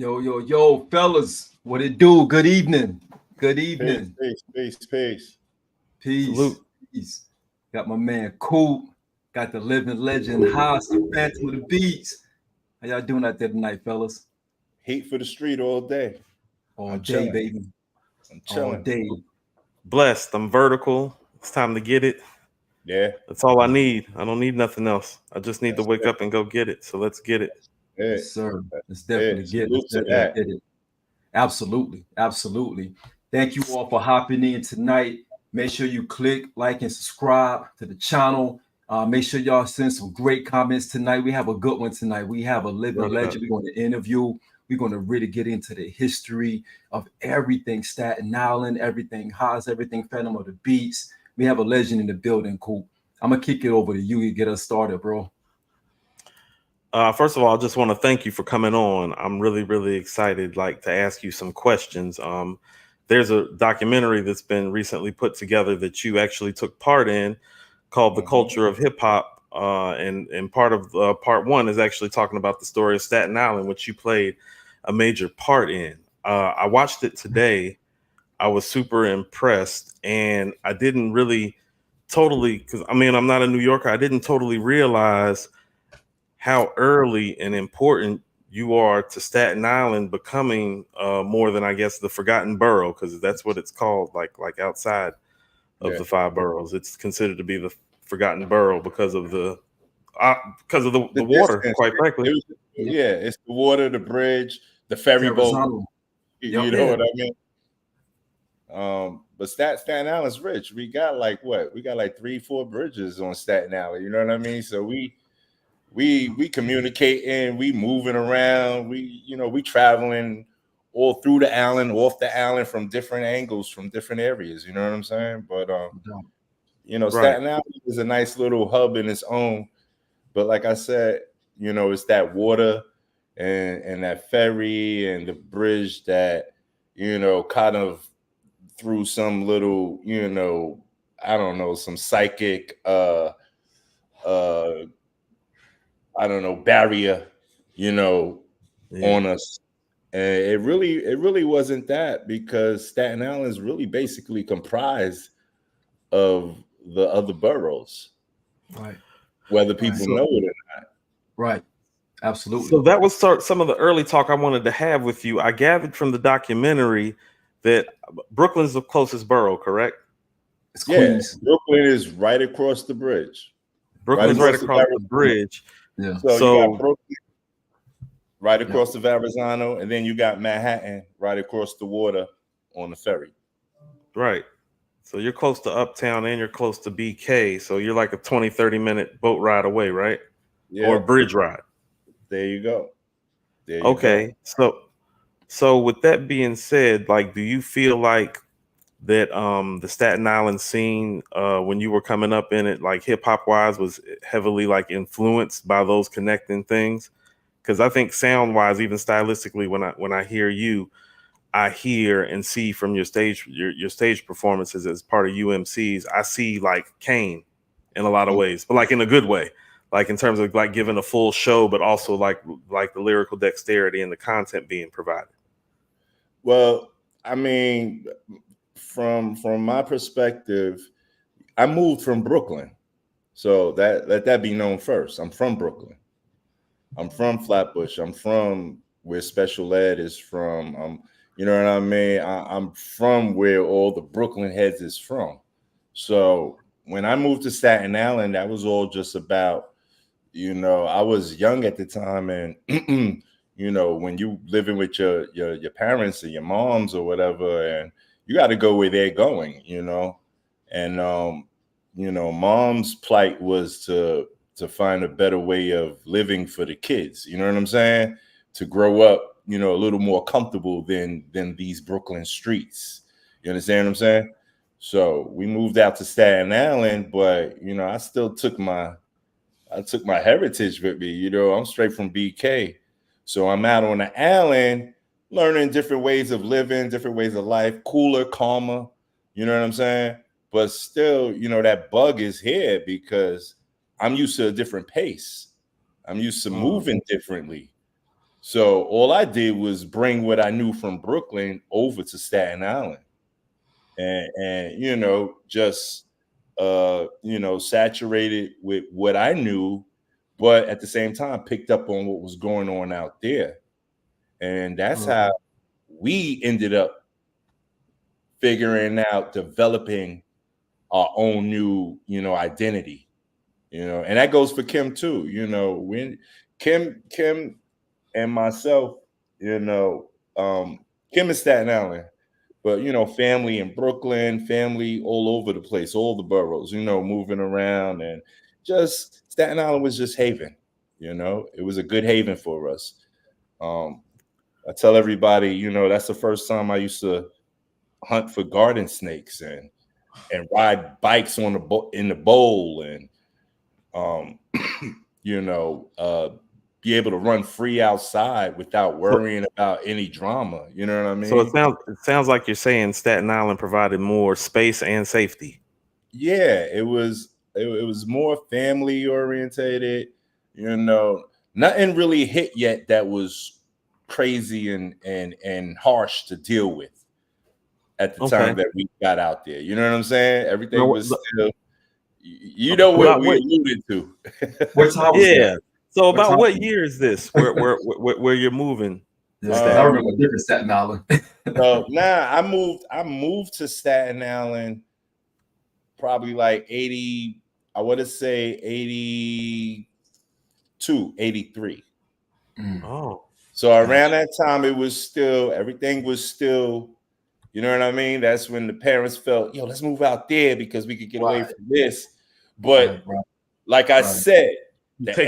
Yo, fellas, what it do? Good evening. Good Peace, evening. peace, peace, peace. Peace. Salute. Peace. Got my man Coop. Got the living legend Haas, the Fantom of the Beats. How y'all doing out there tonight, fellas? Heat for the street all day. All I'm day, chilling. baby. I'm All chilling. day. Blessed. I'm vertical. It's time to get it. Yeah, That's all I need. I don't need nothing else. I just need to that's wake it. up and go get it. So let's get it. Yes, That's sir. it. Let's definitely That's get it. Salute Let's to definitely that. get it. Absolutely. Absolutely. Thank you all for hopping in tonight. Make sure you click, like, and subscribe to the channel. Make sure y'all send some great comments tonight. We have a good one tonight. We have a living Right up. legend. We're going to interview. We're going to really get into the history of everything Staten Island, everything Haas, everything Phantom of the Beats. We have a legend in the building, Coop. I'm going to kick it over to you to get us started, bro. First of all, I just want to thank you for coming on. I'm really, really excited, to ask you some questions. There's a documentary that's been recently put together that you actually took part in called The Culture of Hip Hop. And part of part one is actually talking about the story of Staten Island, which you played a major part in. I watched it today. I was super impressed, and I didn't really because I'm not a New Yorker. I didn't totally realize how early and important you are to Staten Island becoming more than, I guess, the forgotten borough, because that's what it's called, like outside of the five boroughs. It's considered to be the forgotten borough because of the water, distance. quite frankly. It's the water, the bridge, the ferry boat. Verrazano. You know what I mean? But Staten Island's rich. We got like 3-4 bridges on Staten Island. You know what I mean? So we communicating, we moving around, we traveling all through the island, off the island, from different angles, from different areas. You know what I'm saying? But Staten Island is a nice little hub in its own. But like I said, it's that water and that ferry and the bridge that kind of through some little I don't know, some psychic I don't know, barrier, on us. And it really wasn't that, because Staten Island is really basically comprised of the other boroughs. Right. Whether people know it or not. Right. Absolutely. So that was some of the early talk I wanted to have with you. I gathered from the documentary that Brooklyn's the closest borough, correct? It's Queens. Brooklyn is right across the bridge. Brooklyn's right across the bridge. Yeah. So you got Brooklyn right across the Verrazano, and then you got Manhattan right across the water on the ferry. Right. So you're close to Uptown and you're close to BK. So you're like a 20-30 minute boat ride away, right? Yeah. Or bridge ride. There you go. Okay. So with that being said, do you feel like that the Staten Island scene, when you were coming up in it, hip hop wise, was heavily influenced by those connecting things? Because I think sound wise, even stylistically, when I hear you, I hear and see from your stage performances as part of UMCs, I see Kane in a lot of ways, but in a good way, in terms of giving a full show, but also like the lyrical dexterity and the content being provided. Well, I mean, from my perspective, I moved from Brooklyn, so let that be known first. I'm from Brooklyn. I'm from Flatbush. I'm from where special ed is from. You know what I mean? I'm from where all the Brooklyn heads is from. So when I moved to Staten Island, that was all just about, I was young at the time, and when you living with your parents or your moms or whatever, and you got to go where they're going, and mom's plight was to find a better way of living for the kids. You know what I'm saying? To grow up, a little more comfortable than these Brooklyn streets. You understand what I'm saying? So we moved out to Staten Island, but I still took my heritage with me. I'm straight from BK. So I'm out on the island learning different ways of living, different ways of life, cooler, calmer. You know what I'm saying? But still, that bug is here because I'm used to a different pace. I'm used to moving differently. So all I did was bring what I knew from Brooklyn over to Staten Island, and just saturated with what I knew, but at the same time picked up on what was going on out there, and that's how we ended up figuring out developing our own new identity, and that goes for Kim too. When Kim and myself, Kim is Staten Island, but family in Brooklyn, family all over the place, all the boroughs, moving around, and just Staten Island was just haven. It was a good haven for us. I tell everybody, that's the first time I used to hunt for garden snakes and ride bikes in the bowl, and be able to run free outside without worrying about any drama. You know what I mean? So it sounds like you're saying Staten Island provided more space and safety. Yeah, it was more family orientated. Nothing really hit yet that was crazy and harsh to deal with at the time that we got out there. You know what I'm saying? Everything was still, what we alluded to. What time was that? So about what year is this? Where you're moving? I remember different Staten Island. So now I moved to Staten Island probably like 80, I want to say 82, 83. Oh. So around that time everything was still, you know what I mean? That's when the parents felt, let's move out there because we could get away from this. But like I said, the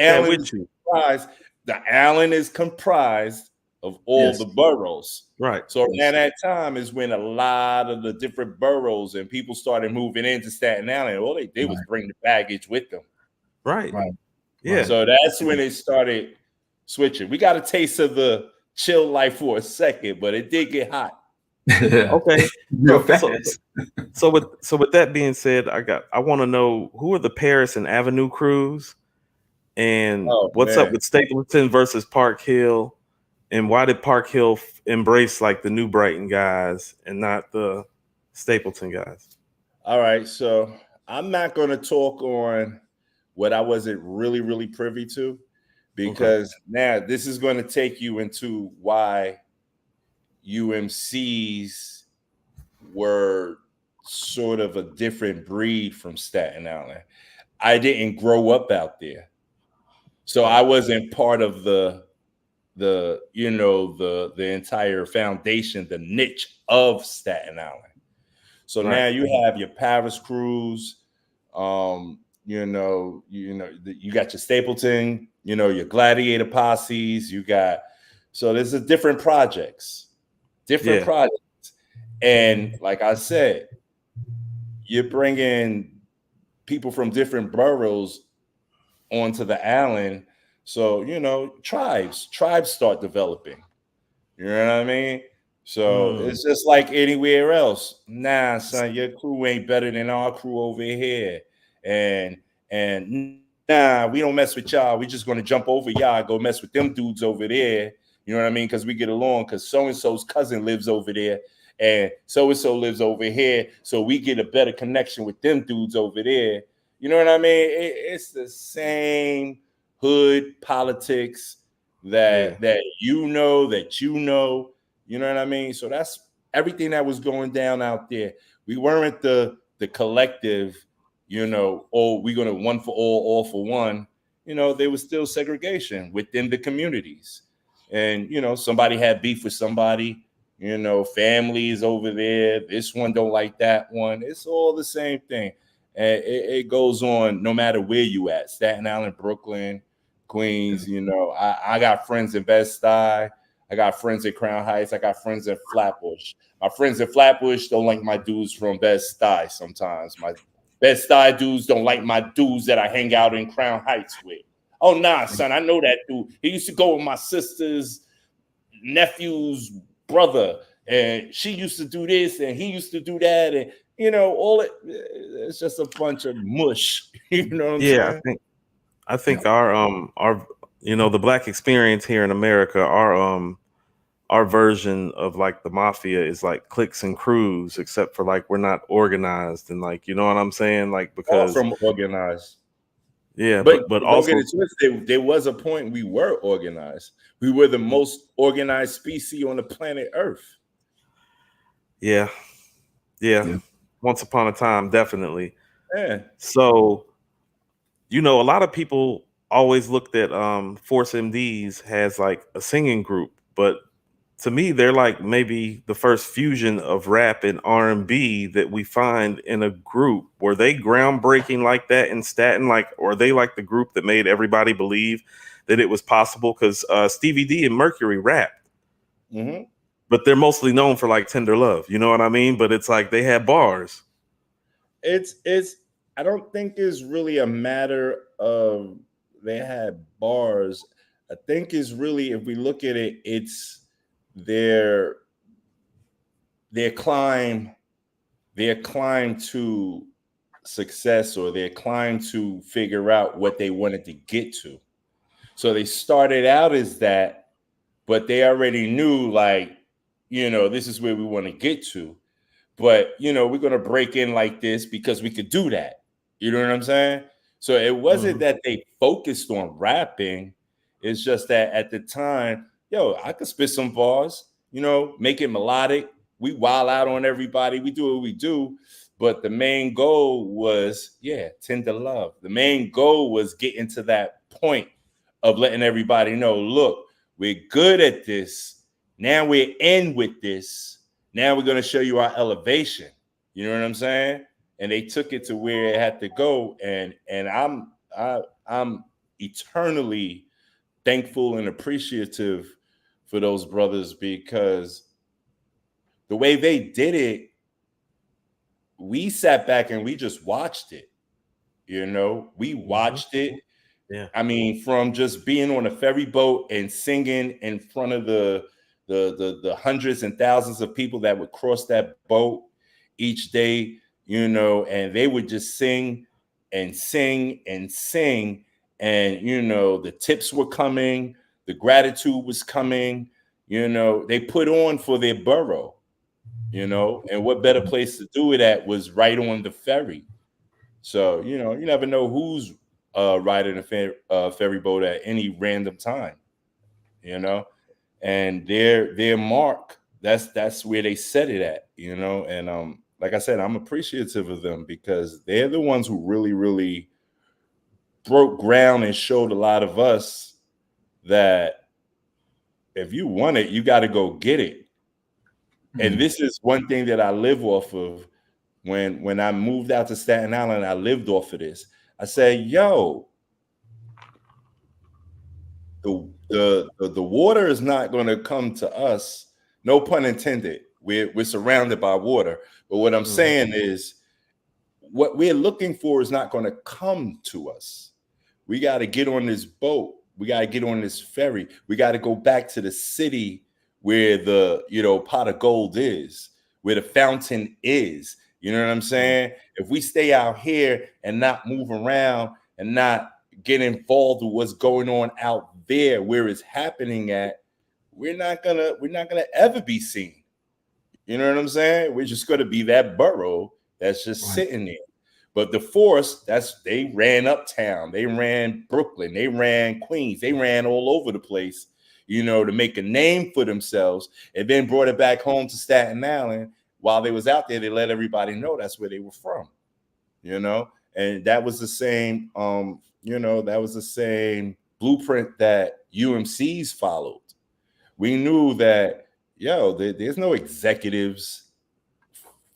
island is comprised of all the boroughs. Right. So around that time is when a lot of the different boroughs and people started moving into Staten Island. All they did was bring the baggage with them. Right. Yeah. So that's when it started switching. We got a taste of the chill life for a second, but it did get hot. Okay. So with that being said, I want to know, who are the Paris and Avenue crews, and what's up with Stapleton versus Park Hill, and why did Park Hill embrace like the New Brighton guys and not the Stapleton guys? All right, so I'm not going to talk on what I wasn't really privy to, because now this is going to take you into why UMCs were sort of a different breed from Staten Island. I didn't grow up out there, so I wasn't part of the entire foundation, the niche of Staten Island. So now you have your Paris crews, you got your Stapleton, your Gladiator posses, so there's different projects. And like I said, you're bringing people from different boroughs onto the island. So, tribes start developing. You know what I mean? So it's just like anywhere else. Nah, son, your crew ain't better than our crew over here. And nah, we don't mess with y'all. We just going to jump over y'all, go mess with them dudes over there. You know what I mean? Because we get along, because so-and-so's cousin lives over there, and so-and-so lives over here. So we get a better connection with them dudes over there. You know what I mean? It's the same hood politics that you know, you know what I mean? So that's everything that was going down out there. We weren't the collective, we're going to one for all for one. There was still segregation within the communities. And, somebody had beef with somebody, families over there. This one don't like that one. It's all the same thing. And it goes on no matter where you at. Staten Island, Brooklyn, Queens, I got friends in Bed-Stuy. I got friends in Crown Heights. I got friends in Flatbush. My friends in Flatbush don't like my dudes from Bed-Stuy sometimes. My Bed-Stuy dudes don't like my dudes that I hang out in Crown Heights with. Oh, nah, son, I know that dude. He used to go with my sister's nephew's brother, and she used to do this, and he used to do that, and it's just a bunch of mush. You know what I'm saying? I think our you know, the Black experience here in America, our version of like the mafia is like cliques and crews, except for like we're not organized and like, you know what I'm saying? Like, Far because from organized. yeah, But but don't get also it twisted. There was a point we were organized. We were the most organized species on the planet Earth. yeah, yeah. Yeah. Once upon a time, definitely. Yeah. So, you know, a lot of people always looked at Force MDs as like a singing group, but to me, they're like maybe the first fusion of rap and R&B that we find in a group. Were they groundbreaking like that in Staten? Like, or they like the group that made everybody believe that it was possible? Because Stevie D and Mercury rapped, Mm-hmm. but they're mostly known for like Tender Love. You know what I mean? But it's like they had bars. It's I don't think it's really a matter of they had bars. I think it's really, if we look at it, it's their climb, their climb to success, or their climb to figure out what they wanted to get to. So they started out as that, but they already knew, like, you know, this is where we want to get to. But, you know, we're going to break in like this because we could do that. You know what I'm saying? So it wasn't that they focused on rapping. It's just that at the time, yo, I could spit some bars, you know, make it melodic. We wild out on everybody. We do what we do. But the main goal was, Tender Love. The main goal was getting to that point of letting everybody know, look, we're good at this. Now we're in with this. Now we're going to show you our elevation. You know what I'm saying? And they took it to where it had to go. And I'm eternally thankful and appreciative for those brothers, because the way they did it, we sat back and we just watched it. You know, we watched it. Yeah. I mean, from just being on a ferry boat and singing in front of the hundreds and thousands of people that would cross that boat each day, you know, and they would just sing and sing and sing. And, you know, the tips were coming, the gratitude was coming, you know, they put on for their borough, you know, and what better place to do it at was right on the ferry. So, you know, you never know who's riding a ferry boat at any random time, you know. And their mark, that's where they set it at, you know. And like I said, I'm appreciative of them, because they're the ones who really broke ground and showed a lot of us that if you want it, you got to go get it. And this is one thing that I live off of. When I moved out to Staten Island, I lived off of this. I said, yo, the water is not going to come to us. No pun intended. We're surrounded by water. But what I'm saying is, what we're looking for is not going to come to us. We got to get on this boat. We got to get on this ferry. We got to go back to the city where the, you know, pot of gold is, where the fountain is. You know what I'm saying? If we stay out here and not move around and not get involved with what's going on out there where it's happening at, we're not gonna ever be seen. You know what I'm saying? We're just gonna be that borough that's just sitting there. But the force, they ran uptown, they ran Brooklyn, they ran Queens, they ran all over the place, you know, to make a name for themselves, and then brought it back home to Staten Island. While they was out there, they let everybody know that's where they were from, you know. And that was the same, you know, that was the same blueprint that UMCs followed. We knew that, yo, there's no executives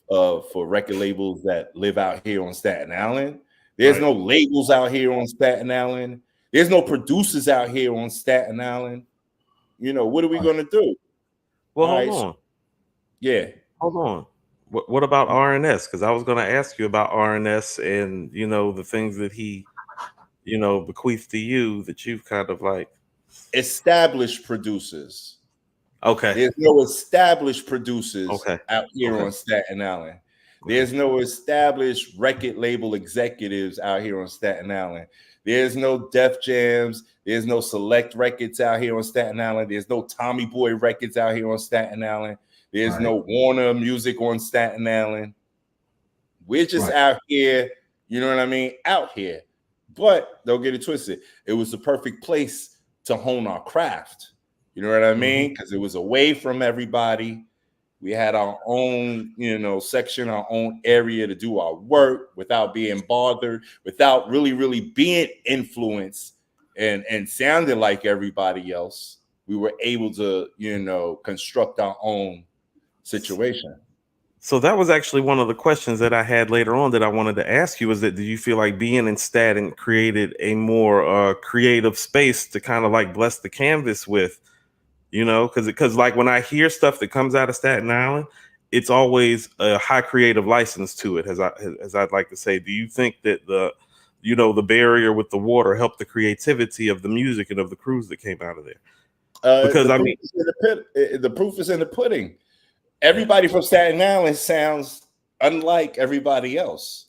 for record labels that live out here on Staten Island. There's no labels out here on Staten Island. There's no producers out here on Staten Island. You know, what are we going to do? Well, hold on. Yeah. Hold on. What about RNS? Because I was going to ask you about RNS and, you know, the things that he, you know, bequeathed to you that you've kind of like. Established producers. Okay. There's no established producers out here on Staten Island. There's no established record label executives out here on Staten Island. There's no Def Jams. There's no Select Records out here on Staten Island. There's no Tommy Boy Records out here on Staten Island. There's no Warner Music on Staten Island. We're just out here, you know what I mean? Out here. But don't get it twisted. It was the perfect place to hone our craft. You know what I mean? Because it was away from everybody. We had our own, you know, section, our own area to do our work without being bothered, without really being influenced and sounding like everybody else. We were able to, you know, construct our own situation. So that was actually one of the questions that I had later on that I wanted to ask you, is that do you feel like being in Staten created a more creative space to kind of like bless the canvas with? You know, because like when I hear stuff that comes out of Staten Island, it's always a high creative license to it, as I'd like to say. Do you think that the barrier with the water helped the creativity of the music and of the crews that came out of there? Because I mean, the proof is in the pudding. Everybody from Staten Island sounds unlike everybody else.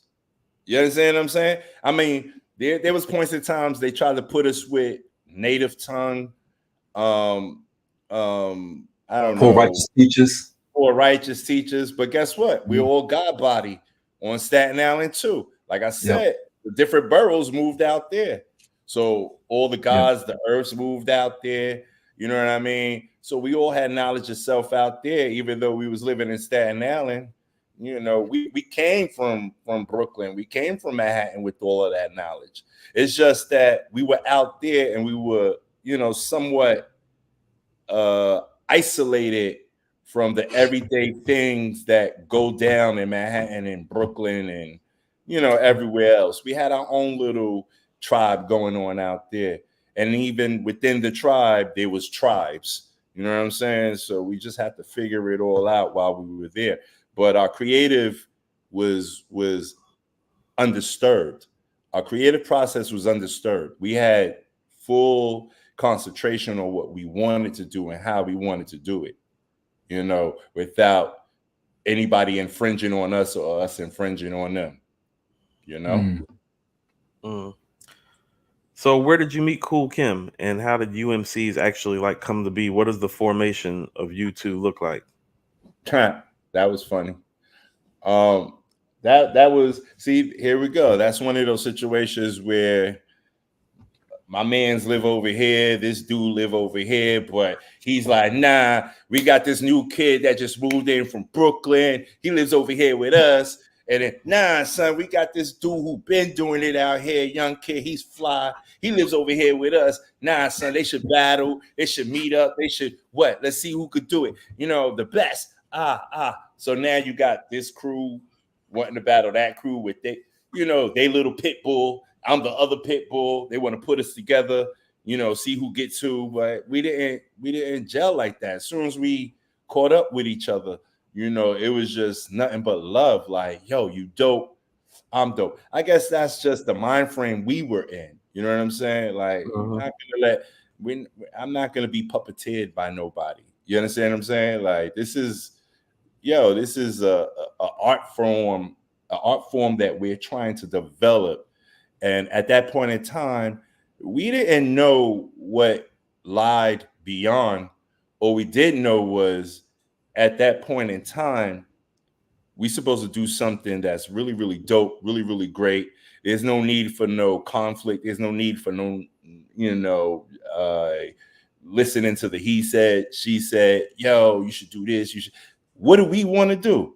You understand what I'm saying? I mean, there was points in times they tried to put us with native tongue. I don't know. Poor righteous teachers. But guess what? We're all God body on Staten Island too. Like I said, the different boroughs moved out there. So all the gods, the earths moved out there. You know what I mean? So we all had knowledge of self out there, even though we was living in Staten Island. You know, we came from Brooklyn. We came from Manhattan with all of that knowledge. It's just that we were out there and we were, you know, somewhat isolated from the everyday things that go down in Manhattan and Brooklyn and, you know, everywhere else. We had our own little tribe going on out there. And even within the tribe, there was tribes. You know what I'm saying? So we just had to figure it all out while we were there. But our creative was undisturbed. Our creative process was undisturbed. We had full concentration on what we wanted to do and how we wanted to do it, you know, without anybody infringing on us or us infringing on them, you know? So where did you meet Kool Kim, and how did UMCs actually like come to be? What does the formation of you two look like? That was funny. That was, see, here we go. That's one of those situations where my man's live over here, this dude live over here, but he's like, nah, we got this new kid that just moved in from Brooklyn. He lives over here with us. And then, nah, son, we got this dude who been doing it out here, young kid, he's fly. He lives over here with us. Nah, son, they should battle. They should meet up. They should what? Let's see who could do it. You know, the best. So now you got this crew wanting to battle that crew with they little pit bull. I'm the other pit bull. They want to put us together, you know, see who gets who. But we didn't gel like that. As soon as we caught up with each other, you know, it was just nothing but love. Like, yo, you dope. I'm dope. I guess that's just the mind frame we were in. You know what I'm saying? Like, I'm not gonna be puppeteered by nobody. You understand what I'm saying? Like, this is a art form that we're trying to develop. And at that point in time, we didn't know what lied beyond. All we did know was at that point in time, we're supposed to do something that's really, really dope, really, really great. There's no need for no conflict. There's no need for no, listening to the he said, she said, yo, you should do this. You should. What do we want to do?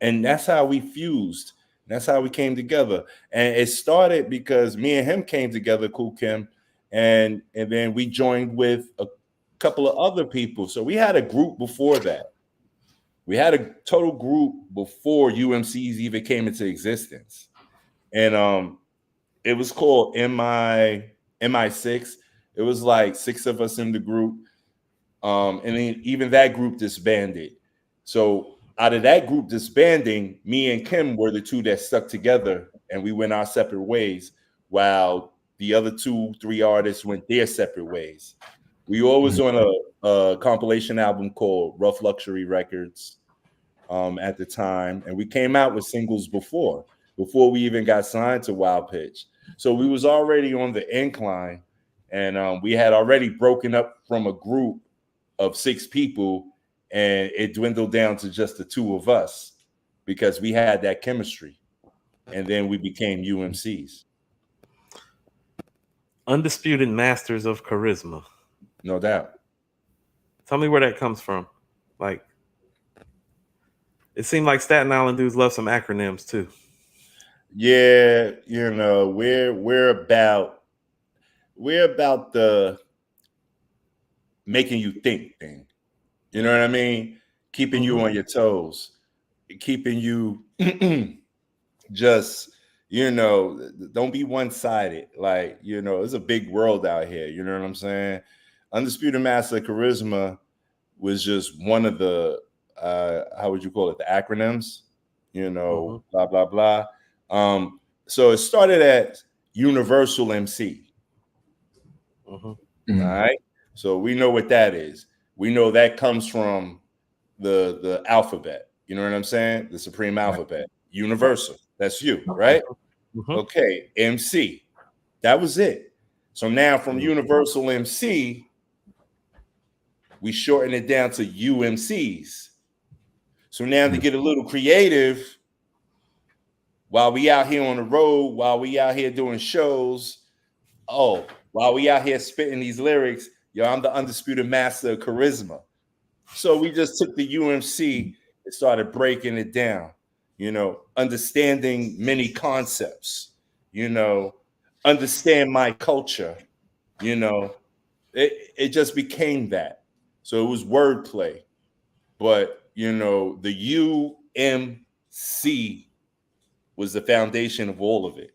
And that's how we fused. That's how we came together. And it started because me and him came together, Kool Kim, and then we joined with a couple of other people. So we had a group before that. We had a total group before UMCs even came into existence. And it was called MI6. It was like 6 of us in the group. And then even that group disbanded. So out of that group disbanding, me and Kim were the two that stuck together, and we went our separate ways, while the other 2-3 artists went their separate ways. We all was on a compilation album called Rough Luxury Records. at the time, and we came out with singles before we even got signed to Wild Pitch. So we was already on the incline, and we had already broken up from a group of 6 people, and it dwindled down to just the 2 of us because we had that chemistry, and then we became UMCs. Undisputed masters of charisma. No doubt. Tell me where that comes from. Like, it seemed like Staten Island dudes love some acronyms too. Yeah, you know, we're about the making you think thing. You know what I mean? Keeping you on your toes, keeping you just, you know, don't be one-sided. Like, you know, it's a big world out here. You know what I'm saying? Undisputed Master Charisma was just one of the, how would you call it? The acronyms, you know, blah, blah, blah. So it started at Universal MC. All right. So we know what that is. We know that comes from the alphabet. You know what I'm saying? The supreme alphabet. Universal. That's you, right? Okay. MC. That was it. So now from Universal MC, we shorten it down to UMCs. So now to get a little creative, while we out here on the road, while we out here doing shows, while we out here spitting these lyrics, yo, I'm the undisputed master of charisma. So we just took the UMC and started breaking it down, you know, understanding many concepts, you know, understand my culture, you know, it just became that. So it was wordplay, but, you know, the UMC was the foundation of all of it.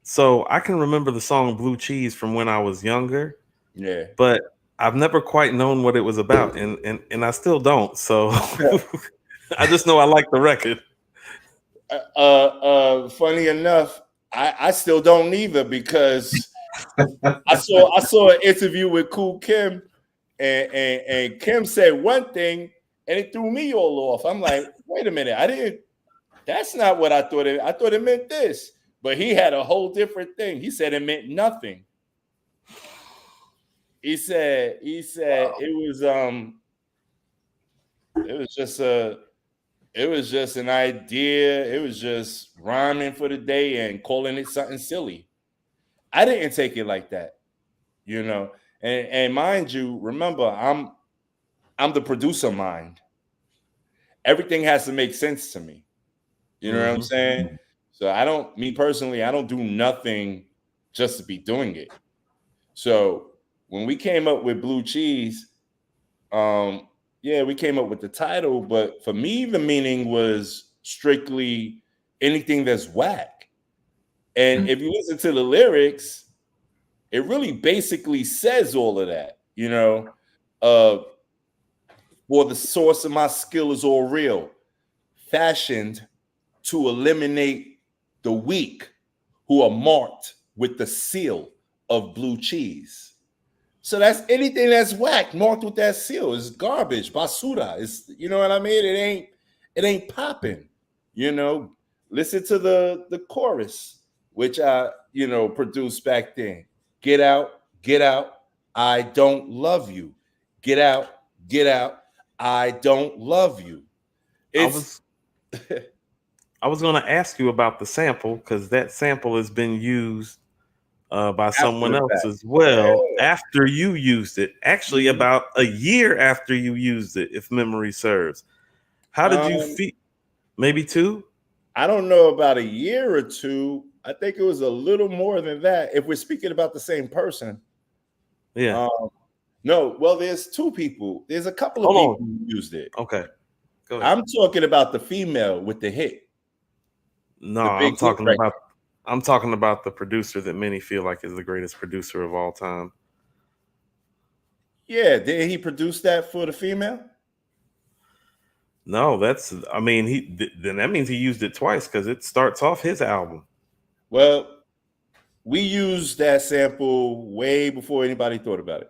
So I can remember the song Blue Cheese from when I was younger. Yeah. But I've never quite known what it was about, and I still don't. So I just know I like the record. Funny enough, I still don't either, because I saw an interview with Cool Kim, and Kim said one thing and it threw me all off. I'm like, wait a minute, that's not what I thought I thought it meant this. But he had a whole different thing. He said it meant nothing. He said it was just an idea. It was just rhyming for the day and calling it something silly. I didn't take it like that, you know. And mind you, remember, I'm the producer mind. Everything has to make sense to me. You know what I'm saying? So me personally, I don't do nothing just to be doing it. So when we came up with Blue Cheese, we came up with the title, but for me, the meaning was strictly anything that's whack. And if you listen to the lyrics, it really basically says all of that, you know. For the source of my skill is all real, fashioned to eliminate the weak who are marked with the seal of blue cheese. So that's anything that's whack marked with that seal is garbage, basura. It's, you know what I mean? It ain't popping. You know, listen to the chorus, which I, you know, produced back then. Get out, I don't love you. Get out, I don't love you. I was going to ask you about the sample, because that sample has been used by someone else as well after you used it. Actually, about a year after you used it, if memory serves. How did you feel? Maybe 2? I don't know about a year or 2. I think it was a little more than that. If we're speaking about the same person. Yeah. No, well, there's 2 people. There's a couple of people who used it. Okay. Go ahead. I'm talking about the female with the hit. No, I'm talking about the producer that many feel like is the greatest producer of all time. Yeah, did he produce that for the female? No, then that means he used it twice, because it starts off his album. Well, we used that sample way before anybody thought about it.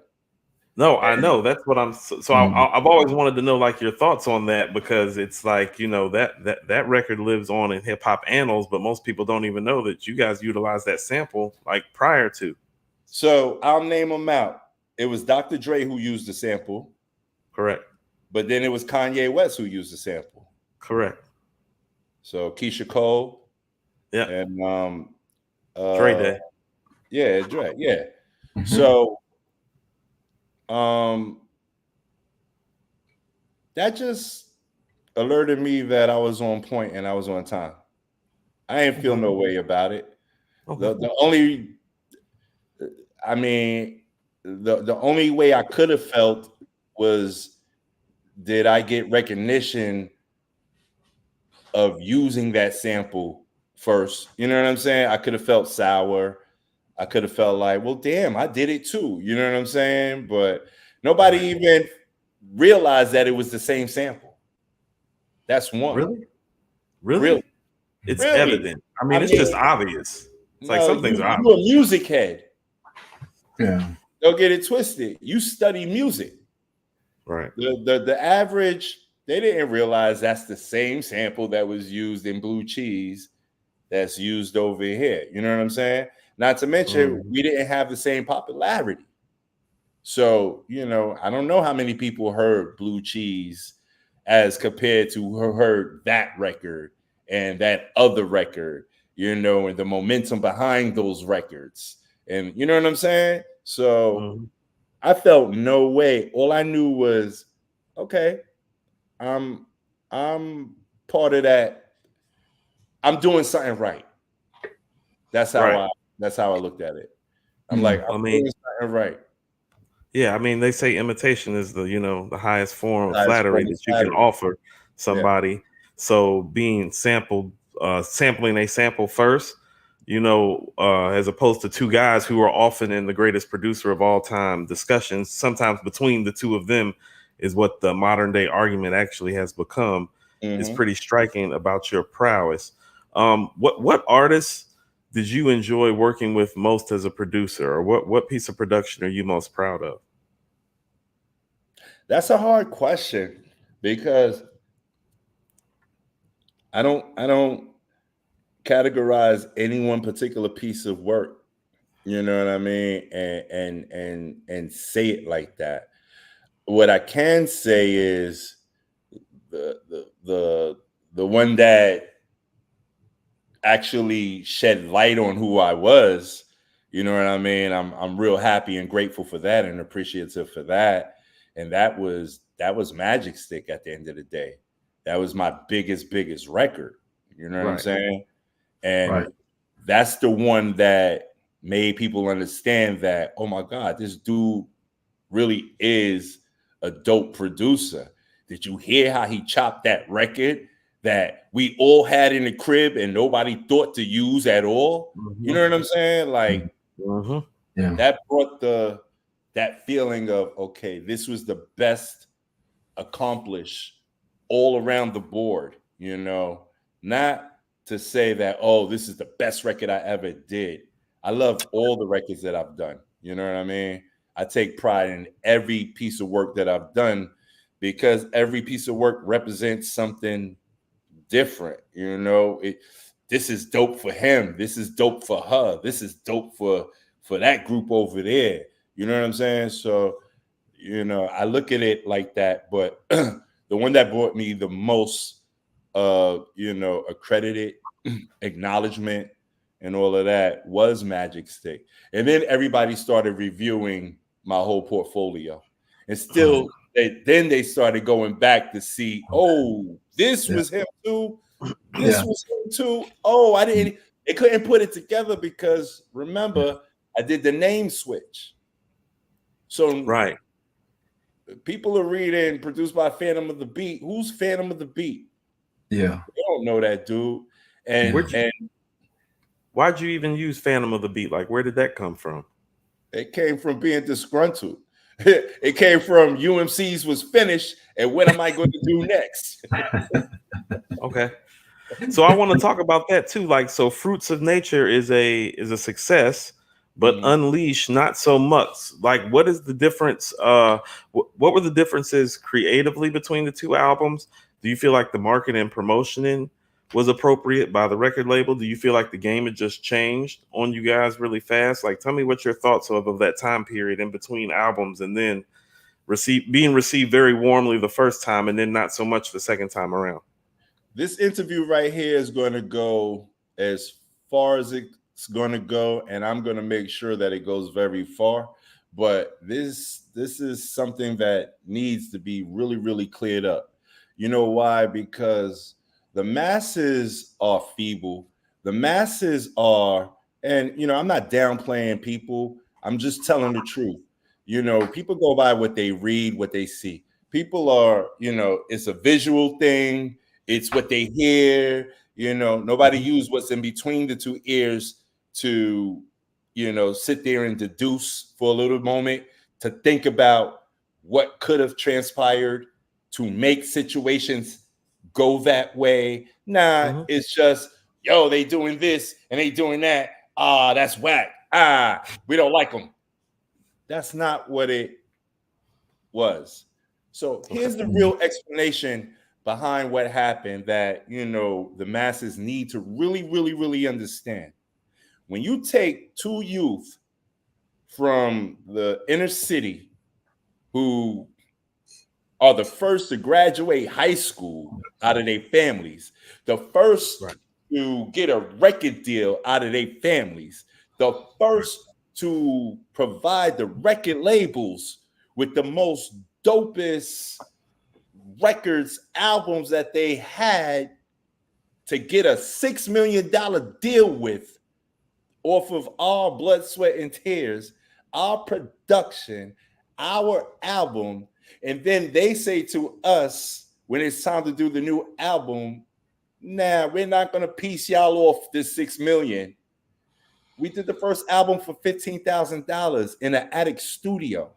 No, I know that's what I'm. So I've always wanted to know like your thoughts on that, because it's like, you know, that record lives on in hip hop annals, but most people don't even know that you guys utilized that sample like prior to. So I'll name them out. It was Dr. Dre who used the sample, Correct. but then it was Kanye West who used the sample. Correct. So Keisha Cole, yeah, and Dre Day, yeah, Dre, yeah. So that just alerted me that I was on point and I was on time. I ain't feel no way about it. The only, I mean, the only way I could have felt was, did I get recognition of using that sample first? You know what I'm saying? I could have felt sour. I could have felt like, well, damn, I did it too. You know what I'm saying? But nobody even realized that it was the same sample. That's one. Really? It's evident. I mean, it's just obvious. It's like some things are obvious. You're a music head. Yeah. Don't get it twisted. You study music. Right. The average, they didn't realize that's the same sample that was used in Blue Cheese that's used over here. You know what I'm saying? Not to mention, we didn't have the same popularity. So, you know, I don't know how many people heard Blue Cheese as compared to who heard that record and that other record, you know, and the momentum behind those records. And you know what I'm saying? So I felt no way. All I knew was, okay, I'm part of that. I'm doing something right. That's how I looked at it. I'm like, I'm doing something right. Yeah, I mean, they say imitation is the, you know, the highest form of flattery that you can offer somebody. Yeah. So being sampling a sample first, you know, as opposed to two guys who are often in the greatest producer of all time discussions, sometimes between the two of them is what the modern day argument actually has become. Is pretty striking about your prowess. What artists did you enjoy working with most as a producer, or what piece of production are you most proud of? That's a hard question, because I don't categorize any one particular piece of work, you know what I mean, and say it like that. What I can say is the one that actually shed light on who I was, you know what I mean? I'm real happy and grateful for that and appreciative for that. And that was Magic Stick at the end of the day. That was my biggest record. You know what I'm saying? And that's the one that made people understand that, oh my God, this dude really is a dope producer. Did you hear how he chopped that record that we all had in the crib and nobody thought to use at all? You know what I'm saying? Like, that brought that feeling of, okay, this was the best accomplished all around the board, you know, not to say that, oh, this is the best record I ever did. I love all the records that I've done. You know what I mean? I take pride in every piece of work that I've done, because every piece of work represents something different. You know, this is dope for him. This is dope for her. This is dope for that group over there. You know what I'm saying? So, you know, I look at it like that. But the one that brought me the most, you know, accredited acknowledgement and all of that was Magic Stick. And then everybody started reviewing my whole portfolio. And still, then they started going back to see, oh, this was him too. This was him too. Oh, they couldn't put it together because, remember, I did the name switch. So people are reading produced by Fantom of the Beat. Who's Fantom of the Beat? Yeah. They don't know that dude. And why'd you even use Fantom of the Beat? Like, where did that come from? It came from being disgruntled. It came from UMC's was finished, and what am I going to do next? Okay. So I want to talk about that too. Like, so Fruits of Nature is a success, but Unleash not so much. Like, what is the difference? What were the differences creatively between the two albums? Do you feel like the marketing and promotioning was appropriate by the record label? Do you feel like the game had just changed on you guys really fast? Like, tell me what your thoughts of that time period in between albums, and then being received very warmly the first time and then not so much the second time around. This interview right here is going to go as far as it's going to go, and I'm going to make sure that it goes very far. But this is something that needs to be really, really cleared up. You know why? Because the masses are feeble. The masses are, and I'm not downplaying people. I'm just telling the truth. People go by what they read, what they see. People are, it's a visual thing. It's what they hear. Nobody use what's in between the two ears to, sit there and deduce for a little moment, to think about what could have transpired to make situations go that way. Nah, It's just, they doing this and they doing that. That's whack. We don't like them. That's not what it was. So here's the real explanation behind what happened that, the masses need to really, really, really understand. When you take two youth from the inner city who are the first to graduate high school out of their families, the first to get a record deal out of their families, the first to provide the record labels with the most dopest records, albums that they had, to get a $6 million deal with off of our blood, sweat, and tears, our production, our album. And then they say to us, when it's time to do the new album, nah, we're not going to piece y'all off this $6 million. We did the first album for $15,000 in an attic studio.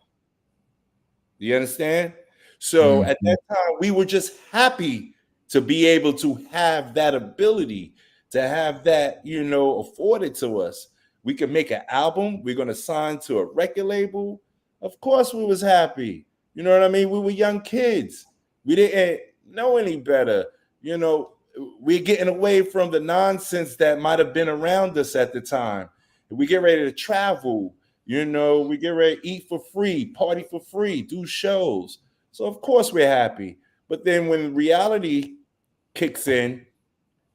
You understand? So at that time, we were just happy to be able to have that ability, to have that, afforded to us. We could make an album. We're going to sign to a record label. Of course, we was happy. You know what I mean? We were young kids. We didn't know any better. We're getting away from the nonsense that might have been around us at the time. We get ready to travel. We get ready to eat for free, party for free, do shows. So of course we're happy. But then when reality kicks in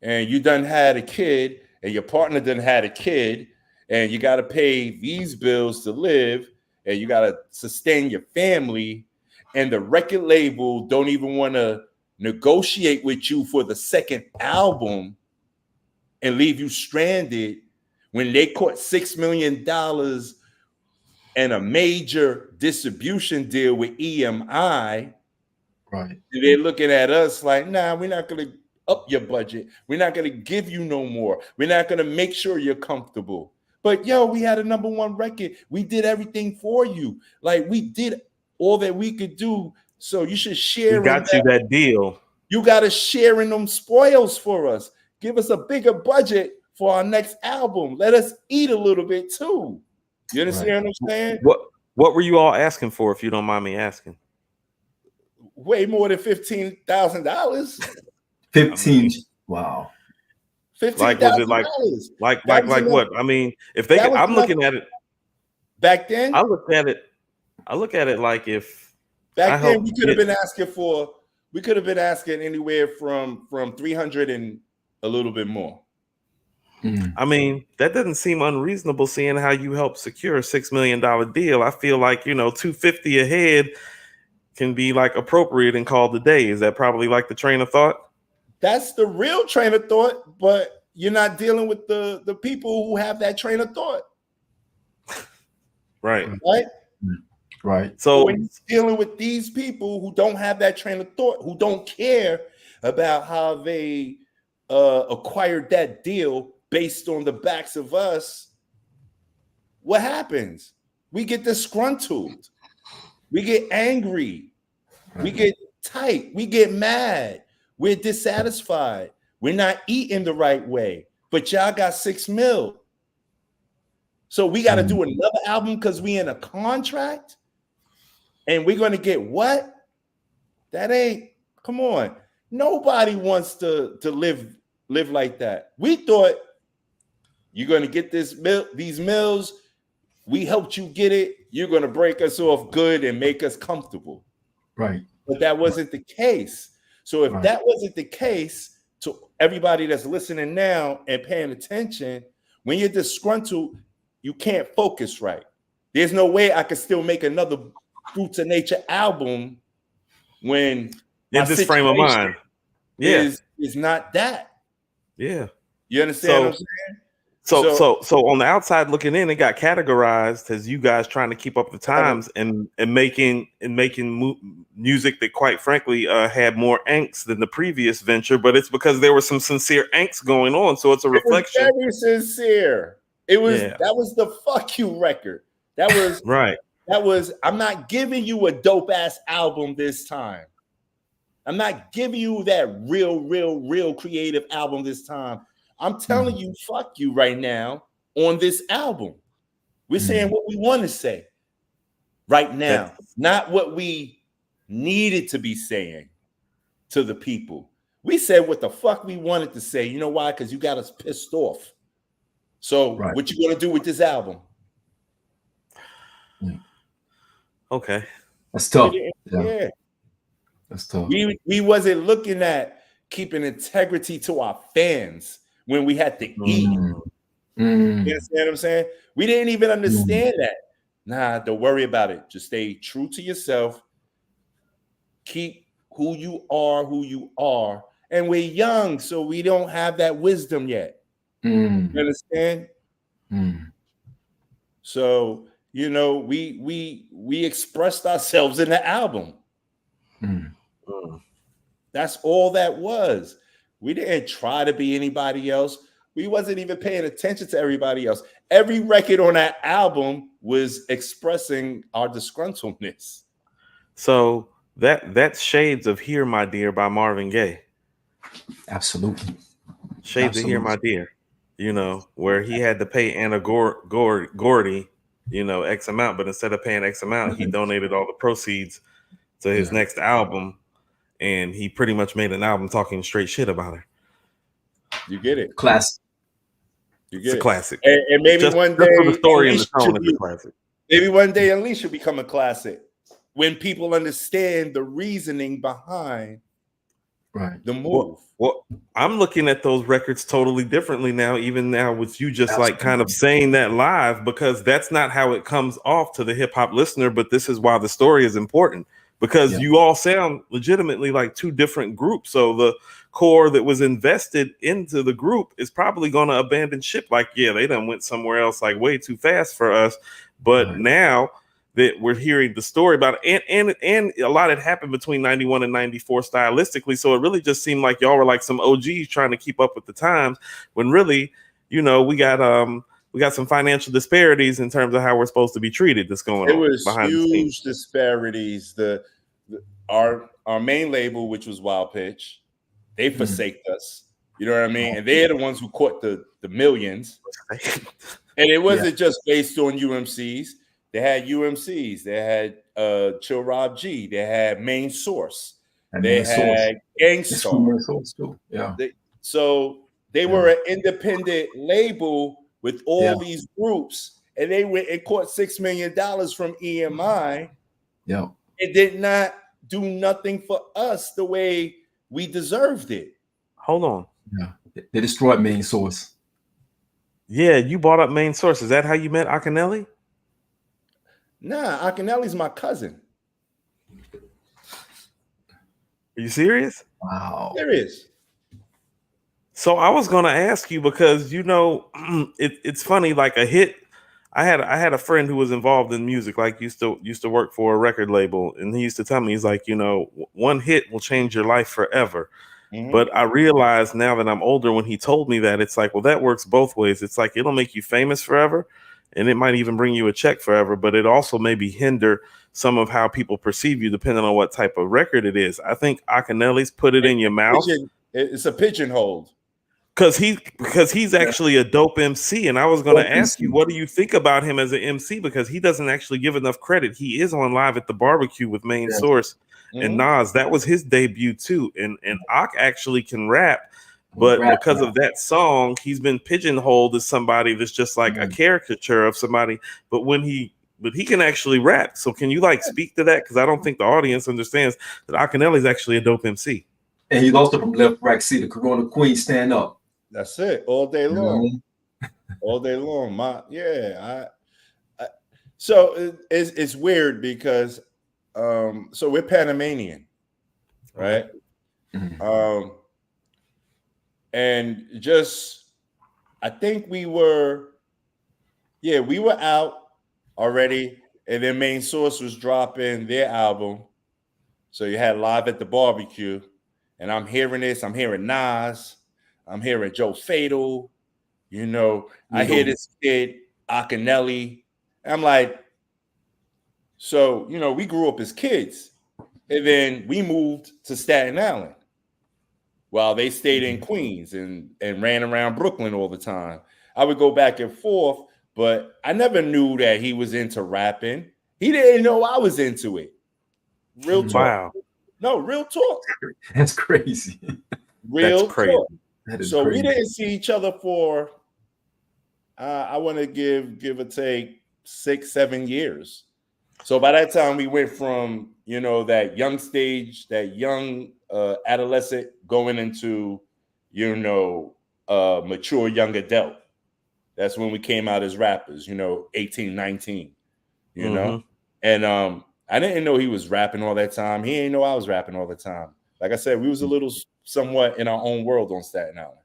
and you done had a kid and your partner done had a kid and you got to pay these bills to live and you got to sustain your family, and the record label don't even want to negotiate with you for the second album and leave you stranded when they caught $6 million and a major distribution deal with EMI. Right. They're looking at us like, nah, we're not going to up your budget. We're not going to give you no more. We're not going to make sure you're comfortable. But we had a #1 record. We did everything for you. Like, we did all that we could do. So you should share. We got you that deal. You got to share in them spoils for us. Give us a bigger budget for our next album. Let us eat a little bit too. You understand what I'm saying? What were you all asking for, if you don't mind me asking? Way more than $15,000. 15. Wow. $15,000. Like, was it like what? I mean, if they, I'm looking at it back then. I look at it like if back then we could have been asking anywhere from 300 and a little bit more. I mean, that doesn't seem unreasonable, seeing how you helped secure a $6 million deal. I feel like, $250 a head can be like appropriate and called a day. Is that probably like the train of thought? That's the real train of thought, but you're not dealing with the people who have that train of thought. Right. So when you're dealing with these people who don't have that train of thought, who don't care about how they acquired that deal based on the backs of us, what happens? We get disgruntled. We get angry. We get tight. We get mad. We're dissatisfied. We're not eating the right way. But y'all got $6 million. So we got to do another album because we in a contract, and we're going to get what? That ain't. Come on. Nobody wants to live like that. We thought you're going to get these mills. We helped you get it. You're going to break us off good and make us comfortable. Right. But that wasn't the case. So if that wasn't the case, to everybody that's listening now and paying attention, when you're disgruntled, you can't focus right. There's no way I could still make another Fruits of Nature album when in this frame of mind is not that. Yeah. You understand what I'm saying? So on the outside looking in, it got categorized as you guys trying to keep up the times and making music that, quite frankly, had more angst than the previous venture. But it's because there was some sincere angst going on. So it's a reflection. It was very sincere. It was that was the fuck you record. That was right. That was, I'm not giving you a dope ass album this time. I'm not giving you that real creative album this time. I'm telling you, fuck you right now on this album. We're saying what we want to say right now, not what we needed to be saying to the people. We said what the fuck we wanted to say. You know why? Because you got us pissed off. So what you gonna do with this album? Okay. That's tough. Yeah. That's tough. We wasn't looking at keeping integrity to our fans when we had to eat. You understand what I'm saying? We didn't even understand that. Nah, don't worry about it. Just stay true to yourself. Keep who you are. And we're young, so we don't have that wisdom yet. You understand? So, you know, we expressed ourselves in the album. That's all that was. We didn't try to be anybody else. We wasn't even paying attention to everybody else. Every record on that album was expressing our disgruntledness. So that's Shades of Here, My Dear by Marvin Gaye. Absolutely. Shades of Here, My Dear. You know, where he had to pay Anna Gordy, you know, X amount, but instead of paying X amount, he donated all the proceeds to his next album, and he pretty much made an album talking straight shit about her. You get it. Classic. It's a classic. And maybe just, one day for the story and the tone, it's a classic. Maybe one day Unleashed will become a classic when people understand the reasoning behind the move. Well, I'm looking at those records totally differently now, even now with you just like kind of saying that live, because that's not how it comes off to the hip hop listener. But this is why the story is important, because you all sound legitimately like two different groups. So the core that was invested into the group is probably going to abandon ship. Like, yeah, they done went somewhere else like way too fast for us. But now that we're hearing the story about it, and a lot had happened between 91 and 94 stylistically. So it really just seemed like y'all were like some OGs trying to keep up with the times, when really, you know, we got some financial disparities in terms of how we're supposed to be treated that's going on. It was behind huge disparities. Our main label, which was Wild Pitch, they forsaked us. You know what I mean? And they're the ones who caught the millions. And it wasn't just based on UMCs. They had UMCs. They had Chill Rob G. They had Main Source. They had Gangstar. So they were an independent label with all these groups, and they went and caught $6 million from EMI. It did not do nothing for us the way we deserved it. Hold on. They destroyed Main Source. Yeah, you brought up Main Source. Is that how you met Akinelli? Nah, Akinelli's my cousin. Are you serious? Wow. Serious. So I was gonna ask you, because you know, it's funny, like a hit. I had a friend who was involved in music, like used to work for a record label, and he used to tell me, he's like, you know, one hit will change your life forever. But I realized now that I'm older, when he told me that, it's like, well, that works both ways. It's like it'll make you famous forever, and it might even bring you a check forever, but it also maybe hinder some of how people perceive you depending on what type of record it is. I think Akinelli's put it in your mouth. It's a pigeonhole. Because he's actually a dope MC, and I was going to ask you, what do you think about him as an MC? Because he doesn't actually give enough credit. He is on Live at the Barbecue with Main Source and Nas. That was his debut too, and Ak actually can rap, but because of that song, he's been pigeonholed as somebody that's just like a caricature of somebody. But he can actually rap. So can you like speak to that? Because I don't think the audience understands that Akinele is actually a dope MC. And he's also from Left Rack City, Corona Queen, stand up. That's it, all day long, all day long. So it's weird because so we're Panamanian, right? And just I think we were out already, and then Main Source was dropping their album, so you had Live at the Barbecue, and I'm hearing Nas. I'm hearing Joe Fatal, I hear this kid, Akinele. I'm like, so, we grew up as kids. And then we moved to Staten Island while they stayed in Queens and ran around Brooklyn all the time. I would go back and forth, but I never knew that he was into rapping. He didn't know I was into it. Real talk. Wow. No, real talk. That's crazy. Real That's crazy. talk. So crazy. we didn't see each other for, I want to give or take 6-7 years. So by that time, we went from, that young stage, that young adolescent going into, mature young adult. That's when we came out as rappers, 18, 19, And I didn't know he was rapping all that time. He didn't know I was rapping all the time. Like I said, we was a little somewhat in our own world on Staten Island.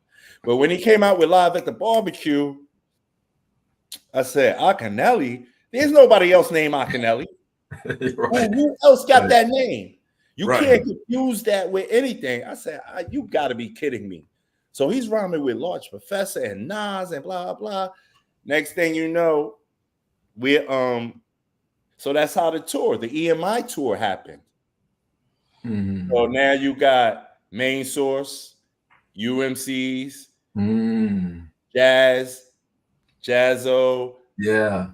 But when he came out with Live at the Barbecue, I said, Akinele? There's nobody else named Akinele. Right. Who else got that name? You can't confuse that with anything. I said, you got to be kidding me. So he's rhyming with Large Professor and Nas and blah, blah. Next thing you know, we're so that's how the EMI tour happened. So now you got Main Source, UMCs, Jazzo,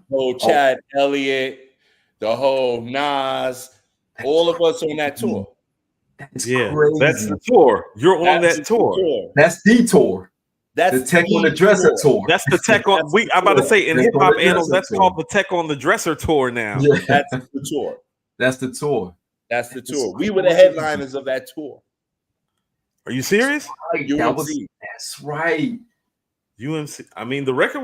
whole Chad Elliott, the whole Nas, all of us on that tour. That's crazy. That's the tour. You're on that tour. That's the tour. That's the Tech on the Dresser tour. That's the Tech on. I'm about to say in hip hop annals, that's called the Tech on the Dresser tour now. Yeah. That's the tour. That's the tour. That's the tour. We were the headliners of that tour. Are you serious? That's right. UMC. I mean, the record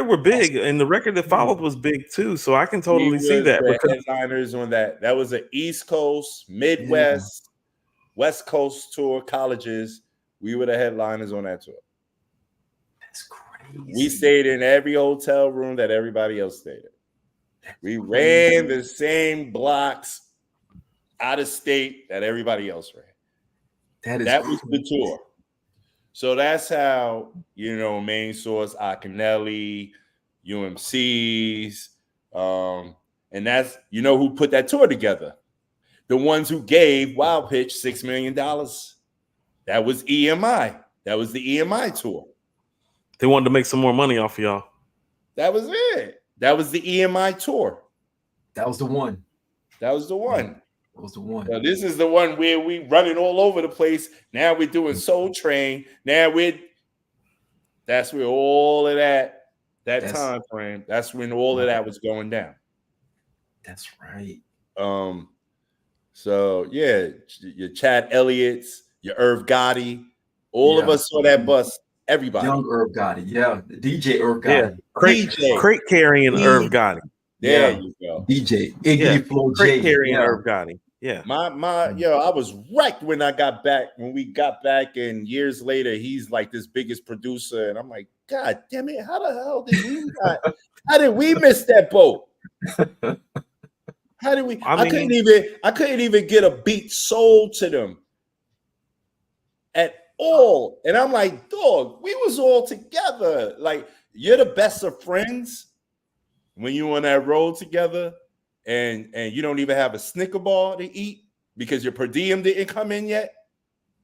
were big, and the record that followed was big too. So I can totally see that. Headliners on that. That was an East Coast, Midwest, West Coast tour. Colleges. We were the headliners on that tour. That's crazy. We stayed in every hotel room that everybody else stayed in. We ran the same blocks out of state that everybody else ran. That was the tour. So that's how, Main Source, Akinele, UMCs, and that's, who put that tour together. The ones who gave Wild Pitch $6 million. That was EMI. That was the EMI tour. They wanted to make some more money off of y'all. That was it. That was the EMI tour. That was the one. That was the one. That was the one. Now, this is the one where we running all over the place. Now we're doing Soul Train. That's where all of that time frame, that's when all of that was going down. That's right. So yeah, your Chad Elliott's, your Irv Gotti, all of us saw that bus. Everybody. Young Irv Gotti, DJ Irv Gotti. Crate carrying Irv Gotti. There you go. DJ Iggy Flow J. Carrying Irv Gotti. Yeah. I was wrecked when I got back. When we got back, and years later, he's like this biggest producer, and I'm like, God damn it! How the hell did we not? How did we miss that boat? How did we? I couldn't even get a beat sold to them at all. And I'm like, dog, we was all together. Like, you're the best of friends when you on that road together, and you don't even have a Snicker bar to eat because your per diem didn't come in yet.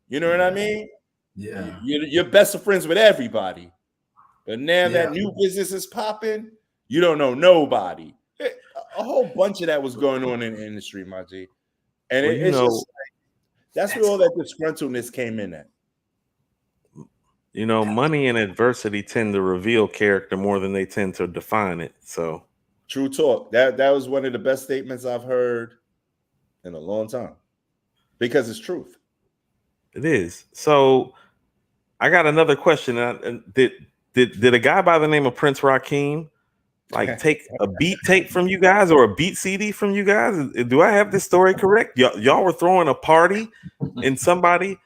You know what I mean? Yeah. You're best of friends with everybody. But now that new business is popping, you don't know nobody. A whole bunch of that was going on in the industry, my G. And Well, it's just like, that's where all that disgruntledness came in at. Money and adversity tend to reveal character more than they tend to define it. So true talk. That was one of the best statements I've heard in a long time. Because it's truth. It is. So I got another question. Did a guy by the name of Prince Rakim like take a beat tape from you guys or a beat CD from you guys? Do I have this story correct? Y'all were throwing a party and somebody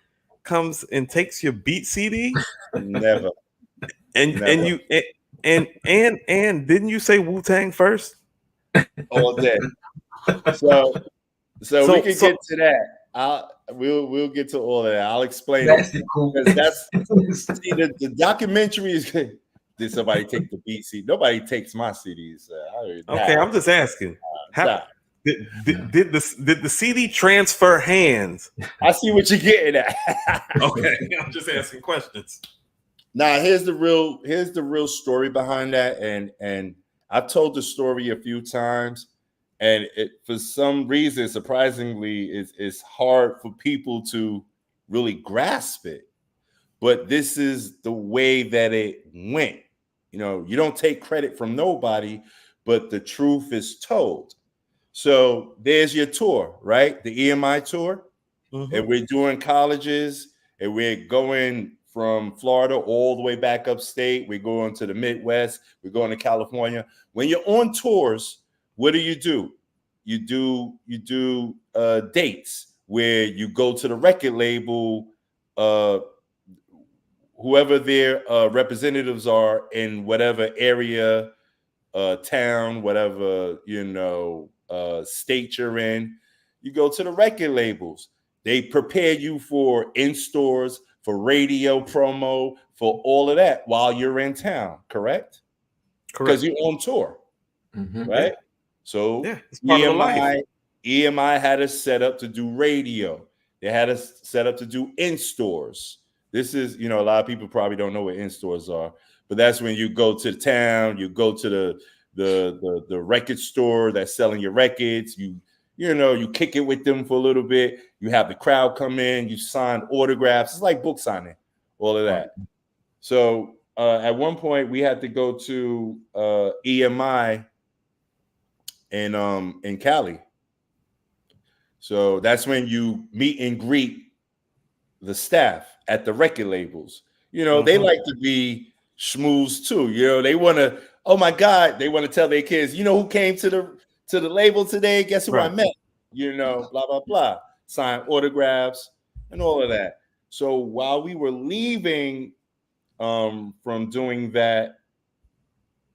comes and takes your beat CD? Never. And didn't you say Wu-Tang first? All day. So we can get to that. We'll get to all of that. I'll explain it. Cool. That's see, the documentary is. Did somebody take the beat CD? Nobody takes my CDs. Okay, I'm just asking. How did the CD transfer hands? I see what you're getting at. Okay, I'm just asking questions. Now, here's the real story behind that, and I've told the story a few times, and it for some reason, surprisingly, it's hard for people to really grasp it. But this is the way that it went. You don't take credit from nobody, but the truth is told. So there's your tour, right? The EMI tour, and we're doing colleges, and we're going from Florida all the way back upstate. We're going to the Midwest. We're going to California. When you're on tours, what do? You do dates where you go to the record label, whoever their representatives are in whatever area, town, whatever, state you're in. You go to the record labels. They prepare you for in-stores, for radio promo, for all of that while you're in town, correct? Because you're on tour, right? So it's part of the life. EMI had us set up to do radio. They had us set up to do in-stores. This is, a lot of people probably don't know what in-stores are, but that's when you go to the town, you go to the record store that's selling your records, you kick it with them for a little bit, you have the crowd come in, you sign autographs. It's like book signing, all of that. So at one point we had to go to EMI in Cali. So that's when you meet and greet the staff at the record labels. They like to be schmooze too. They want to, oh my God, they want to tell their kids, who came to the label today? Guess who I met? Blah, blah, blah. Sign autographs and all of that. So while we were leaving from doing that,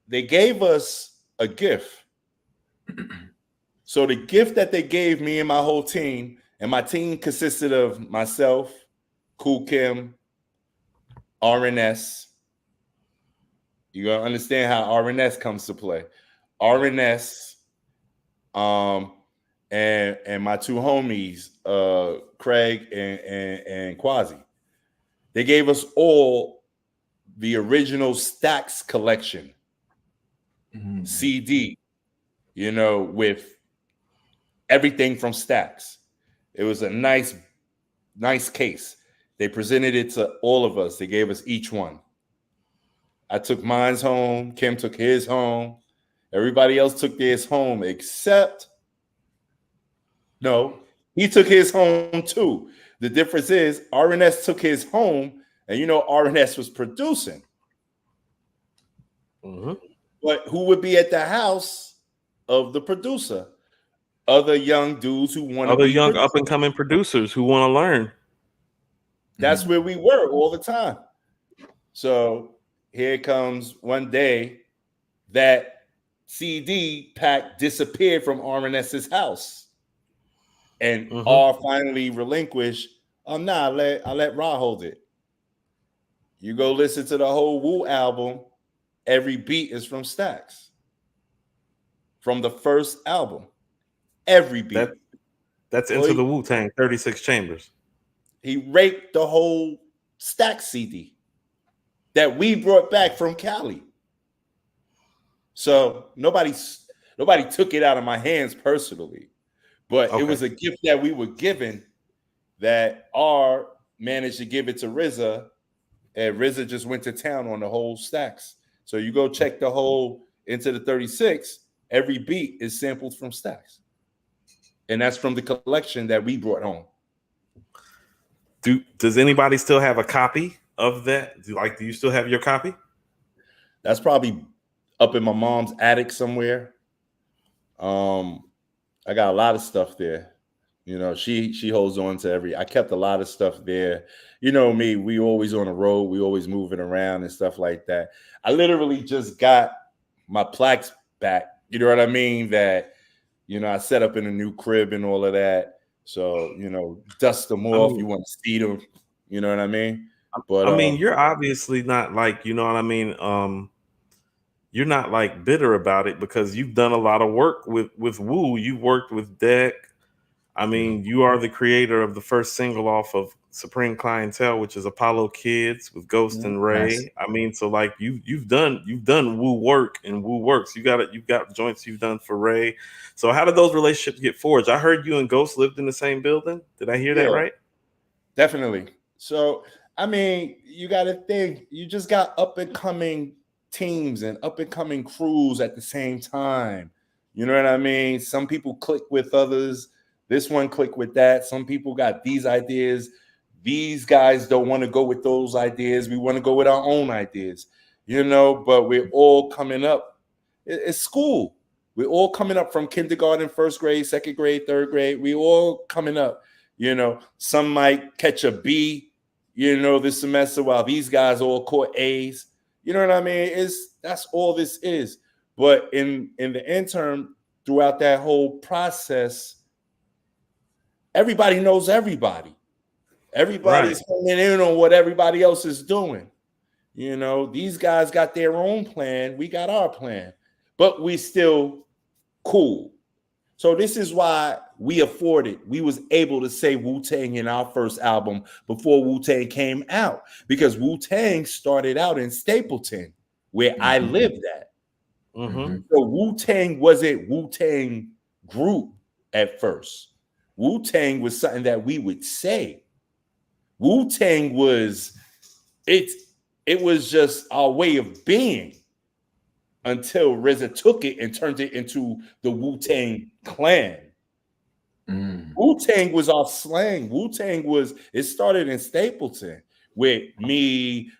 they gave us a gift. So the gift that they gave me and my whole team, and my team consisted of myself, Cool Kim, RNS. You're gonna understand how RNS comes to play. RNS, and my two homies, Craig and Quasi. They gave us all the original Stax collection CD, with everything from Stax. It was a nice case. They presented it to all of us. They gave us each one. I took mine's home. Kim took his home. Everybody else took theirs home except, no, he took his home too. The difference is RNS took his home, and RNS was producing. But who would be at the house of the producer? Other young dudes who want to be young up and coming producers who want to learn. That's where we were all the time. So here comes one day that CD pack disappeared from RNS's house, and R finally relinquished. Oh, nah, I let Ra hold it. You go listen to the whole Wu album. Every beat is from Stax. From the first album, every beat. That's Into the Wu-Tang 36 Chambers. He raped the whole Stack CD that we brought back from Cali. So nobody took it out of my hands personally, but it was a gift that we were given that R managed to give it to RZA, and RZA just went to town on the whole stacks. So you go check the whole Into the 36, every beat is sampled from stacks. And that's from the collection that we brought home. Does anybody still have a copy of that? Do you still have your copy? That's probably up in my mom's attic somewhere. I got a lot of stuff there. You know, she holds on to I kept a lot of stuff there. You know me, we always on the road, we always moving around and stuff like that. I literally just got my plaques back. You know what I mean? That, you know, I set up in a new crib and all of that. So, you know, dust them off. You want to see them. You know what I mean? But I mean, you're obviously not like, you know what I mean? You're not like bitter about it because you've done a lot of work with Wu. You've worked with Deck. I mean, you are the creator of the first single off of Supreme Clientele, which is Apollo Kids with Ghost and Ray. Nice. I mean, so like you've done Wu work and Wu works. You've got joints you've done for Ray. So how did those relationships get forged? I heard you and Ghost lived in the same building. Did I hear that right? Definitely. So I mean, you got to think, you just got up and coming teams and up and coming crews at the same time. You know what I mean? Some people click with others. This one click with that. Some people got these ideas. These guys don't want to go with those ideas. We want to go with our own ideas, you know, but we're all coming up. It's school. We're all coming up from kindergarten, first grade, second grade, third grade. We all coming up, you know. Some might catch a B, you know, this semester while these guys all caught A's. You know what I mean? That's all this is. But in the interim, throughout that whole process, everybody knows everybody. Everybody's honing in on what everybody else is doing. You know, these guys got their own plan. We got our plan, but we still cool. So this is why we was able to say Wu-Tang in our first album before Wu-Tang came out, because Wu-Tang started out in Stapleton, where I lived at. So Wu-Tang wasn't Wu-Tang group at first. Wu-Tang was something that we would say. Wu-Tang was, it was just our way of being until RZA took it and turned it into the Wu-Tang Clan. Wu-Tang was our slang. Wu-Tang it started in Stapleton with me,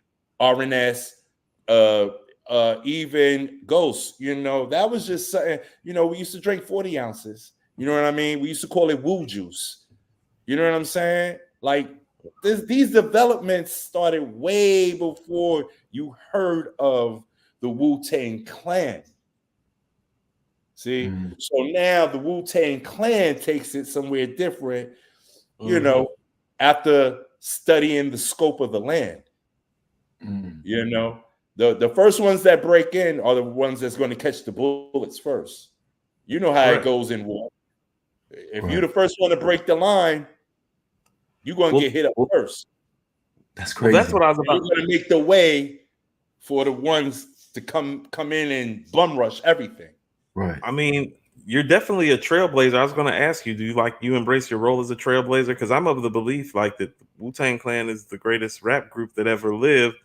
RNS, even Ghost. You know, that was just something, you know, we used to drink 40 ounces. You know what I mean? We used to call it Wu juice. You know what I'm saying? Like these developments started way before you heard of the Wu-Tang Clan. See? So now the Wu-Tang Clan takes it somewhere different, you know, after studying the scope of the land. You know, the first ones that break in are the ones that's going to catch the bullets first. You know how it goes in war. If you're the first one to break the line, you're going to get hit up first. That's crazy. Well, that's what I was about. You're going to make the way for the ones to come in and bum rush everything. Right. I mean, you're definitely a trailblazer. I was going to ask you, do you embrace your role as a trailblazer? Because I'm of the belief like that Wu-Tang Clan is the greatest rap group that ever lived.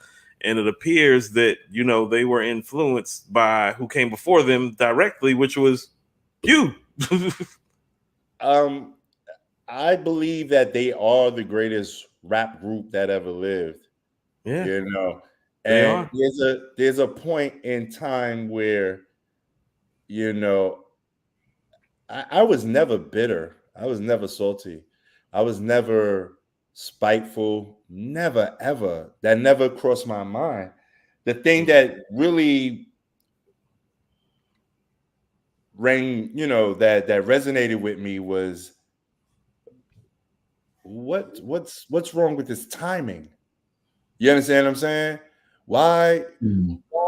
And it appears that, you know, they were influenced by who came before them directly, which was you. I believe that they are the greatest rap group that ever lived. Yeah. You know, and there's a point in time where, you know, I was never bitter. I was never salty. I was never spiteful. Never, ever. That never crossed my mind. The thing that really rang, you know, that resonated with me was what's wrong with this timing? You understand what I'm saying? Why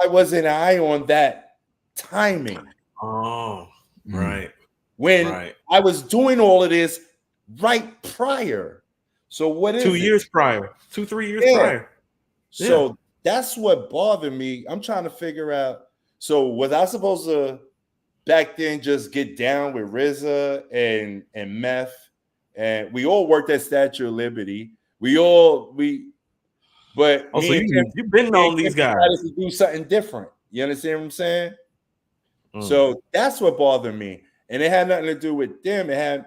wasn't I on that timing? Oh, right. When I was doing all of this right prior. So what is 2 it? years prior, 3 years Yeah. prior. So that's what bothered me. I'm trying to figure out. So was I supposed to back then just get down with RZA and Meth? And we all worked at Statue of Liberty. But Oh, so me and Kim, you've been on these guys. decided to do something different. You understand what I'm saying? So that's what bothered me. And it had nothing to do with them. It had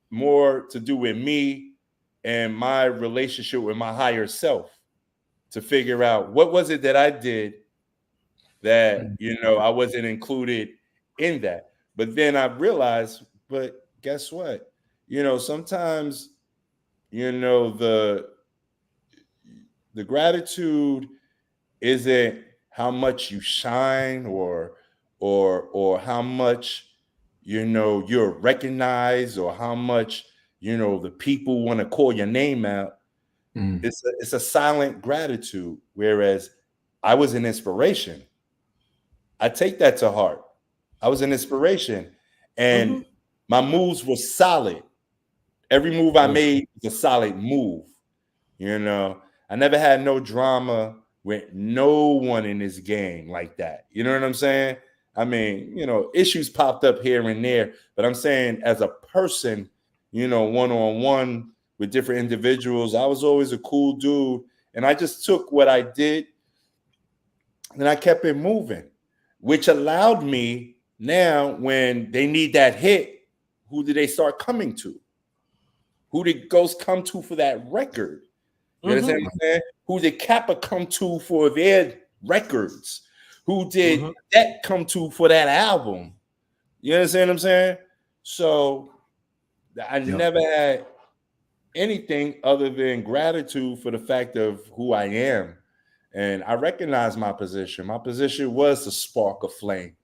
more to do with me and my relationship with my higher self to figure out what was it that I did that, I wasn't included in that. But then I realized, but guess what? Sometimes, the gratitude isn't how much you shine or how much you're recognized or how much the people want to call your name out. It's a silent gratitude, whereas I was an inspiration. I take that to heart. I was an inspiration, and my moves were solid. Every move I made was a solid move. I never had no drama with no one in this game like that. You know what I'm saying? I mean, issues popped up here and there, but I'm saying as a person, one-on-one with different individuals, I was always a cool dude. And I just took what I did and I kept it moving, which allowed me now when they need that hit, who do they start coming to? Who did Ghost come to for that record? You understand what I'm saying? Who did Kappa come to for their records? Who did that come to for that album? You understand what I'm saying? So I never had anything other than gratitude for the fact of who I am. And I recognize my position. My position was to spark a flame.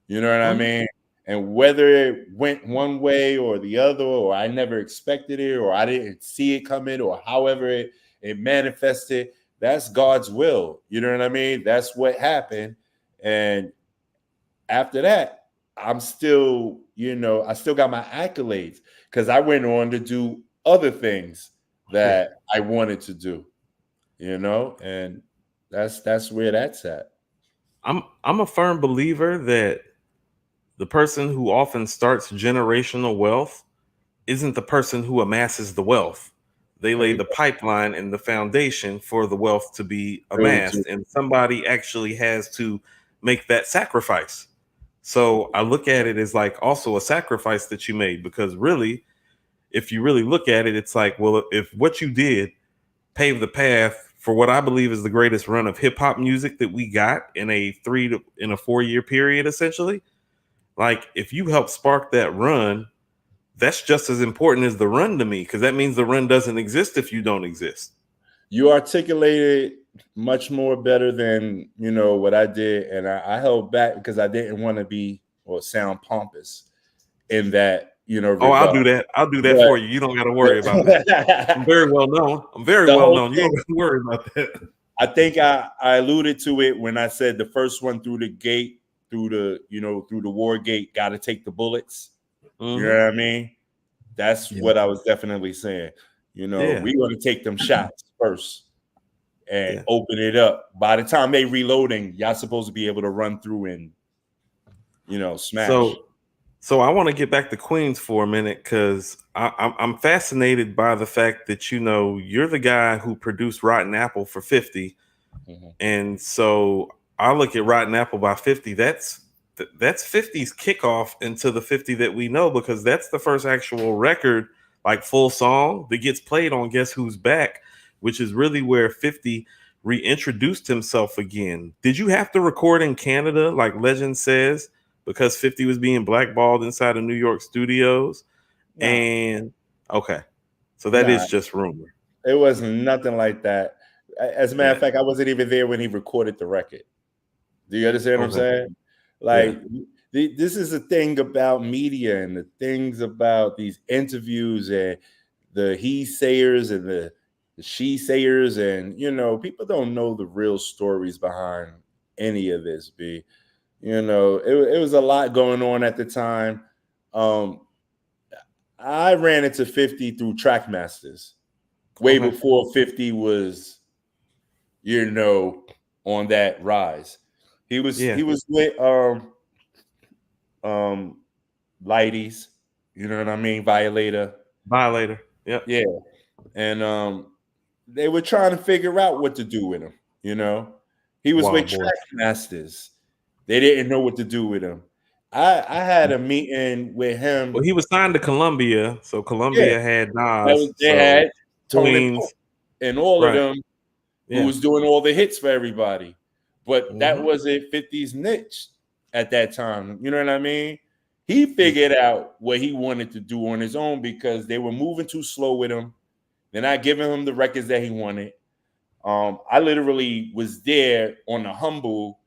You know what I mean? And whether it went one way or the other, or I never expected it, or I didn't see it coming, or however it manifested, that's God's will. You know what I mean? That's what happened. And after that, I'm still, I still got my accolades because I went on to do other things that I wanted to do, and that's where that's at. I'm a firm believer that the person who often starts generational wealth isn't the person who amasses the wealth. They lay the pipeline and the foundation for the wealth to be amassed, and somebody actually has to make that sacrifice. So I look at it as like also a sacrifice that you made, because really, if you really look at it, it's like, well, if what you did paved the path for what I believe is the greatest run of hip hop music that we got in a 4 year period, essentially, like if you help spark that run, that's just as important as the run to me, because that means the run doesn't exist if you don't exist. You articulated much more better than what I did, and I held back because I didn't want to be or sound pompous in that. Oh, I'll do that. I'll do that for you. You don't got to worry about that. I'm very well known. You don't got to worry about that. I think I alluded to it when I said the first one through the gate, through the war gate, got to take the bullets. You know what I mean? That's what I was definitely saying. We want to take them shots first and open it up. By the time they reloading, y'all supposed to be able to run through and smash. So I want to get back to Queens for a minute, because I'm fascinated by the fact that you're the guy who produced Rotten Apple for 50, and so I look at Rotten Apple by 50. That's 50's kickoff into the 50 that we know, because that's the first actual record, like full song, that gets played on Guess Who's Back, which is really where 50 reintroduced himself again. Did you have to record in Canada, like legend says, because 50 was being blackballed inside of New York studios? No. And okay, so that is just rumor. It wasn't nothing like that. As a matter of fact, I wasn't even there when he recorded the record. Do you understand what I'm saying? Like, this is the thing about media and the things about these interviews and the he sayers and the she sayers, and people don't know the real stories behind any of this. It was a lot going on at the time. I ran into 50 through Trackmasters. way before 50 was, on that rise. He was with Lighties, you know what I mean? Violator. Yeah. Yeah. And they were trying to figure out what to do with him, He was with Track Masters. They didn't know what to do with him. I had a meeting with him. Well, he was signed to Columbia, so Columbia had Nas. They had Tony Queens, and all of them who was doing all the hits for everybody. But that wasn't 50's niche at that time. You know what I mean? He figured out what he wanted to do on his own because they were moving too slow with him. They're not giving him the records that he wanted. I literally was there on the humble.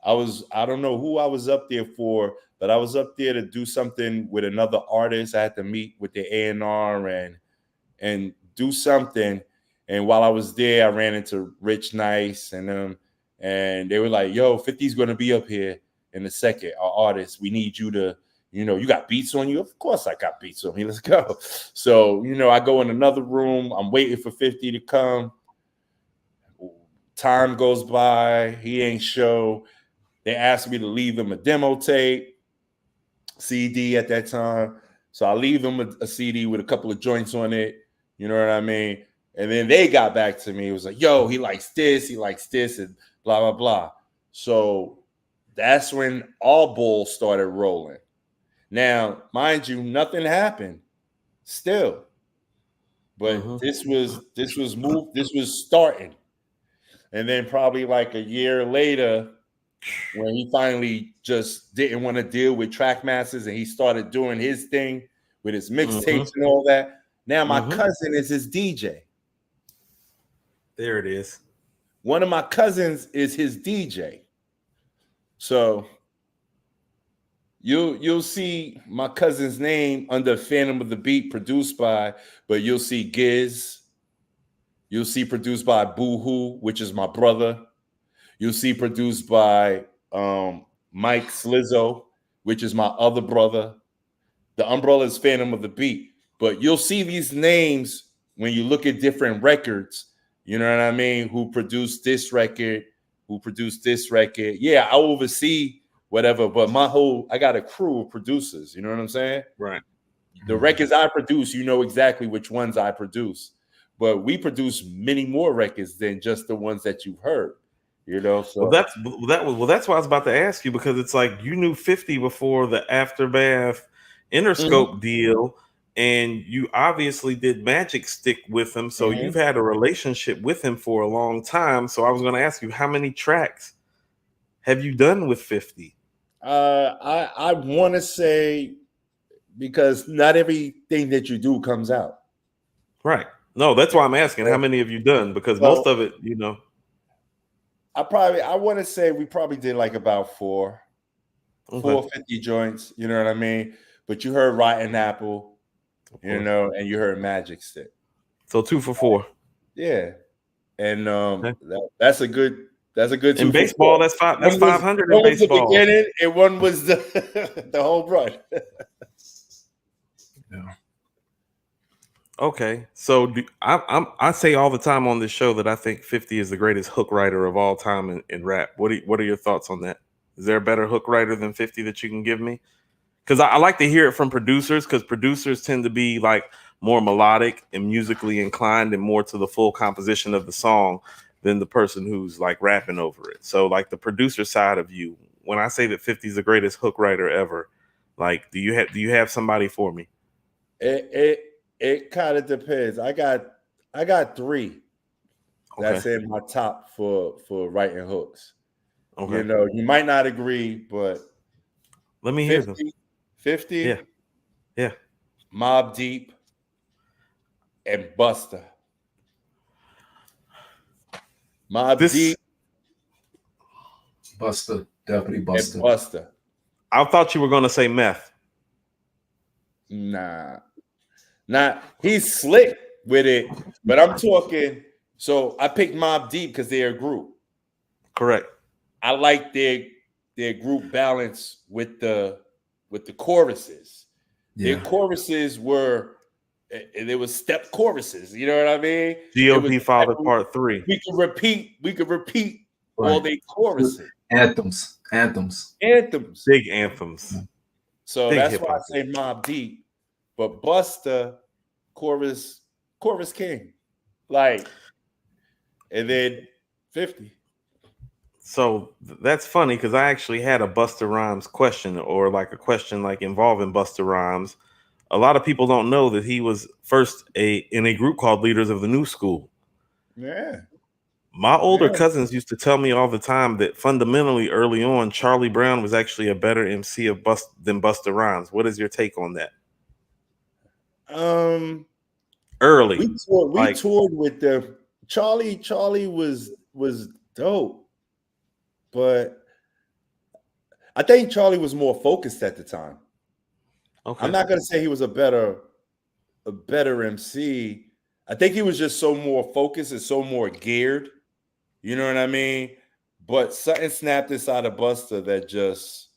I don't know who I was up there for, but I was up there to do something with another artist. I had to meet with the A&R and do something. And while I was there, I ran into Rich Nice and them, and they were like, "Yo, 50's gonna be up here in a second. Our artist, we need you to, you got beats on you." Of course, I got beats on me. Let's go. So, I go in another room. I'm waiting for 50 to come. Time goes by. He ain't show. They asked me to leave them a demo tape, CD at that time. So I leave them a CD with a couple of joints on it. You know what I mean? And then they got back to me. It was like, "Yo, he likes this, and blah, blah, blah." So that's when All Bull started rolling. Now, mind you, nothing happened still. But this was starting. And then probably like a year later, when he finally just didn't want to deal with Track Masters and he started doing his thing with his mixtapes and all that. Now my cousin is his DJ. There it is. One of my cousins is his DJ. So you'll see my cousin's name under Phantom of the Beat produced by, but you'll see Giz. You'll see produced by Boohoo, which is my brother. You'll see produced by Mike Slizzo, which is my other brother. The umbrella is Phantom of the Beat. But you'll see these names when you look at different records, you know what I mean, who produced this record, who produced this record. Yeah, I oversee whatever, but I got a crew of producers, you know what I'm saying? Right. The records I produce, you know exactly which ones I produce. But we produce many more records than just the ones that you've heard. So that's why I was about to ask you, because it's like you knew 50 before the Aftermath Interscope deal, and you obviously did Magic Stick with him, so you've had a relationship with him for a long time. So I was going to ask you, how many tracks have you done with 50? I want to say, because not everything that you do comes out. Right. No, that's why I'm asking, how many have you done? Because most of it, I want to say we probably did like about 450 joints, you know what I mean? But you heard Rotten Apple, and you heard Magic Stick. So 2 for 4. Yeah. And that's a good 2 in baseball, that's 500 in baseball. The beginning, and one was the whole run. Yeah. Okay, so I say all the time on this show that I think 50 is the greatest hook writer of all time in rap. What are your thoughts on that? Is there a better hook writer than 50 that you can give me? Because I like to hear it from producers, because producers tend to be like more melodic and musically inclined and more to the full composition of the song than the person who's like rapping over it. So like the producer side of you, when I say that 50 is the greatest hook writer ever, like do you have somebody for me? It kind of depends. I got 3 that's in my top for writing hooks. Okay. You might not agree, but let me hear them. 50, yeah, Mobb Deep, and Busta. Deep, Busta, definitely Busta. And Busta. I thought you were gonna say Meth. Nah, he's slick with it, but I'm talking. So I picked Mobb Deep because they're a group. Correct. I like their group balance with the choruses. Yeah. Their choruses were and it was step choruses. You know what I mean? G.O.P. Father Part 3. We could repeat all the choruses. Anthems. Big anthems. So Big that's why I hip-hop. say Mobb Deep. But Busta, chorus king. Like, and then 50. So that's funny because I actually had a Busta Rhymes question, or like a question like involving Busta Rhymes. A lot of people don't know that he was first in a group called Leaders of the New School. Yeah. My older cousins used to tell me all the time that fundamentally early on, Charlie Brown was actually a better MC than Busta Rhymes. What is your take on that? Early. We toured with them. Charlie was dope. But I think Charlie was more focused at the time. Okay. I'm not gonna say he was a better MC. I think he was just so more focused and so more geared. You know what I mean? But something snapped inside of Busta that just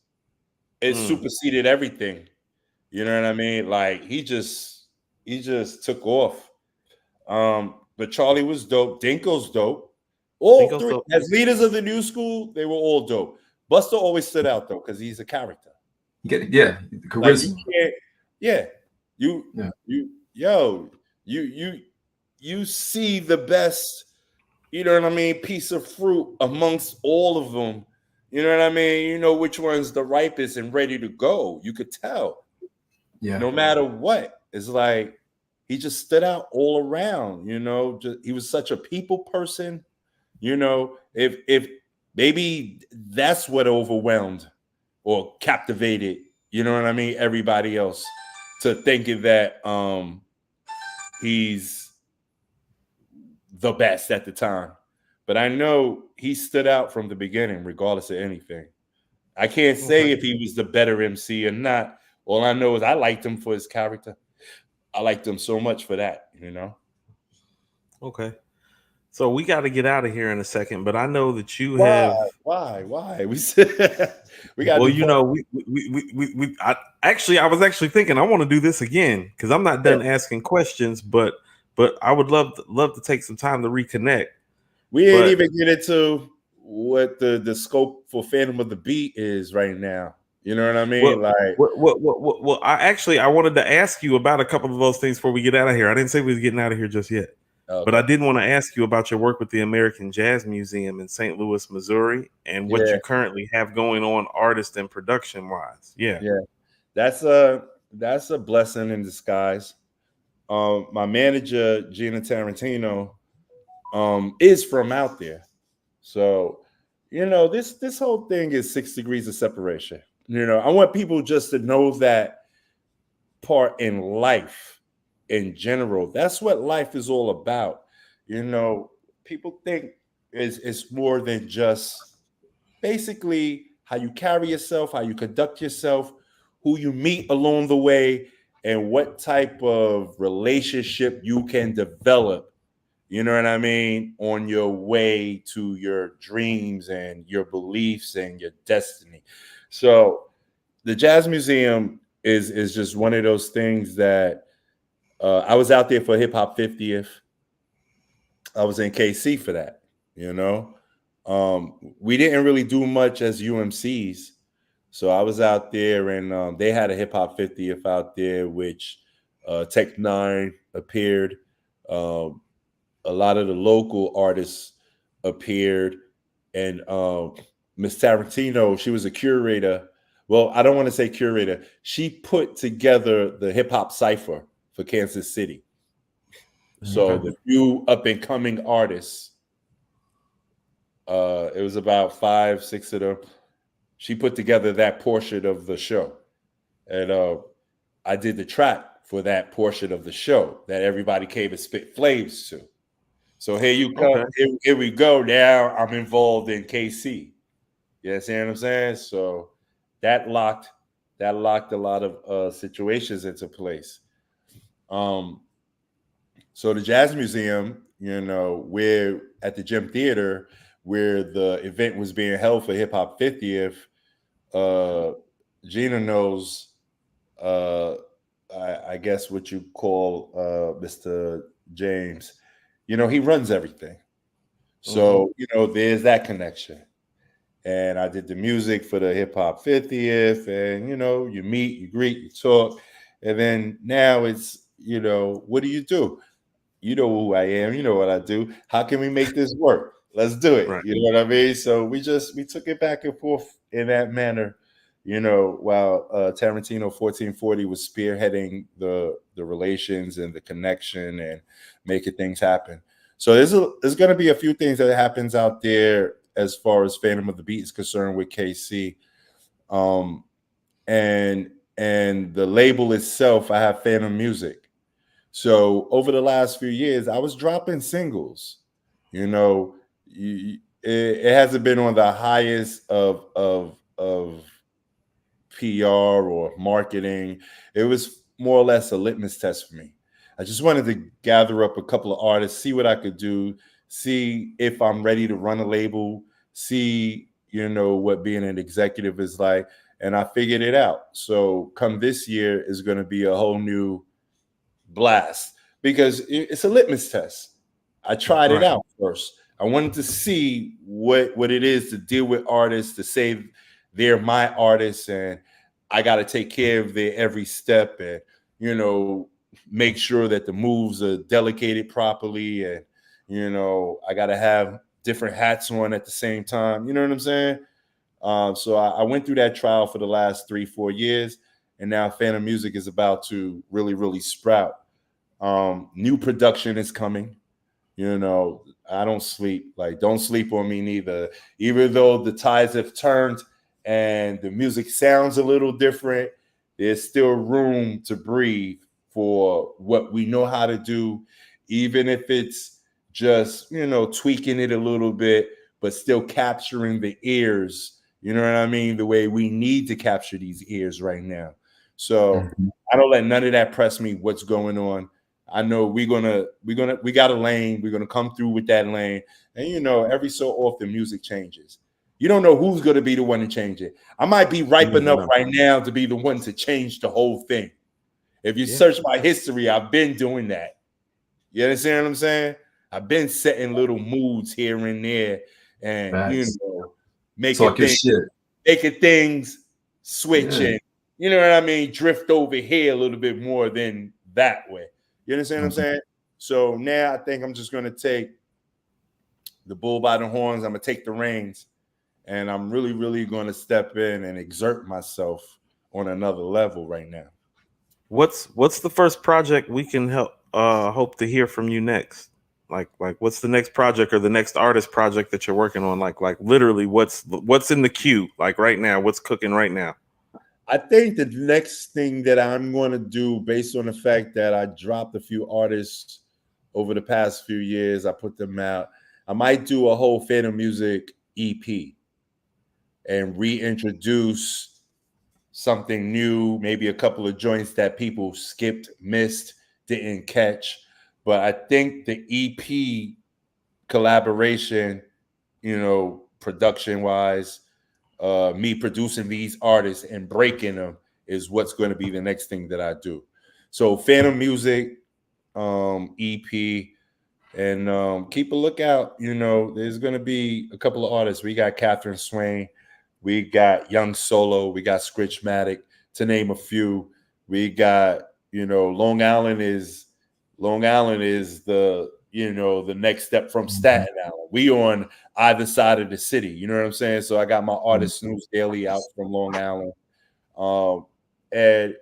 superseded everything. You know what I mean? Like he just took off. But Charlie was dope. Dinko's dope. All three, as leaders of the new school, they were all dope. Busta always stood out though because he's a character. Yeah, charisma. Like you see the best, you know what I mean, piece of fruit amongst all of them. You know what I mean? You know which one's the ripest and ready to go. You could tell. Yeah. No matter what. It's like he just stood out all around, you know. He was such a people person, you know. If maybe that's what overwhelmed or captivated, you know what I mean, everybody else to thinking that he's the best at the time. But I know he stood out from the beginning, regardless of anything. I can't say if he was the better MC or not. All I know is I liked him for his character. I liked him so much for that, you know. Okay. So we got to get out of here in a second, but I know that you have. Why? We got. Well, you know, I was actually thinking I want to do this again because I'm not done asking questions, but I would love to take some time to reconnect. We ain't even get into what the scope for Phantom of the Beat is right now. You know what I mean? Well, I wanted to ask you about a couple of those things before we get out of here. I didn't say we was getting out of here just yet. Okay. But I did want to ask you about your work with the American Jazz Museum in St. Louis, Missouri, and what you currently have going on artist and production wise. Yeah. That's a blessing in disguise. My manager, Gina Tarantino, is from out there. So, you know, this whole thing is 6 degrees of separation. You know, I want people just to know that part in life in general. That's what life is all about. You know, people think it's more than just basically how you carry yourself, how you conduct yourself, who you meet along the way, and what type of relationship you can develop, you know what I mean, on your way to your dreams and your beliefs and your destiny. So the Jazz Museum is just one of those things that I was out there for Hip Hop 50th. I was in KC for that, you know. We didn't really do much as UMCs. So I was out there and they had a Hip Hop 50th out there, which Tech Nine appeared. A lot of the local artists appeared. And Miss Tarantino, she was a curator. Well, I don't want to say curator. She put together the hip hop cipher for Kansas City. So the new up and coming artists, it was about 5-6 of them. She put together that portion of the show. And I did the track for that portion of the show that everybody came and spit flames to. So here you come. Okay. Here we go. Now I'm involved in KC. You understand what I'm saying? So that locked a lot of situations into place. So the Jazz Museum, you know, we're at the Gym Theater where the event was being held for Hip Hop 50th. Gina knows I guess what you call Mr. James, he runs everything. So, there's that connection. And I did the music for the hip hop 50th, and you meet, you greet, you talk, and then now it's what do? You know who I am, you know what I do. How can we make this work? Let's do it. Right. You know what I mean? So we took it back and forth in that manner, while Tarantino 1440 was spearheading the relations and the connection and making things happen. So there's going to be a few things that happens out there as far as Phantom of the Beat is concerned with KC, and the label itself. I have Phantom Music. So over the last few years, I was dropping singles. It hasn't been on the highest of PR or marketing. It was more or less a litmus test for me. I just wanted to gather up a couple of artists, see what I could do, see if I'm ready to run a label, see, what being an executive is like. And I figured it out. So come this year is going to be a whole new blast because it's a litmus test. I tried it out first. I wanted to see what it is to deal with artists, to say they're my artists and I got to take care of their every step and, make sure that the moves are delegated properly. And, I got to have different hats on at the same time. You know what I'm saying? So I went through that trial for the last 3-4 years. And now Phantom Music is about to really, really sprout. New production is coming. I don't sleep. Like, don't sleep on me neither. Even though the tides have turned and the music sounds a little different, there's still room to breathe for what we know how to do, even if it's just, tweaking it a little bit, but still capturing the ears, you know what I mean? The way we need to capture these ears right now. So I don't let none of that press me what's going on. I know we got a lane. We're gonna come through with that lane. And every so often music changes. You don't know who's gonna be the one to change it. I might be ripe enough right now to be the one to change the whole thing. If you search my history, I've been doing that. You understand what I'm saying? I've been setting little moods here and there, and making things switch and what I mean, drift over here a little bit more than that way. You understand what I'm saying? So now I think I'm just going to take the bull by the horns. I'm going to take the reins, and I'm really, really going to step in and exert myself on another level right now. What's the first project we can hope to hear from you next? Like what's the next project or the next artist project that you're working on? Like literally what's in the queue? Like right now, what's cooking right now? I think the next thing that I'm going to do, based on the fact that I dropped a few artists over the past few years, I put them out. I might do a whole Phantom Music EP and reintroduce something new, maybe a couple of joints that people skipped, missed, didn't catch. But I think the EP collaboration, production-wise, me producing these artists and breaking them is what's going to be the next thing that I do. So Phantom Music, EP, and keep a lookout. There's going to be a couple of artists. We got Catherine Swain, we got Young Solo, we got Scritchmatic, to name a few. We got, Long Island is the the next step from Staten Island. We on either side of the city. You know what I'm saying? So I got my artist Snooze Daily out from Long Island. And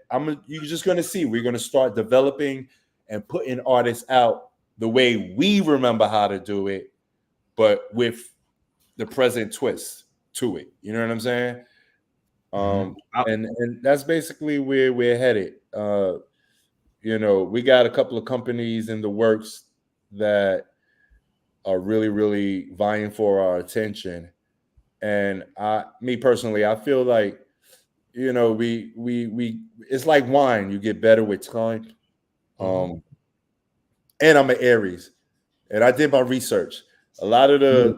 you're just going to see, we're going to start developing and putting artists out the way we remember how to do it, but with the present twist to it. You know what I'm saying? And that's basically where we're headed. We got a couple of companies in the works that are really, really vying for our attention. And me personally, I feel like, we it's like wine. You get better with time. And I'm an Aries, and I did my research. A lot of the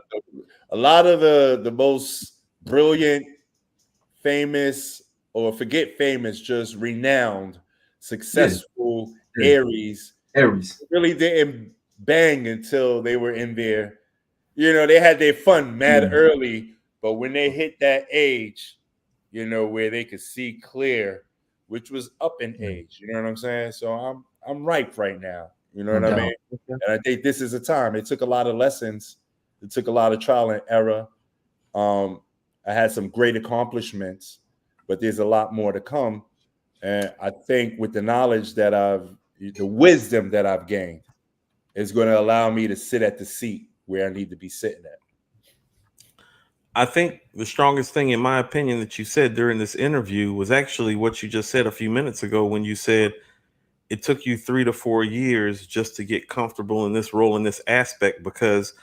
most brilliant, famous, or forget famous, just renowned successful Yeah. Aries really didn't bang until they were in their, they had their fun mad early, but when they hit that age, where they could see clear, which was up in age, you know what I'm saying? So I'm ripe right now, you know what I mean? And I think this is a time. It took a lot of lessons. It took a lot of trial and error. I had some great accomplishments, but there's a lot more to come. And I think with the knowledge that the wisdom that I've gained is going to allow me to sit at the seat where I need to be sitting at. I think the strongest thing, in my opinion, that you said during this interview was actually what you just said a few minutes ago when you said it took you 3 to 4 years just to get comfortable in this role, in this aspect, because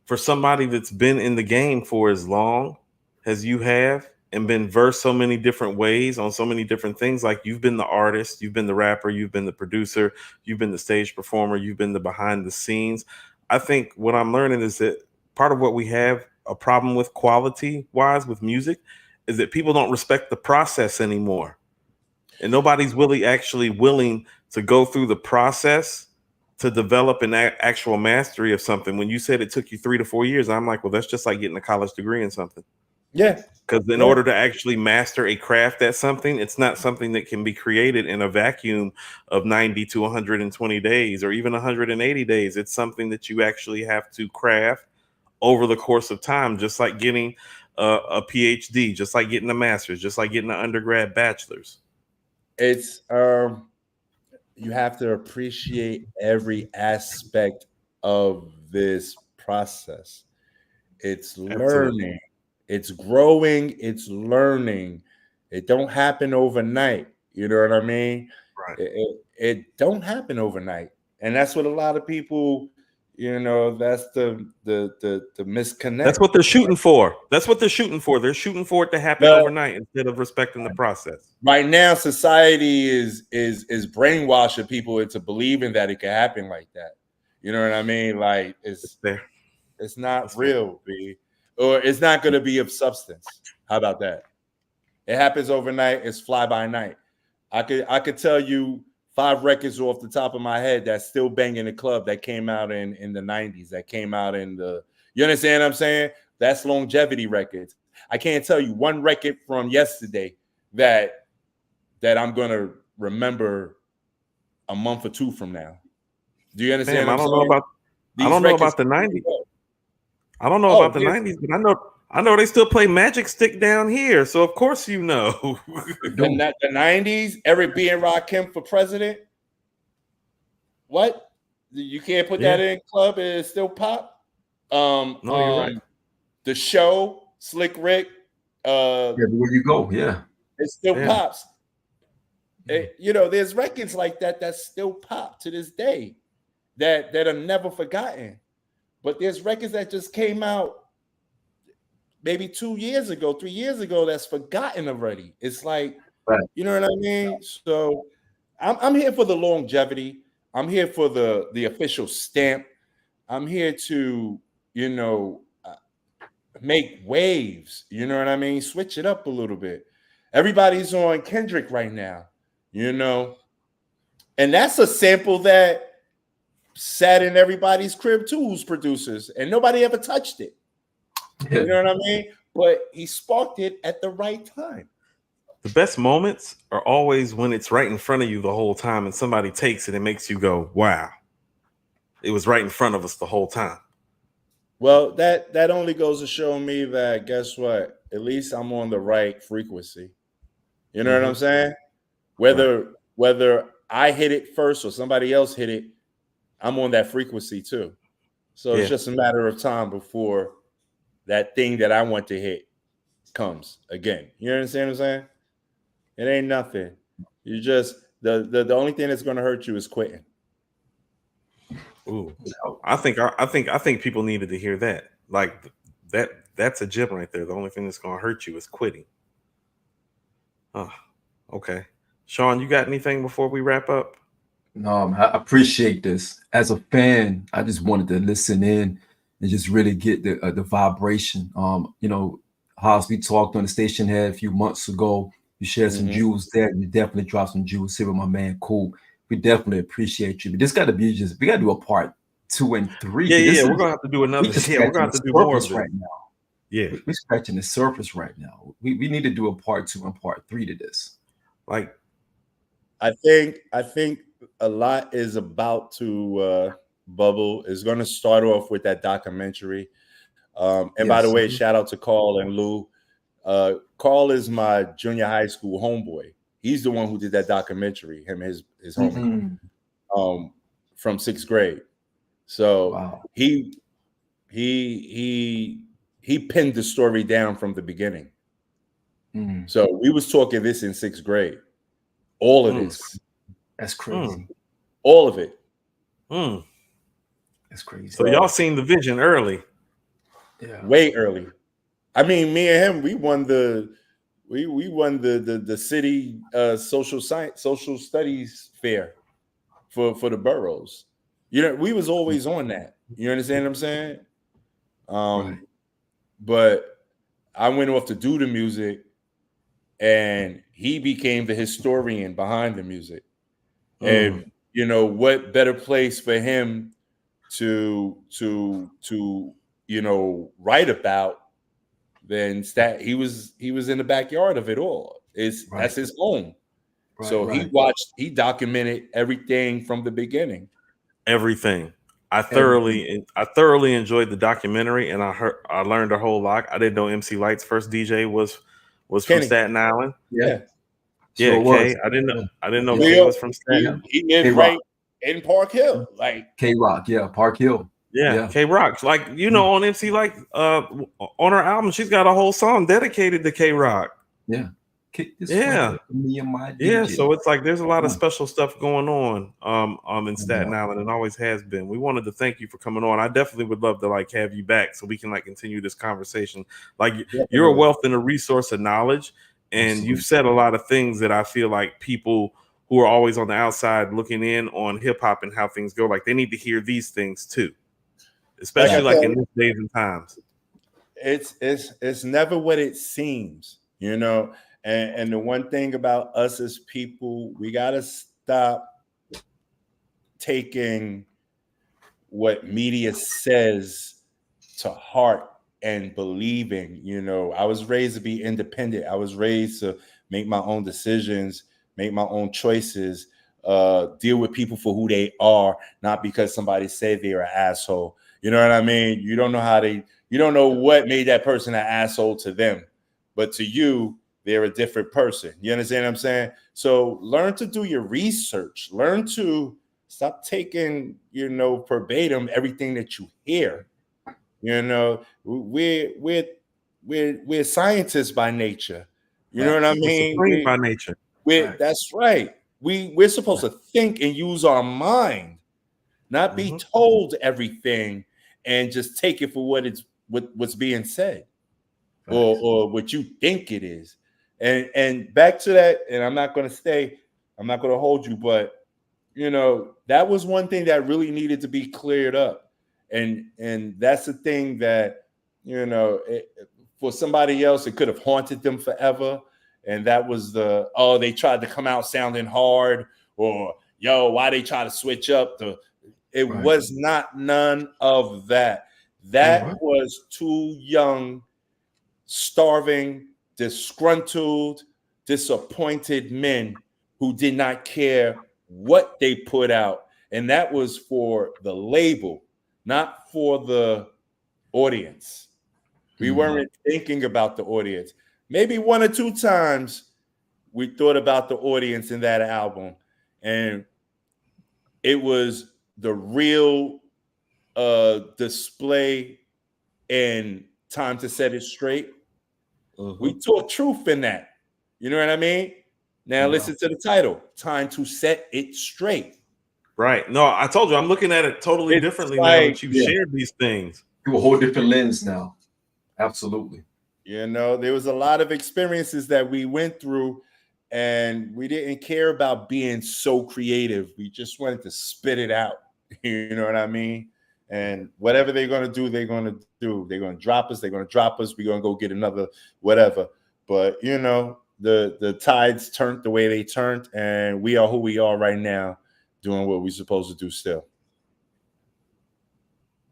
for somebody that's been in the game for as long as you have and been versed so many different ways on so many different things, like you've been the artist, you've been the rapper, you've been the producer, you've been the stage performer, you've been the behind the scenes. I think what I'm learning is that part of what we have a problem with quality wise with music is that people don't respect the process anymore. And nobody's actually willing to go through the process to develop an actual mastery of something. When you said it took you 3 to 4 years, I'm like, well, that's just like getting a college degree in something. Yeah. Because in order to actually master a craft at something, it's not something that can be created in a vacuum of 90 to 120 days or even 180 days. It's something that you actually have to craft over the course of time, just like getting a PhD, just like getting a master's, just like getting an undergrad bachelor's. It's you have to appreciate every aspect of this process. It's learning. Absolutely. It's growing, it's learning. It don't happen overnight. You know what I mean? Right. It don't happen overnight. And that's what a lot of people, that's the misconnect. That's what they're shooting for. That's what they're shooting for. They're shooting for it to happen overnight instead of respecting the process. Right now, society is brainwashing people into believing that it can happen like that. You know what I mean? Like it's not real, B. Or it's not going to be of substance. How about that? It happens overnight. It's fly by night. I could tell you 5 records off the top of my head that's still banging the club that came out in the 90s, that came out you understand what I'm saying? That's longevity records. I can't tell you one record from yesterday that I'm going to remember a month or 2 from now. Do you understand? I don't know about the 90s. I don't know about the 90s, but I know they still play Magic Stick down here. So of course you know. The 90s, Eric B and Rakim for president. What? You can't put that in club and it's still pop? No, you're right. The Show, Slick Rick. Where you go, it still pops. There's records like that still pop to this day that are never forgotten. But there's records that just came out maybe 2 years ago, 3 years ago that's forgotten already. It's like, you know what I mean? So I'm here for the longevity. I'm here for the official stamp. I'm here to, make waves. You know what I mean? Switch it up a little bit. Everybody's on Kendrick right now, and that's a sample that sat in everybody's crib too, who's producers, and nobody ever touched it. You know what I mean? But he sparked it at the right time. The best moments are always when it's right in front of you the whole time and somebody takes it and makes you go, wow, it was right in front of us the whole time. Well, that only goes to show me that, guess what? At least I'm on the right frequency. You know what I'm saying? Whether I hit it first or somebody else hit it, I'm on that frequency too. So it's just a matter of time before that thing that I want to hit comes again. You understand what I'm saying? It ain't nothing. You just the only thing that's going to hurt you is quitting. Ooh, I think people needed to hear that. Like that's a gem right there. The only thing that's going to hurt you is quitting. Oh, okay. Shawn, you got anything before we wrap up? No, I appreciate this. As a fan, I just wanted to listen in and just really get the vibration. Haas, we talked on the station head a few months ago. You shared some jewels there. You definitely dropped some jewels here with my man Coop. We definitely appreciate you. But this got to be we got to do a part 2 and 3. Yeah, we're gonna have to do another. Yeah, we're gonna have to do more of this right now. Yeah, we're scratching the surface right now. We need to do a part 2 and part 3 to this. Like, I think a lot is about to bubble. Is going to start off with that documentary. And by the way, shout out to Carl and Lou. Carl is my junior high school homeboy. He's the one who did that documentary. His homie from 6th grade. So he pinned the story down from the beginning. So we was talking this in 6th grade. All of this. That's crazy. All of it. That's crazy. So y'all seen the vision early. Yeah. Way early. I mean, me and him, we won the city social studies fair for the boroughs. You know, we was always on that. You understand what I'm saying? But I went off to do the music, and he became the historian behind the music. And you know, what better place for him to you know, write about than he was in the backyard of it all. That's his home. So he documented everything from the beginning. Everything. I thoroughly enjoyed the documentary, and I learned a whole lot. I didn't know MC Light's first DJ was from Staten Island. Yeah. Yeah, Kay. I didn't know Kay was from Staten. He lived right in Park Hill, like K-Rock, Park Hill. Yeah, K-Rock. Like, you know, on MC Light, on her album, she's got a whole song dedicated to K-Rock. Yeah. Me and my DJ. So it's like there's a lot of special stuff going on in Staten Island, and always has been. We wanted to thank you for coming on. I definitely would love to like have you back so we can like continue this conversation. Like, you're a wealth and a resource of knowledge, and you've said a lot of things that I feel like people who are always on the outside looking in on hip hop and how things go, like they need to hear these things too, especially like in these days and times. It's never what it seems, you know. And the one thing about us as people, we gotta stop taking what media says to heart and believing. You know, I was raised to be independent. I was raised to make my own decisions, make my own choices, deal with people for who they are, not because somebody said they're an asshole. You know what I mean? You don't know what made that person an asshole to them, but to you, they're a different person. You understand what I'm saying? So learn to do your research. Learn to stop taking, you know, verbatim everything that you hear. You know, we're scientists by nature. You know what I mean? Supreme by nature. That's right. We're supposed to think and use our mind, not be told everything and just take it for what's being said, or what you think it is. And back to that, and I'm not going to hold you, but you know, that was one thing that really needed to be cleared up. And that's the thing that, you know, for somebody else, it could have haunted them forever. And that was they tried to come out sounding hard, or why they try to switch up it was not none of that. That was two young, starving, disgruntled, disappointed men who did not care what they put out. And that was for the label, not for the audience. We weren't thinking about the audience. Maybe one or two times we thought about the audience in that album. And it was the real display and Time to Set It Straight. We talk truth in that. You know what I mean? Now listen to the title, Time to Set It Straight. Right. No, I told you, I'm looking at it totally differently now that you've shared these things. Through a whole different lens now. Absolutely. You know, there was a lot of experiences that we went through, and we didn't care about being so creative. We just wanted to spit it out. You know what I mean? And whatever they're going to do, they're going to do. They're going to drop us. We're going to go get another whatever. But, you know, the tides turned the way they turned, and we are who we are right now, doing what we're supposed to do still.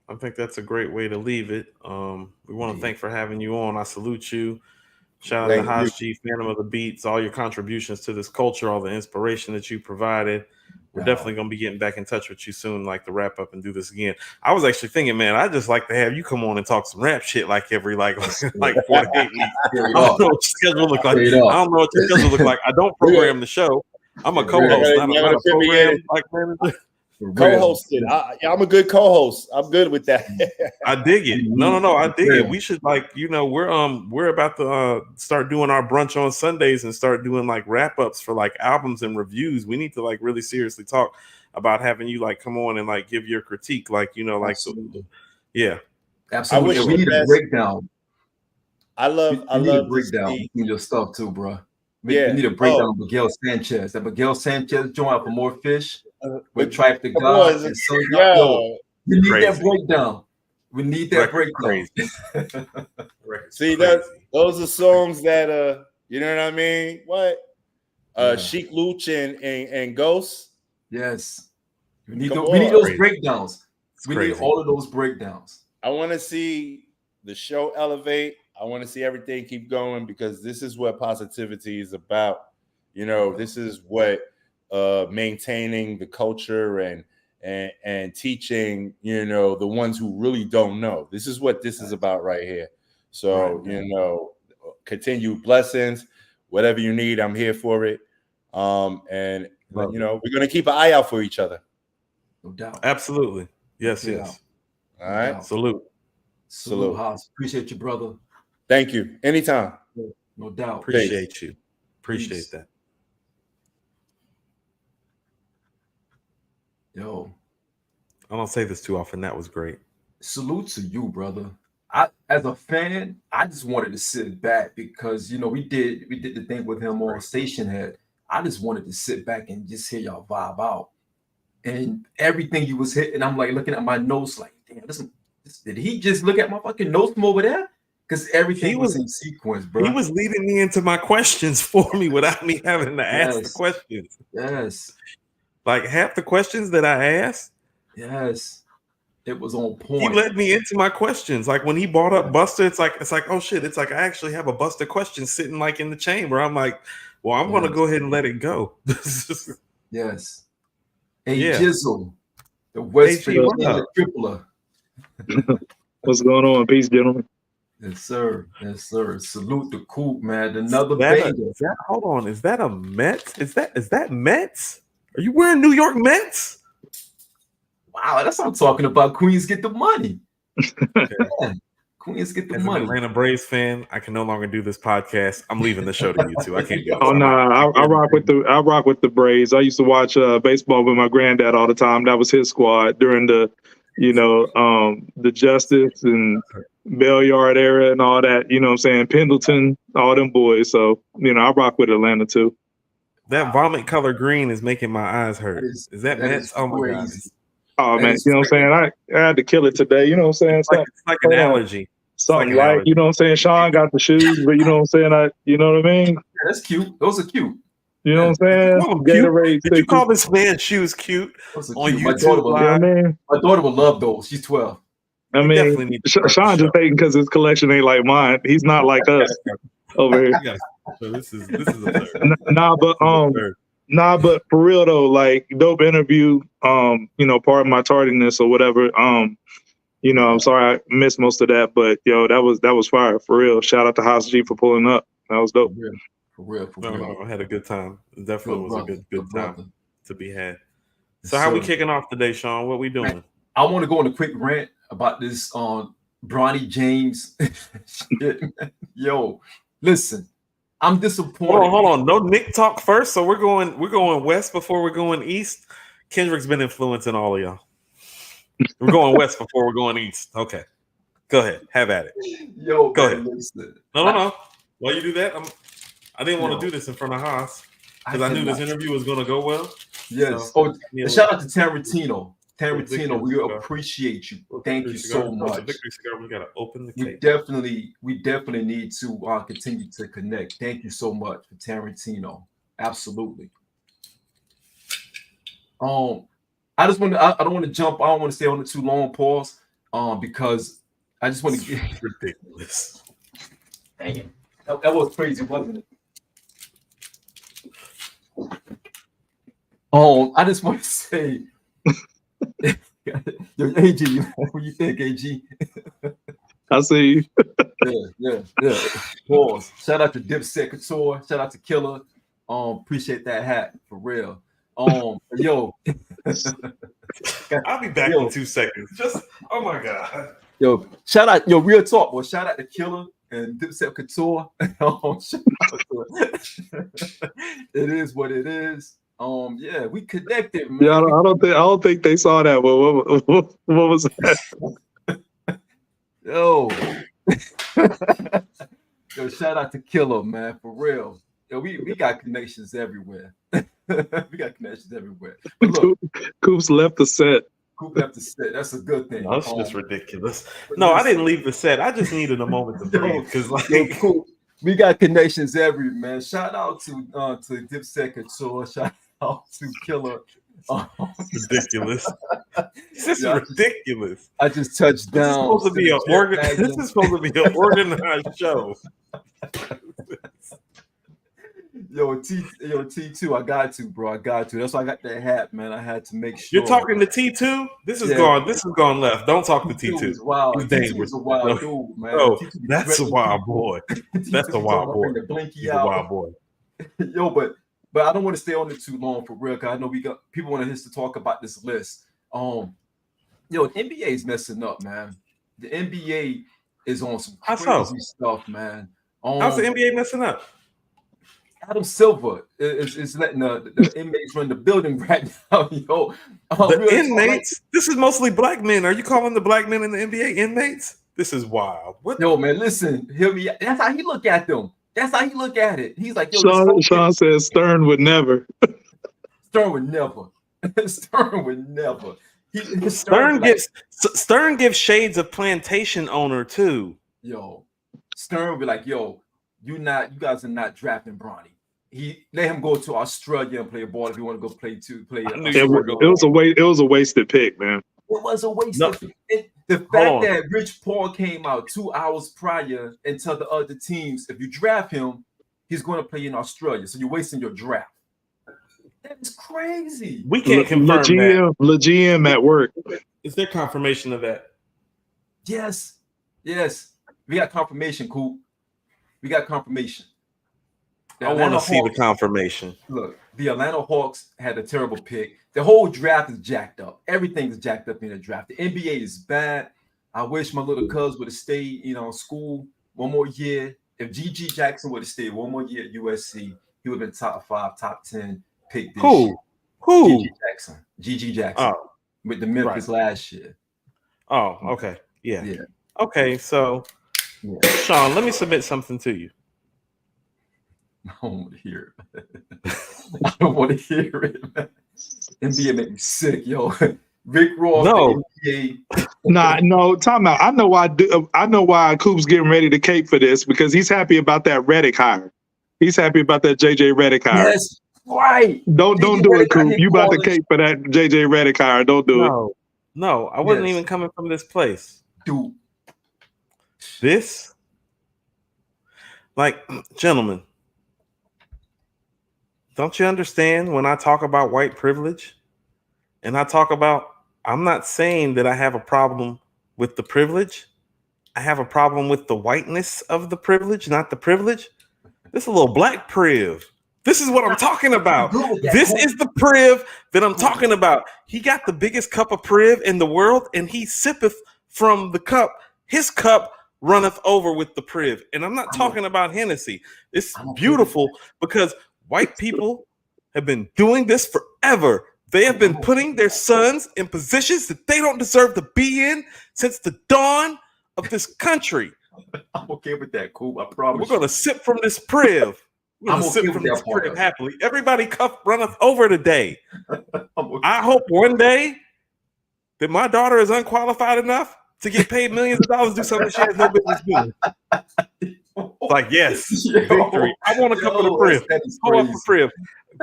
I think that's a great way to leave it. We want to thank for having you on. I salute you. Shout out to Haas G, Fantom of the Beats, all your contributions to this culture, all the inspiration that you provided. We're definitely going to be getting back in touch with you soon, like to wrap up and do this again. I was actually thinking, man, I'd just like to have you come on and talk some rap shit like every like 4 to 8 weeks. I don't know what your schedule look like. I don't know what your schedule look like. I don't program the show. I'm a co-host, not a program like manager. Co-hosted. I'm a good co-host. I'm good with that. I dig it. No, I dig it. We should we're about to start doing our brunch on Sundays and start doing like wrap-ups for like albums and reviews. We need to like really seriously talk about having you like come on and like give your critique, like Absolutely. Yeah. Absolutely. We need a breakdown. I love a breakdown in your stuff too, bro. We need a breakdown of Miguel Sanchez. That Miguel Sanchez joint out for More Fish. With Tribe the God and so we need that breakdown. We need that breakdown. See, those are songs that you know what I mean? What? Sheik Luch and Ghost. Yes. We need those breakdowns. Need all of those breakdowns. I want to see the show elevate. I want to see everything keep going because this is what positivity is about. This is what maintaining the culture and teaching, the ones who really don't know. This is what this is about right here. So, continued blessings, whatever you need, I'm here for it. And we're going to keep an eye out for each other. No doubt. Absolutely. Yes. All right. Salute. Haas. Appreciate you, brother. Thank you. Anytime. No doubt. Appreciate you. Appreciate that. Yo, I don't say this too often. That was great. Salute to you, brother. As a fan, I just wanted to sit back because we did the thing with him on Station Head. I just wanted to sit back and just hear y'all vibe out. And everything you was hitting, I'm like looking at my notes, like, damn, did he just look at my fucking notes from over there? Because everything was in sequence, bro. He was leading me into my questions for me without me having to ask the questions. Yes. Like half the questions that I asked. Yes. It was on point. He led me into my questions. Like when he brought up Buster, it's like, oh shit. It's like I actually have a Buster question sitting like in the chamber. I'm like, well, I'm gonna go ahead and let it go. Yes. Hey, Jizzle, the West Virginia tripler. What's going on? Peace, gentlemen. Yes, sir. Salute the Coop, man. Another banger. Hold on. Is that a Mets? Is that Mets? Are you wearing New York Mets? Wow, that's what I'm talking about. Queens get the money. Man, Queens get the money. As an Atlanta Braves fan, I can no longer do this podcast. I'm leaving the show to you two. I can't do it. Oh no, I rock with the Braves. I used to watch baseball with my granddad all the time. That was his squad during the the Justice and Bell Yard era and all that. You know what I'm saying? Pendleton, all them boys. So I rock with Atlanta too. That vomit color green is making my eyes hurt. Is that Mets? Oh my God. Oh man, you know what I'm saying? I had to kill it today. You know what I'm saying? It's like an allergy. Something like you know what I'm saying? Sean got the shoes, but you know what I'm saying? You know what I mean? Yeah, that's cute. Those are cute. You know what I'm saying? Did you call this man's shoes cute on YouTube? My daughter will love those. She's 12. I mean, Sean just hating because his collection ain't like mine. He's not like us over here. So this is absurd. But for real though, like dope interview. Part of my tardiness or whatever. I'm sorry I missed most of that, but that was fire for real. Shout out to Haas G for pulling up. That was dope. For real. No, I had a good time. It definitely was a good time to be had. So how we kicking off today, Sean? What we doing? I want to go on a quick rant about this Bronny James shit. Yo, listen, I'm disappointed. Hold on. No Nick talk first. So we're going west before we're going east. Kendrick's been influencing all of y'all. We're going west before we're going east. Okay. Go ahead. Have at it. Yo, go ahead. No. While you do that, I didn't want to do this in front of Haas because I knew this interview was going to go well. Yes. So, shout out to Tarantino. Tarantino, we appreciate you. Thank you so much. Victory cigar, we gotta open the cake. We definitely need to continue to connect. Thank you so much for Tarantino. Absolutely. I just want to. I don't want to jump. I don't want to stay on it too long. Pause. Because I just want to get ridiculous. Dang, that was crazy, wasn't it? I just want to say. Yo, AG, what do you think, AG? I see you. yeah. Pause. Shout out to Dipset Couture. Shout out to Killer. Appreciate that hat for real. Yo. I'll be back in 2 seconds. Just oh my god. Yo, shout out, real talk, boy. Shout out to Killer and Dipset Couture. Shout out to it. It is what it is. Yeah, we connected, man. Yeah, I don't think they saw that. What was that? Yo, shout out to Killer, man, for real. Yo, we got connections everywhere. We got connections everywhere. But look, Coop's left the set. Coop left the set. That's a good thing. That's just ridiculous. No, I didn't leave the set. I just needed a moment to breathe because, like, Coop, we got connections everywhere, man. Shout out to Dipset Couture. Shout out to Killer. Ridiculous. This is ridiculous. I just touched down. This is supposed to be an organized show. Yo, T2, I got to, bro. I got to. That's why I got that hat, man. I had to make sure. You're talking to T2? This is gone. This has gone left. Don't talk to T2. Wow, he's dangerous. A wild dude, man. Oh, that's a wild boy. That's a wild boy. He's a wild boy. Yo, but I don't want to stay on it too long for real, because I know we got people want us to talk about this list. Yo, the NBA is messing up, man. The NBA is on some crazy stuff, man. How's the NBA messing up? Adam Silver is letting the inmates run the building right now, yo. The inmates? This is mostly black men. Are you calling the black men in the NBA inmates? This is wild. What? Yo, man, listen, hear me. That's how he look at them. That's how he look at it. He's like, yo, Sean says Stern would never. Stern would never. Stern would never. Stern gives shades of plantation owner too. Yo, Stern would be like, yo, you guys are not drafting Bronny. He let him go to Australia and play ball if you want to go play. It was a wasted pick, man. It was a wasted pick. The fact that Rich Paul came out 2 hours prior and tell the other teams, if you draft him, he's going to play in Australia. So you're wasting your draft. That is crazy. We can't confirm that. The GM at work. Is there confirmation of that? Yes. We got confirmation, Coop. We got confirmation. I want to see the confirmation. Look, the Atlanta Hawks had a terrible pick. The whole draft is jacked up. Everything is jacked up in the draft. The NBA is bad. I wish my little cuz would have stayed, school one more year. If G.G. Jackson would have stayed one more year at USC, he would have been top 5, top 10 pick this year. Who? G.G. Jackson. Oh, with the Memphis last year. Oh, okay. Yeah. Okay, so Shawn, let me submit something to you. I don't want to hear it. I don't want to hear it, man. NBA make me sick, yo. Rick Ross. No. No, time out. I know why Coop's getting ready to cape for this, because he's happy about that Redick hire. He's happy about that JJ Redick hire. Yes, right. Don't do it, Coop. You about to cape for that JJ Redick hire. Don't do it. No, I wasn't even coming from this place. Dude. This, gentlemen, don't you understand when I talk about white privilege and I talk about, I'm not saying that I have a problem with the privilege. I have a problem with the whiteness of the privilege, not the privilege. This is a little black priv. This is what I'm talking about. This is the priv that I'm talking about. He got the biggest cup of priv in the world and he sippeth from the cup. His cup runneth over with the priv. And I'm not talking about Hennessy. It's beautiful because white people have been doing this forever. They have been putting their sons in positions that they don't deserve to be in since the dawn of this country. I'm okay with that, Coop. I promise. We're going to sip from this priv. We're going to sip from this priv happily. Everybody cup runneth over today. I hope one day that my daughter is unqualified enough to get paid millions of dollars to do something she has no business doing? Like, yes, victory. I want a cup of the crib. Pull up the crib.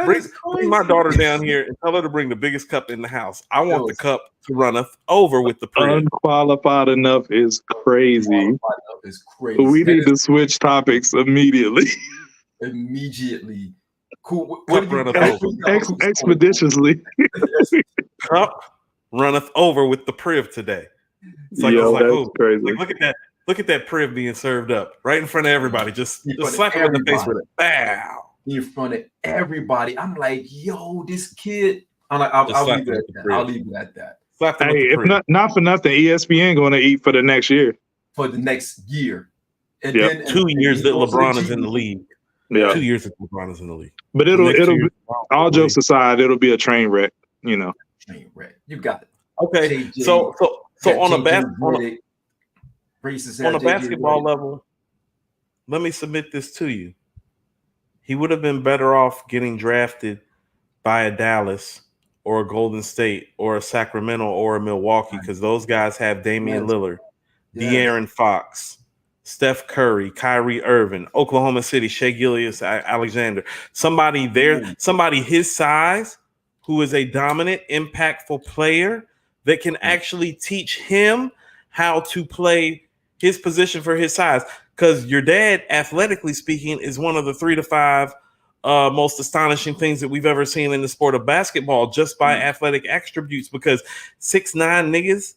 Bring my daughter down here and tell her to bring the biggest cup in the house. I want the cup to runneth over with the crib. Unqualified enough is crazy. It's crazy. We need to switch topics immediately. Immediately. Cool. Cup runneth over. Expeditiously. Cup runneth over with the priv today. It's like, that's crazy. Like, look at that priv being served up right in front of everybody. Just slap him in the face with it. Bow. In front of everybody. I'm like, yo, this kid. I'm like, I'll leave it at that. I'll leave it at that. Hey, if not for nothing, ESPN going to eat for the next year. For the next year. And yep. then 2 years that LeBron is in the league. Yeah. 2 years that LeBron is in the league. But it'll all jokes aside, it'll be a train wreck, you know. Train wreck. You got it. Okay. JJ, So on a basketball Ray. level, let me submit this to you. He would have been better off getting drafted by a Dallas or a Golden State or a Sacramento or a Milwaukee, because those guys have Damian Lillard, De'Aaron Fox, Steph Curry, Kyrie Irving, Oklahoma City, Shea Gilgeous-Alexander. Somebody there, somebody his size, who is a dominant, impactful player that can actually teach him how to play his position for his size. Because your dad, athletically speaking, is one of the 3 to 5 most astonishing things that we've ever seen in the sport of basketball, just by athletic attributes. Because 6'9" niggas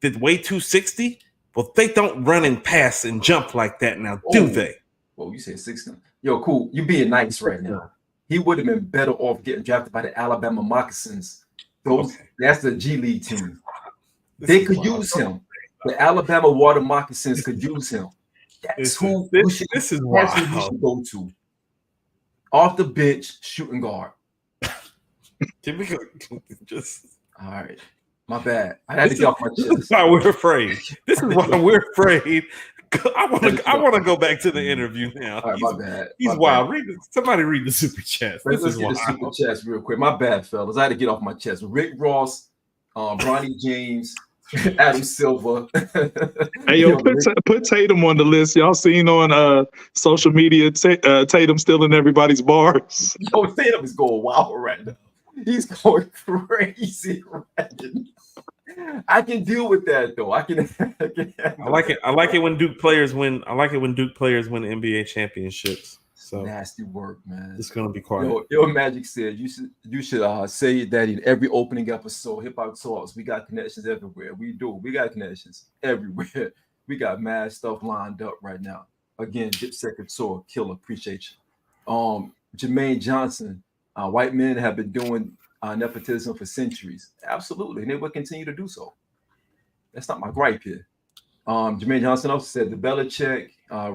that weigh 260, well, they don't run and pass and jump like that now, do they? Well, you said 6'9". Yo, cool. You being nice right now. He would have been better off getting drafted by the Alabama Moccasins. That's the G League team. They could use him. The Alabama Water Moccasins could use him. That's who we should go to. Off the bench, shooting guard. Can we go? Just all right. My bad. I had to get off my chest. This is why we're afraid. This is why we're afraid. I want to go back to the interview now. All right, my bad. He's wild. Somebody read the super chat. Let's get the super chats real quick. My bad, fellas. I had to get off my chest. Rick Ross, Bronny James, Adam Silver. Hey, yo, put Tatum on the list. Y'all seen on social media Tatum stealing everybody's bars? Yo, Tatum is going wild right now. He's going crazy right now. I can deal with that though. I like it. I like it when Duke players win. I like it when Duke players win NBA championships. So nasty work, man. It's gonna be quiet. Yo, Magic said you should say that in every opening episode. Hip Hop Talks. We got connections everywhere. We do. We got connections everywhere. We got mad stuff lined up right now. Again, Dipset Couture, killer. Appreciate you. Jermaine Johnson. White men have been doing nepotism for centuries. Absolutely, and they will continue to do so. That's not my gripe here. Jermaine Johnson also said the Belichick,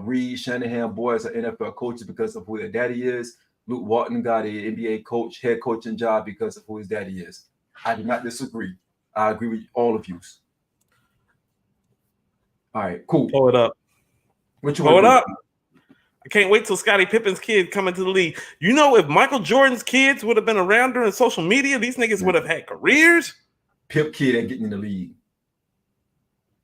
Reed, Shanahan boys are NFL coaches because of who their daddy is. Luke Walton got an NBA head coaching job because of who his daddy is. I do not disagree. I agree with all of you. All right, cool. Pull it up. Pull it up. I can't wait till Scottie Pippen's kid come into the league. You know, if Michael Jordan's kids would have been around during social media, these niggas would have had careers. Pip kid ain't getting in the league.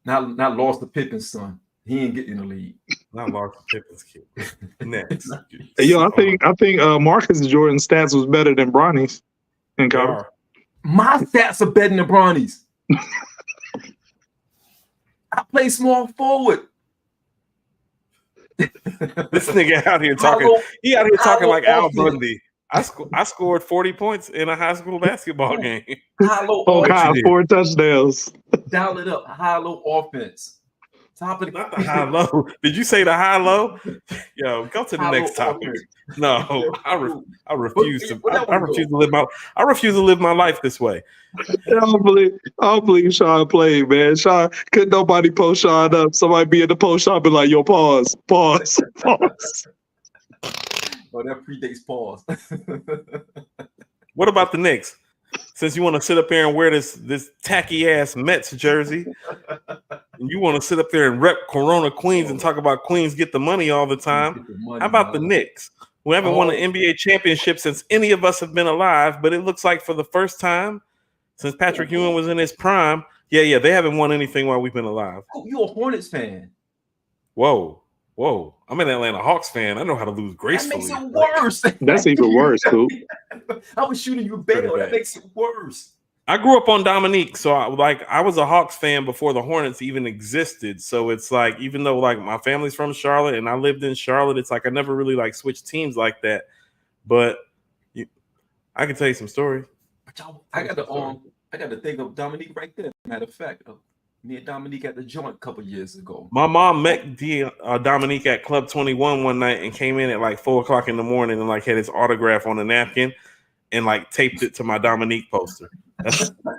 Not lost to Pippen's son. He ain't getting in the league. Not lost to Pippen's kid. Next. Hey, yo, I think Marcus Jordan's stats was better than Bronny's in college. My stats are better than Bronny's. I play small forward. This nigga out here talking. He out here talking like Al Bundy. I scored 40 points in a high school basketball game. God, 4 touchdowns. Dial it up. High-low offense. Not the high-low. Did you say the high-low? Yo, go to the next topic. No, I refuse to. I refuse to live my. I refuse to live my life this way. I don't believe Shawn played, man. Shawn, couldn't nobody post Shawn up. Somebody be in the post shop and like, yo, pause. Oh, that predates pause. What about the Knicks? Since you want to sit up there and wear this tacky ass Mets jersey, and you want to sit up there and rep Corona Queens and talk about Queens get the money all the time, how about the Knicks? We haven't won an NBA championship since any of us have been alive, but it looks like for the first time Since Patrick Ewing was in his prime, yeah, they haven't won anything while we've been alive. Oh, you're a Hornets fan. Whoa. I'm an Atlanta Hawks fan. I know how to lose gracefully. That makes it worse. That's even worse, Coop. I was shooting you bail. That makes it worse. I grew up on Dominique, so I was a Hawks fan before the Hornets even existed. So it's like, even though like my family's from Charlotte and I lived in Charlotte, it's like I never really like switched teams like that. But I can tell you some stories. I got to think of Dominique right there. Matter of fact, me and Dominique at the joint a couple years ago. My mom met Dominique at Club 21 one night and came in at like 4:00 in the morning and like had his autograph on a napkin and like taped it to my Dominique poster.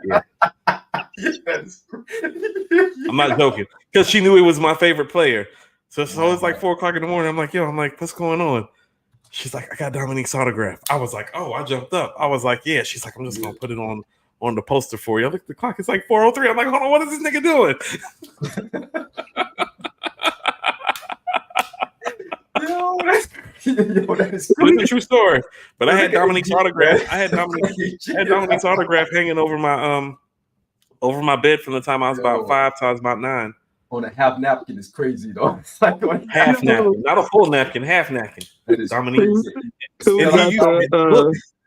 Yeah. I'm not joking, because she knew he was my favorite player. So it's like 4:00 in the morning. I'm like, what's going on? She's like, I got Dominique's autograph. I was like, oh, I jumped up. I was like, yeah. She's like, I'm just gonna put it on the poster for you. I look at the clock. It's like 4:03. I'm like, hold on, what is this nigga doing? That is a true story. But I had Dominique's autograph. I had Dominique's autograph hanging over my bed from the time I was about 5 to I was about 9. On a half napkin is crazy though. Like half napkin, not a full napkin, half napkin. That is Dominique.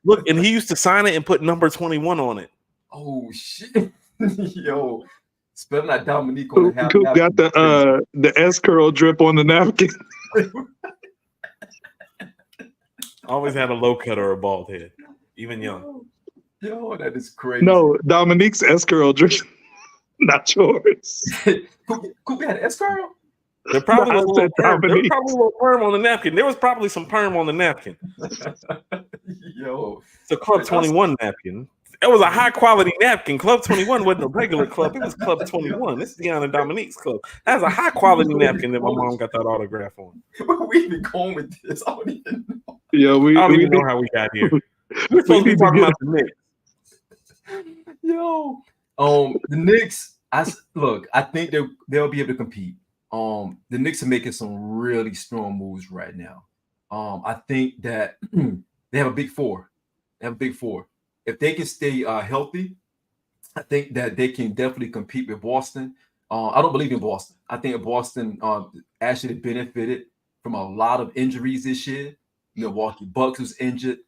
Look, and he used to sign it and put number 21 on it. Oh shit. Yo. Spelling out Dominique on the half Coop napkin. got the S curl drip on the napkin. Always had a low cut or a bald head, even young. Yo, that is crazy. No, Dominique's S curl drip, not yours. Coop had an S curl? There probably was a little perm. There was probably a little perm on the napkin. There was probably some perm on the napkin. Yo, it's a Club 21 napkin. It was a high quality napkin. Club 21 wasn't a regular club. It was Club 21. This is Deanna Dominique's club. That's a high quality napkin that my mom got that autograph on. Where we been going with this? I don't even know. Yeah, I don't even know how we got here. We're supposed to be talking about the Knicks. Yo, the Knicks. I think they'll be able to compete. The Knicks are making some really strong moves right now. I think that they have a big four. If they can stay healthy, I think that they can definitely compete with Boston. I don't believe in Boston. I think Boston actually benefited from a lot of injuries this year. Milwaukee Bucks was injured.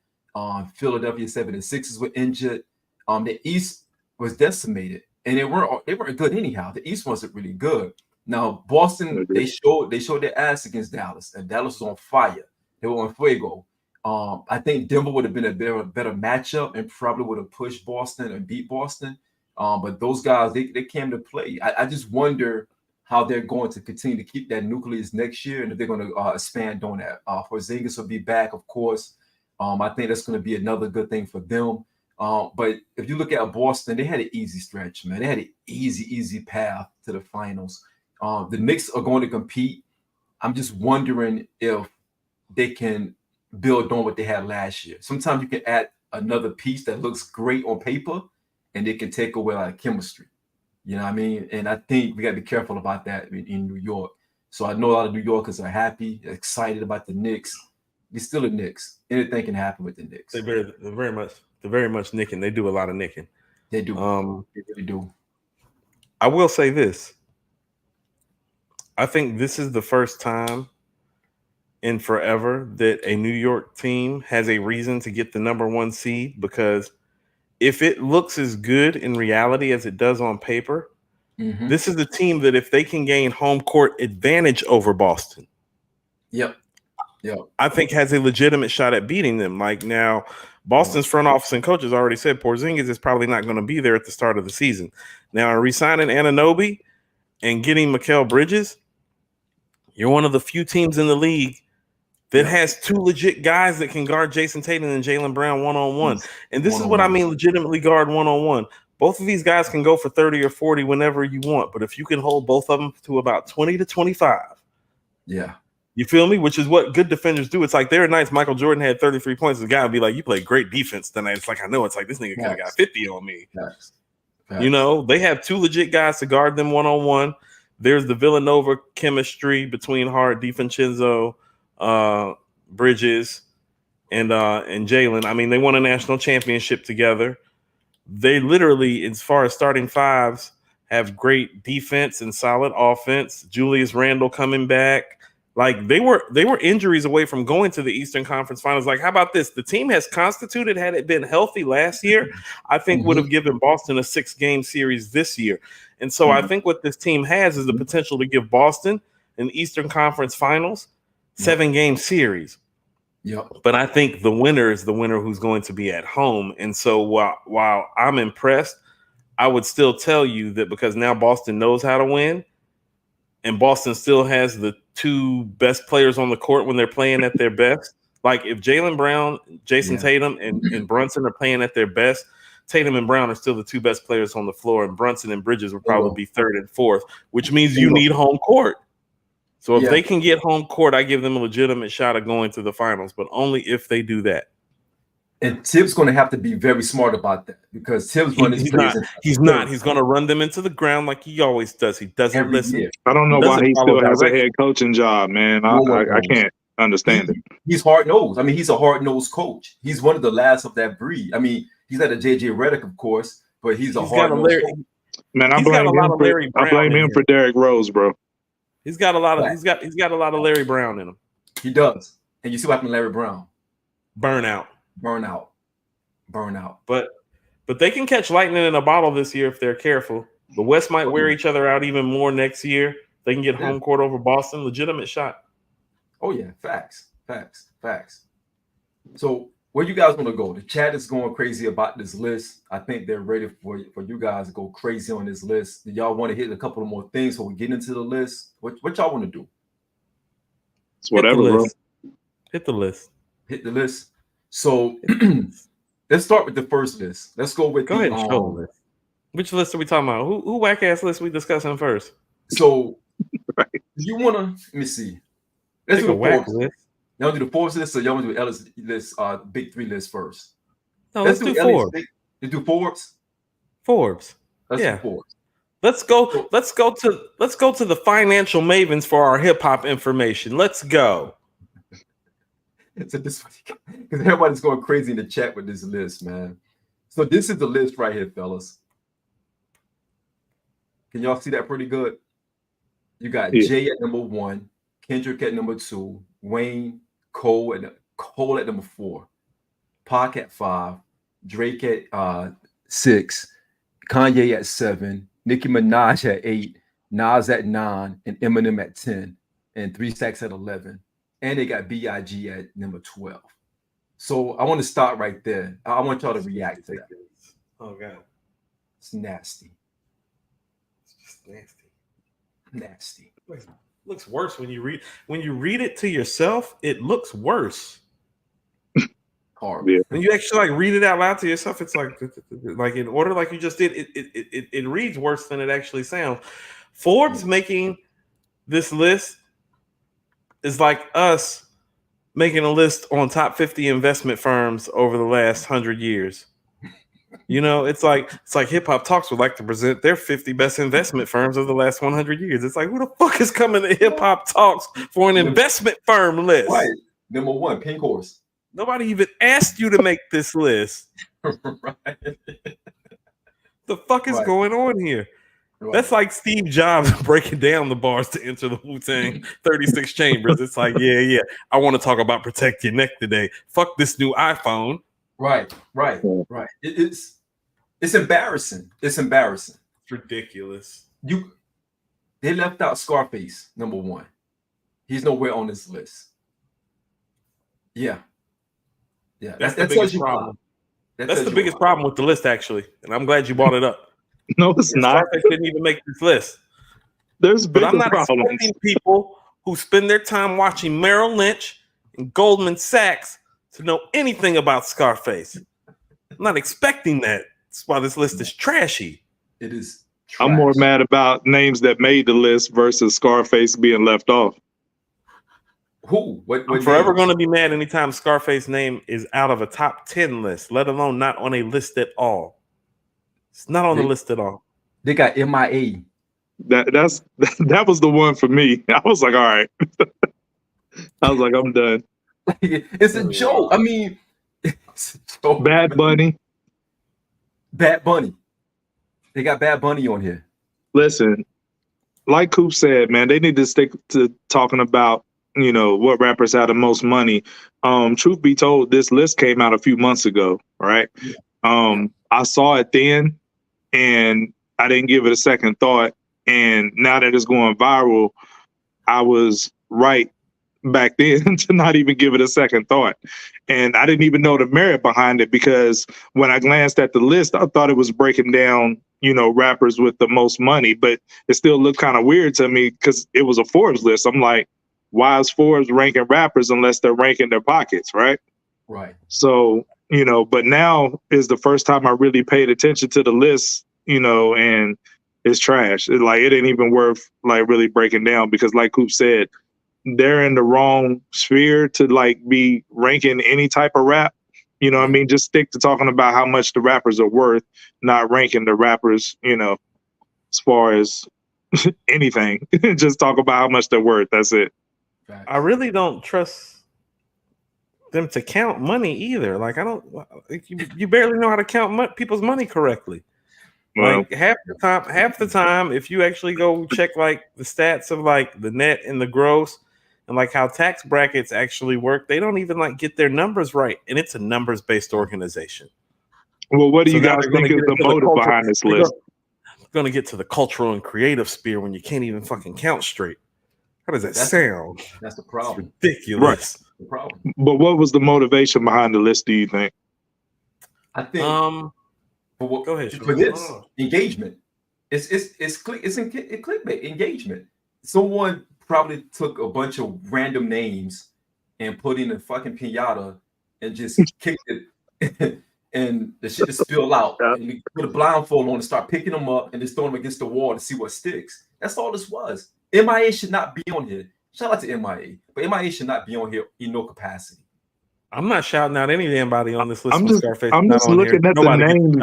Philadelphia 76ers were injured. The East was decimated, and they weren't good anyhow. The East wasn't really good. Now Boston, they showed their ass against Dallas, and Dallas was on fire. They were on fuego. I think Denver would have been a better matchup and probably would have pushed Boston and beat Boston. But those guys, they came to play. I just wonder how they're going to continue to keep that nucleus next year and if they're going to expand on that. Porzingis will be back, of course. I think that's going to be another good thing for them. But if you look at Boston, they had an easy stretch, man. They had an easy path to the finals. The Knicks are going to compete. I'm just wondering if they can build on what they had last year. Sometimes you can add another piece that looks great on paper and it can take away like chemistry. You know what I mean? And I think we got to be careful about that in New York. So I know a lot of New Yorkers are happy, excited about the Knicks. They're still the Knicks. Anything can happen with the Knicks. They're very much nicking. They do a lot of nicking. They do. They really do. I will say this. I think this is the first time in forever that a New York team has a reason to get the number 1 seed, because if it looks as good in reality as it does on paper, this is the team that if they can gain home court advantage over Boston, I think has a legitimate shot at beating them. Like now, Boston's front office and coaches already said Porzingis is probably not going to be there at the start of the season. Now, re-signing Anunoby and getting Mikal Bridges, you're one of the few teams in the league that has 2 legit guys that can guard Jason Tatum and Jaylen Brown one-on-one. And this is what I mean, legitimately guard one-on-one. Both of these guys can go for 30 or 40 whenever you want, but if you can hold both of them to about 20 to 25, you feel me? Which is what good defenders do. It's like there are nights Michael Jordan had 33 points. The guy would be like, you played great defense tonight. It's like, I know. It's like, this nigga could have got 50 on me. You know, they have 2 legit guys to guard them one-on-one. There's the Villanova chemistry between Hart, DiVincenzo, Bridges, and Jalen. I mean, they won a national championship together. they literally, as far as starting fives, have great defense and solid offense. Julius Randle coming back. Like they were injuries away from going to the Eastern Conference Finals. Like, how about this? The team has constituted, had it been healthy last year, I think would have given Boston a 6-game series this year. And so I think what this team has is the potential to give Boston an Eastern Conference Finals 7-game series. Yep. But I think the winner is the winner who's going to be at home. And so while I'm impressed, I would still tell you that because now Boston knows how to win, and Boston still has the 2 best players on the court when they're playing at their best. Like if Jaylen Brown, Jason Tatum, and Brunson are playing at their best, Tatum and Brown are still the 2 best players on the floor, and Brunson and Bridges will probably be 3rd and 4th, which means you need home court. So if they can get home court, I give them a legitimate shot of going to the finals, but only if they do that. And Tibbs going to have to be very smart about that because Tibbs he's not. He's going to run them into the ground like he always does. He doesn't listen. Year. I don't know why he still has a head coaching job, man. I can't understand it. He's hard-nosed. I mean, he's a hard-nosed coach. He's one of the last of that breed. I mean, he's not a JJ Redick, of course, but he's a hard-nosed coach. Man, I blame him for Derrick Rose, bro. He's got a lot of he's got a lot of Larry Brown in him. He does. And you see what happened to Larry Brown. Burnout. But they can catch lightning in a bottle this year if they're careful. The West might wear each other out even more next year. They can get home court over Boston. Legitimate shot. Oh yeah, facts. So where you guys want to go? The chat is going crazy about this list. I think they're ready for you guys to go crazy on this list. Do y'all want to hit a couple of more things before we get into the list? What y'all want to do? It's whatever, bro. Hit the list. Hit the list. So let's start with the first list. Let's go with ahead and show the list. Which list are we talking about? Who whack ass list we discussing first? So you wanna let me see. Let's do the Forbes list. Y'all do the Forbes list, so y'all want to do Ellis list, big 3 list first. No, let's do Forbes. You do Forbes? Forbes. Let's do Forbes. Let's go to the financial mavens for our hip hop information. Let's go. So this because everybody's going crazy in the chat with this list, man. So this is the list right here, fellas. Can y'all see that pretty good? You got Jay at number 1, Kendrick at number 2, Wayne, Cole at number 4, Pac at 5, Drake at 6, Kanye at 7, Nicki Minaj at 8, Nas at 9, and Eminem at 10, and 3 Stacks at 11. And they got B.I.G. at number 12. So I want to start right there. I want y'all to react to that. Oh, God. It's nasty. It's just nasty. Nasty. Looks worse when you read it to yourself. It looks worse. Horrible. Yeah. When you actually like read it out loud to yourself, it's like in order, like you just did. It reads worse than it actually sounds. Forbes making this list is like us making a list on top 50 investment firms over the last 100 years. You know, it's like Hip Hop Talks would like to present their 50 best investment firms of the last 100 years. It's like, who the fuck is coming to Hip Hop Talks for an investment firm list? Right. Number 1, Pink Horse. Nobody even asked you to make this list. Right. The fuck is going on here? Right. That's like Steve Jobs breaking down the bars to enter the Wu-Tang 36 chambers. It's like, yeah. I want to talk about protect your neck today. Fuck this new iPhone. Right. It's embarrassing. It's embarrassing. It's ridiculous. They left out Scarface, number 1. He's nowhere on this list. Yeah. That's the biggest problem. That's the biggest problem with the list, actually. And I'm glad you brought it up. No, it's not. Scarface didn't even make this list. But I'm not expecting people who spend their time watching Merrill Lynch and Goldman Sachs to know anything about Scarface. I'm not expecting that. That's why this list is trashy. It is trash. I'm more mad about names that made the list versus Scarface being left off. Who? What I'm forever going to be mad anytime Scarface's name is out of a top 10 list, let alone not on a list at all. It's not on the list at all. They got MIA. That was the one for me. I was like, all right. I was like, I'm done. It's a joke. I mean, Bad Bunny. Bad Bunny. They got Bad Bunny on here. Listen, like Coop said, man, they need to stick to talking about, you know, what rappers have the most money. Truth be told, this list came out a few months ago, right? Yeah. I saw it then, and I didn't give it a second thought. And now that it's going viral, I was right back then to not even give it a second thought. And I didn't even know the merit behind it, because when I glanced at the list, I thought it was breaking down, you know, rappers with the most money, but it still looked kind of weird to me because it was a Forbes list. I'm like, why is Forbes ranking rappers unless they're ranking their pockets, right? Right. So, you know, but now is the first time I really paid attention to the list, you know, and it's trash. It ain't even worth like really breaking down, because like Coop said, they're in the wrong sphere to like be ranking any type of rap. You know what I mean? Just stick to talking about how much the rappers are worth, not ranking the rappers, you know, as far as anything. Just talk about how much they're worth. That's it. I really don't trust them to count money either. Like, I don't, you barely know how to count people's money correctly. Well, Like half the time, if you actually go check like the stats of like the net and the gross and like how tax brackets actually work, they don't even like get their numbers right. And it's a numbers based organization. well, what do you guys think is the motive behind this list? Going to get to the cultural and creative sphere when you can't even fucking count straight. How does that sound? That's the problem. It's ridiculous. Right. The problem. But what was the motivation behind the list, do you think? I think go ahead. For this engagement, it's clickbait engagement. Someone probably took a bunch of random names and put in a fucking pinata and just kicked it, and the shit just spilled out. Yeah. And we put a blindfold on and start picking them up and just throwing them against the wall to see what sticks. That's all this was. MIA should not be on here. Shout out to MIA, but MIA should not be on here in no capacity. I'm not shouting out anybody on this list. I'm just looking at the names.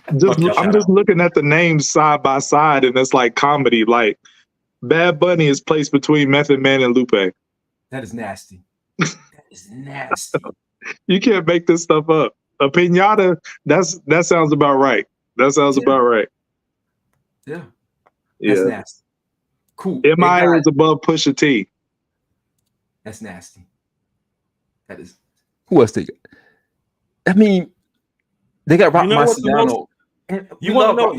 I'm just looking at the names side by side, and it's like comedy. Like Bad Bunny is placed between Method Man and Lupe. That is nasty. That is nasty. You can't make this stuff up. A piñata, that sounds about right. That sounds about right. Yeah. That's nasty. Cool. MIA is above Pusha T. That's nasty. That is. Who else they got? I mean, they got Rock Marciano. You want to know?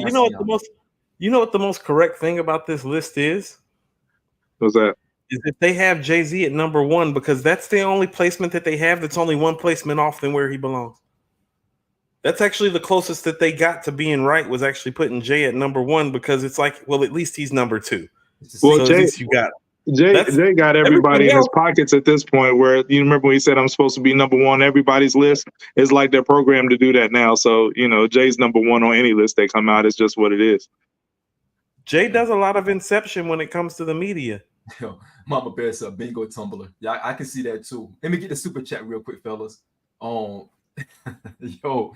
You know what the most correct thing about this list is? What's that? Is if they have Jay-Z at number 1, because that's the only placement that they have. That's only one placement off than where he belongs. That's actually the closest that they got to being right, was actually putting Jay at number 1, because it's like, well, at least he's number 2. Well, so Jay, at least you got Jay got everybody in his pockets at this point, where you remember when he said I'm supposed to be number 1 on everybody's list? It's like they're programmed to do that now. So, you know, Jay's number 1 on any list they come out. It's just what it is. Jay does a lot of inception when it comes to the media. Yo, Mama Bear's a bingo tumbler. Yeah, I can see that too. Let me get the super chat real quick, fellas. Yo,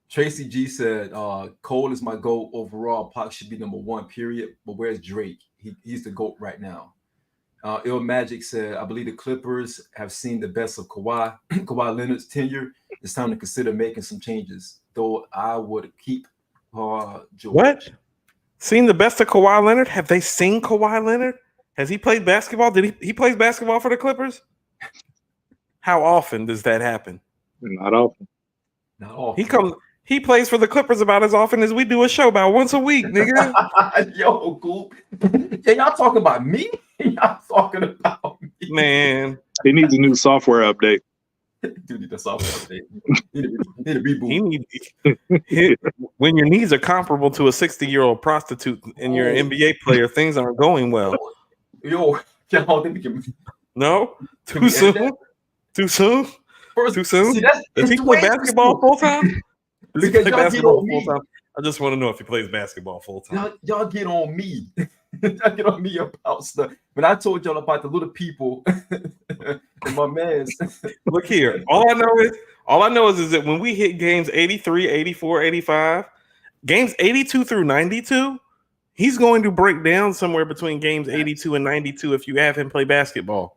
Tracy G said, Cole is my GOAT overall. Pac should be number 1, period. But where's Drake? He's the GOAT right now. Il Magic said, I believe the Clippers have seen the best of Kawhi Leonard's tenure. It's time to consider making some changes, though I would keep George. What? Seen the best of Kawhi Leonard? Have they seen Kawhi Leonard? Has he played basketball? Did he plays basketball for the Clippers? How often does that happen? Not often. Not often. He plays for the Clippers about as often as we do a show, about once a week, nigga. Yo, Coop. Yeah, y'all talking about me? Y'all talking about me? Man. He needs a new software update. Dude, need a software update. Need a reboot. When your needs are comparable to a 60-year-old prostitute and you're an NBA player, things aren't going well. Yo, y'all think we can... No? Too soon? Too soon? Too soon? See, does he play basketball full time? Does he play basketball full time? I just want to know if he plays basketball full time. Y'all get on me. Y'all get on me about stuff. But I told y'all about the little people and my man's. Look here. All I know is that when we hit games 83, 84, 85, games 82 through 92, he's going to break down somewhere between games 82 and 92 if you have him play basketball.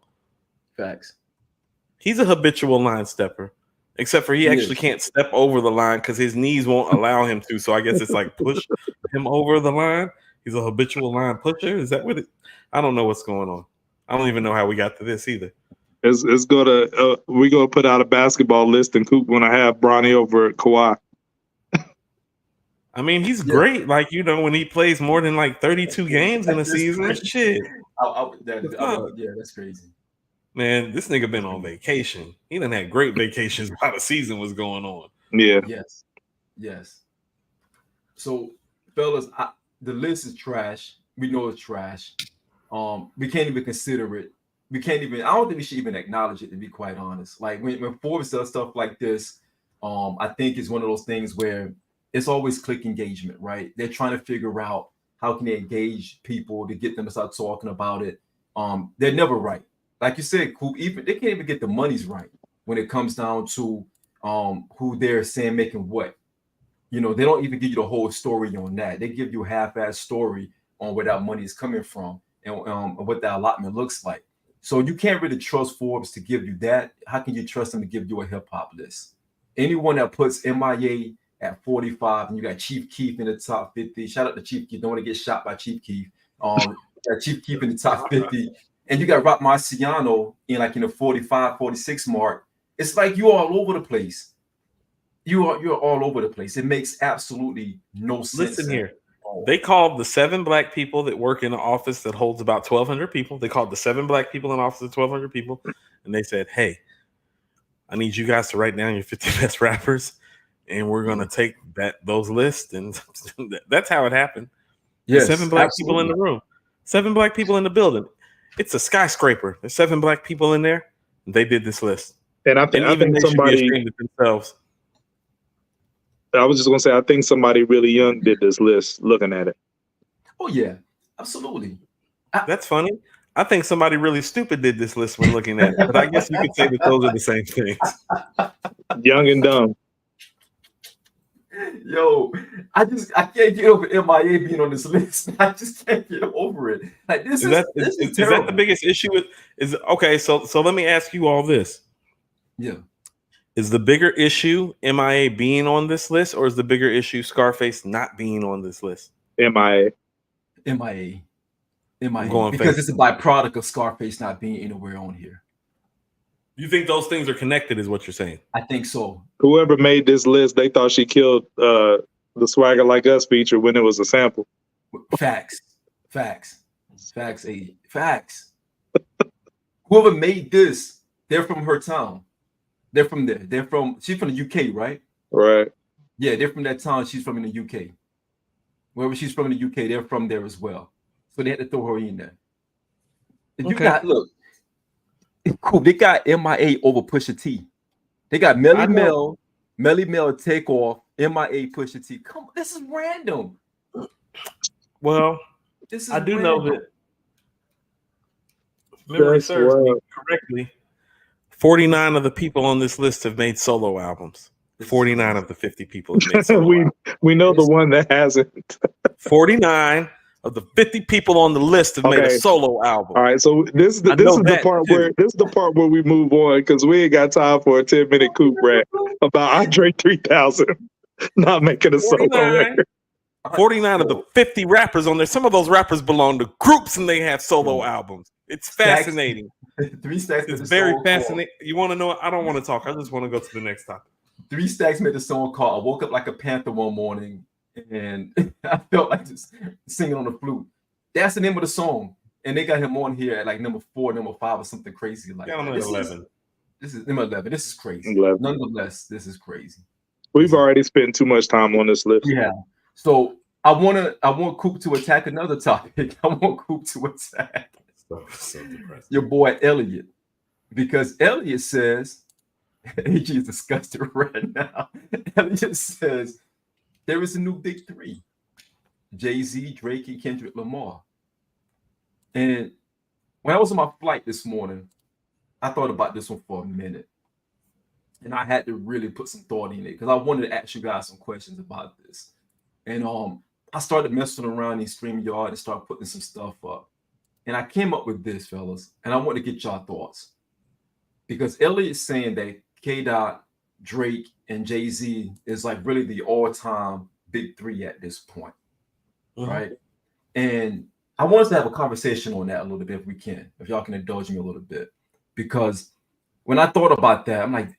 Facts. He's a habitual line stepper. except for he actually can't step over the line because his knees won't allow him to. So I guess it's like push him over the line. He's a habitual line pusher. Is that what it? I don't know what's going on. I don't even know how we got to this either. It's gonna we're gonna put out a basketball list, and Coop gonna have Bronny over Kawhi. I mean, he's great. Like, you know, when he plays more than like 32 games in a season, shit. That's crazy. Man, this nigga been on vacation. He done had great vacations while the season was going on. Yeah. Yes. So, fellas, the list is trash. We know it's trash. We can't even consider it. I don't think we should even acknowledge it, to be quite honest. Like when Forbes does stuff like this, I think it's one of those things where it's always click engagement, right? They're trying to figure out how can they engage people to get them to start talking about it. They're never right. Like you said, Coop, even they can't even get the monies right when it comes down to who they're saying making what. You know, they don't even give you the whole story on that. They give you a half-ass story on where that money is coming from and what that allotment looks like. So you can't really trust Forbes to give you that. How can you trust them to give you a hip-hop list? Anyone that puts MIA at 45 and you got Chief Keef in the top 50. Shout out to Chief Keef. Don't want to get shot by Chief Keef. Got Chief Keef in the top 50. And you got Rock Marciano in the 45, 46 mark. It's like you're all over the place. You're all over the place. It makes absolutely no sense. Listen here. They called the 7 black people that work in an office that holds about 1,200 people. They called the 7 black people in an office of 1,200 people. And they said, hey, I need you guys to write down your 50 best rappers. And we're going to take those lists. And that's how it happened. Yes, 7 black absolutely. people in the room. 7 black people in the building. It's a skyscraper. There's 7 black people in there. They did this list. And I think somebody should be ashamed of themselves. I was just gonna say, I think somebody really young did this list looking at it. Oh yeah, absolutely. That's funny. I think somebody really stupid did this list when looking at it, but I guess you could say that those are the same things. Young and dumb. Yo, I can't get over MIA being on this list. I just can't get over it. Like this is that the biggest issue? Okay, so let me ask you all this. Yeah. Is the bigger issue MIA being on this list, or is the bigger issue Scarface not being on this list? MIA. Because face. it's a byproduct of Scarface not being anywhere on here. You think those things are connected, is what you're saying? I think so. Whoever made this list, they thought she killed the Swagger Like Us feature when it was a sample. Facts. Whoever made this, they're from her town. They're from there. She's from the UK, right? Right. Yeah, they're from that town. She's from in the UK. Wherever she's from in the UK, they're from there as well. So they had to throw her in there. You got cool. They got MIA over Pusha T. They got Melly Mel take off, MIA Pusha T. Come on, this is random. Well, I do know that. If memory serves me correctly, 49 of the people on this list have made solo albums. 49 of the 50 people have made solo albums. We know the one that hasn't. 49 of the 50 people on the list have made a solo album. All right, so this is the part where we move on, because we ain't got time for a 10-minute Coop rant about Andre 3000 not making a solo record. 49 of the 50 rappers on there. Some of those rappers belong to groups and they have solo albums. It's fascinating. 3 Stacks. It's very fascinating. You want to know? I don't want to talk. I just want to go to the next topic. 3 Stacks made a song called "I Woke Up Like a Panther One Morning," and I felt like just singing on the flute. That's the name of the song, and they got him on here at like number 4, number 5, or something crazy like that. 11. This is number 11. This is crazy. 11. Nonetheless, this is crazy. We've already spent too much time on this list. Yeah. So I want Coop to attack another topic. I want Coop to attack your boy Elliott, because Elliott says, AG is disgusted right now. Elliott says there is a new big 3: Jay-Z, Drake, and Kendrick Lamar. And when I was on my flight this morning, I thought about this one for a minute, and I had to really put some thought in it because I wanted to ask you guys some questions about this. And I started messing around in StreamYard and started putting some stuff up. And I came up with this, fellas, and I want to get y'all thoughts. Because Elliott's saying that K-Dot Drake, and Jay-Z is like really the all-time big three at this point, right? And I want us to have a conversation on that a little bit if we can, if y'all can indulge me a little bit. Because when I thought about that, I'm like,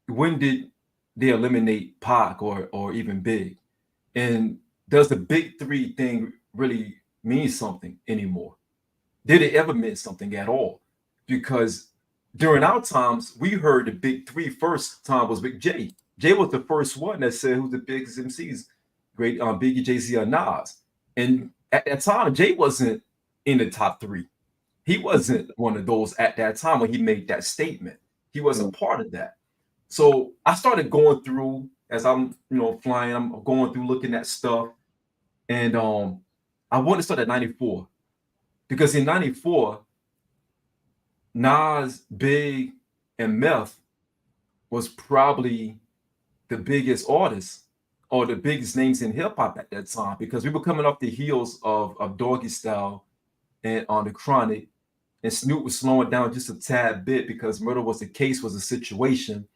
when did they eliminate Pac or even Big? And does the big three thing really mean something anymore? Did it ever mean something at all? Because during our times, we heard the big three first time was Big J. Jay was the first one that said who's the biggest MCs, great Biggie, Jay-Z, or Nas. And at that time, Jay wasn't in the top three. He wasn't one of those at that time when he made that statement. He wasn't part of that. So I started going through as I'm, flying. I'm going through looking at stuff, and I want to start at 94 because in 94, Nas, Big, and Meth was probably the biggest artists or the biggest names in hip hop at that time because we were coming off the heels of Doggy Style and on the Chronic, and Snoop was slowing down just a tad bit because Murder Was the Case was a situation.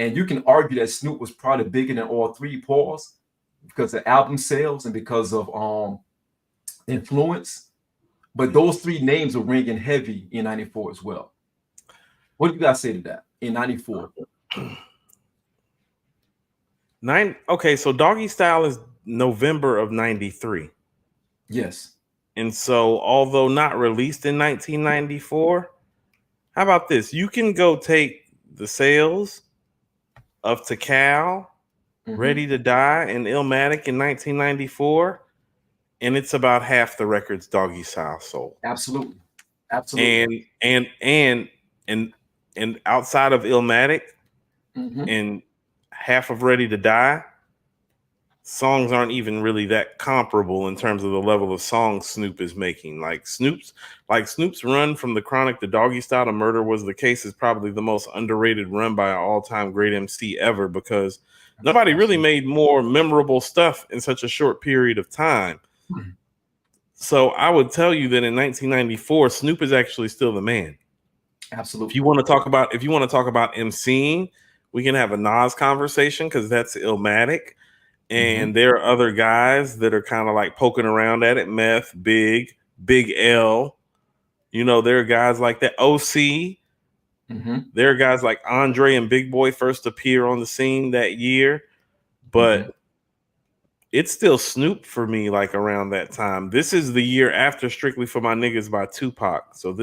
And you can argue that Snoop was probably bigger than all three, pause, because of album sales and because of influence. But those three names were ringing heavy in 94 as well. What do you guys say to that in 94? Okay, so Doggy Style is November of 93. Yes. And so, although not released in 1994, how about this? You can go take the sales of Tikal, Ready to Die, and Illmatic in 1994, and it's about half the records Doggy Style sold. Absolutely. And outside of Illmatic and half of Ready to Die, songs aren't even really that comparable in terms of the level of songs Snoop is making. Like Snoop's run from the Chronic to Doggy Style to Murder Was the Case is probably the most underrated run by an all-time great MC ever because nobody really made more memorable stuff in such a short period of time. So I would tell you that in 1994, Snoop is actually still the man. Absolutely. If you want to talk about MCing, we can have a Nas conversation because that's Illmatic. And there are other guys that are kind of like poking around at it. Meth, Big L. There are guys like that. OC. There are guys like Andre and Big Boy first appear on the scene that year. But it's still Snoop for me, like around that time. This is the year after Strictly for My Niggas by Tupac. So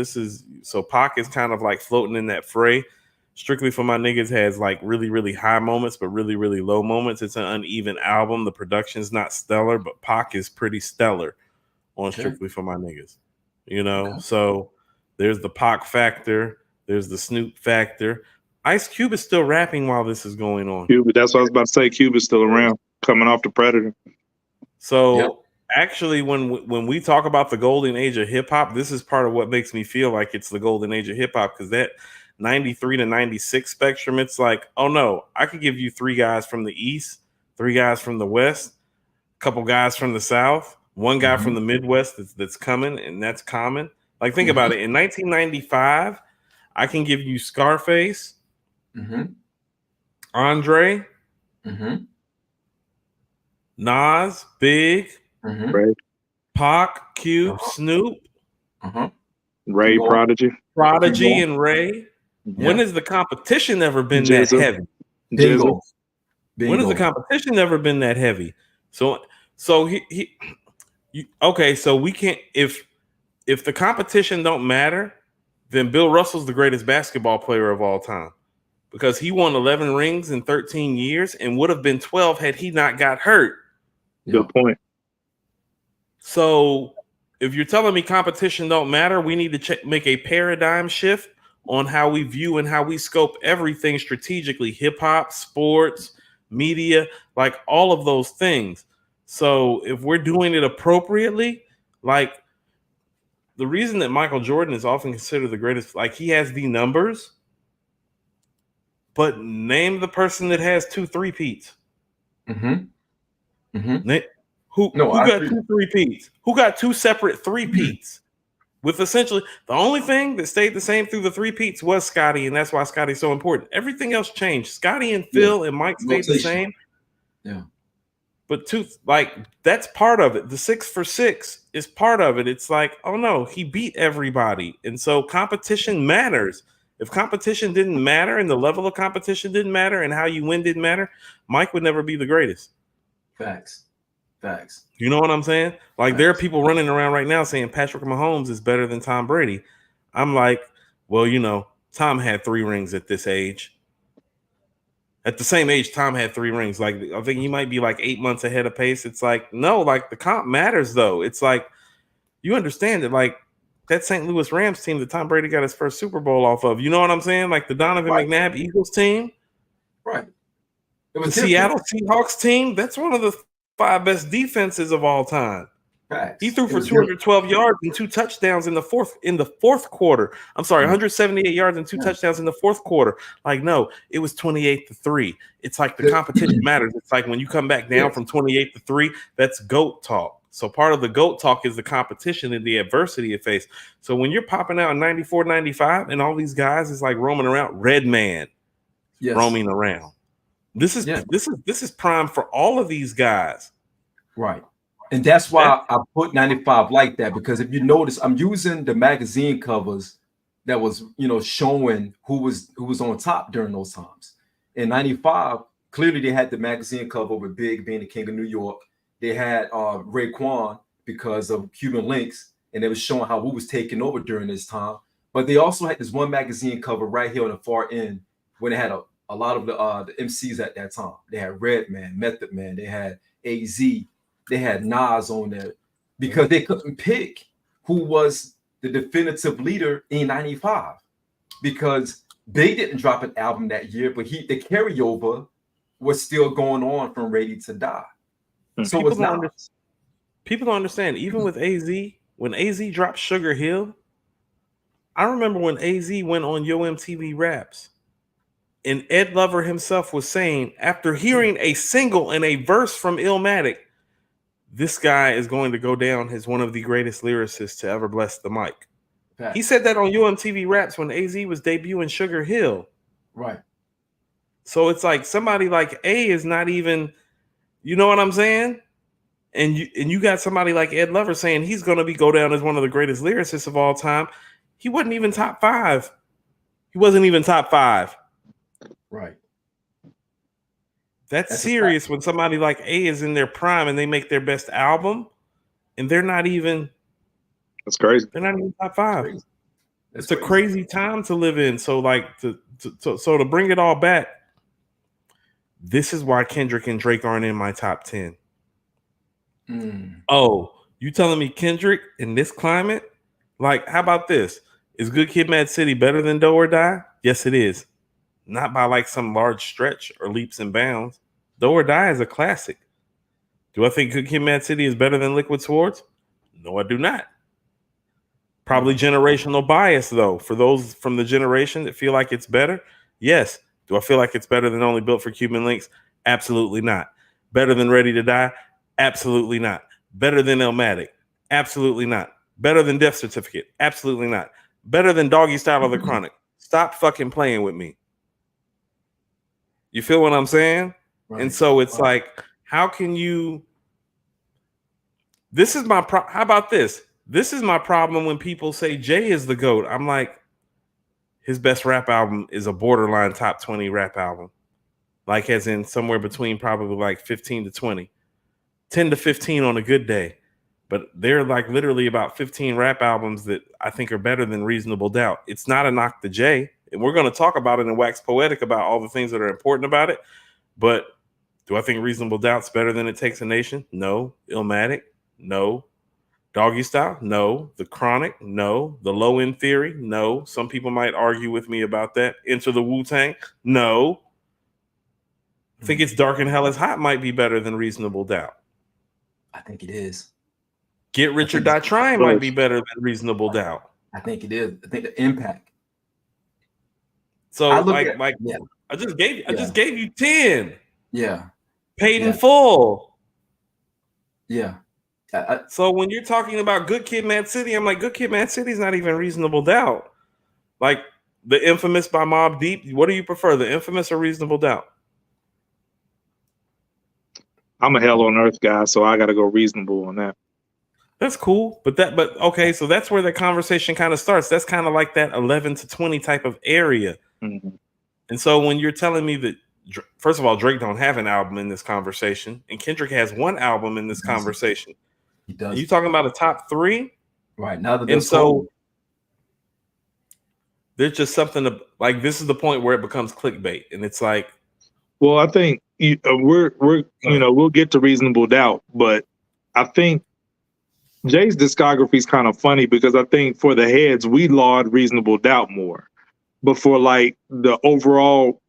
Pac is kind of like floating in that fray. Strictly for My Niggas has like really, really high moments, but really, really low moments. It's an uneven album. The production's not stellar, but Pac is pretty stellar on Strictly for My Niggas. So there's the Pac factor. There's the Snoop factor. Ice Cube is still rapping while this is going on. That's what I was about to say. Cube is still around, coming off the Predator. So actually, when we talk about the golden age of hip hop, this is part of what makes me feel like it's the golden age of hip hop because that 93 to 96 spectrum, it's like, oh no, I could give you three guys from the East, three guys from the West, a couple guys from the South, one guy from the Midwest that's coming, and that's common. Like, think about it. In 1995, I can give you Scarface, Andre, Nas, Big, Pac, Cube, Snoop, Ray, Prodigy, and Ray. When has the competition ever been that heavy? Bingo. When has the competition ever been that heavy? So we can't, if the competition don't matter, then Bill Russell's the greatest basketball player of all time because he won 11 rings in 13 years and would have been 12 had he not got hurt. Good point. So if you're telling me competition don't matter, we need to make a paradigm shift on how we view and how we scope everything strategically, hip hop, sports, media, like all of those things. So if we're doing it appropriately, like the reason that Michael Jordan is often considered the greatest, like he has the numbers, but name the person that has 2 3-peats. Who got 2 3-peats? Who got 2 separate 3-peats? with essentially the only thing that stayed the same through the three peats was Scotty, and that's why Scotty's so important. Everything else changed. Scotty and Phil and Mike stayed the same. Yeah. But that's part of it. The 6 for 6 is part of it. It's like, oh no, he beat everybody. And so competition matters. If competition didn't matter and the level of competition didn't matter and how you win didn't matter, Mike would never be the greatest. Facts. You know what I'm saying? Like there are people running around right now saying Patrick Mahomes is better than Tom Brady. I'm like, well, you know, Tom had 3 rings at this age. At the same age, Tom had 3 rings. Like, I think he might be like 8 months ahead of pace. It's like, no, like the comp matters though. It's like, you understand it. Like that St. Louis Rams team that Tom Brady got his first Super Bowl off of. You know what I'm saying? Like the Donovan McNabb Eagles team. Right. The Seattle Seahawks team. That's one of the 5 best defenses of all time. Facts. He threw for 212 yards and 2 touchdowns in the fourth quarter. I'm sorry, 178 yards and 2 touchdowns in the fourth quarter. Like, no, it was 28-3. It's like the competition matters. It's like when you come back down from 28-3, that's GOAT talk. So part of the GOAT talk is the competition and the adversity you face. So when you're popping out in 94, 95, and all these guys is like roaming around, red man roaming around. This is prime for all of these guys. Right. And that's why I put 95 like that, because if you notice, I'm using the magazine covers that was, you know, showing who was on top during those times. In 95, clearly they had the magazine cover with Big being the king of New York. They had Raekwon because of Cuban links, and they was showing how who was taking over during this time. But they also had this one magazine cover right here on the far end when they had a lot of the MCs at that time. They had Redman, Method Man, they had AZ, they had Nas on there, because they couldn't pick who was the definitive leader in 95, because they didn't drop an album that year, but the carryover was still going on from Ready to Die. So people don't understand. Even with AZ, when AZ dropped Sugar Hill, I remember when AZ went on Yo MTV Raps, and Ed Lover himself was saying, after hearing a single and a verse from Illmatic, this guy is going to go down as one of the greatest lyricists to ever bless the mic. He said that on Yo MTV Raps when AZ was debuting Sugar Hill. Right. So it's like somebody like A is not even, you know what I'm saying? And you got somebody like Ed Lover saying he's going to go down as one of the greatest lyricists of all time. He wasn't even top 5. He wasn't even top 5. Right. That's serious when somebody like A is in their prime and they make their best album and they're not even. That's crazy. They're not even top 5. It's a crazy time to live in. So like to bring it all back, this is why Kendrick and Drake aren't in my top 10. Oh, you telling me Kendrick in this climate? Like, how about this? Is Good Kid, Mad City better than Do or Die? Yes, it is. Not by like some large stretch or leaps and bounds. Do or Die is a classic. Do I think Good Kid, Mad City is better than Liquid Swords? No, I do not. Probably generational bias, though. For those from the generation that feel like it's better, yes. Do I feel like it's better than Only Built for Cuban Links? Absolutely not. Better than Ready to Die? Absolutely not. Better than Illmatic? Absolutely not. Better than Death Certificate? Absolutely not. Better than Doggy Style or The Chronic? Stop fucking playing with me. You feel what I'm saying? Right. And so it's like, how can you? This is my how about this? This is my problem when people say Jay is the GOAT. I'm like, his best rap album is a borderline top 20 rap album. Like as in somewhere between probably like 15 to 20. 10 to 15 on a good day. But they're like literally about 15 rap albums that I think are better than Reasonable Doubt. It's not a knock to Jay. And we're going to talk about it and wax poetic about all the things that are important about it. But do I think Reasonable Doubt's better than It Takes a Nation? No. Illmatic? No. Doggy Style? No. The Chronic? No. The Low End Theory? No. Some people might argue with me about that. Enter the Wu-Tang? No. I think It's Dark and Hell is Hot might be better than Reasonable Doubt. I think it is. Get Rich or Die Trying might be better than Reasonable Doubt. I think it is. I think the impact. So I just gave you 10. Yeah. Paid in full. Yeah. So when you're talking about Good Kid, Mad City, I'm like, Good Kid, Mad City is not even Reasonable Doubt. Like the Infamous by Mobb Deep. What do you prefer, the Infamous or Reasonable Doubt? I'm a Hell on Earth guy, so I got to go Reasonable on that. That's cool, but okay, so that's where the conversation kind of starts. That's kind of like that 11 to 20 type of area. Mm-hmm. And so when you're telling me that, first of all, Drake don't have an album in this conversation, and Kendrick has one album in this conversation. He does. And you talking about a top three, right? Now that and so there's just something like this is the point where it becomes clickbait, and it's like, well, I think we're we'll get to Reasonable Doubt, but I think Jay's discography is kind of funny because I think for the heads we laud Reasonable Doubt more, but for like the overall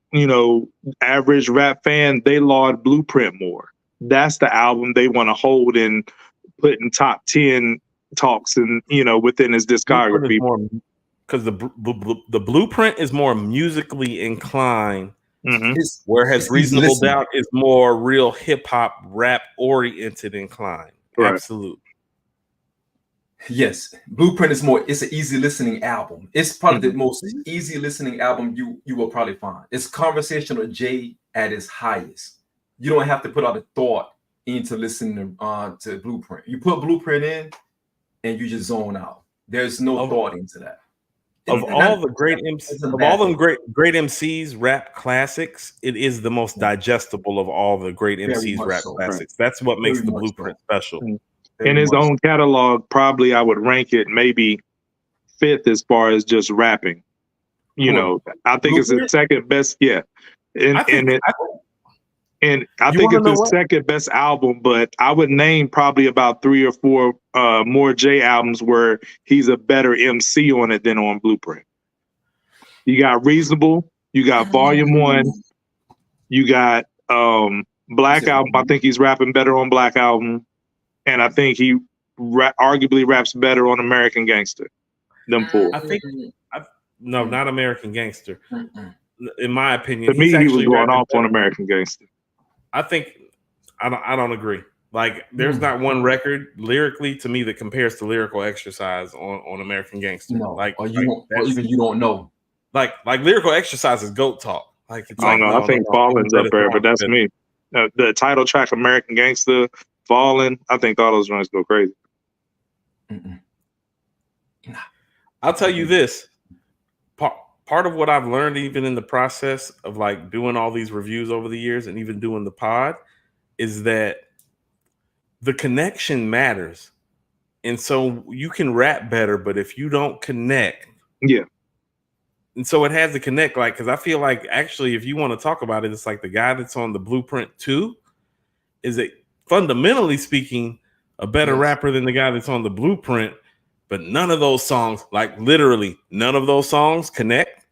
average rap fan, they laud Blueprint more. That's the album they want to hold and put in top 10 talks and within his discography. Because the Blueprint is more musically inclined. Mm-hmm. Whereas Reasonable Doubt is more real hip hop rap oriented inclined. Right. Absolutely. Yes, Blueprint is more. It's an easy listening album. It's probably the most easy listening album you will probably find. It's conversational Jay at its highest. You don't have to put out a thought into listening to Blueprint. You put Blueprint in, and you just zone out. There's no thought into that. Of all the great great MCs rap classics, it is the most digestible of all the great MCs rap classics. Right. That's what makes the Blueprint special. In his own catalog, probably I would rank it maybe 5th as far as just rapping. I think it's his second best. Yeah, I think it's his second best album. But I would name probably about 3 or 4 more J albums where he's a better MC on it than on Blueprint. You got Reasonable. You got Volume 1. You got Black Album. I think he's rapping better on Black Album. And I think he arguably raps better on American Gangster than 4. I think no, not American Gangster. In my opinion, to me, he was going off on American Gangster. I think I don't agree. Like, there's not one record lyrically to me that compares to Lyrical Exercise on American Gangster. No, or even you don't know. Like Lyrical Exercise is GOAT talk. Like, it's I think Fallen's up there, but that's me. The title track, American Gangster. Falling, I think all those joints go crazy. I'll tell you this. Part of what I've learned, even in the process of like doing all these reviews over the years and even doing the pod, is that the connection matters. And so you can rap better, but if you don't connect, and so it has to connect. Like, because I feel like actually, if you want to talk about it, it's like the guy that's on the Blueprint 2 is it. Fundamentally speaking, a better rapper than the guy that's on the Blueprint, but none of those songs, like literally none of those songs connect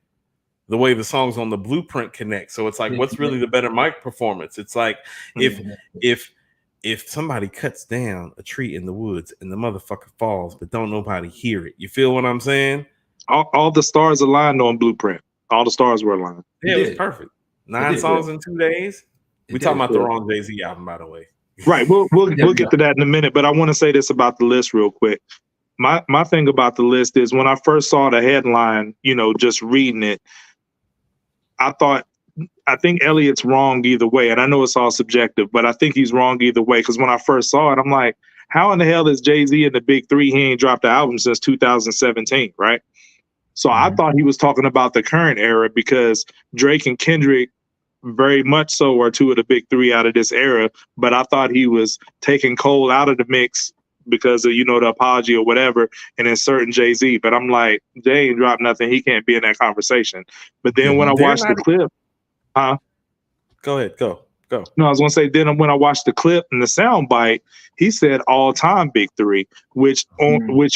the way the songs on the Blueprint connect. So it's like, what's really the better mic performance? It's like if somebody cuts down a tree in the woods and the motherfucker falls, but don't nobody hear it. You feel what I'm saying? All the stars aligned on Blueprint. All the stars were aligned. Yeah, it was perfect. 9 songs in 2 days. We talking about the wrong Jay-Z album, by the way. Right. We'll get to that in a minute, but I want to say this about the list real quick. My thing about the list is when I first saw the headline, just reading it, I think Elliott's wrong either way. And I know it's all subjective, but I think he's wrong either way. Because when I first saw it, I'm like, how in the hell is Jay-Z in the Big Three? He ain't dropped the album since 2017, right? So I thought he was talking about the current era because Drake and Kendrick very much so are 2 of the Big Three out of this era, but I thought he was taking Cole out of the mix because of, the apology or whatever and inserting Jay-Z. But I'm like, Jay ain't dropped nothing. He can't be in that conversation. But then when I watched the clip, Go ahead, go. No, I was going to say, then when I watched the clip and the sound bite, he said all-time Big Three, which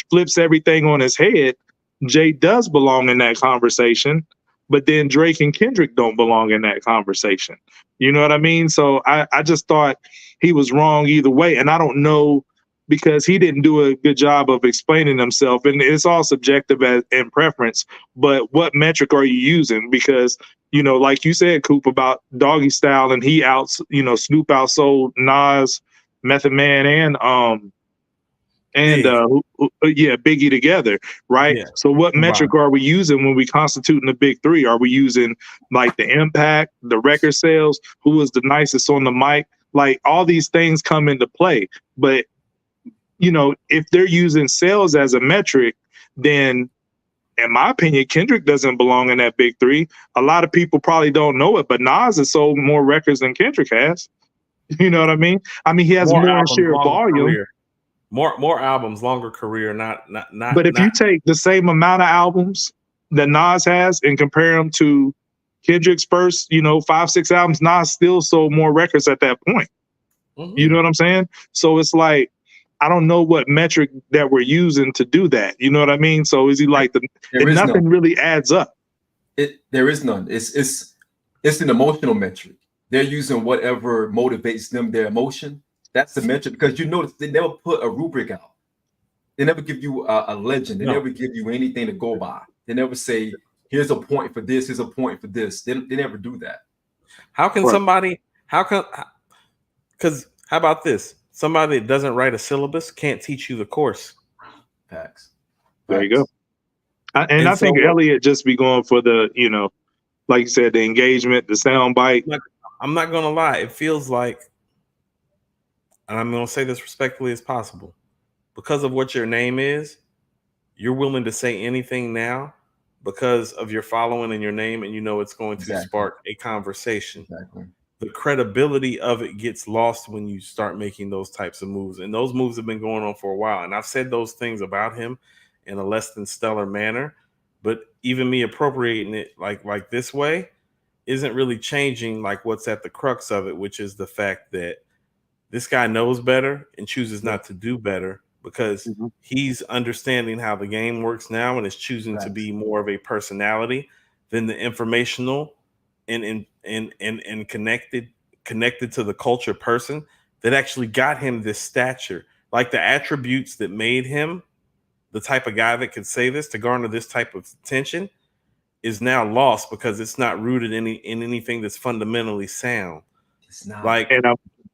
flips everything on his head. Jay does belong in that conversation. But then Drake and Kendrick don't belong in that conversation. You know what I mean? So I just thought he was wrong either way. And I don't know, because he didn't do a good job of explaining himself. And it's all subjective and preference. But what metric are you using? Because, like you said, Coop, about Doggy Style, and he Snoop outsold Nas, Method Man, and and Biggie together, right? Yeah. So what metric are we using when we constituting the big three? Are we using like the impact, the record sales, who was the nicest on the mic? Like all these things come into play. But you know, if they're using sales as a metric, then in my opinion, Kendrick doesn't belong in that big three. A lot of people probably don't know it, but Nas has sold more records than Kendrick has. You know what I mean? I mean, he has more in sheer volume. Career. More albums, longer career, not. But if you take the same amount of albums that Nas has and compare them to Kendrick's first, 5-6 albums, Nas still sold more records at that point. Mm-hmm. You know what I'm saying? So it's like, I don't know what metric that we're using to do that. You know what I mean? So is he like nothing really adds up? There is none. It's an emotional metric. They're using whatever motivates them, their emotion. That's the metric, because you notice they never put a rubric out. They never give you a legend. They never give you anything to go by. They never say, here's a point for this, here's a point for this. They never do that. Because how about this? Somebody that doesn't write a syllabus can't teach you the course. Facts. There you go. I think Elliott just be going for the, like you said, the engagement, the sound bite. I'm not going to lie. It feels like, and I'm going to say this respectfully as possible, because of what your name is, you're willing to say anything now because of your following and your name, and it's going to spark a conversation. Exactly. The credibility of it gets lost when you start making those types of moves. And those moves have been going on for a while. And I've said those things about him in a less than stellar manner. But even me appropriating it like this way isn't really changing like what's at the crux of it, which is the fact that this guy knows better and chooses not to do better because he's understanding how the game works now and is choosing to be more of a personality than the informational and connected to the culture person that actually got him this stature. Like the attributes that made him the type of guy that could say this to garner this type of attention is now lost because it's not rooted in anything that's fundamentally sound. It's not. And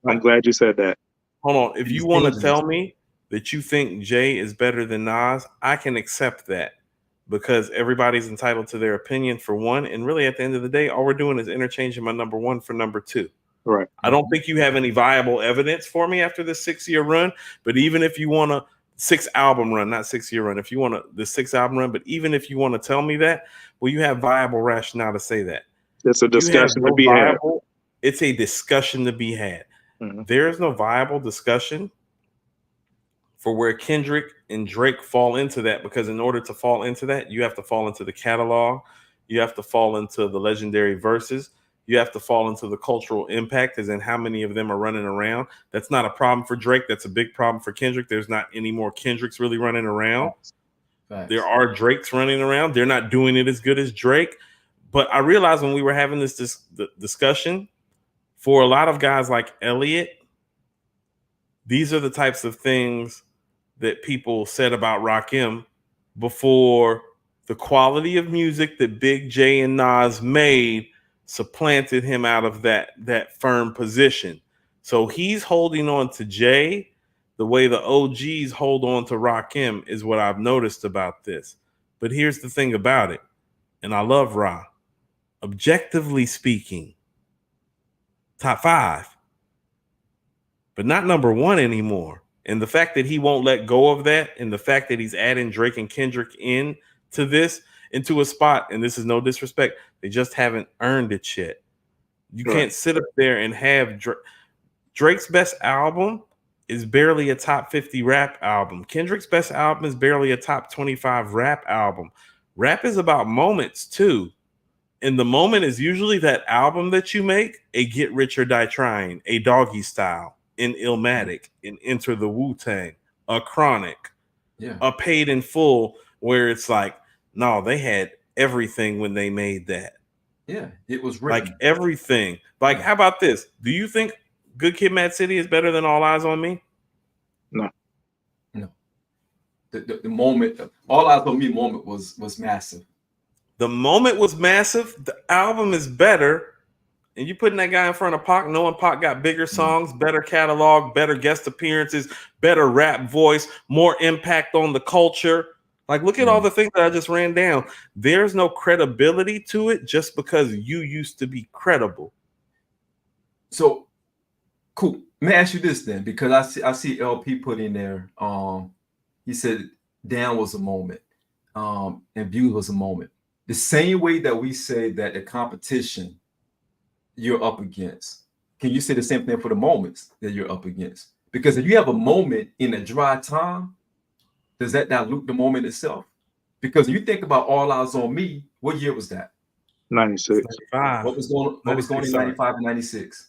I'm glad you said that. Hold on. If you want to tell me that you think Jay is better than Nas, I can accept that. Because everybody's entitled to their opinion for one. And really at the end of the day, all we're doing is interchanging my number one for number two. Right. I don't think you have any viable evidence for me after this 6-year run. But even if you want a 6-album run, not 6-year run, if you want the 6-album run, but even if you want to tell me that, well, you have viable rationale to say that. It's a discussion to be had. It's a discussion to be had. Mm-hmm. There is no viable discussion for where Kendrick and Drake fall into that, because in order to fall into that, you have to fall into the catalog, you have to fall into the legendary verses, you have to fall into the cultural impact, as in how many of them are running around. That's not a problem for Drake. That's a big problem for Kendrick. There's not any more Kendricks really running around. Facts. There are Drakes running around. They're not doing it as good as Drake. But I realized when we were having this discussion, for a lot of guys like Elliott, these are the types of things that people said about Rakim before the quality of music that Big J and Nas made supplanted him out of that firm position. So he's holding on to Jay the way the OGs hold on to Rakim is what I've noticed about this. But here's the thing about it, and I love Ra. Objectively speaking, top 5, but not number 1 anymore. And the fact that he won't let go of that, and the fact that he's adding Drake and Kendrick into a spot, and this is no disrespect, they just haven't earned it yet. You can't sit up there and have Drake's best album is barely a top 50 rap album. Kendrick's best album is barely a top 25 rap album. Rap is about moments too. And the moment is usually that album that you make, a Get Rich or Die Trying, a Doggy Style, an Illmatic, an Enter the Wu-Tang, a Chronic, a Paid in Full, where it's like, no, they had everything when they made that. Yeah, it was written. Like everything. Like, how about this? Do you think Good Kid, Mad City is better than All Eyes on Me? No. The moment, All Eyes on Me moment was massive. The moment was massive. The album is better. and you putting that guy in front of Pac, knowing Pac got bigger songs, better catalog, better guest appearances, better rap voice, more impact on the culture. Like, look at all the things that I just ran down. There's no credibility to it just because you used to be credible. So, cool. Let me ask you this then, because I see LP put in there. He said Down was a moment, and Views was a moment. The same way that we say that the competition you're up against, can you say the same thing for the moments that you're up against? Because if you have a moment in a dry time, does that dilute the moment itself? Because if you think about All Eyes on Me, what year was that? 96. 95. What was going in 95 and 96?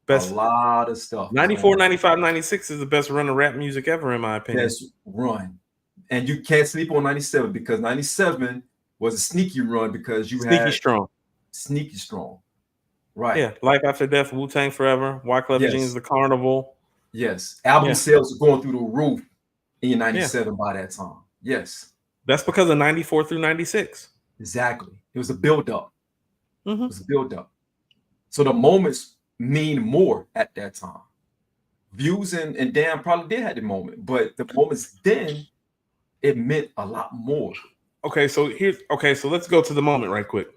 Best, a lot of stuff. 94, 95, 96 is the best run of rap music ever, in my opinion. Best run. And you can't sleep on 97 because 97 was a sneaky run because you had sneaky strong. Right. Yeah. Life After Death, Wu-Tang Forever, Wyclef Jean's The Carnival. Yes. Album sales were going through the roof in 97 by that time. Yes. That's because of 94 through 96. Exactly. It was a build-up. Mm-hmm. It was a build-up. So the moments mean more at that time. Views and Damn probably did have the moment, but the moments then, it meant a lot more. Okay, so let's go to the moment right quick.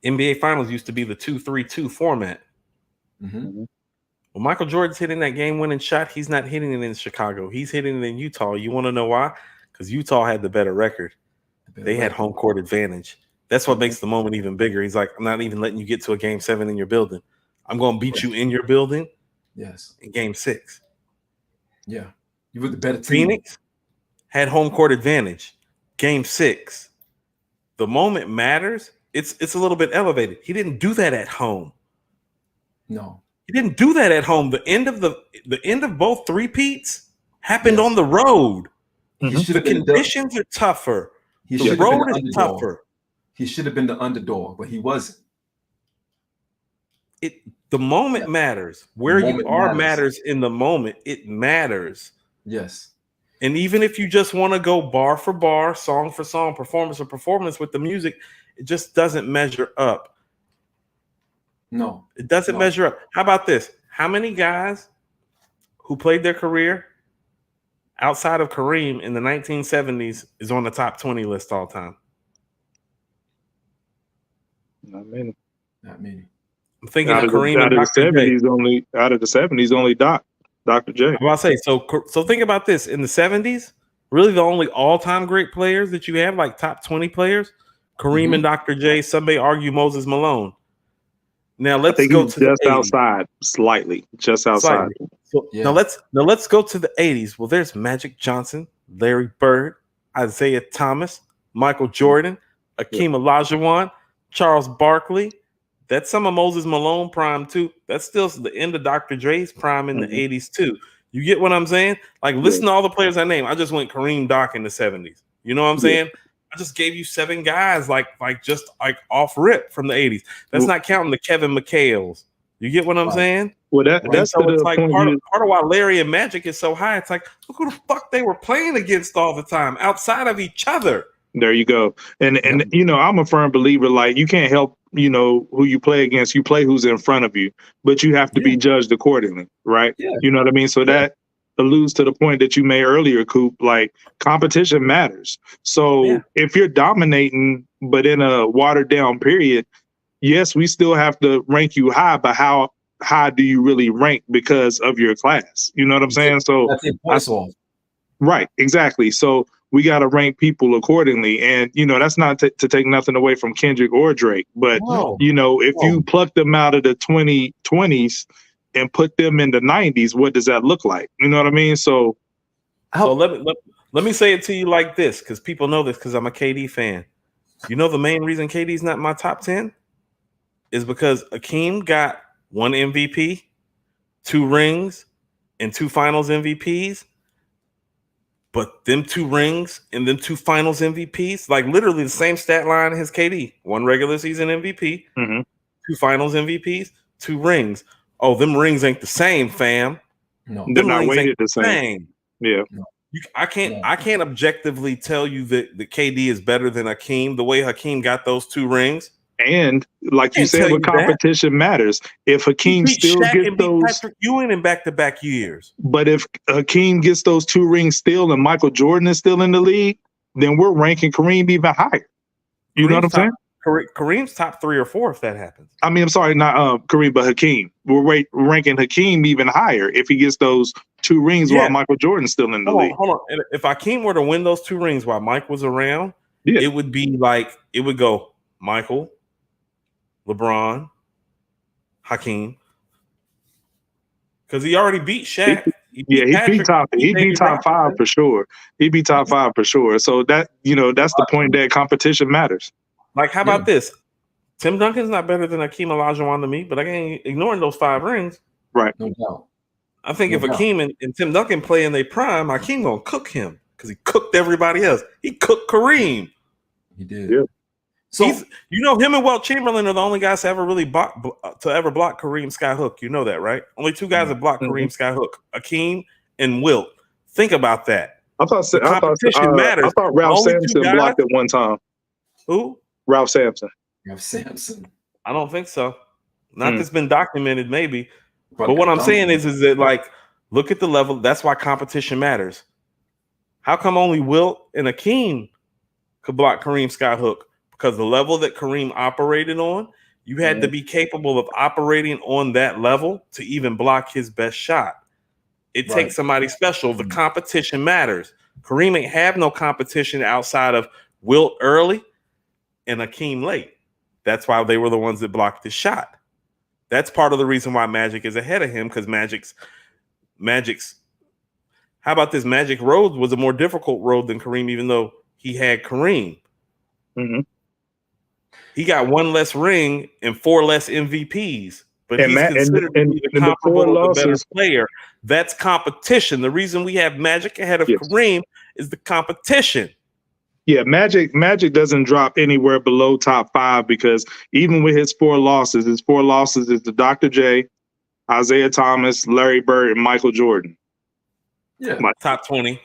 NBA Finals used to be the 2-3-2 format. Mm-hmm. Well, Michael Jordan's hitting that game-winning shot. He's not hitting it in Chicago. He's hitting it in Utah. You want to know why? Because Utah had the better record. They had home court advantage. That's what makes the moment even bigger. He's like, I'm not even letting you get to a game 7 in your building. I'm going to beat you in your building. Yes. In game 6. Yeah. You were the better team. Phoenix had home court advantage. Game 6. The moment matters. It's a little bit elevated. He didn't do that at home. No. He didn't do that at home. The end of both three-peats happened on the road. The conditions are tougher. The road is tougher. He should have been the underdog, but he wasn't. The moment matters. Where you are matters in the moment. It matters. Yes. And even if you just want to go bar for bar, song for song, performance for performance with the music, it just doesn't measure up. No. It doesn't measure up. How about this? How many guys who played their career outside of Kareem in the 1970s is on the top 20 list all time? Not many. Not many. I'm thinking of Kareem and Dr. J. Out of the 70s, only Dr. J. I'm about to say, so think about this. In the 70s, really the only all-time great players that you have, like top 20 players, Kareem and Dr. J, some may argue Moses Malone. Now let's go to just the 80s. Outside, slightly, just outside. So now let's go to the 80s. Well, there's Magic Johnson, Larry Bird, Isaiah Thomas, Michael Jordan, Akeem Olajuwon, Charles Barkley. That's some of Moses Malone prime too. That's still the end of Dr. Dre's prime in the 80s too. You get what I'm saying? Like, listen to all the players I named. I just went Kareem, Doc in the 70s. You know what I'm saying? I just gave you 7 guys like off rip from the 80s. That's not counting the Kevin McHale's. You get what I'm saying? Well, that's so it's like part of why Larry and Magic is so high. It's like, look who the fuck they were playing against all the time outside of each other. There you go. And you know, I'm a firm believer, like, you can't help, you know, who you play against. You play who's in front of you, but you have to be judged accordingly, right? Yeah. You know what I mean? So that alludes to the point that you made earlier, Coop. Like, competition matters. So if you're dominating, but in a watered down period, yes, we still have to rank you high, but how high do you really rank because of your class? You know what I'm saying? So that's all. Right, exactly. So we got to rank people accordingly. And, you know, that's not to take nothing away from Kendrick or Drake. But, you know, if you pluck them out of the 2020s and put them in the 90s, what does that look like? You know what I mean? So let me say it to you like this, because people know this because I'm a KD fan. You know the main reason KD's not in my top 10 is because Akeem got 1 MVP, 2 rings, and 2 finals MVPs. But them 2 rings and them 2 finals MVPs, like literally the same stat line as KD. 1 regular season MVP, 2 finals MVPs, 2 rings. Oh, them rings ain't the same, fam. No, they're not weighted the same. Yeah. No. I can't objectively tell you that the KD is better than Hakeem. The way Hakeem got those 2 rings, And like you said, with competition matters. If Hakeem still gets those, Patrick Ewing in back-to-back years. But if Hakeem gets those 2 rings still, and Michael Jordan is still in the league, then we're ranking Kareem even higher. You know what I'm saying? Kareem's top 3 or 4 if that happens. I mean, I'm sorry, not Kareem, but Hakeem. We're ranking Hakeem even higher if he gets those 2 rings while Michael Jordan's still in the league. Hold on. If Hakeem were to win those 2 rings while Mike was around, it would be like, it would go Michael, LeBron, Hakeem, because he already beat Shaq. He beat top 5 for sure. He'd be top 5 for sure. So that, that's the point, that competition matters. Like, how about this? Tim Duncan's not better than Hakeem Olajuwon to me, but I ain't ignoring those 5 rings. Right. No doubt. I think if Hakeem and Tim Duncan play in their prime, Hakeem gonna cook him because he cooked everybody else. He cooked Kareem. He did. Yeah. So him and Wilt Chamberlain are the only guys to ever really block Kareem Skyhook. You know that, right? Only 2 guys that blocked Kareem Skyhook, Hakeem and Wilt. Think about that. Competition matters. I thought Ralph Sampson blocked it one time. Who? Ralph Sampson. I don't think so. Not that's been documented, maybe. But what I'm saying is that, like, look at the level. That's why competition matters. How come only Wilt and Hakeem could block Kareem Skyhook? Because the level that Kareem operated on, you had to be capable of operating on that level to even block his best shot. It takes somebody special. The competition matters. Kareem ain't have no competition outside of Wilt early and Hakeem late. That's why they were the ones that blocked his shot. That's part of the reason why Magic is ahead of him, because Magic's how about this? Magic road was a more difficult road than Kareem, even though he had Kareem. Mm-hmm. He got 1 less ring and 4 less MVPs, but he's considered to be the comparable, the better player. That's competition. The reason we have Magic ahead of Kareem is the competition. Yeah, Magic doesn't drop anywhere below top 5 because even with his 4 losses is to Dr. J, Isaiah Thomas, Larry Bird, and Michael Jordan. Yeah, top 20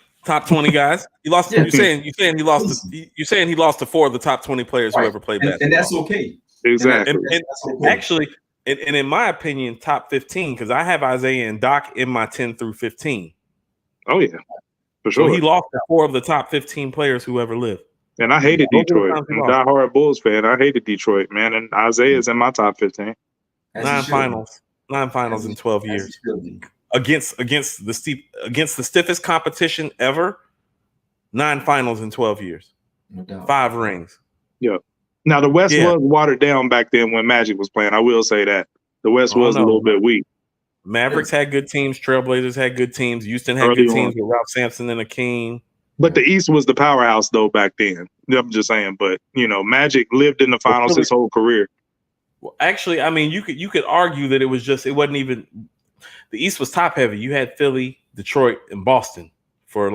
guys. He lost. You're saying he lost. You're saying he lost to 4 of the top 20 players who ever played basketball, and that's okay. Exactly. And actually, and in my opinion, top 15, because I have Isaiah and Doc in my 10 through 15. Oh yeah, for sure. So he lost to 4 of the top 15 players who ever lived. And I hated Detroit. I'm a diehard Bulls fan. I hated Detroit, man. And Isaiah's in my top 15. 9 finals in 12 years. Against the stiffest competition ever, 9 finals in 12 years, 5 rings. Yeah. Now the West was watered down back then when Magic was playing. I will say that the West was a little bit weak. Mavericks had good teams. Trailblazers had good teams. Houston had good teams with Ralph Sampson and Hakeem. But the East was the powerhouse though back then. I'm just saying. But Magic lived in the finals his whole career. Well, actually, I mean, you could argue that it wasn't even. The East was top heavy. You had Philly, Detroit, and Boston for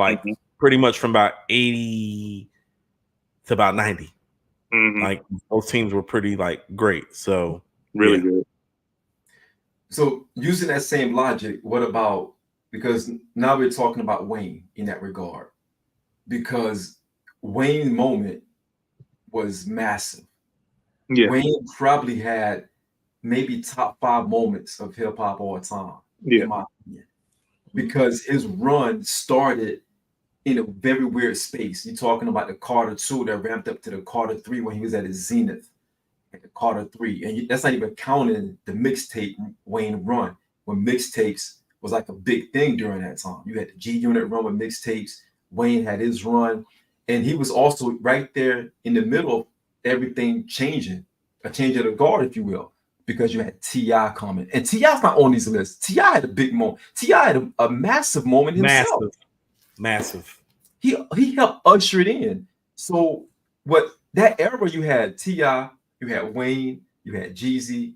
pretty much from about 80 to about 90. Mm-hmm. Like those teams were pretty great. So really good. So using that same logic, what about, because now we're talking about Wayne in that regard, because Wayne's moment was massive. Yeah. Wayne probably had maybe top 5 moments of hip hop all time. Yeah. In my opinion. Because his run started in a very weird space. You're talking about the Carter 2 that ramped up to the Carter 3 when he was at his zenith, at the Carter 3. And that's not even counting the mixtape Wayne run, when mixtapes was like a big thing during that time. You had the G Unit run with mixtapes. Wayne had his run. And he was also right there in the middle of everything changing, a change of the guard, if you will. Because you had T.I. coming. And T.I.'s not on these lists. T.I. had a big moment. T.I. had a massive moment himself. Massive. He helped usher it in. So that era you had T.I., you had Wayne, you had Jeezy.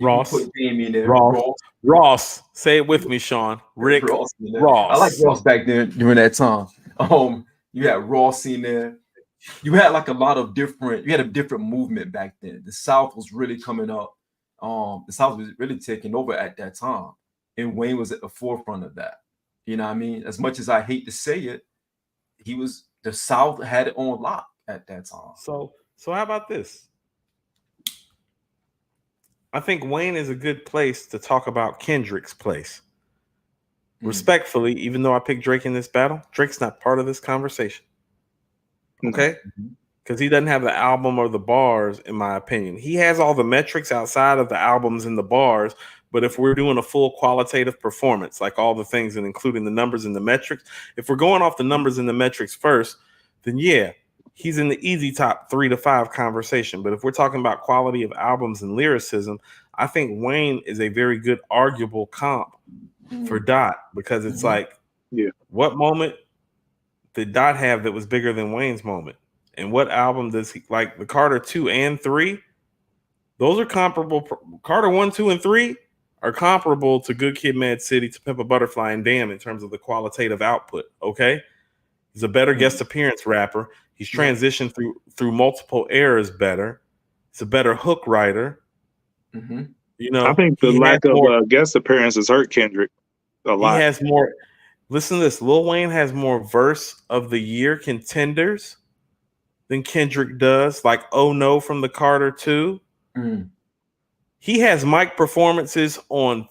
Ross. Put Damien there. Ross. Say it with me, Sean. Rick Ross. I like Ross back there during that time. You had Ross in there. You had a lot of different. You had a different movement back then. The South was really coming up. The South was really taking over at that time, and Wayne was at the forefront of that. You know what I mean? As much as I hate to say it, the South had it on lock at that time. So how about this? I think Wayne is a good place to talk about Kendrick's place. Respectfully, even though I picked Drake in this battle, Drake's not part of this conversation. Okay? Because he doesn't have the album or the bars, in my opinion. He has all the metrics outside of the albums and the bars, but if we're doing a full qualitative performance, like all the things and including the numbers and the metrics, if we're going off the numbers and the metrics first, then yeah, he's in the easy top 3 to 5 conversation. But if we're talking about quality of albums and lyricism, I think Wayne is a very good arguable comp for Dot, because it's like, what moment did Dot have that was bigger than Wayne's moment? And what album does he like? The Carter 2 and 3, those are comparable. Carter 1, 2, and 3 are comparable to Good Kid, Mad City, To Pimp a Butterfly, and Damn in terms of the qualitative output. Okay, he's a better guest appearance rapper. He's transitioned through multiple eras better. He's a better hook writer. You know, I think the lack of guest appearances hurt Kendrick a lot. He has more. Listen to this. Lil Wayne has more verse of the year contenders than Kendrick does. Like Oh No from the Carter 2. He has mic performances on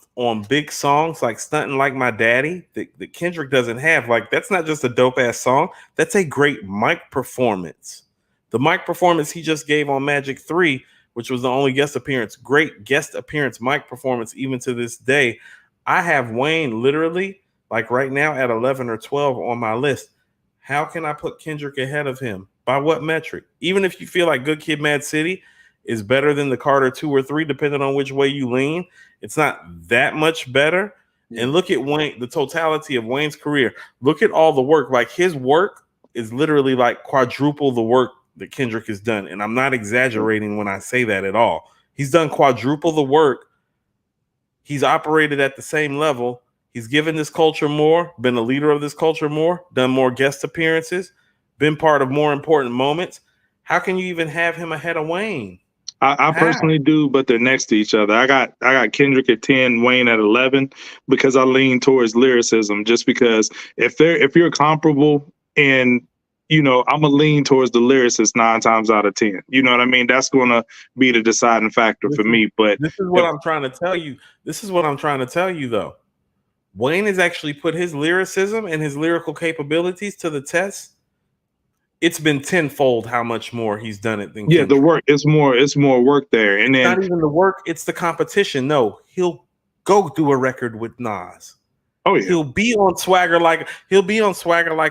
big songs like Stuntin' Like My Daddy that Kendrick doesn't have. Like, that's not just a dope ass song. That's a great mic performance. The mic performance he just gave on Magic 3, which was the only guest appearance, great guest appearance mic performance even to this day. I have Wayne literally, like right now, at 11 or 12 on my list. How can I put Kendrick ahead of him? By what metric? Even if you feel like Good Kid, Mad City is better than the Carter 2 or 3, depending on which way you lean, it's not that much better. And look at Wayne, the totality of Wayne's career. Look at all the work. Like, his work is literally like quadruple the work that Kendrick has done. And I'm not exaggerating when I say that at all. He's done quadruple the work. He's operated at the same level. He's given this culture more, been a leader of this culture more, done more guest appearances, been part of more important moments. How can you even have him ahead of Wayne? I personally do, but they're next to each other. I got Kendrick at 10, Wayne at 11, because I lean towards lyricism. Just because if you're comparable, and I'm gonna lean towards the lyricist 9 times out of 10. You know what I mean? That's gonna be the deciding factor for me. But this is what I'm trying to tell you. This is what I'm trying to tell you, though. Wayne has actually put his lyricism and his lyrical capabilities to the test. It's been tenfold how much more he's done it than Kendrick. The work. It's more work there. And then not even the work, it's the competition. No, he'll go do a record with Nas. Oh yeah. He'll be on Swagger Like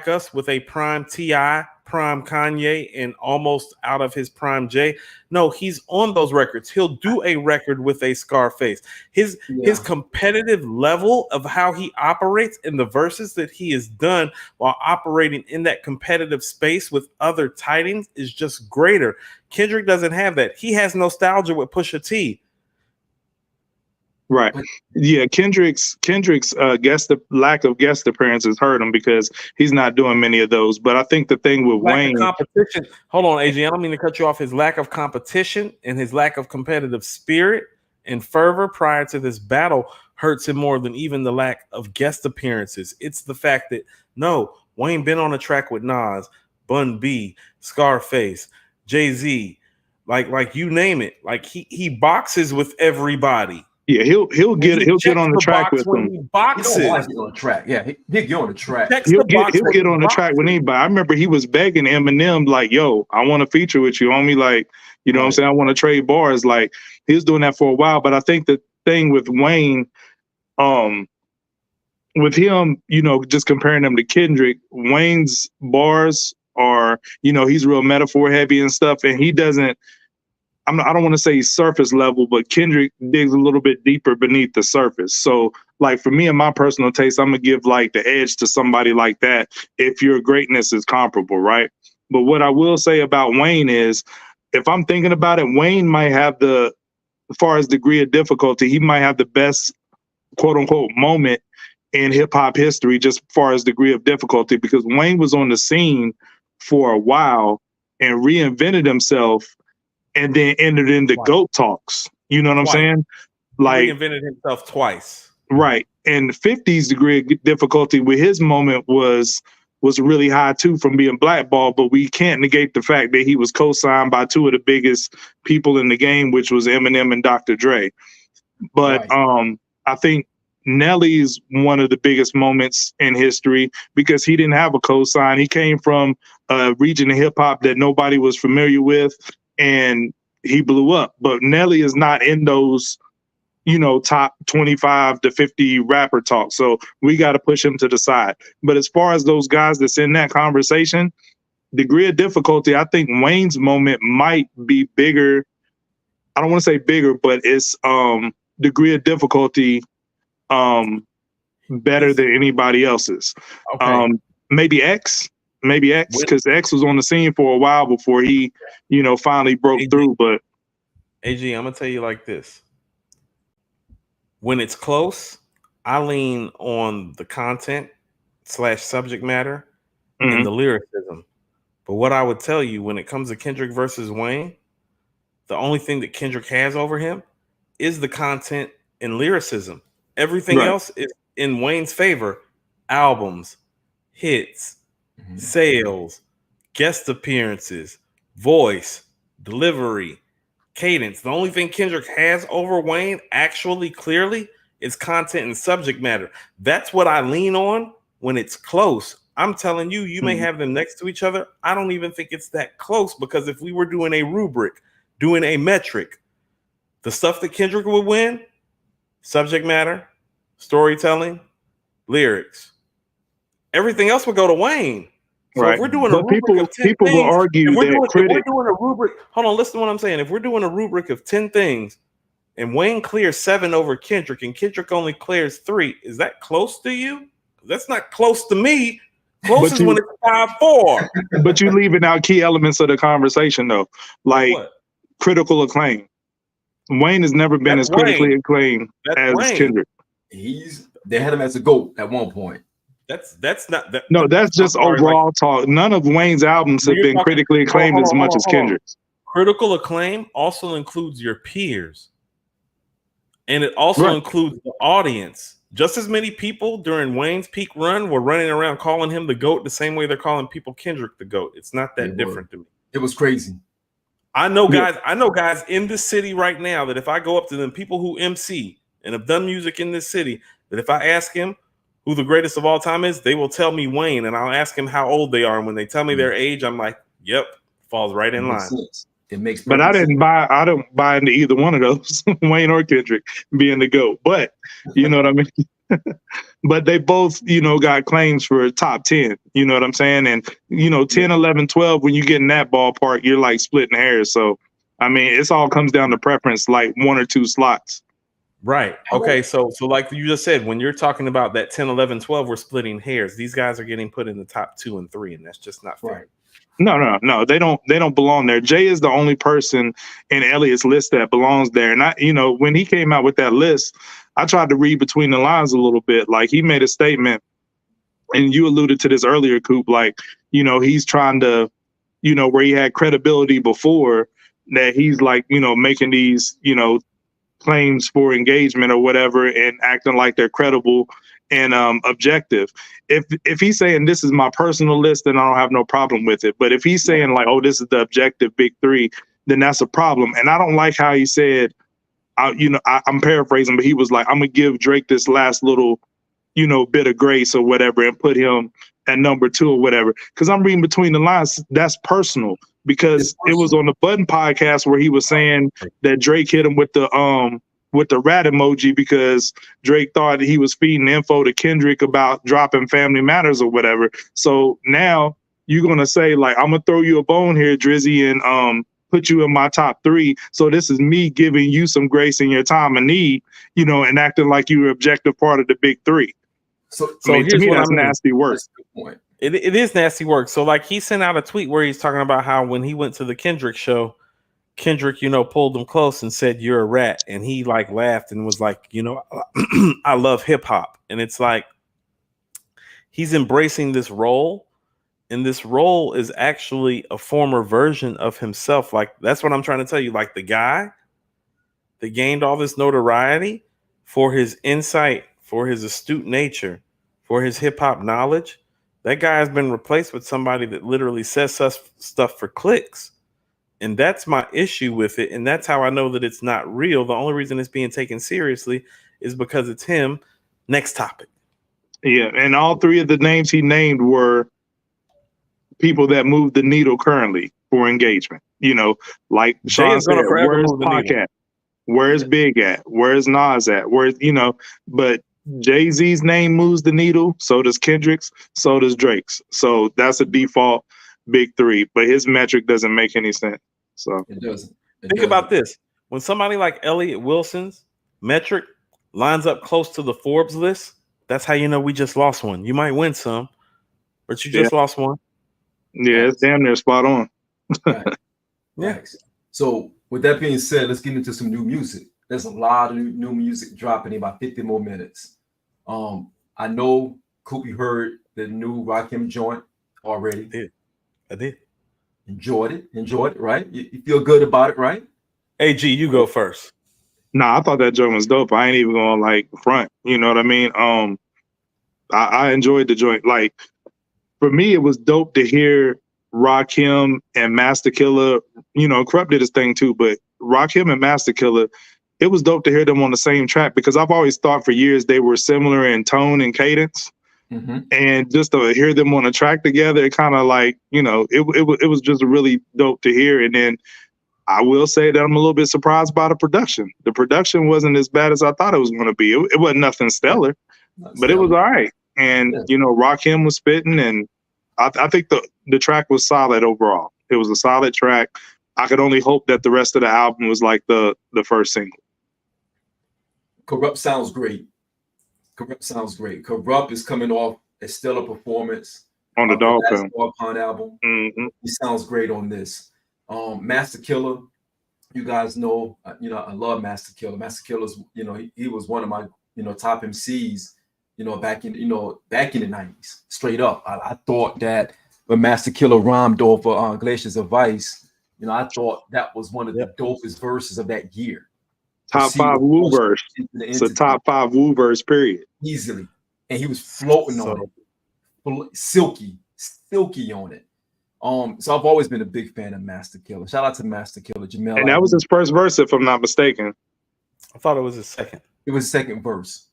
Us with a prime T.I., prime Kanye, and almost out of his prime Jay. No, he's on those records. He'll do a record with a Scarface. His competitive level of how he operates and the verses that he has done while operating in that competitive space with other titans is just greater. Kendrick doesn't have that. He has nostalgia with Pusha T. Right. Yeah, Kendrick's lack of guest appearances hurt him because he's not doing many of those. But I think the thing with Wayne, competition. Hold on, AJ. I don't mean to cut you off. His lack of competition and his lack of competitive spirit and fervor prior to this battle hurts him more than even the lack of guest appearances. It's the fact that Wayne been on a track with Nas, Bun B, Scarface, Jay-Z, like you name it. Like he boxes with everybody. Yeah, he'll get on the track with them. He boxes. He don't get on the track. Yeah, he'll get on the track. He'll get on the track with anybody. I remember he was begging Eminem, like, "Yo, I want to feature with you, homie. Like, you know what I'm saying? I want to trade bars." Like, he was doing that for a while. But I think the thing with Wayne, with him, just comparing him to Kendrick, Wayne's bars are, he's real metaphor heavy and stuff, and he doesn't. I don't want to say surface level, but Kendrick digs a little bit deeper beneath the surface. So, like, for me and my personal taste, I'm gonna give like the edge to somebody like that if your greatness is comparable, right? But what I will say about Wayne is, if I'm thinking about it, Wayne might have as far as degree of difficulty, he might have the best quote unquote moment in hip hop history, just as far as degree of difficulty, because Wayne was on the scene for a while and reinvented himself. And then entered into GOAT talks. You know what I'm saying? Like, he reinvented himself twice. Right. And 50's degree of difficulty with his moment was was really high too from being blackballed, but we can't negate the fact that he was co-signed by two of the biggest people in the game, which was Eminem and Dr. Dre. But I think Nelly's one of the biggest moments in history because he didn't have a co-sign. He came from a region of hip hop that nobody was familiar with, and he blew up. But Nelly is not in those, top 25 to 50 rapper talk. So we got to push him to the side. But as far as those guys that's in that conversation, degree of difficulty, I think Wayne's moment might be bigger. I don't want to say bigger, but it's degree of difficulty better than anybody else's. Okay. Maybe X, because X was on the scene for a while before he, finally broke through. But AG, I'm gonna tell you like this: when it's close, I lean on the content / subject matter and the lyricism. But what I would tell you when it comes to Kendrick versus Wayne, the only thing that Kendrick has over him is the content and lyricism. Everything else is in Wayne's favor: albums, hits, sales, guest appearances, voice, delivery, cadence. The only thing Kendrick has over Wayne actually clearly is content and subject matter. That's what I lean on when it's close. I'm telling you, you may have them next to each other. I don't even think it's that close, because if we were doing a rubric, doing a metric, the stuff that Kendrick would win: subject matter, storytelling, lyrics. Everything else would go to Wayne. So if we're doing a rubric of 10 people things, will argue if we're that doing a rubric, hold on, listen to what I'm saying. If we're doing a rubric of 10 things and Wayne clears 7 over Kendrick and Kendrick only clears 3, is that close to you? That's not close to me. Close is when it's 5-4. But you leaving out key elements of the conversation though, like critical acclaim. Wayne has never been as critically acclaimed as Kendrick. They had him as a GOAT at one point. That's not that. No, that's just overall talk. None of Wayne's albums have been critically acclaimed as much as Kendrick's. Critical acclaim also includes your peers, and it also includes the audience. Just as many people during Wayne's peak run were running around calling him the GOAT the same way they're calling people Kendrick the GOAT. It's not that different to me. It was crazy. I know guys in this city right now that if I go up to them, people who MC and have done music in this city, that if I ask him who the greatest of all time is, they will tell me Wayne, and I'll ask him how old they are. And when they tell me their age, I'm like, yep, falls right in line. It makes but I don't buy into either one of those, Wayne or Kendrick being the GOAT. But you know what I mean? But they both, got claims for top 10. You know what I'm saying? And 10, 11, 12, when you get in that ballpark, you're like splitting hairs. So I mean, it's all comes down to preference, like 1 or 2 slots. Right. Okay. So like you just said, when you're talking about that 10, 11, 12, we're splitting hairs. These guys are getting put in the top 2 and 3, and that's just not fair. Right. No. They don't belong there. Jay is the only person in Elliott's list that belongs there. And when he came out with that list, I tried to read between the lines a little bit. Like, he made a statement, and you alluded to this earlier, Coop, like, he's trying to, where he had credibility before, that he's like, making these, claims for engagement or whatever and acting like they're credible and objective. If he's saying this is my personal list, then I don't have no problem with it. But if he's saying like, oh, this is the objective big 3, then that's a problem. And I don't like how he said, I'm paraphrasing, but he was like, I'm gonna give Drake this last little, bit of grace or whatever and put him at number 2 or whatever. Because I'm reading between the lines, that's personal. Because it was on the Budden podcast where he was saying that Drake hit him with the rat emoji because Drake thought he was feeding info to Kendrick about dropping Family Matters or whatever. So now you're gonna say like, I'm gonna throw you a bone here, Drizzy, and put you in my top 3. So this is me giving you some grace in your time of need, and acting like you're an objective part of the big 3. So I mean, to me, that's nasty work. It is nasty work. So like, he sent out a tweet where he's talking about how when he went to the Kendrick show, Kendrick, pulled him close and said, "You're a rat." And he like laughed and was like, I love hip hop. And it's like, he's embracing this role. And this role is actually a former version of himself. Like, that's what I'm trying to tell you. Like, the guy that gained all this notoriety for his insight, for his astute nature, for his hip hop knowledge, That guy has been replaced with somebody that literally says stuff for clicks. And that's my issue with it. And that's how I know that it's not real. The only reason it's being taken seriously is because it's him. Next topic. Yeah, and all three of the names he named were people that move the needle currently for engagement. You know, like Jay Sean is gonna said, forever where's move the Pac needle. at? Where's Big at? Where's Nas at? Where's, you know, but Jay-Z's name moves the needle, so does Kendrick's, so does Drake's. So that's a default big three, but his metric doesn't make any sense. So It doesn't. Think about this. When somebody like Elliott Wilson's metric lines up close to the Forbes list, that's how you know we just lost one. You might win some, but you just lost one. yeah, it's damn near spot on. Right. Yeah. Right. So with that being said, let's get into some new music. There's a lot of new music dropping in about 50 more minutes. I know, Coop, you heard the new Rakim joint already. I did. Enjoyed it, right? You feel good about it, right? Hey, G, you go first. Nah, I thought that joint was dope. I ain't even gonna like front. You know what I mean? I enjoyed the joint. Like, for me, it was dope to hear Rakim and Master Killer. You know, Corrupt did his thing too, but Rakim and Master Killer, it was dope to hear them on the same track because I've always thought for years they were similar in tone and cadence. Mm-hmm. And just to hear them on a track together, it kind of like, you know, it was just really dope to hear. And then I will say that I'm a little bit surprised by the production. The production wasn't as bad as I thought it was going to be. It wasn't nothing stellar, but it was all right. And, you know, Rakim was spitting, and I think the track was solid overall. It was a solid track. I could only hope that the rest of the album was like the first single. Corrupt sounds great. Corrupt is coming off a stellar performance On the Dog Pound. Dog Pound album. Mm-hmm. He sounds great on this. Master Killer, you guys know, I love Master Killer. Master Killer's, he was one of my, top MCs, back in the 90s, straight up. I thought that when Master Killer rhymed over Glaciers of Ice, I thought that was one of the dopest verses of that year. Top 5 Woo verse. It's a top 5 Woo verse, period. Easily. And he was floating on it. Silky on it. So I've always been a big fan of Master Killer. Shout out to Master Killer, Jamel. And that was his first verse, if I'm not mistaken. I thought it was his second. It was his second verse.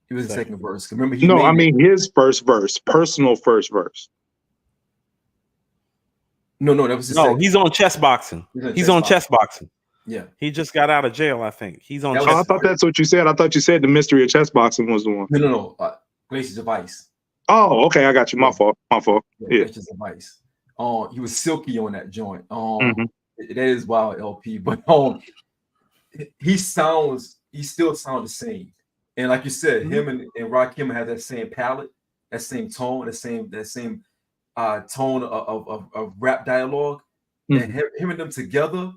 Remember, his first verse, personal first verse. No, that was his second. He's on chess boxing. He's on chess boxing. Yeah. He just got out of jail, I think. He's on chess I thought that's what you said. I thought you said the mystery of chess boxing was the one. No. Glaciers of Ice. Oh, okay. I got you. My fault. Yeah. Glaciers of Ice. He was silky on that joint. That is wild LP, but he still sounds the same. And like you said, him and Rakim have that same palette, that same tone, that same tone of rap dialogue. And him and them together,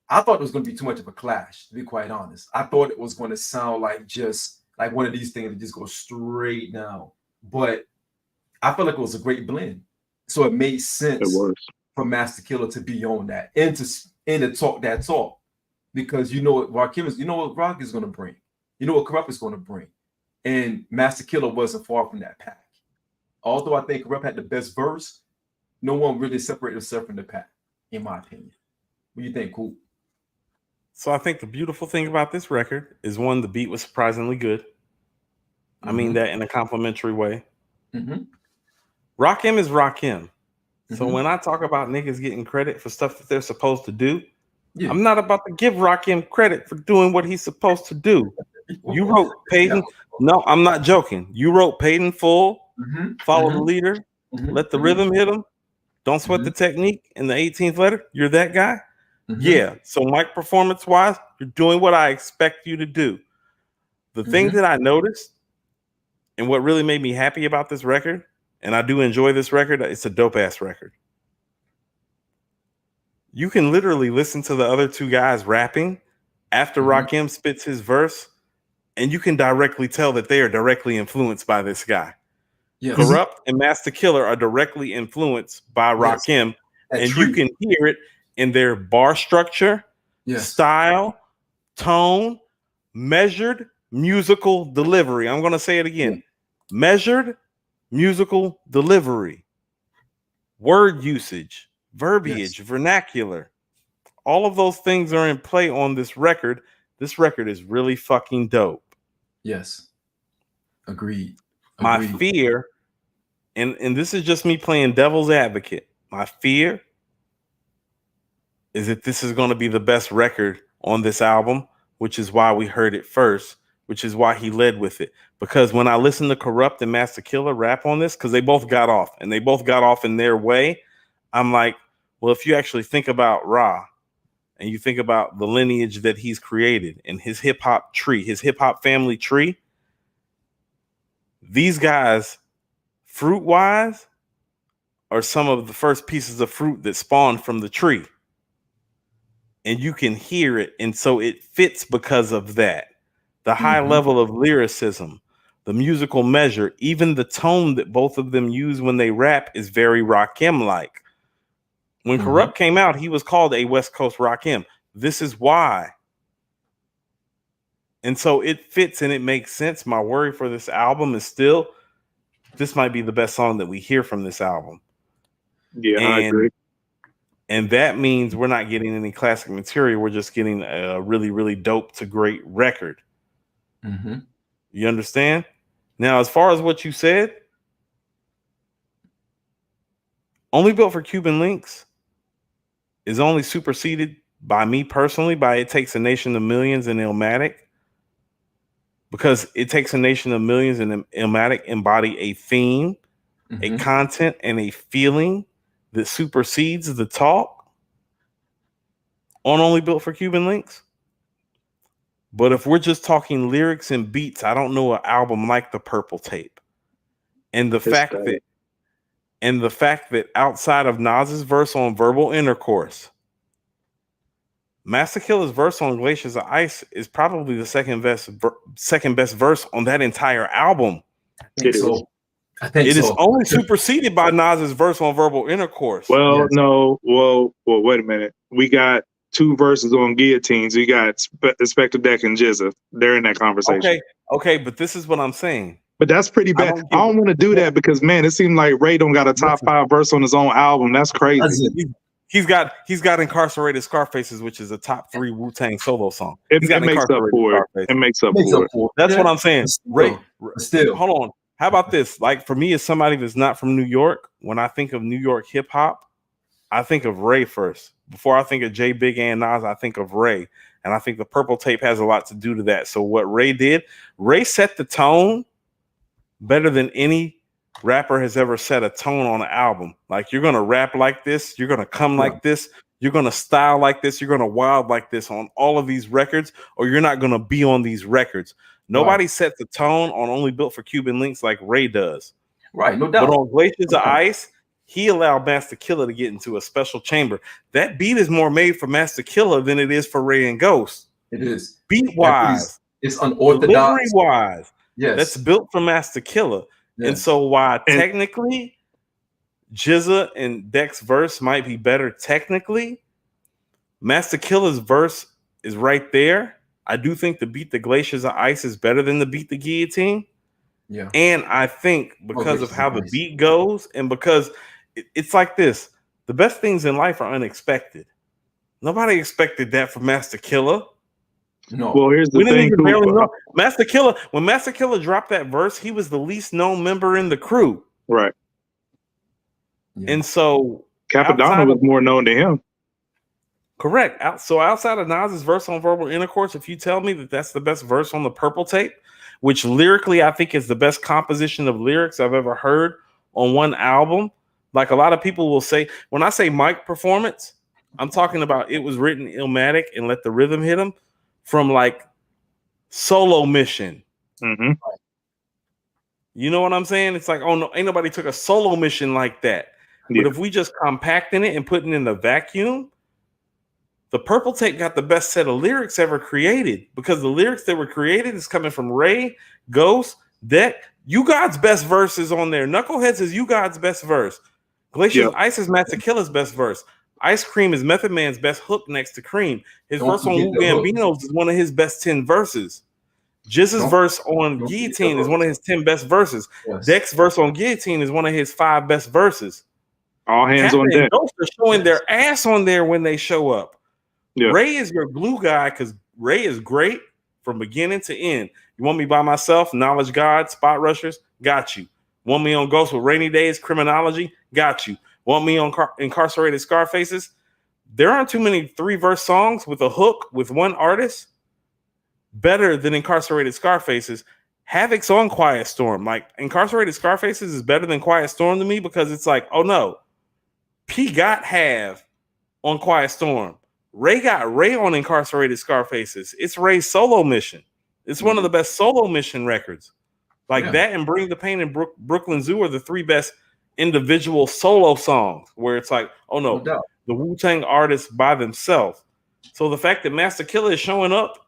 I thought it was going to be too much of a clash, to be quite honest. I thought it was going to sound like just like one of these things that just go straight down. But I felt like it was a great blend. So it made sense for Master Killer to be on that and to talk that talk. Because you know what Rakim is, what Rock is going to bring. You know what Corrupt is going to bring. And Master Killer wasn't far from that pack. Although I think Corrupt had the best verse, no one really separated himself from the pack, in my opinion. What do you think, Coop? So I think the beautiful thing about this record is, one, the beat was surprisingly good. I mean that in a complimentary way. Rakim is Rakim. So when I talk about niggas getting credit for stuff that they're supposed to do, I'm not about to give Rakim credit for doing what he's supposed to do. You wrote Paid in, no, I'm not joking. You wrote Paid in Full, Follow the Leader, Let the Rhythm Hit him, Don't Sweat the Technique, and the 18th Letter. You're that guy? Yeah. So mic performance wise, you're doing what I expect you to do. The thing that I noticed and what really made me happy about this record, and I do enjoy this record, it's a dope ass record. You can literally listen to the other two guys rapping after Rakim spits his verse, and you can directly tell that they are directly influenced by this guy. Yes. Corrupt and Master Killer are directly influenced by Rakim, and you can hear it in their bar structure, style, tone, measured musical delivery. I'm going to say it again. Measured musical delivery, word usage, verbiage, vernacular. All of those things are in play on this record. This record is really fucking dope. Yes. Agreed. My fear, and this is just me playing devil's advocate. My fear is that this is going to be the best record on this album, which is why we heard it first, which is why he led with it. Because when I listen to Corrupt and Master Killer rap on this, because they both got off, and they both got off in their way, I'm like, well, if you actually think about Ra, and you think about the lineage that he's created and his hip hop tree, his hip hop family tree, these guys, fruit wise, are some of the first pieces of fruit that spawned from the tree. And you can hear it. And so it fits because of that. The high level of lyricism, the musical measure, even the tone that both of them use when they rap is very Rakim-like. When Corrupt came out, he was called a West Coast Rakim. This is why. And so it fits and it makes sense. My worry for this album is still, this might be the best song that we hear from this album. Yeah, I agree. And that means we're not getting any classic material. We're just getting a really, really dope to great record. You understand? Now, as far as what you said, Only Built for Cuban Links is only superseded by me personally by It Takes a Nation of Millions and Illmatic, because It Takes a Nation of Millions and Illmatic embody a theme, a content, and a feeling that supersedes the talk on Only Built for Cuban Links. But if we're just talking lyrics and beats, I don't know an album like The Purple Tape. And the fact that outside of Nas's verse on Verbal Intercourse, Master Killer's verse on Glaciers of Ice is probably the second best verse on that entire album. I think it is only superseded by Nas's verse on Verbal Intercourse. Well, no. Well, wait a minute. We got two verses on Guillotines. We got Spectre Deck and Jizza. They're in that conversation. Okay, but this is what I'm saying. But that's pretty bad. I don't want to do that because, man, it seemed like Ray don't got a top 5 verse on his own album. That's crazy. He's got Incarcerated Scarfaces, which is a top 3 Wu-Tang solo song. It makes up for it. It makes up for it. That's what I'm saying. Ray, still, hold on. How about this? Like, for me, as somebody that's not from New York, when I think of New York hip hop, I think of Ray first. Before I think of J, Big, and Nas, I think of Ray. And I think The Purple Tape has a lot to do to that. So what Ray did, Ray set the tone better than any rapper has ever set a tone on an album. Like, you're going to rap like this. You're going to come like this. You're going to style like this. You're going to wild like this on all of these records, or you're not going to be on these records. Nobody sets the tone on Only Built for Cuban Links like Ray does. Right, no doubt. But on Glaciers of Ice, he allowed Master Killer to get into a special chamber. That beat is more made for Master Killer than it is for Ray and Ghost. It is. Beat-wise. It's unorthodox. Delivery-wise. Yes. That's built for Master Killer. Yes. And so while technically Jizza and Deck's verse might be better technically, Master Killer's verse is right there. I do think the Beat the Glaciers of Ice is better than the Beat the Guillotine. Yeah. And I think because of how the beat goes, and because it's like this, the best things in life are unexpected. Nobody expected that from Master Killer. No. Well, here's the thing. Master Killer, when Master Killer dropped that verse, he was the least known member in the crew. Right. Yeah. And so Capadonna was more known to him. Correct. So outside of Nas's verse on Verbal Intercourse, if you tell me that that's the best verse on The Purple Tape, which lyrically I think is the best composition of lyrics I've ever heard on one album, like a lot of people will say, when I say mic performance, I'm talking about it was written Illmatic and let the rhythm hit him from like Solo Mission. Mm-hmm. You know what I'm saying? It's like, oh no, ain't nobody took a solo mission like that. Yeah. But if we just compacting it and putting it in the vacuum, The Purple Tape got the best set of lyrics ever created, because the lyrics that were created is coming from Ray, Ghost, Deck. You God's best verse is on there. Knuckleheads is You God's best verse. Glacier Ice is Master Killer's best verse. Ice Cream is Method Man's best hook next to Cream. His verse on Wu Gambinos is one of his best 10 verses. Jizz's verse on Guillotine is one of his 10 best verses. Yes. Deck's verse on Guillotine is one of his 5 best verses. All hands on deck. Ghost are showing their ass on there when they show up. Yeah. Ray is your glue guy because Ray is great from beginning to end. You want me by myself? Knowledge God, Spot Rushers? Got you. Want me on Ghost with Rainy Days, Criminology? Got you. Want me on Incarcerated Scarfaces? There aren't too many 3-verse songs with a hook with one artist better than Incarcerated Scarfaces. Havoc's on Quiet Storm. Like, Incarcerated Scarfaces is better than Quiet Storm to me because it's like, oh no, P got Have on Quiet Storm. Ray got Ray on Incarcerated Scarfaces. It's Ray's solo mission. It's one of the best solo mission records. Like that and Bring the Pain and Brooklyn Zoo are the 3 best individual solo songs where it's like, oh no, the Wu-Tang artists by themselves. So the fact that Master Killer is showing up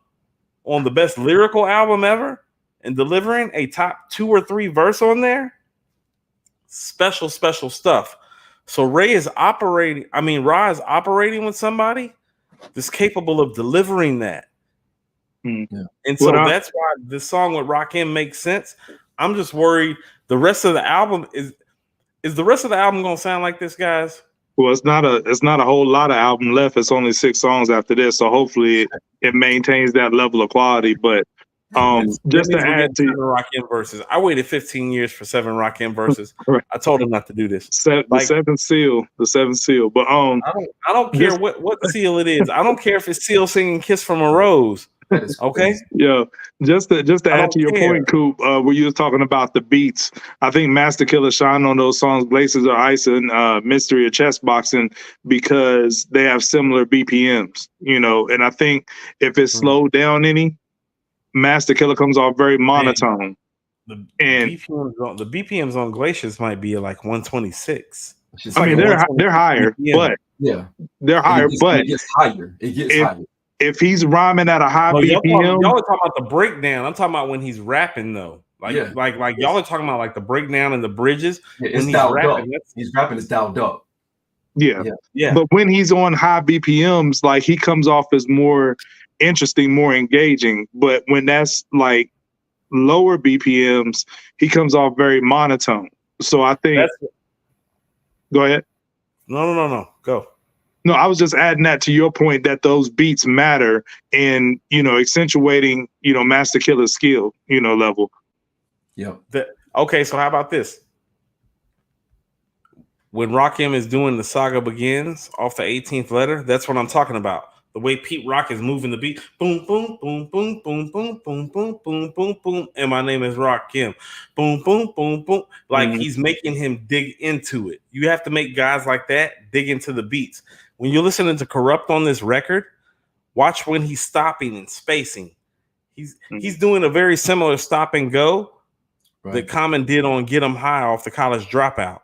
on the best lyrical album ever and delivering a top 2 or 3 verse on there, special stuff. So Ra is operating with somebody that's capable of delivering that. Yeah. And so that's why this song with Rakim makes sense. I'm just worried the rest of the album is the rest of the album gonna sound like this, guys? Well, it's not a whole lot of album left. It's only 6 songs after this, so hopefully it maintains that level of quality. But just to add to Rakim verses, I waited 15 years for 7 Rakim verses. Right. I told him not to do this. The seventh seal. But I don't care what seal it is. I don't care if it's Seal singing "Kiss from a Rose." Okay. Yeah. Just to add to your point, Coop, where you were talking about the beats, I think Master Killer shine on those songs, Blazes or Ice and Mystery or Chess Boxing, because they have similar BPMs, and I think if it's slowed down any, Master Killer comes off very monotone. The BPMs on Glaciers might be like 126. I mean, they're higher, but they're higher, but it gets higher. Higher. If he's rhyming at a high BPM, y'all are talking about the breakdown. I'm talking about when he's rapping though. Like y'all are talking about like the breakdown and the bridges. It's dialed up. He's rapping is dialed up. Yeah. But when he's on high BPMs, like he comes off as more interesting, more engaging. But when that's like lower BPMs, he comes off very monotone. So I think. Go ahead. No. Go. No, I was just adding that to your point that those beats matter in, accentuating, Master Killer's skill, level. Yeah. Okay, so how about this? When Rakim is doing The Saga Begins off the 18th letter, that's what I'm talking about. The way Pete Rock is moving the beat. Boom, boom, boom, boom, boom, boom, boom, boom, boom, boom, boom. And my name is Rakim. Boom, boom, boom, boom. Like he's making him dig into it. You have to make guys like that dig into the beats. When you're listening to Corrupt on this record, watch when he's stopping and spacing. He's doing a very similar stop and go that Common did on Get 'Em High off the College Dropout.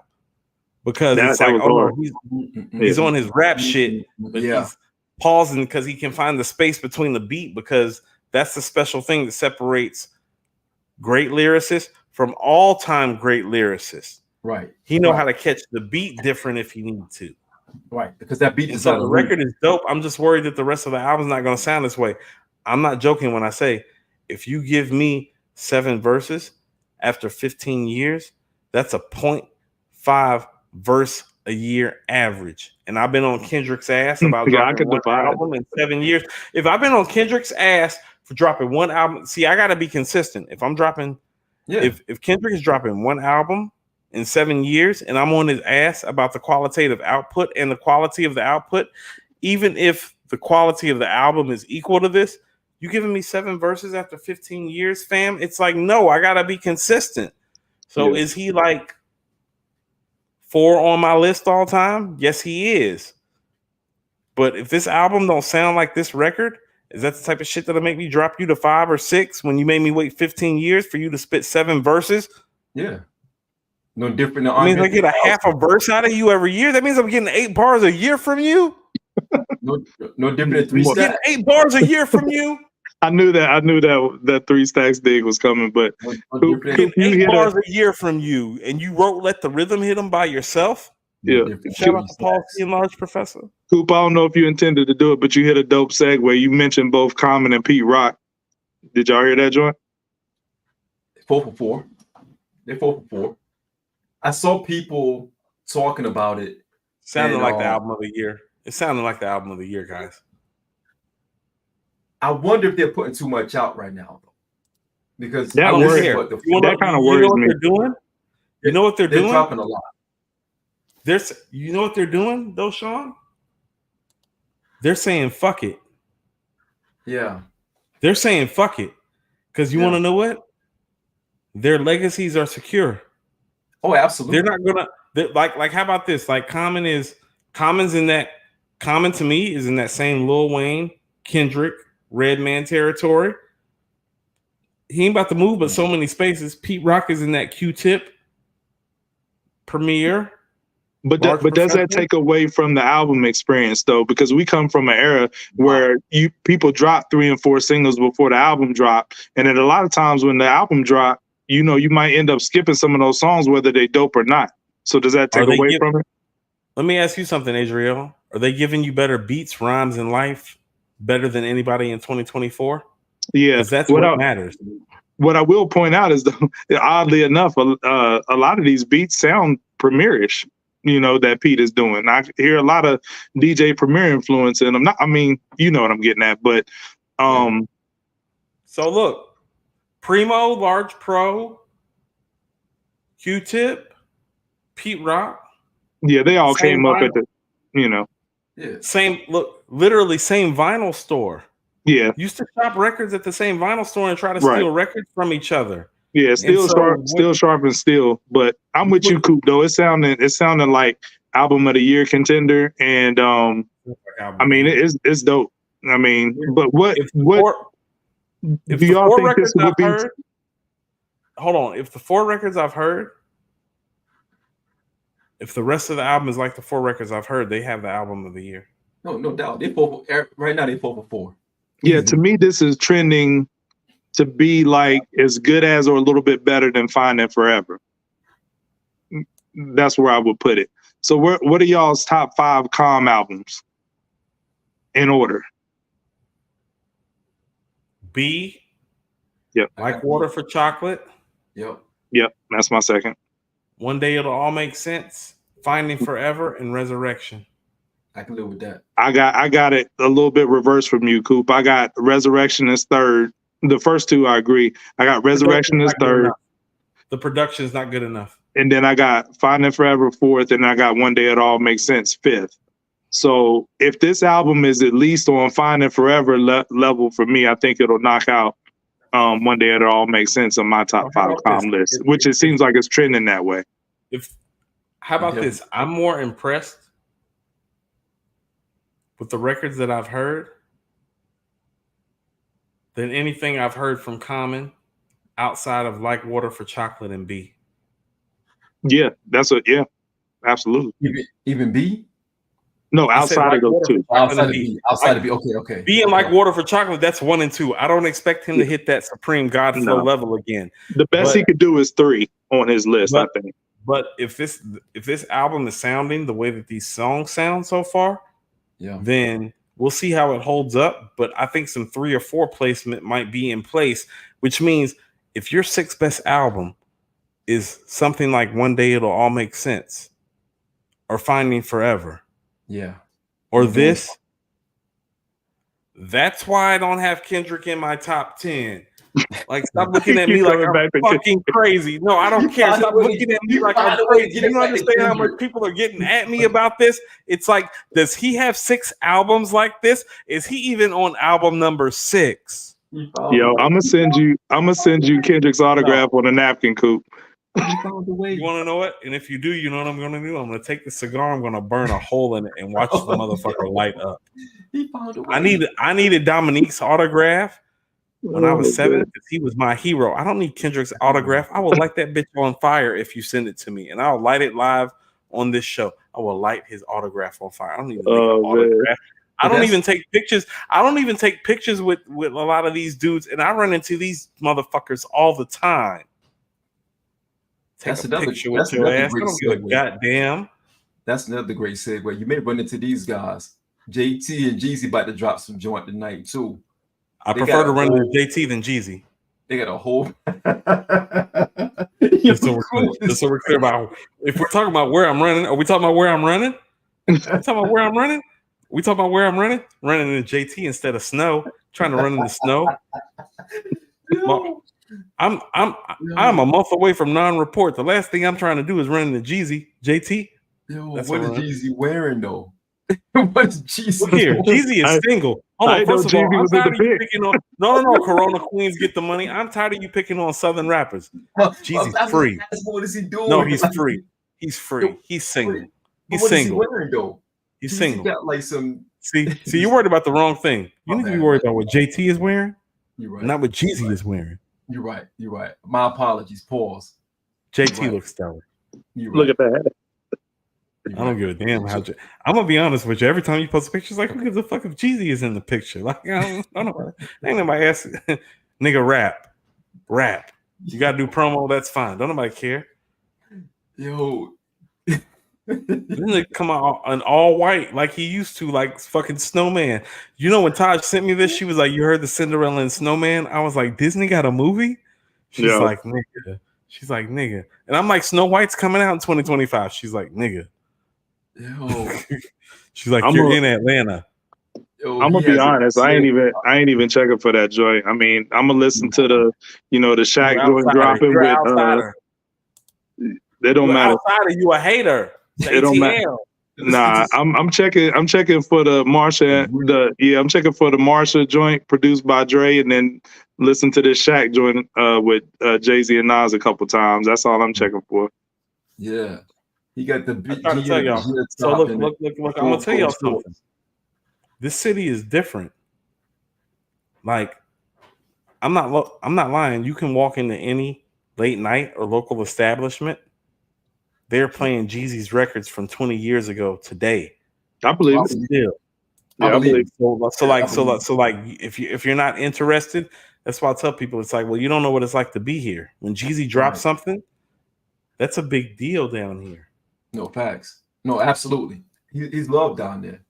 Because it's like, he's on his rap shit, but he's pausing because he can find the space between the beat, because that's the special thing that separates great lyricists from all-time great lyricists. Right. He know how to catch the beat different if he need to. Right, because that beat is so the record is dope. I'm just worried that the rest of the album's not going to sound this way. I'm not joking when I say if you give me 7 verses after 15 years, that's a 0.5 verse a year average. And I've been on Kendrick's ass about dropping one album in 7 years. If I've been on Kendrick's ass for dropping one album, see, I got to be consistent. If I'm dropping, if Kendrick is dropping one album in 7 years, and I'm on his ass about the qualitative output and the quality of the output, even if the quality of the album is equal to this, you giving me 7 verses after 15 years, fam? It's like, no, I gotta be consistent. So is he like 4 on my list all time? Yes, he is. But if this album don't sound like this record, is that the type of shit that'll make me drop you to 5 or 6 when you made me wait 15 years for you to spit 7 verses? Yeah. No different. I mean, I get a half a verse out of you every year. That means I'm getting 8 bars a year from you. No different than 3 stacks. Getting 8 bars a year from you. I knew that 3 stacks dig was coming, but getting 8 bars a year from you, and you wrote "Let the Rhythm Hit 'Em" by yourself. Yeah. Shout out to Paul C. and Large Professor. Coop, I don't know if you intended to do it, but you hit a dope segue. You mentioned both Common and Pete Rock. Did y'all hear that, joint? 4 for 4. They're 4 for 4. I saw people talking about it. Sounded like the album of the year. It sounded like the album of the year, guys. I wonder if they're putting too much out right now, though, because that kind of worries me. They're doing? You know what they're doing? They're dropping a lot. You know what they're doing, though, Shawn? They're saying fuck it. Yeah. They're saying fuck it. Because you want to know what? Their legacies are secure. Oh, absolutely. They're not gonna like how about this? Like Common to me is in that same Lil Wayne, Kendrick, Redman territory. He ain't about to move but so many spaces. Pete Rock is in that Q-Tip, Premier. But does that take away from the album experience though? Because we come from an era where people drop 3 and 4 singles before the album dropped, and then a lot of times when the album dropped, you might end up skipping some of those songs whether they dope or not. So does that take away from it? Let me ask you something, Adriel. Are they giving you better beats, rhymes, and life better than anybody in 2024? Yeah, because that's what matters. What I will point out is, though, oddly enough, a lot of these beats sound Premiere-ish. That Pete is doing. I hear a lot of DJ Premier influence, and you know what I'm getting at. But so look, Primo, Large Pro, Q-Tip, Pete Rock. Yeah, they all came up at the, literally same vinyl store. Yeah, used to shop records at the same vinyl store and try to steal records from each other. Yeah, still sharp and still. But I'm with you, Coop. Though it sounded like album of the year contender, and it's dope. But what do y'all think this would be? Hold on, if the 4 records I've heard, if the rest of the album is like the 4 records I've heard, they have the album of the year. No doubt. Right now, they 4 for 4. Yeah, to me, this is trending to be like as good as or a little bit better than Finding Forever. That's where I would put it. So what are y'all's top 5 calm albums in order? B. Yep. Like Water for Chocolate. Yep. That's my second. One Day It'll All Make Sense. Finding Forever and Resurrection. I can live with that. I got it a little bit reversed from you, Coop. I got Resurrection as third. The first 2, I agree. I got Resurrection as third. The production is not good enough. And then I got Finding Forever 4th, and I got One Day It All Makes Sense 5th. So if this album is at least on Finding Forever level for me, I think it'll knock out One Day It All Makes Sense on my top 5 calm list, which it seems like it's trending that way. How about this? I'm more impressed with the records that I've heard than anything I've heard from Common outside of Like Water for Chocolate and B. Yeah, absolutely. Even B? No, outside of those 2. Outside of B. Okay. B and Like Water for Chocolate, that's 1 and 2. I don't expect him to hit that Supreme Godflow level again. The best he could do is 3 on his list, I think. But if this album is sounding the way that these songs sound so far, then we'll see how it holds up. But I think some 3 or 4 placement might be in place, which means if your 6th best album is something like One Day It'll All Make Sense or Finding Forever, or this, that's why I don't have Kendrick in my top 10. Like, stop looking at me like I'm fucking crazy. No, I don't care. Stop looking at me like I'm crazy. You understand how much people are getting at me about this? It's like, does he have 6 albums like this? Is he even on album number 6? Yo, I'm gonna send you Kendrick's autograph on a napkin, Coop. You want to know what? And if you do, you know what I'm going to do? I'm going to take the cigar. I'm going to burn a hole in it and watch the motherfucker light up. He found a way. I needed Dominique's autograph when I was 7 because he was my hero. I don't need Kendrick's autograph. I will light that bitch on fire if you send it to me, and I'll light it live on this show. I will light his autograph on fire. I don't even autograph. I don't even take pictures. I don't even take pictures with a lot of these dudes, and I run into these motherfuckers all the time. Take a picture with your ass. I don't give a goddamn. That's another great segue. You may run into these guys. JT and Jeezy about to drop some joint tonight too. I prefer to run into JT than Jeezy. They got a whole. Just so we're clear about if we're talking about where I'm running. Are we talking about where I'm running? We talking about where I'm running? We talking about where I'm running? Running in JT instead of snow. Trying to run in the snow. I'm a month away from non-report. The last thing I'm trying to do is run into Jeezy, JT. Yo, what is Jeezy wearing though? What is Jeezy? Look here, Jeezy is single. Hold on, first of all, I'm tired of you picking on. No, Corona Queens get the money. I'm tired of you picking on Southern rappers. Jeezy's free. What is he doing? No, he's free. He's free. He's single. He's single. What is he wearing though? He's single. Got like some. See, you're worried about the wrong thing. You need to be worried about what JT is wearing. You're right. Not what Jeezy is wearing. You're right. My apologies. Pause. JT looks stellar. Look at that. I don't give a damn how. I'm gonna be honest with you. Every time you post a picture, it's like, who gives a fuck if Jeezy is in the picture? Like, I don't know. Ain't nobody asking. Nigga, rap. You gotta do promo. That's fine. Don't nobody care. Yo, Then they come out in all white like he used to, like fucking Snowman. You know when Taj sent me this, she was like, "You heard the Cinderella and Snowman?" I was like, "Disney got a movie?" She's like, "Nigga." She's like, "Nigga," and I'm like, "Snow White's coming out in 2025." She's like, "Nigga." Yo. She's like, "You're in Atlanta." Yo, I'm gonna be honest. I ain't even checking for that joint. I mean, I'm gonna listen to the Shaq joint dropping with. They don't matter. Outsider, you a hater. It don't matter. Nah, I'm checking for the Marsha. I'm checking for the Marsha joint produced by Dre, and then listen to this Shaq joint with Jay-Z and Nas a couple times. That's all I'm checking for. Yeah. He got the big. I'm tell y'all. So look. I'm gonna tell y'all something. This city is different. Like, I'm not lying. You can walk into any late night or local establishment. They're playing Jeezy's records from 20 years ago today. I believe it. Still. Yeah, I believe so. Like, if you're not interested, that's why I tell people it's like, well, you don't know what it's like to be here. When Jeezy drops something, that's a big deal down here. No facts. No, absolutely. He's loved down there.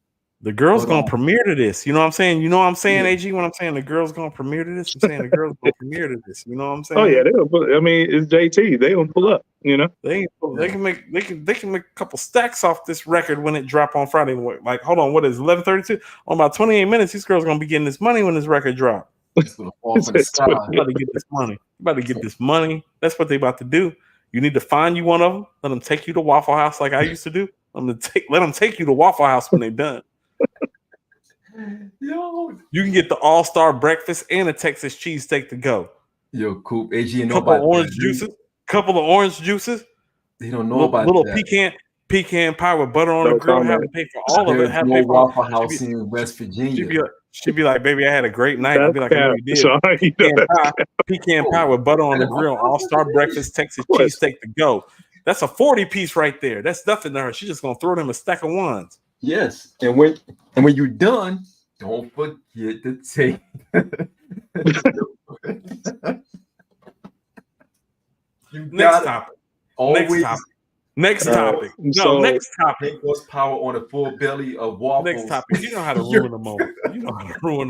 The girl's gonna premiere to this. You know what I'm saying? You know what I'm saying, AG? When I'm saying the girl's gonna premiere to this, I'm saying the girl's gonna premiere to this. You know what I'm saying? Oh yeah, it's JT. They gonna pull up. You know, they can make a couple stacks off this record when it drop on Friday. Like, hold on, what is 11:32? On about 28 minutes, these girls gonna be getting this money when this record drop. It's gonna fall from the sky. You about to get this money. You about to get this money. That's what they about to do. You need to find you one of them. Let them take you to Waffle House like I used to do. Let them take you to Waffle House when they're done. Yo, you can get the all-star breakfast and a Texas cheesesteak to go. Yo, Coop, AG, and couple of orange juices. They don't know about little that. pecan pie with butter on the grill. Have to pay for all of it. Have no Waffle House in West Virginia. She'd be like, "Baby, I had a great night." I'd be like, "I know you did." Pecan pie with butter on the grill, all-star breakfast, Texas cheesesteak to go. That's a 40-piece right there. That's nothing to her. She's just gonna throw them a stack of ones. Yes, and when you're done, don't forget to take. Next topic. Next topic. Next topic. Horsepower on a full belly of waffles. Next topic. You know how to ruin the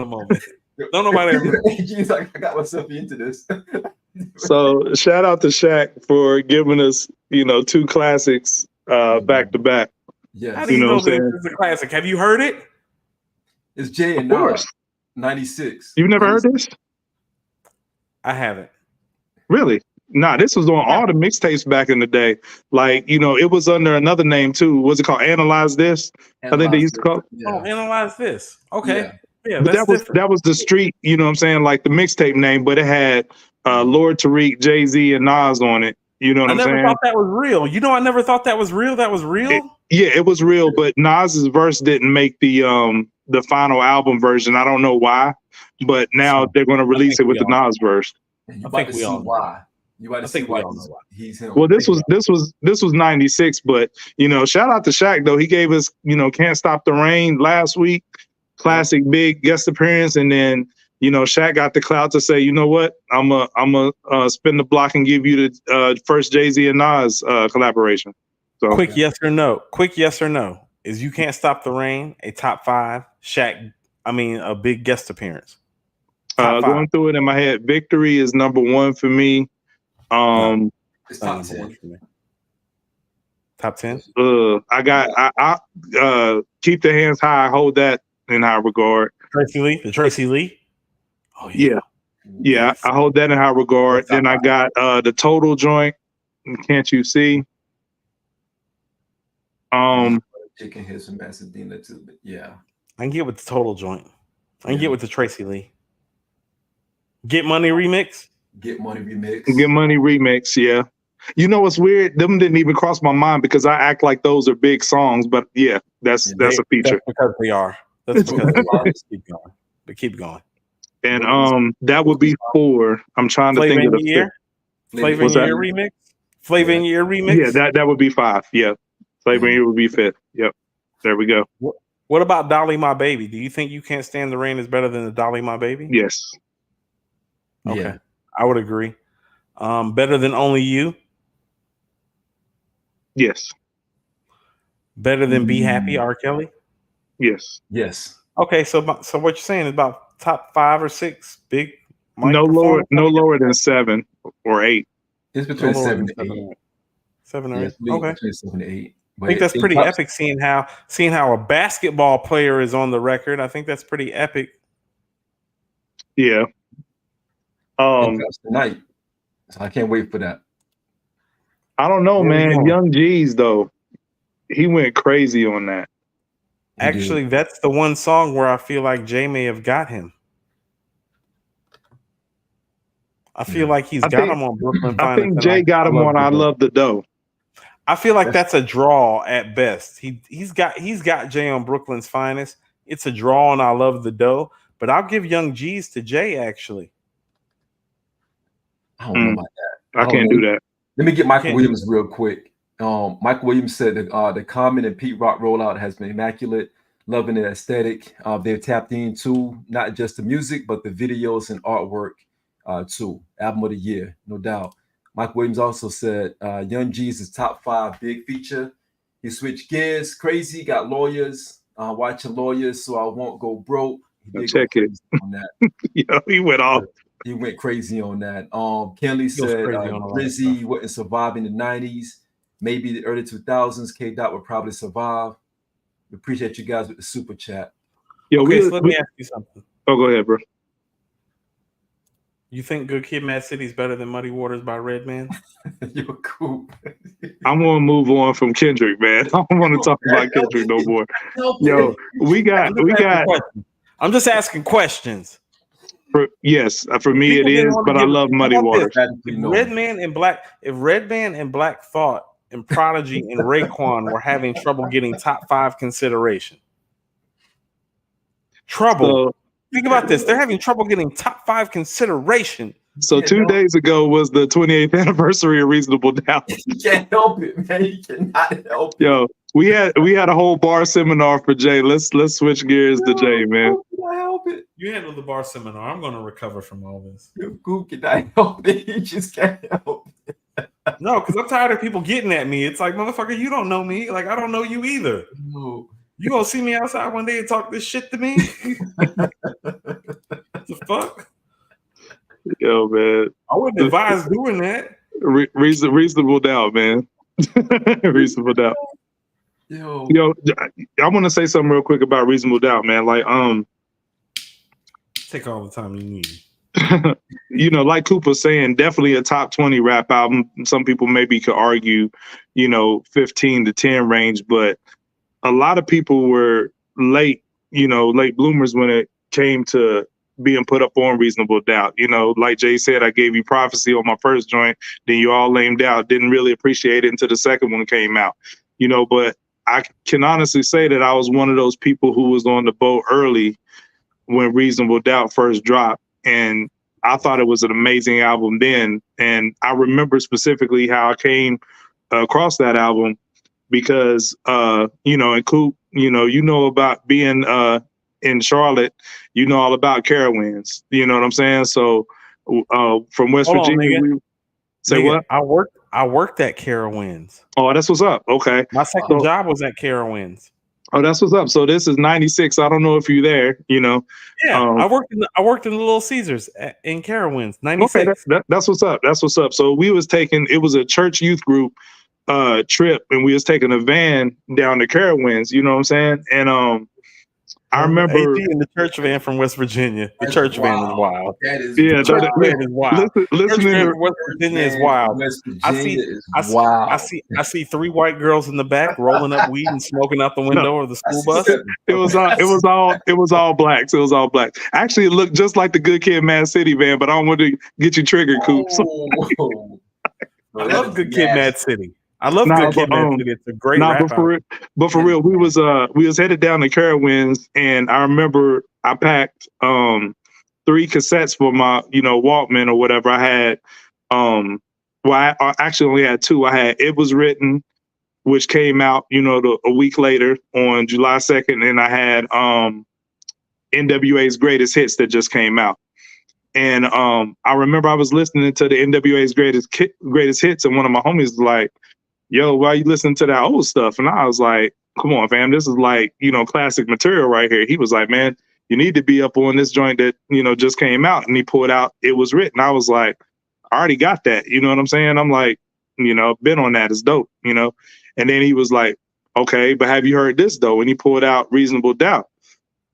moment. Don't nobody ever. He's like, I got myself into this. So shout out to Shaq for giving us, two classics back to back. Yes. How do you know this is a classic? Have you heard it? It's Jay and Nas, 96. You've never heard this? I haven't. Really? Nah, this was on all the mixtapes back in the day. Like, it was under another name too. What's it called? Analyze This? I think they used to call it. Yeah. Oh, Analyze This. Okay. Yeah, but that was the street, you know what I'm saying? Like the mixtape name, but it had Lord Tariq, Jay-Z, and Nas on it. You know what I'm saying? I never thought that was real. I never thought that was real. That was real? It was real, but Nas's verse didn't make the final album version. I don't know why, but now they're going to release it with the Nas verse. You about to see why. You about to see why he's him. Well, this was 96, but shout out to Shaq though. He gave us Can't Stop the Rain last week, classic big guest appearance, and then Shaq got the clout to say, you know what, I'm a spin the block and give you the first Jay-Z and Nas collaboration. So quick yes or no is You Can't Stop the Rain a top 5 Shaq? I mean, a big guest appearance. Going through it in my head, Victory is number 1 for me. It's top 10 for me. Top 10. I Keep the Hands High. Hold that in high regard. Tracy Lee. Oh yeah. I hold that in high regard. Then I got the Total joint. Can't You See? Chicken Heads from Pasadena too, but yeah. I can get with the Total joint. I can get with the Tracy Lee. Get Money remix. Get Money remix. Yeah. You know what's weird? Them didn't even cross my mind because I act like those are big songs, but yeah, that's a feature. That's because they are. That's because they are. Keep going. But keep going. And that would be 4. I'm trying to think of the year. Flavor in Your remix. Flavor in Your remix. Yeah, that would be 5. Yeah. Flavor in Your would be 5th. Yep. There we go. What about Dolly My Baby? Do you think You Can't Stand the Rain is better than the Dolly My Baby? Yes. Okay. Yeah. I would agree. Better than Only You? Yes. Better than Be Happy, R. Kelly? Yes. Yes. Okay, so what you're saying is about top 5 or 6 big. No lower than 7 or 8. It's between 7 and 8. 7 or 8. Okay. Between 7 and 8. I think that's pretty epic. Seeing how a basketball player is on the record, I think that's pretty epic. Yeah. Tonight, so I can't wait for that. I don't know, man. Young G's though, he went crazy on that. Actually, that's the one song where I feel like Jay may have got him. I feel like he's got him on Brooklyn Finest. I think Jay got him on I Love the Dough. I feel like that's a draw at best. He's got Jay on Brooklyn's Finest. It's a draw on I Love the Dough, but I'll give Young G's to Jay actually. I don't know about that. I can't do that. Let me get Michael Williams real quick. Michael Williams said that the Common and Pete Rock rollout has been immaculate, loving the aesthetic. They've tapped into not just the music, but the videos and artwork too. Album of the year, no doubt. Mike Williams also said Young G's is top 5 big feature. He switched gears, crazy, got lawyers, watching lawyers, so I won't go broke. He check it on that. Yo, he went off. He went crazy on that. Kenley said Rizzy wouldn't survive in the 90s. Maybe the early 2000s, K-Dot would probably survive. We appreciate you guys with the super chat. Yo, let me ask you something. Oh, go ahead, bro. You think Good Kid, Mad City is better than Muddy Waters by Redman? You're cool. I'm gonna move on from Kendrick, man. I don't want to talk about Kendrick no more. Yo, we got. I'm just asking questions. For me it is, but I love Muddy Waters. If Redman and Black Thought and Prodigy and Raekwon were having trouble getting top 5 consideration. Think about this. They're having trouble getting top 5 consideration. So 2 days ago was the 28th anniversary of Reasonable Doubt. You can't help it, man. You cannot help it. Yo, we had a whole bar seminar for Jay. Let's switch gears to Jay, man. Help it. You handle the bar seminar. I'm going to recover from all this. You cannot help it. You just can't help it. No, because I'm tired of people getting at me. It's like, motherfucker, you don't know me. Like, I don't know you either. No. You gonna see me outside one day and talk this shit to me? The fuck? Yo, man. I wouldn't advise doing that. Reasonable Doubt, man. Reasonable Doubt. Yo, I want to say something real quick about Reasonable Doubt, man. Like, take all the time you need. Like Coop was saying, definitely a top 20 rap album. Some people maybe could argue, 15 to 10 range, but a lot of people were late bloomers when it came to being put up on Reasonable Doubt. Like Jay said, I gave you Prophecy on my first joint, then you all lamed out, didn't really appreciate it until the second one came out. But I can honestly say that I was one of those people who was on the boat early when Reasonable Doubt first dropped. And I thought it was an amazing album then. And I remember specifically how I came across that album because, and Coop, about being in Charlotte, all about Carowinds. You know what I'm saying? So from West Virginia, what? I worked at Carowinds. Oh, that's what's up. Okay. My second job was at Carowinds. Oh, that's what's up. So this is 96. I don't know if you're there, you know. Yeah, I worked in the Little Caesars in Carowinds, 96. Okay, that's what's up. That's what's up. So we was taking, it was a church youth group trip, and we was taking a van down to Carowinds, you know what I'm saying? And I remember AD in the church van from West Virginia. The church van is wild. That is The church van is wild. Listen Church van to from West Virginia is wild. I see 3 white girls in the back rolling up weed and smoking out the window of the school bus. It was all blacks. It was all black. Actually, it looked just like the Good Kid, Mad City van, but I don't want to get you triggered, Coop. I love Good Kid, Mad City. I love Good Kid, Mad City. It's a great rap. But for real, we was headed down to Carowinds, and I remember I packed 3 cassettes for my Walkman or whatever. I had I actually only had 2. I had It Was Written, which came out a week later on July 2nd, and I had NWA's Greatest Hits that just came out. And I remember I was listening to the NWA's Greatest Hits, and one of my homies was like, "Yo, why you listening to that old stuff?" And I was like, "Come on, fam, this is like, classic material right here." He was like, "Man, you need to be up on this joint that, just came out." And he pulled out It Was Written. I was like, "I already got that." You know what I'm saying? I'm like, been on that. It's dope, And then he was like, "Okay, but have you heard this though?" And he pulled out Reasonable Doubt.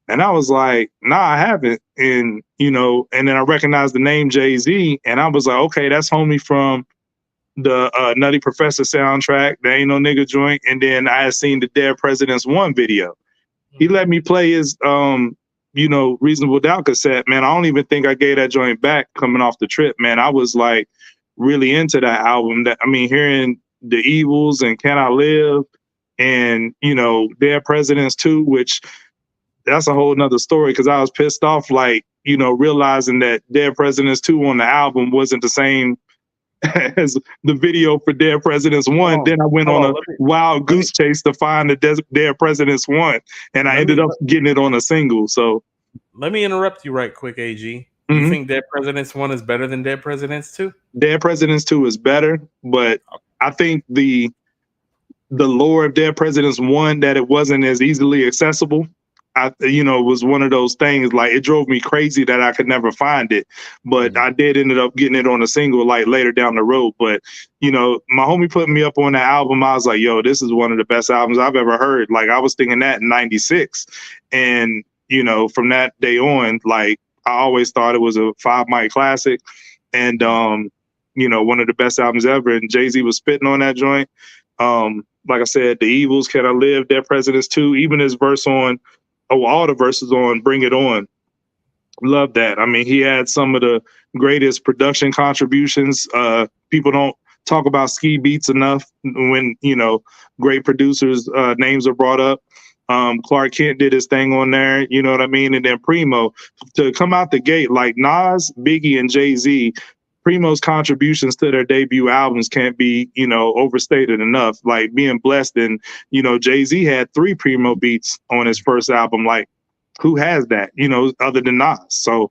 And I was like, "Nah, I haven't." And, and then I recognized the name Jay-Z, and I was like, okay, that's homie from the Nutty Professor soundtrack, the Ain't No Nigga joint. And then I had seen the Dead Presidents 1 video. He let me play his, Reasonable Doubt cassette. Man, I don't even think I gave that joint back coming off the trip, man. I was like really into that album. Hearing The Evils and Can I Live and, Dead Presidents 2, which that's a whole nother story, because I was pissed off, realizing that Dead Presidents 2 on the album wasn't the same as the video for Dead Presidents 1. Then I went on a wild goose chase to find the Dead Presidents 1, and I ended up getting it on a single. So let me interrupt you right quick, AG. You think Dead Presidents 1 is better than Dead Presidents 2? Dead Presidents 2 is better, but I think the lore of Dead Presidents 1, that it wasn't as easily accessible, was one of those things, like, it drove me crazy that I could never find it. But I did ended up getting it on a single, like, later down the road. But, my homie put me up on that album. I was like, yo, this is one of the best albums I've ever heard. Like, I was thinking that in 96. And, from that day on, like, I always thought it was a 5-mic classic. And, one of the best albums ever. And Jay-Z was spitting on that joint. Like I said, The Evils, Can I Live, Dead Presidents 2, even his verse on, all the verses on Bring It On. Love that. He had some of the greatest production contributions. People don't talk about Ski Beats enough when, great producers' names are brought up. Clark Kent did his thing on there, you know what I mean? And then Primo, to come out the gate, like Nas, Biggie, and Jay-Z, Primo's contributions to their debut albums can't be, overstated enough. Like, being blessed, and, Jay-Z had 3 Primo beats on his first album. Like, who has that, other than Nas? So,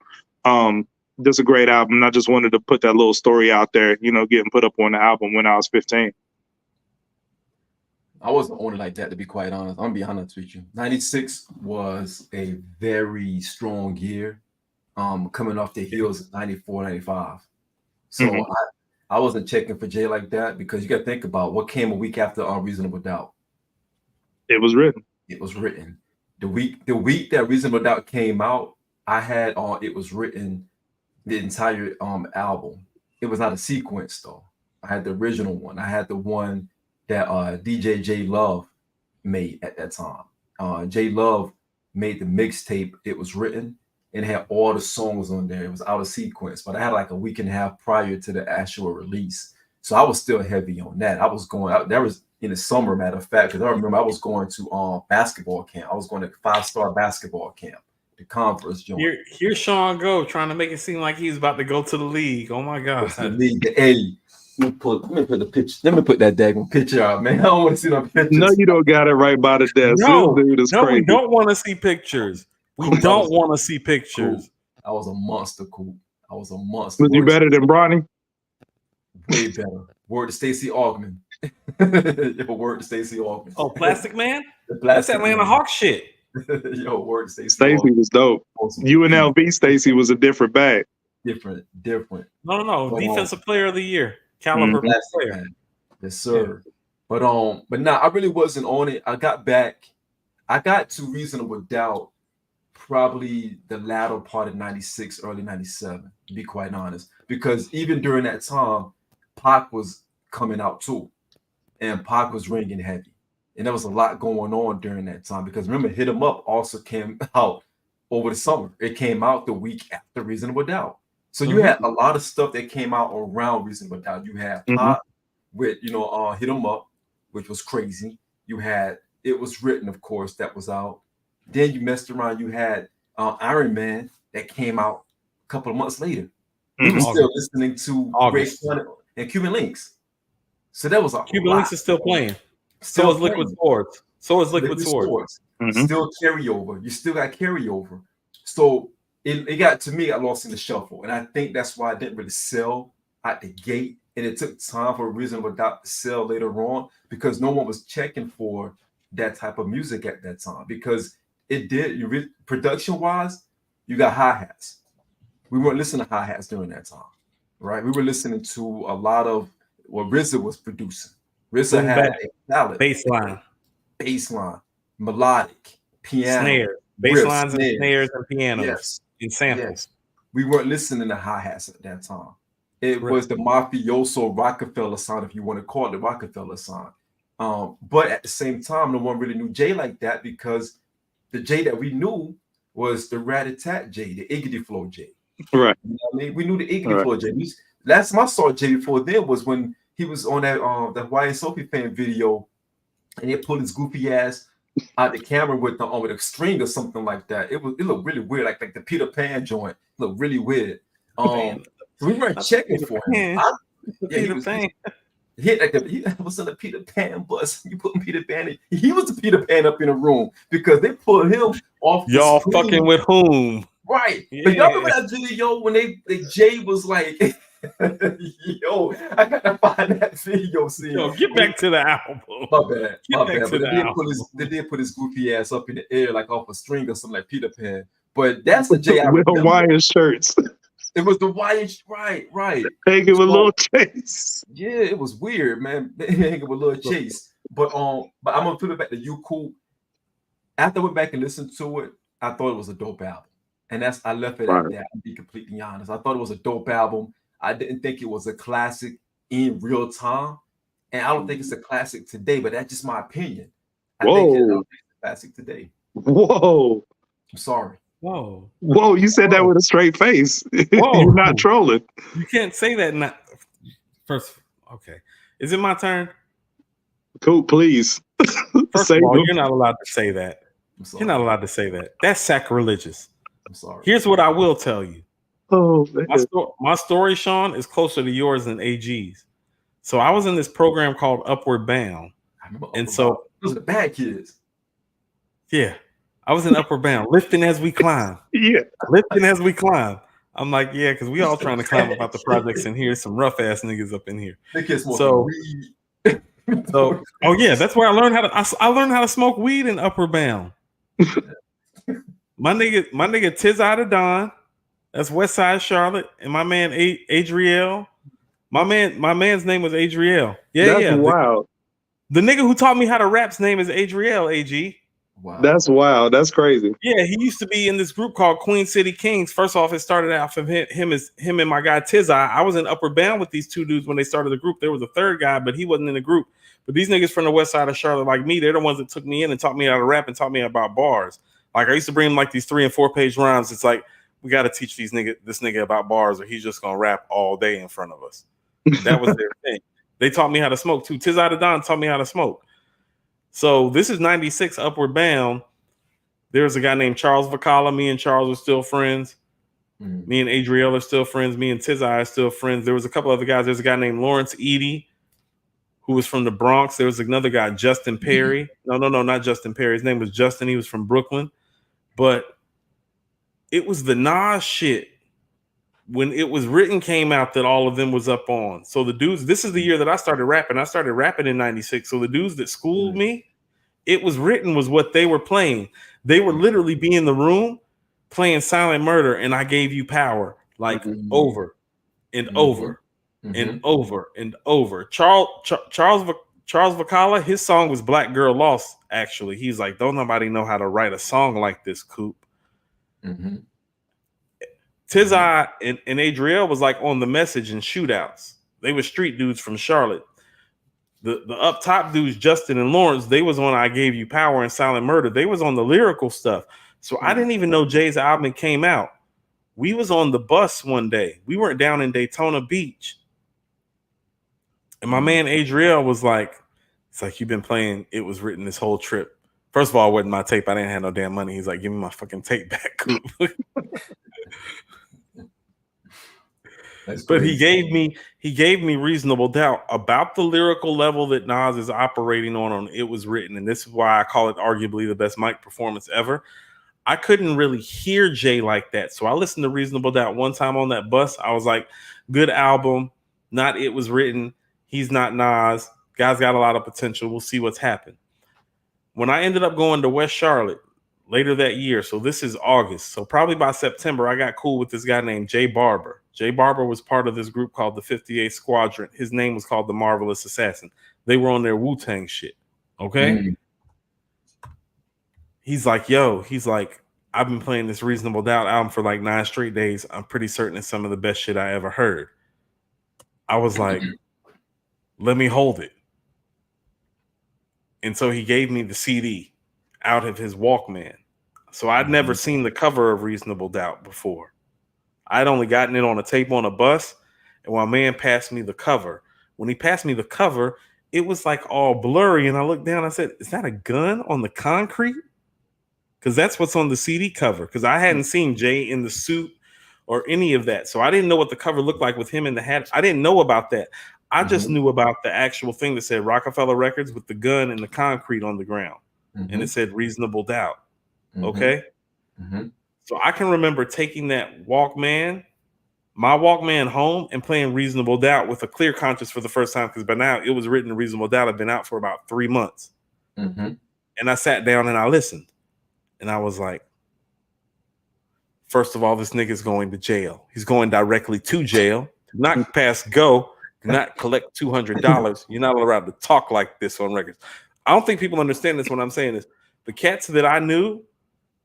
this is a great album. I just wanted to put that little story out there, getting put up on the album when I was 15. I wasn't on it like that, to be quite honest. I'm gonna be honest with you. 96 was a very strong year, coming off the heels of 94, 95. So I wasn't checking for Jay like that, because you got to think about what came a week after Reasonable Doubt. It Was Written. It Was Written. The week that Reasonable Doubt came out, I had It Was Written, the entire album. It was not a sequence though. I had the original one. I had the one that DJ J Love made at that time. J Love made the mixtape It Was Written, and had all the songs on there. It was out of sequence, but I had like a week and a half prior to the actual release. So I was still heavy on that. I was going out, that was in the summer, matter of fact, because I remember I was going to basketball camp. I was going to 5-star basketball camp, the Converse joint. Here's Sean Go trying to make it seem like he's about to go to the league. Oh my God. The league, the A. Let me put the picture. Let me put that daggone picture out, man. I don't want to see no pictures. No, you don't got it right by the desk. No, this dude is crazy. We don't want to see pictures. We don't want to see pictures. I was a monster, Coop. I was a monster. Was you better than Bronny? Way better. Word to Stacey Augman. Yo, word to Stacey August. Oh, Plastic Man? The That's Plastic Atlanta Man. Hawks shit. Yo, word to Stacey Stacey August. was dope. UNLV Stacey was a different bag. Different. No. But, Defensive Player of the Year. Caliber Plastic player. Man. Yes, sir. But nah, I really wasn't on it. I got to Reasonable Doubt probably the latter part of 96, early 97, to be quite honest. Because even during that time, Pac was coming out too. And Pac was ringing heavy. And there was a lot going on during that time. Because remember, Hit 'Em Up also came out over the summer. It came out the week after Reasonable Doubt. So you had a lot of stuff that came out around Reasonable Doubt. You had Pac with, Hit 'Em Up, which was crazy. You had It Was Written, of course, that was out. Then you messed around. You had Iron Man that came out a couple of months later. We were still listening to Raekwon and Cuban Links. So that was a Cuban lot. Links is still playing. Still So is Liquid Swords. So is Liquid Swords. Still carryover. You still got carryover. So it got to me, I lost in the shuffle. And I think that's why I didn't really sell at the gate. And it took time for a Reasonable Doubt to sell later on because no one was checking for that type of music at that time. Because it did, production-wise, you got hi-hats. We weren't listening to hi-hats during that time, right? We were listening to a lot of what RZA was producing. RZA had a ballad, bassline, melodic, piano, snare, basslines and snares and pianos and samples. Yes. We weren't listening to hi-hats at that time. It was the mafioso Rockefeller sound, if you want to call it the Rockefeller sound. But at the same time, no one really knew Jay like that because the Jay that we knew was the Rat-a-tat Jay, the Iggity Flow Jay. Right. You know what I mean? We knew the Iggity Flow Jay. Last time I saw Jay before then was when he was on that Hawaiian Sophie fan video, and he pulled his goofy ass out the camera with a string or something like that. It looked really weird, like the Peter Pan joint. It looked really weird. So we weren't checking for him. He was in the Peter Pan bus. You put Peter Pan in. He was the Peter Pan up in the room because they pulled him off. Y'all fucking with whom? Right. Yeah. But y'all remember that video when Jay was like, yo, I gotta find that video scene. Yo, get back to the album. My bad. But they did put his goofy ass up in the air like off a string or something like Peter Pan. But that's the Jay with Hawaiian shirts. It was the Hawaiian, right. Hanging with Lil Chase. Yeah, it was weird, man. Hanging with Lil Chase. But I'm gonna put it back to You Cool. After I went back and listened to it, I thought it was a dope album. And I left it at that, to be completely honest. I thought it was a dope album. I didn't think it was a classic in real time. And I don't think it's a classic today, but that's just my opinion. I think it's a classic today. Whoa. I'm sorry. Whoa, you said that with a straight face. You're not trolling. You can't say that. First, okay. Is it my turn? Cool, please. First of all, you're not allowed to say that. You're not allowed to say that. That's sacrilegious. I'm sorry. Here's what I will tell you. Oh, my story, Shawn, is closer to yours than AG's. So I was in this program called Upward Bound. So those are the bad kids. Yeah. I was in Upward Bound, lifting as we climb. Yeah. Lifting as we climb. I'm like, yeah, because we all trying to climb about the projects in here. Some rough ass niggas up in here. So oh yeah, that's where I learned how to smoke weed in Upward Bound. My nigga Tiz out of Don, that's West Side Charlotte, and my man Adriel. My man's name was Adriel. Yeah, wow. The nigga who taught me how to rap's name is Adriel, AG. Wow. That's wild. That's crazy. Yeah, he used to be in this group called Queen City Kings. First off, it started out from him and my guy Tizai. I was in Upward Bound with these two dudes when they started the group. There was a third guy, but he wasn't in the group. But these niggas from the West Side of Charlotte, like me, they're the ones that took me in and taught me how to rap and taught me about bars. Like I used to bring them like these 3- and 4-page rhymes. It's like we got to teach this nigga about bars, or he's just gonna rap all day in front of us. That was their thing. They taught me how to smoke too. Tiz out of Don taught me how to smoke. So this is 96 Upward Bound. There's a guy named Charles Vakala. Me and Charles are still friends. Me and Adriel are still friends. Me and Tizai are still friends. There was a couple other guys. There's a guy named Lawrence Eady, who was from the Bronx. There was another guy, Justin Perry. No, not Justin Perry. His name was Justin. He was from Brooklyn. But it was the Nas shit when It Was Written came out, that all of them was up on. So the dudes, this is the year that I started rapping. I started rapping in 96. So the dudes that schooled me, It Was Written was what they were playing. They were literally be in the room playing Silent Murder and I Gave You Power, like over and over and over and over. Charles Vakala, his song was Black Girl Lost, actually. He's like, don't nobody know how to write a song like this, Coop. Tizai and Adriel was like on The Message and Shootouts. They were street dudes from Charlotte. The up top dudes, Justin and Lawrence, they was on I Gave You Power and Silent Murder. They was on the lyrical stuff. So I didn't even know Jay's album came out. We was on the bus one day. We weren't down in Daytona Beach. And my man Adriel was like, it's like, you've been playing It Was Written this whole trip. First of all, it wasn't my tape. I didn't have no damn money. He's like, give me my fucking tape back, Coop. But he gave me reasonable doubt about the lyrical level that Nas is operating on It Was Written. And this is why I call it arguably the best mic performance ever. I couldn't really hear Jay like that. So I listened to Reasonable Doubt one time on that bus. I was like, good album, not It Was Written. He's not Nas. Guy's got a lot of potential. We'll see what's happened. When I ended up going to West Charlotte later that year, so this is August, so probably by September, I got cool with this guy named Jay Barber. Jay Barber was part of this group called the 58th Squadron. His name was called the Marvelous Assassin. They were on their Wu-Tang shit. Okay? He's like, I've been playing this Reasonable Doubt album for like 9 straight days. I'm pretty certain it's some of the best shit I ever heard. I was like, let me hold it. And so he gave me the CD out of his Walkman. So I'd never seen the cover of Reasonable Doubt before. I'd only gotten it on a tape on a bus. And my man passed me the cover. When he passed me the cover, it was like all blurry. And I looked down, I said, is that a gun on the concrete? Because that's what's on the CD cover. Because I hadn't seen Jay in the suit or any of that. So I didn't know what the cover looked like with him in the hat. I didn't know about that. I just knew about the actual thing that said Rockefeller Records with the gun and the concrete on the ground. And it said Reasonable Doubt. Okay? So I can remember taking that Walkman, my Walkman home, and playing Reasonable Doubt with a clear conscience for the first time, because by now It Was Written, Reasonable Doubt had been out for about 3 months. And I sat down and I listened. And I was like, first of all, this nigga's going to jail. He's going directly to jail. Not past go. Not collect $200. You're not allowed to talk like this on records. I don't think people understand this when I'm saying this. The cats that I knew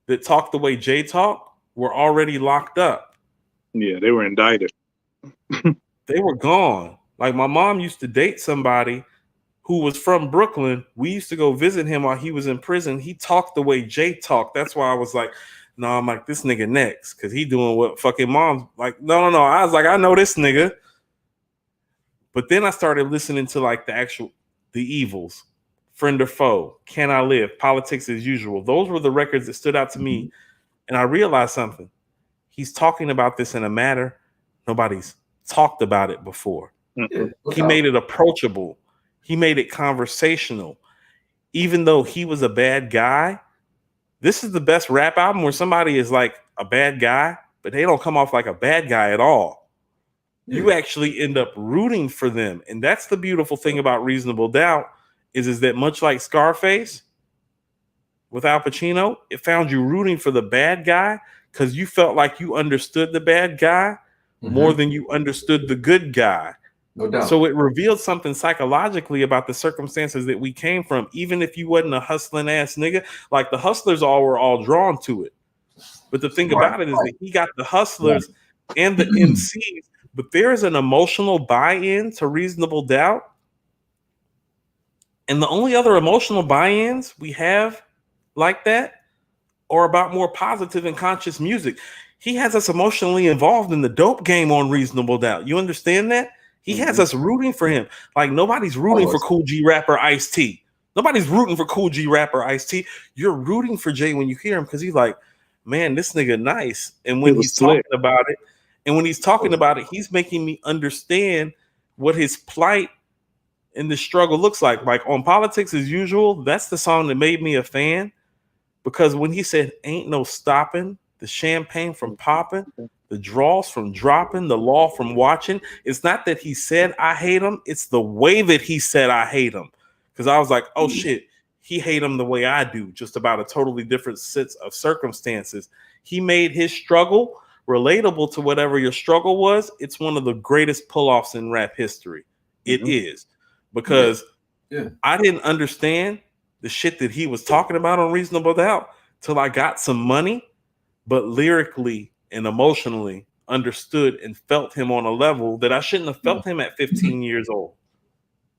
that talked the way Jay talked were already locked up. Yeah, they were indicted. They were gone. Like my mom used to date somebody who was from Brooklyn. We used to go visit him while he was in prison. He talked the way Jay talked. That's why I was like, no, I'm like, this nigga next. Because he doing what fucking mom's like, no. I was like, I know this nigga. But then I started listening to like the Evils, Friend or Foe, Can I Live, Politics as Usual. Those were the records that stood out to me. And I realized something. He's talking about this in a manner nobody's talked about it before. He made it approachable. He made it conversational. Even though he was a bad guy, this is the best rap album where somebody is like a bad guy, but they don't come off like a bad guy at all. You actually end up rooting for them. And that's the beautiful thing about Reasonable Doubt is that much like Scarface with Al Pacino, it found you rooting for the bad guy because you felt like you understood the bad guy more than you understood the good guy. No doubt. So it revealed something psychologically about the circumstances that we came from. Even if you wasn't a hustling ass nigga, like the hustlers were all drawn to it. But the thing about it is that he got the hustlers and the MCs. But there is an emotional buy-in to Reasonable Doubt. And the only other emotional buy-ins we have like that are about more positive and conscious music. He has us emotionally involved in the dope game on Reasonable Doubt. You understand that? He has us rooting for him. Like nobody's rooting for Cool G rapper Ice-T. Nobody's rooting for Cool G rapper Ice-T. You're rooting for Jay when you hear him because he's like, man, this nigga nice. And when he's talking about it, he's making me understand what his plight and the struggle looks like. Like on Politics as Usual, that's the song that made me a fan because when he said, ain't no stopping the champagne from popping, the draws from dropping, the law from watching. It's not that he said I hate him. It's the way that he said I hate him. Because I was like, oh shit, he hate him the way I do, just about a totally different set of circumstances. He made his struggle relatable to whatever your struggle was. It's one of the greatest pull-offs in rap history. It is. Because I didn't understand the shit that he was talking about on Reasonable Doubt till I got some money, but lyrically and emotionally understood and felt him on a level that I shouldn't have felt him at 15 years old.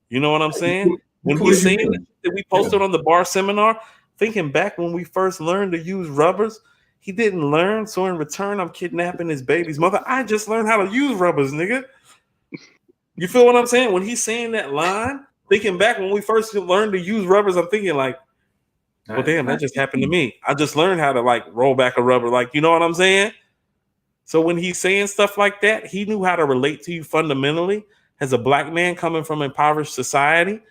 You know what I'm saying? When he's saying that we posted on the bar seminar, thinking back when we first learned to use rubbers, he didn't learn. So in return, I'm kidnapping his baby's mother. I just learned how to use rubbers, nigga. You feel what I'm saying? When he's saying that line, thinking back when we first learned to use rubbers, I'm thinking like, well, damn, that just happened to me. I just learned how to like roll back a rubber. Like, you know what I'm saying? So when he's saying stuff like that, he knew how to relate to you fundamentally as a black man coming from impoverished society.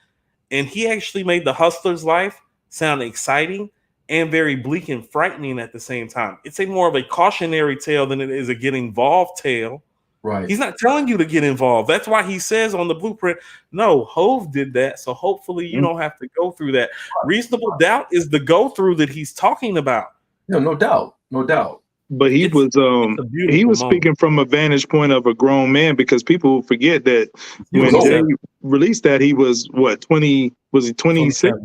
And he actually made the hustler's life sound exciting and very bleak and frightening at the same time. It's a more of a cautionary tale than it is a get involved tale. Right. He's not telling you to get involved. That's why he says on the blueprint, no, Hove did that. So hopefully you don't have to go through that. Reasonable Doubt is the go through that he's talking about. No doubt. No doubt. But he was speaking from a vantage point of a grown man, because people forget that when Jay released that, he was what, 20, was he 26?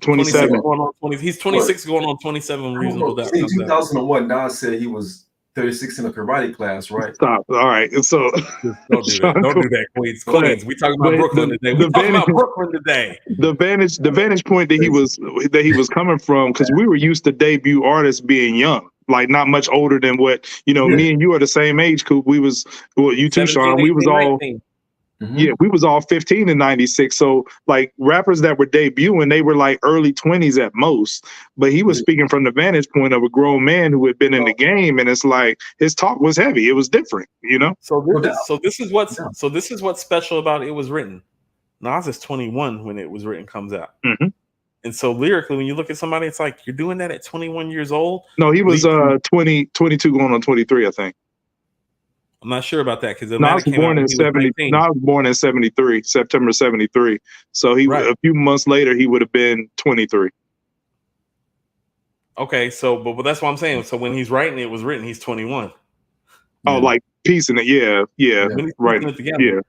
27. Going on 20, he's 26 going on 27. Reasonable Doubt. In 2001, Nas said he was 36 in a karate class, right? Stop. All right. So don't do that. Don't do that, Queens. We talking about Brooklyn today. We talking about Brooklyn today. The vantage point that he was coming from, because we were used to debut artists being young. Like not much older than what, me and you are the same age, Coop. We was, well, you too, 17, Shawn. 18, we was all 19. We was all 15 in 96. So like rappers that were debuting, they were like early 20s at most. But he was speaking from the vantage point of a grown man who had been in the game, and it's like his talk was heavy. It was different, So this is what's special about It Was Written. Nas is 21 when It Was Written comes out. And so lyrically, when you look at somebody, it's like, you're doing that at 21 years old? No, he was 22 going on 23, I think. I'm not sure about that, because I was born in 70. I was born in 73, September 73. So a few months later, he would have been 23. Okay, so but that's what I'm saying. So when he's writing It Was Written, he's 21. Oh, like piecing it, yeah. When he's right, it together. Yeah.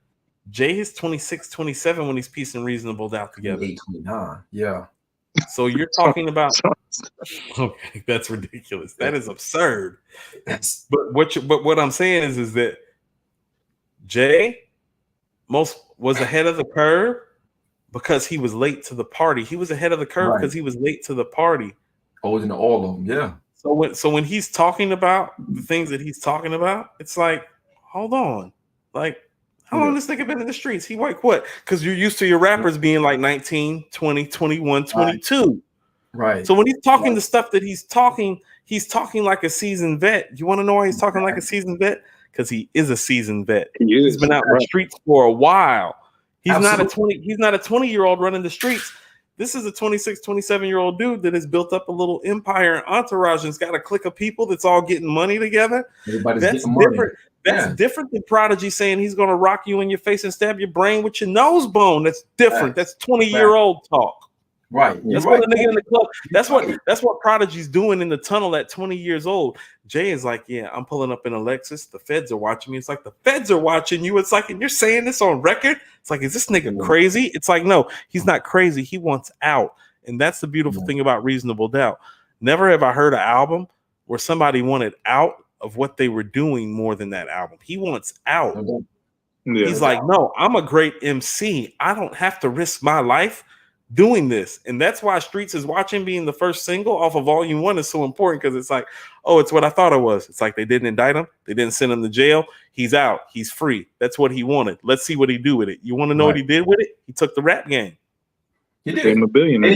Jay is 26, 27 when he's piecing Reasonable Doubt together. 29, yeah. So you're talking about okay, that's ridiculous. That is absurd. But what I'm saying is that Jay was ahead of the curve because he was late to the party. He was ahead of the curve because he was late to the party. Older than all of them, yeah. So when he's talking about the things that he's talking about, it's like, hold on, like. How long this nigga been in the streets? He like what? Because you're used to your rappers being like 19, 20, 21, 22. Right. So when he's talking the stuff that he's talking like a seasoned vet. You want to know why he's talking like a seasoned vet? Because he is a seasoned vet. He's been out in the streets for a while. He's not a 20-year-old running the streets. This is a 26, 27-year-old dude that has built up a little empire and entourage and's got a clique of people that's all getting money together. That's different. That's different than Prodigy saying he's going to rock you in your face and stab your brain with your nose bone. That's different. That's 20-year-old talk. Right. That's what the nigga in the club. That's what Prodigy's doing in the tunnel at 20 years old. Jay is like, yeah, I'm pulling up in a Lexus. The feds are watching me. It's like, the feds are watching you. It's like, and you're saying this on record. It's like, is this nigga crazy? It's like, no, he's not crazy. He wants out. And that's the beautiful thing about Reasonable Doubt. Never have I heard an album where somebody wanted out of what they were doing more than that album. He wants out. He's like, no, I'm a great MC. I don't have to risk my life doing this. And that's why Streets Is Watching being the first single off of Volume 1 is so important, because it's like, oh, it's what I thought it was. It's like they didn't indict him. They didn't send him to jail. He's out. He's free. That's what he wanted. Let's see what he do with it. You want to know what he did with it? He took the rap game. He did. Became a billionaire.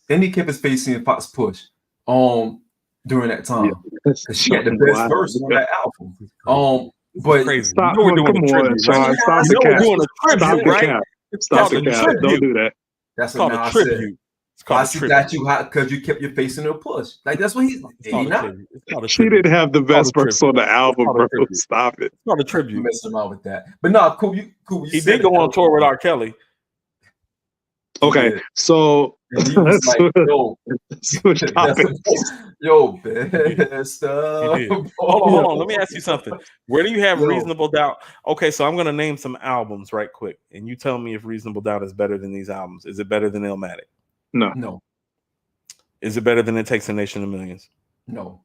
And he kept his face in Fox Push during that time. Because she had the best verse on that album. But crazy. Stop, we're doing a tribute, Shawn. Stop the cap. Stop the cap. Don't do that. That's called a tribute. I see got you hot because you kept your face in a push. Like that's what he's not. She didn't have the best verse on the album, bro. Stop it. It's not a tribute. I'm messing around with that. But no, cool. He did go on tour with R. Kelly. Okay, so he was like, yo, best Hold on. Let me ask you something. Where do you have Reasonable Doubt? Okay, so I'm gonna name some albums right quick, and you tell me if Reasonable Doubt is better than these albums. Is it better than Illmatic? No. Is it better than It Takes a Nation of Millions? No.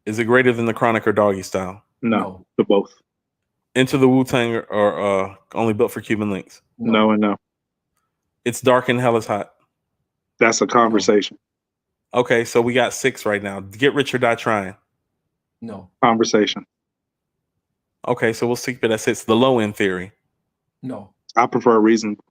Is it greater than The Chronic or Doggy Style? No. The both. Into the Wu-Tang or Only Built for Cuban Links? No and no. It's Dark and Hell is Hot. That's a conversation. Okay, so we got 6 right now. Get Rich or Die Trying. No. Conversation. Okay, so we'll keep it at 6. The Low End Theory. No. I prefer Reasonable.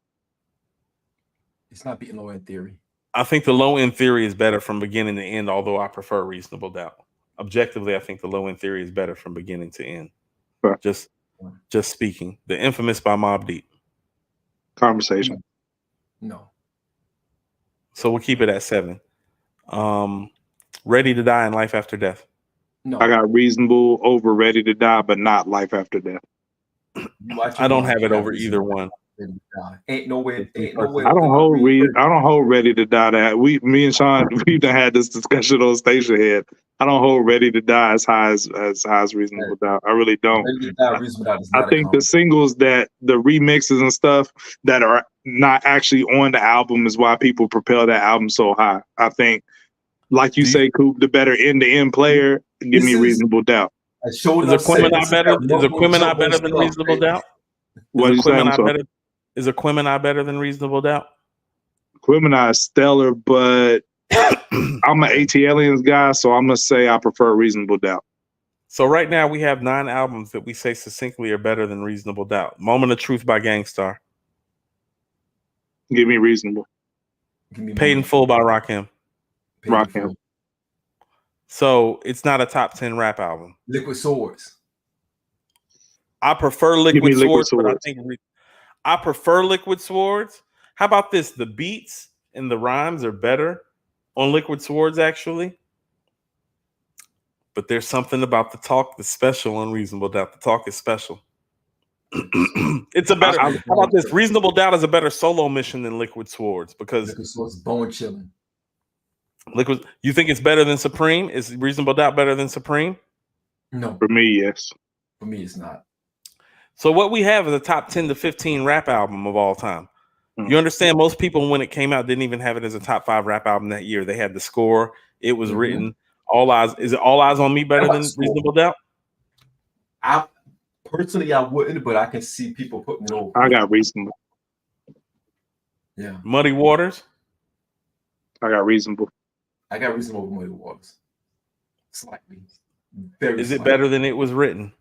It's not beating Low End Theory. I think the Low End Theory is better from beginning to end, although I prefer Reasonable Doubt. Objectively, I think the Low End Theory is better from beginning to end. Sure. Just speaking. The Infamous by Mobb Deep. Conversation. No. So we'll keep it at 7. Ready to Die and Life After Death. No. I got Reasonable over Ready to Die, but not Life After Death. I don't have it over either one. Ain't no way. I don't hold Ready to Die. That me and Sean, we've had this discussion on Station Head. I don't hold Ready to Die as high as Reasonable Doubt. I really don't. I think the singles that the remixes and stuff that are not actually on the album is why people propel that album so high. I think, like you say, Coop, the better end-to-end player, give me Reasonable Doubt. Is Aquemini better than Reasonable Doubt? Is Aquemini better than Reasonable Doubt? Aquemini is stellar, but I'm an AT Aliens guy, so I'm gonna say I prefer Reasonable Doubt. So right now we have 9 albums that we say succinctly are better than Reasonable Doubt. Moment of Truth by Gangstar. Give me Reasonable. Paid in Full by Rakim. Rakim. So it's not a top 10 rap album. Liquid Swords. I prefer Liquid Swords, but I prefer Liquid Swords. How about this? The beats and the rhymes are better on Liquid Swords, actually. But there's something about the talk that's special on Reasonable Doubt. The talk is special. It's a better. How about this? Reasonable Doubt is a better solo mission than Liquid Swords because Liquid Swords bone chilling. You think it's better than Supreme? Is Reasonable Doubt better than Supreme? No. For me, yes. For me, it's not. So what we have is a top 10 to 15 rap album of all time. You understand? Most people, when it came out, didn't even have it as a top 5 rap album that year. They had the score. It was written. All Eyes. Is it All Eyes on Me better than Reasonable Doubt? I wouldn't, but I can see people putting it over. I got Reasonable. Yeah. Muddy Waters. I got Reasonable. I got Reasonable over Muddy Waters. Slightly. Is it better than It Was Written?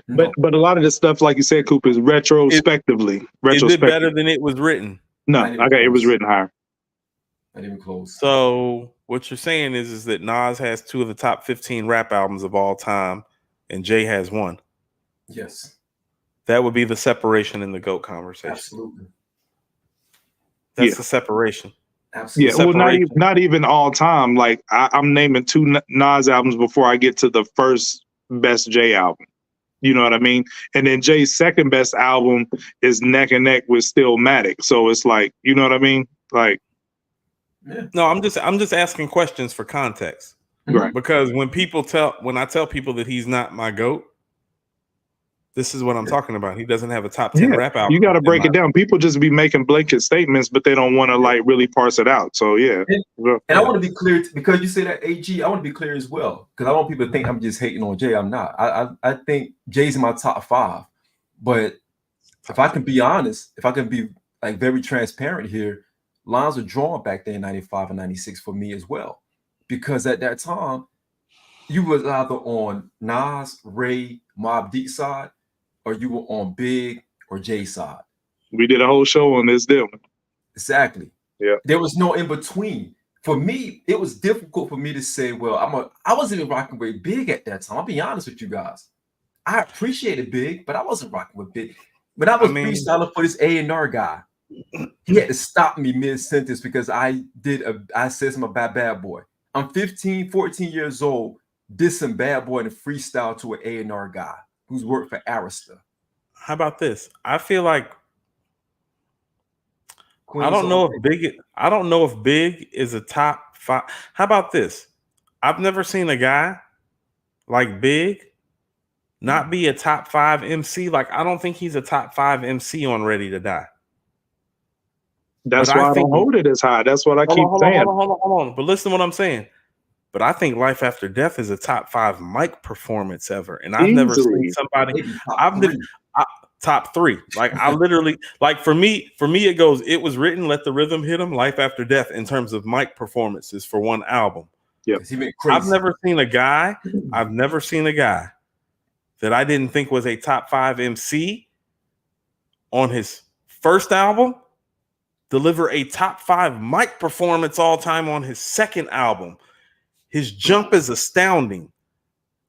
No. But a lot of this stuff, like you said, Coop, is retrospectively. Is it better than It Was Written? No, I got It Was Written higher. Not even close. So what you're saying is that Nas has 2 of the top 15 rap albums of all time, and Jay has 1. Yes. That would be the separation in the GOAT conversation. Absolutely. That's the separation. Absolutely. Yeah, well, not even all time. Like I'm naming 2 Nas albums before I get to the first best Jay album. You know what I mean? And then Jay's second best album is neck and neck with Stillmatic. So it's like, you know what I mean? Like, no, I'm just asking questions for context. Right. Because when I tell people that he's not my GOAT, this is what I'm talking about. He doesn't have a top 10 rap album. You got to break it down. People just be making blanket statements, but they don't want to like really parse it out. So yeah. And I want to be clear because you say that AG. I want to be clear as well because I want people to think I'm just hating on Jay. I'm not. I think Jay's in my top 5, but if I can be honest, if I can be like very transparent here, lines are drawn back there in 95 and 96 for me as well, because at that time you was either on Nas, Ray, Mobb Deep side, or you were on Big or Jay side. We did a whole show on this deal. Exactly. Yeah. There was no in between. For me, it was difficult for me to say, well, I wasn't even rocking with Big at that time. I'll be honest with you guys. I appreciated Big, but I wasn't rocking with Big. But I was freestyling for this A&R guy. He had to stop me mid-sentence because I said something about Bad Boy. I'm 15, 14 years old, dissing Bad Boy in a freestyle to an A&R guy who's worked for Arista. How about this? I feel like I don't know if Big is a top 5. How about this? I've never seen a guy like Big not be a top 5 MC. Like, I don't think he's a top 5 MC on Ready to Die. That's why I don't hold it as high. That's what I keep saying. Hold on. But listen to what I'm saying. But I think Life After Death is a top 5 mic performance ever. And I've never seen somebody top 3. Like, I literally, like, for me, it goes, It Was Written, Let the Rhythm Hit 'Em, Life After Death in terms of mic performances for one album. Yeah. I've never seen a guy that I didn't think was a top 5 MC on his first album deliver a top 5 mic performance all time on his second album. His jump is astounding.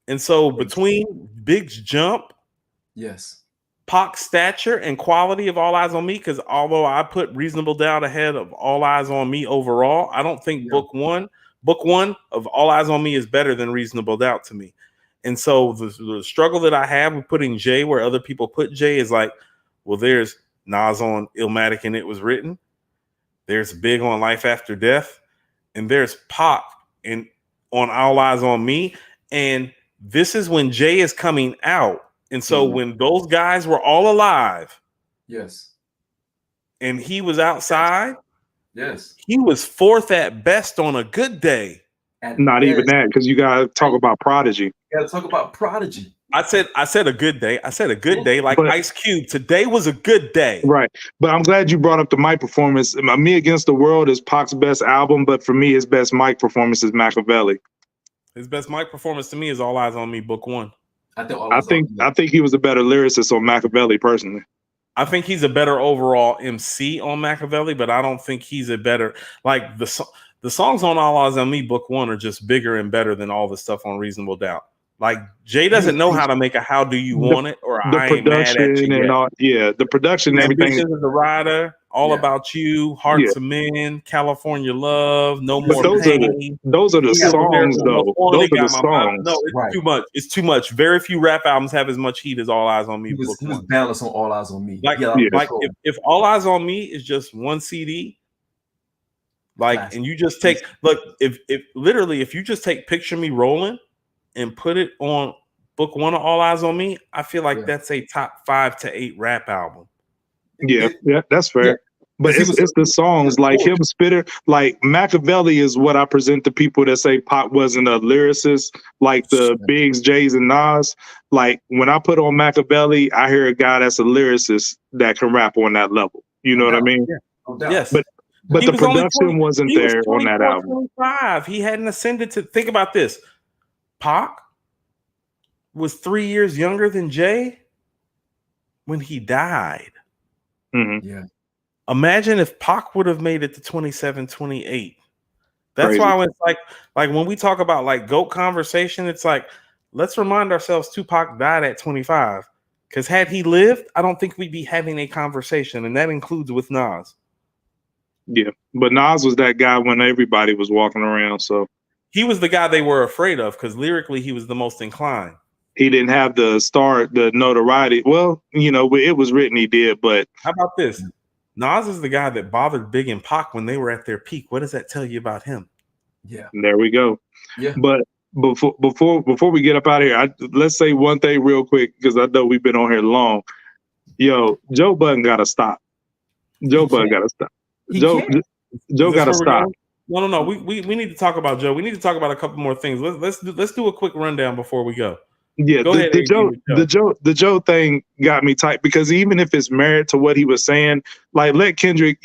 And so between Big's jump, yes, Pac's stature and quality of All Eyes on Me, because although I put Reasonable Doubt ahead of All Eyes on Me overall, I don't think book one of All Eyes on Me is better than Reasonable Doubt to me. And so the struggle that I have with putting Jay where other people put Jay is like, well, there's Nas on Illmatic and It Was Written. There's Big on Life After Death. And there's Pac on All Eyes on Me. And this is when Jay is coming out. And so when those guys were all alive, yes, and he was outside, yes, he was 4th at best on a good day. Not even that, because you gotta talk about Prodigy. You gotta talk about Prodigy. I said a good day. I said a good day, like Ice Cube. Today was a good day. Right. But I'm glad you brought up the mic performance. Me Against the World is Pac's best album, but for me, his best mic performance is Machiavelli. His best mic performance to me is All Eyes on Me, Book 1. I think he was a better lyricist on Machiavelli, personally. I think he's a better overall MC on Machiavelli, but I don't think he's a better, like, the songs on All Eyes on Me, Book 1 are just bigger and better than all the stuff on Reasonable Doubt. Like, Jay doesn't know how to make a How Do You Want It or I Ain't Mad at You and all, the production and everything. Ambitions of the Rider, All About You, Hearts of Men, California Love, No More Pain. Those are the songs, though. Those are the songs. No, it's too much. It's too much. Very few rap albums have as much heat as All Eyes on Me. He was balanced on All Eyes on Me. Like, if All Eyes on Me is just one CD, like, and you just take, look, if you just take Picture Me Rolling and put it on Book 1 of All Eyes on Me, I feel like that's a top 5 to 8 rap album. Yeah, that's fair. Yeah. But it's the songs, like him spitter, like Machiavelli is what I present to people that say Pac wasn't a lyricist, like the Bigs, Jays, and Nas. Like, when I put on Machiavelli, I hear a guy that's a lyricist that can rap on that level. You know what I mean? Yeah. No doubt. Yes. But the production wasn't there on that album. 25. He hadn't ascended to, think about this. Pac was 3 years younger than Jay when he died. Mm-hmm. Yeah. Imagine if Pac would have made it to 27, 28. That's crazy. Why it's like when we talk about like GOAT conversation, it's like, let's remind ourselves Tupac died at 25. Because had he lived, I don't think we'd be having a conversation. And that includes with Nas. Yeah. But Nas was that guy when everybody was walking around. So he was the guy they were afraid of because lyrically he was the most inclined. He didn't have the notoriety. Well, it was written he did, but how about this? Nas is the guy that bothered Big and Pac when they were at their peak. What does that tell you about him? Yeah. There we go. Yeah. But before we get up out of here, let's say one thing real quick, because I know we've been on here long. Yo, Joe Budden gotta stop. Joe Budden gotta stop. Joe gotta stop. No. We need to talk about Joe. We need to talk about a couple more things. Let's do a quick rundown before we go. Yeah, the Joe thing got me tight, because even if it's merit to what he was saying, like, let Kendrick,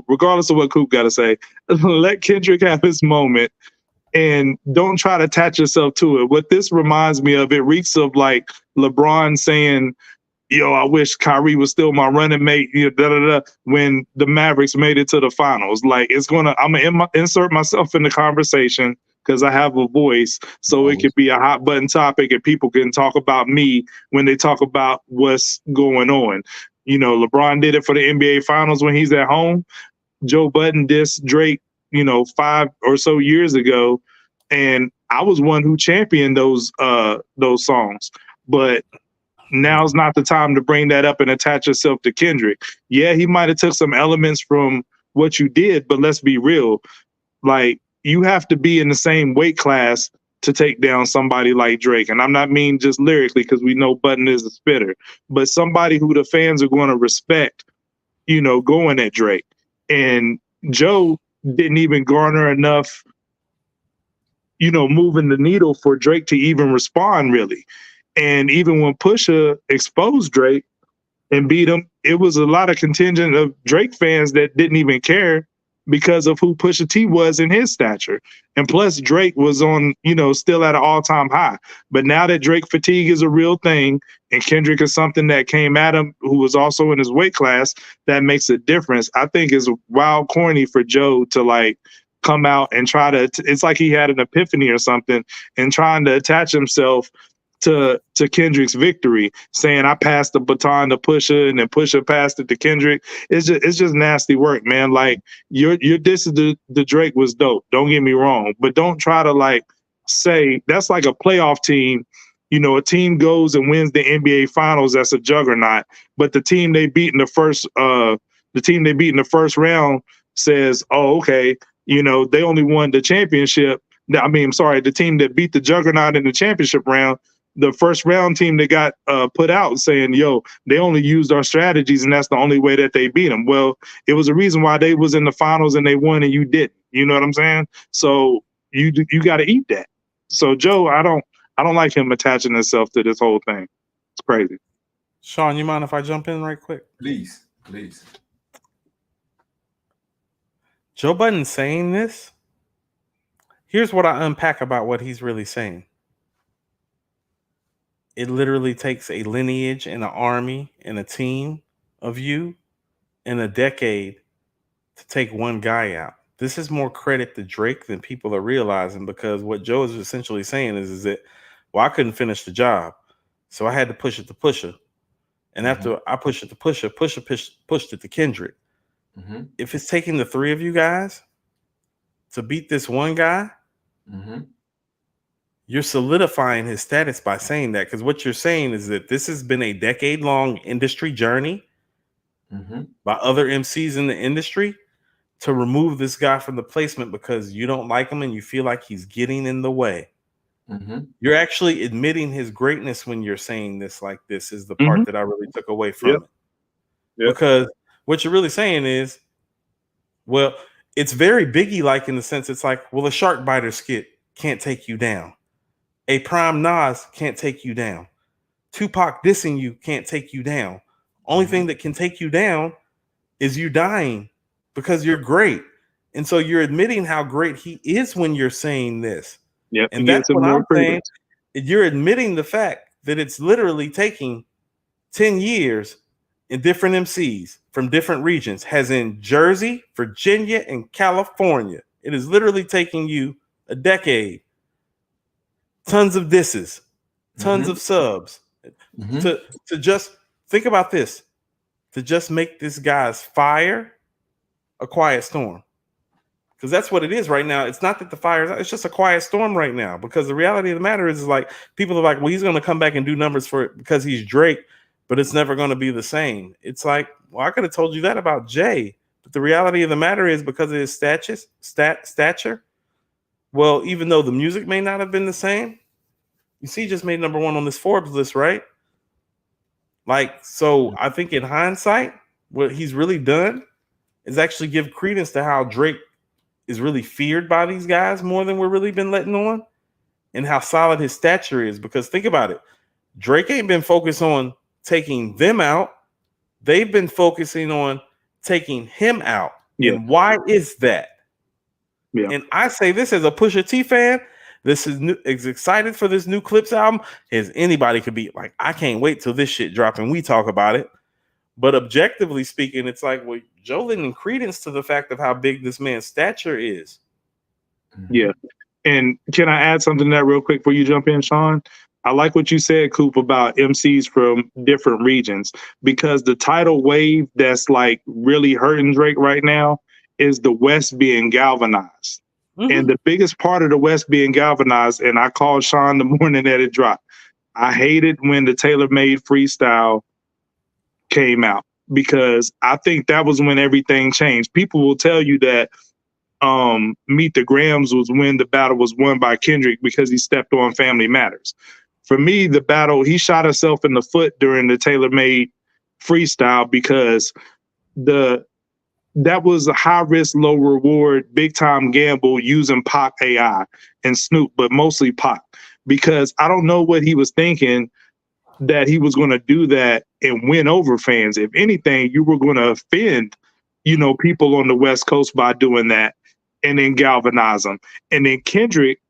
regardless of what Coop got to say, let Kendrick have his moment and don't try to attach yourself to it. What this reminds me of, it reeks of like LeBron saying, I wish Kyrie was still my running mate, when the Mavericks made it to the finals. Like, I'm going to insert myself in the conversation because I have a voice, so it could be a hot button topic and people can talk about me when they talk about what's going on. LeBron did it for the NBA Finals when he's at home. Joe Budden dissed Drake, 5 or so years ago, and I was one who championed those songs. But now's not the time to bring that up and attach yourself to Kendrick. Yeah, he might have took some elements from what you did, but let's be real. Like, you have to be in the same weight class to take down somebody like Drake. And I'm not mean just lyrically, because we know Budden is a spitter, but somebody who the fans are going to respect, going at Drake. And Joe didn't even garner enough, moving the needle for Drake to even respond, really. And even when Pusha exposed Drake and beat him, it was a lot of contingent of Drake fans that didn't even care because of who Pusha T was in his stature. And plus Drake was on, still at an all-time high. But now that Drake fatigue is a real thing and Kendrick is something that came at him who was also in his weight class, that makes a difference. I think it's wild corny for Joe to come out and try to, it's like he had an epiphany or something and trying to attach himself to Kendrick's victory, saying I passed the baton to Pusha and then Pusha passed it to Kendrick. It's just nasty work, man. Like your diss of the Drake was dope. Don't get me wrong, but don't try to say that's like a playoff team. A team goes and wins the NBA Finals. That's a juggernaut. But the team they beat in the first round says, "Oh, okay, they only won the championship." The team that beat the juggernaut in the championship round. The first round team that got put out saying, they only used our strategies and that's the only way that they beat them. Well, it was a reason why they was in the finals and they won and you didn't. You know what I'm saying? So you got to eat that. So Joe, I don't like him attaching himself to this whole thing. It's crazy. Shawn, you mind if I jump in right quick? Please. Joe Budden saying this. Here's what I unpack about what he's really saying. It literally takes a lineage and an army and a team of you and a decade to take one guy out. This is more credit to Drake than people are realizing, because what Joe is essentially saying is that, I couldn't finish the job, so I had to push it to Pusha. And after I pushed it to Pusha pushed it to Kendrick. Mm-hmm. If it's taking the three of you guys to beat this one guy, you're solidifying his status by saying that, because what you're saying is that this has been a decade-long industry journey by other MCs in the industry to remove this guy from the placement because you don't like him and you feel like he's getting in the way. You're actually admitting his greatness when you're saying this like this is the part that I really took away from it. Because what you're really saying is, well, it's very Biggie-like in the sense it's like, well, a shark biter skit can't take you down. A prime Nas can't take you down. Tupac dissing you can't take you down. Only thing that can take you down is you dying because you're great. And so you're admitting how great he is when you're saying this. And that's what I'm saying. You're admitting the fact that it's literally taking 10 years in different MCs from different regions, as in Jersey, Virginia, and California. It is literally taking you a decade. Tons of disses, tons of subs, to just think about this, to just make this guy's fire a quiet storm. Because that's what it is right now. It's not that the fire is, it's just a quiet storm right now. Because the reality of the matter is like, people are like, well, he's going to come back and do numbers for it because he's Drake, but it's never going to be the same. It's like, well, I could have told you that about Jay. But the reality of the matter is, because of his stature, well, even though the music may not have been the same, you see, he just made number one on this Forbes list, right? Like, so I think in hindsight, what he's really done is actually give credence to how Drake is really feared by these guys more than we're really been letting on, and how solid his stature is. Because think about it, Drake ain't been focused on taking them out. They've been focusing on taking him out. And why is that? And I say this as a Pusha T fan, this is excited for this new Clips album as anybody could be. Like, I can't wait till this shit drop and we talk about it. But objectively speaking, it's like, well, Joe lending credence to the fact of how big this man's stature is. Yeah. And can I add something to that real quick before you jump in, Shawn? I like what you said, Coop, about MCs from different regions, because the tidal wave that's like really hurting Drake right now is the West being galvanized. Mm-hmm. And the biggest part of the West being galvanized, and I called Shawn the morning that it dropped. I hated when the tailor-made freestyle came out, because I think that was when everything changed. People will tell you that Meet the Grams was when the battle was won by Kendrick because he stepped on Family Matters. For me, the battle, he shot himself in the foot during the tailor-made freestyle, because that was a high risk, low reward, big time gamble using Pac AI and Snoop, but mostly Pac, because I don't know what he was thinking that he was going to do that and win over fans. If anything, you were going to offend, people on the West Coast by doing that and then galvanize them. And then Kendrick,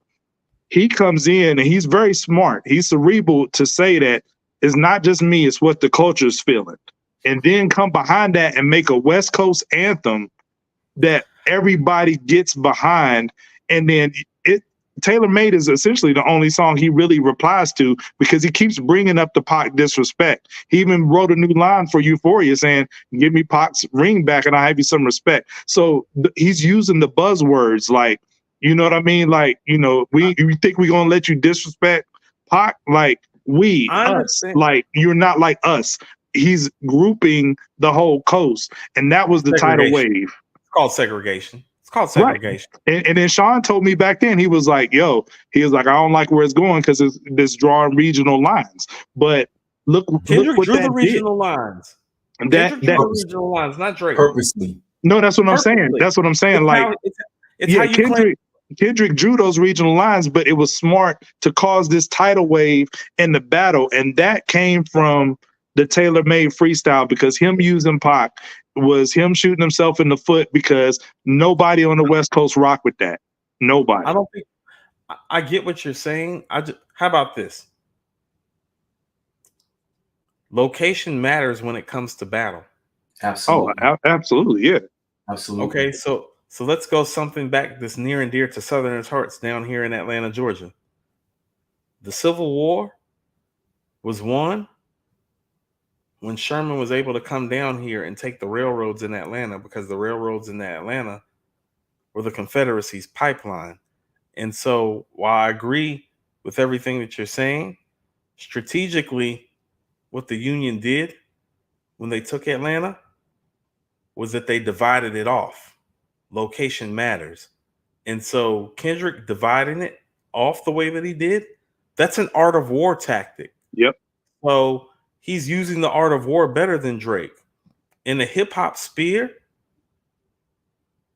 he comes in and he's very smart. He's cerebral to say that it's not just me, it's what the culture's feeling. And then come behind that and make a West Coast anthem that everybody gets behind. And then Tailor-Made is essentially the only song he really replies to, because he keeps bringing up the Pac disrespect. He even wrote a new line for Euphoria saying, "Give me Pac's ring back and I'll have you some respect." So he's using the buzzwords, like, you know what I mean? Like, you think we're going to let you disrespect Pac? Like, us, like, you're not like us. He's grouping the whole coast. And that was the tidal wave. It's called segregation. Right. And then Shawn told me back then, he was like, I don't like where it's going because it's drawing regional lines. But look what drew the regional lines. That regional lines, not Drake. Purposely. No, that's what I'm saying. That's what I'm saying. Kendrick drew those regional lines, but it was smart to cause this tidal wave in the battle. And that came from the tailor-made freestyle, because him using Pac was him shooting himself in the foot, because nobody on the West Coast rock with that. Nobody. I don't think I get what you're saying. How about this? Location matters when it comes to battle. Absolutely. Oh, absolutely. Yeah. Absolutely. Okay, so let's go something back that's near and dear to Southerners' hearts down here in Atlanta, Georgia. The Civil War was won when Sherman was able to come down here and take the railroads in Atlanta, because the railroads in Atlanta were the Confederacy's pipeline. And so while I agree with everything that you're saying, strategically, what the Union did when they took Atlanta was that they divided it off. Location matters. And so Kendrick dividing it off the way that he did, that's an art of war tactic. Yep. So he's using the art of war better than Drake. In the hip hop sphere,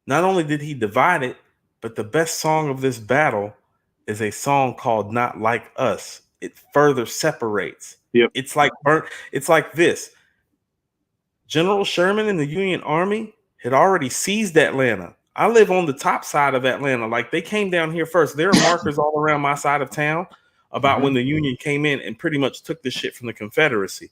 not only did he divide it, but the best song of this battle is a song called Not Like Us. It further separates. Yep. It's like this. General Sherman and the Union Army had already seized Atlanta. I live on the top side of Atlanta. Like, they came down here first. There are markers all around my side of town about when the Union came in and pretty much took the shit from the Confederacy.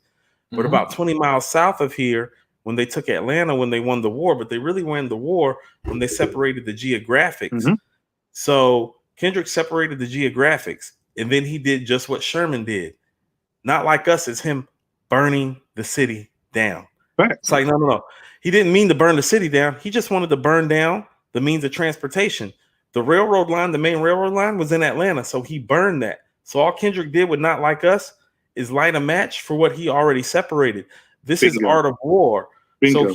But about 20 miles south of here, when they took Atlanta, when they won the war, but they really won the war when they separated the geographics. So Kendrick separated the geographics, and then he did just what Sherman did. Not Like Us is him burning the city down. Right. It's like, no. He didn't mean to burn the city down. He just wanted to burn down the means of transportation. The railroad line, the main railroad line, was in Atlanta, so he burned that. So all Kendrick did with Not Like Us is light a match for what he already separated. This is art of war. Bingo. So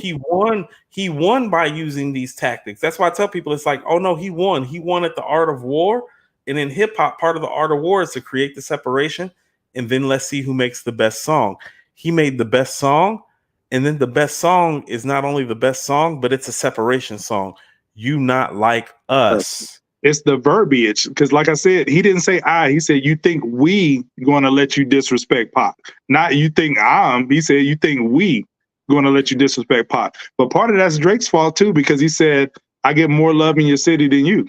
he won by using these tactics. That's why I tell people, it's like, oh no, he won. He won at the art of war. And in hip hop, part of the art of war is to create the separation, and then let's see who makes the best song. He made the best song, and then the best song is not only the best song, but it's a separation song. You Not Like Us. It's the verbiage, because like I said, he didn't say I. He said, you think we going to let you disrespect Pac. Not you think I'm. He said, you think we going to let you disrespect Pac. But part of that's Drake's fault too, because he said, I get more love in your city than you.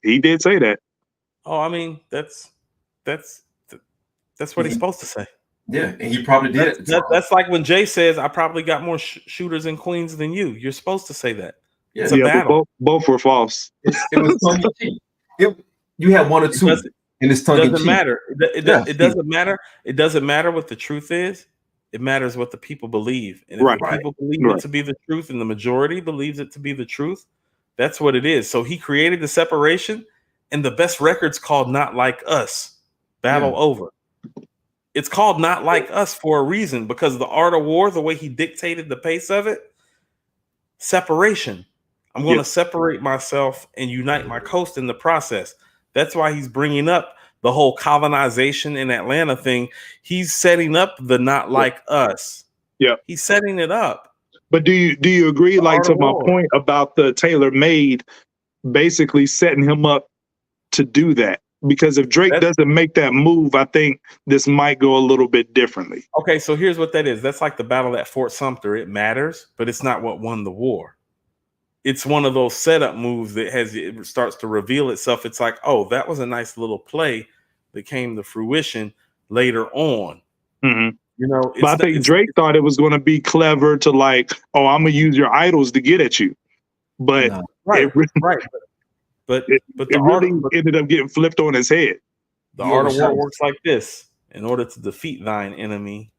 He did say that. Oh, I mean, that's what he's supposed to say. Yeah, and he probably did. That's like when Jay says, I probably got more shooters in Queens than you. You're supposed to say that. Yeah, it's a battle. Both were false. It was funny. You had one or two. And it's It tongue in doesn't cheek. matter. It doesn't matter. It doesn't matter what the truth is. It matters what the people believe. And if the people believe it to be the truth and the majority believes it to be the truth, that's what it is. So he created the separation, and the best record's called Not Like Us. Battle over. It's called Not Like Us for a reason, because the art of war, the way he dictated the pace of it, separation. I'm going to separate myself and unite my coast in the process. That's why he's bringing up the whole colonization in Atlanta thing. He's setting up the Not Like Us. Yeah. He's setting it up. But do you agree, like, to my point about the tailor-made basically setting him up to do that? Because if Drake doesn't make that move, I think this might go a little bit differently. Okay, so here's what that is. That's like the battle at Fort Sumter. It matters, but it's not what won the war. It's one of those setup moves that it starts to reveal itself. It's like, oh, that was a nice little play that came to fruition later on. Mm-hmm. You know, but I think Drake thought it was going to be clever to, like, oh, I'm gonna use your idols to get at you. But But it really ended up getting flipped on his head. The art of war works like this. In order to defeat thine enemy,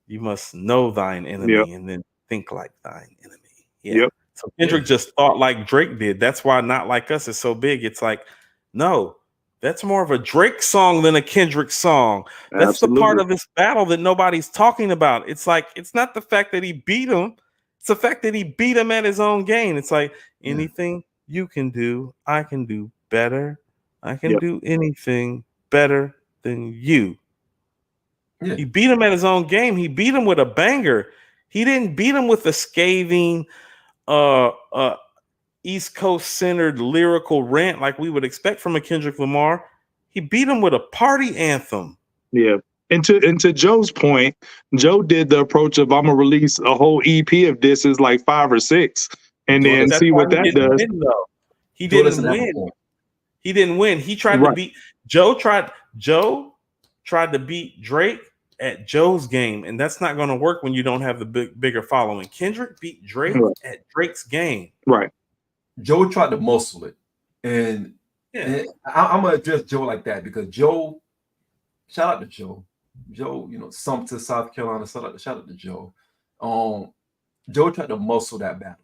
you must know thine enemy and then think like thine enemy. Yeah. So Kendrick just thought like Drake did. That's why Not Like Us is so big. It's like, no, that's more of a Drake song than a Kendrick song. That's the part of this battle that nobody's talking about. It's like, it's not the fact that he beat him. It's the fact that he beat him at his own game. It's like, anything you can do, I can do better. I can do anything better than you. Yeah. He beat him at his own game. He beat him with a banger. He didn't beat him with a scathing East Coast centered lyrical rant like we would expect from a Kendrick Lamar. He beat him with a party anthem. Yeah. And to Joe's point, Joe did the approach of, I'm gonna release a whole EP of disses, like 5 or 6, and then see what that does. He didn't win. He didn't win. He tried to beat Joe tried to beat Drake at Joe's game, and that's not going to work when you don't have the bigger following. Kendrick beat Drake at Drake's game. Right. Joe tried to muscle it, and I'm gonna address Joe like that because Joe. Shout out to Joe. Joe, Sumter, South Carolina. Shout out to Joe. Joe tried to muscle that battle,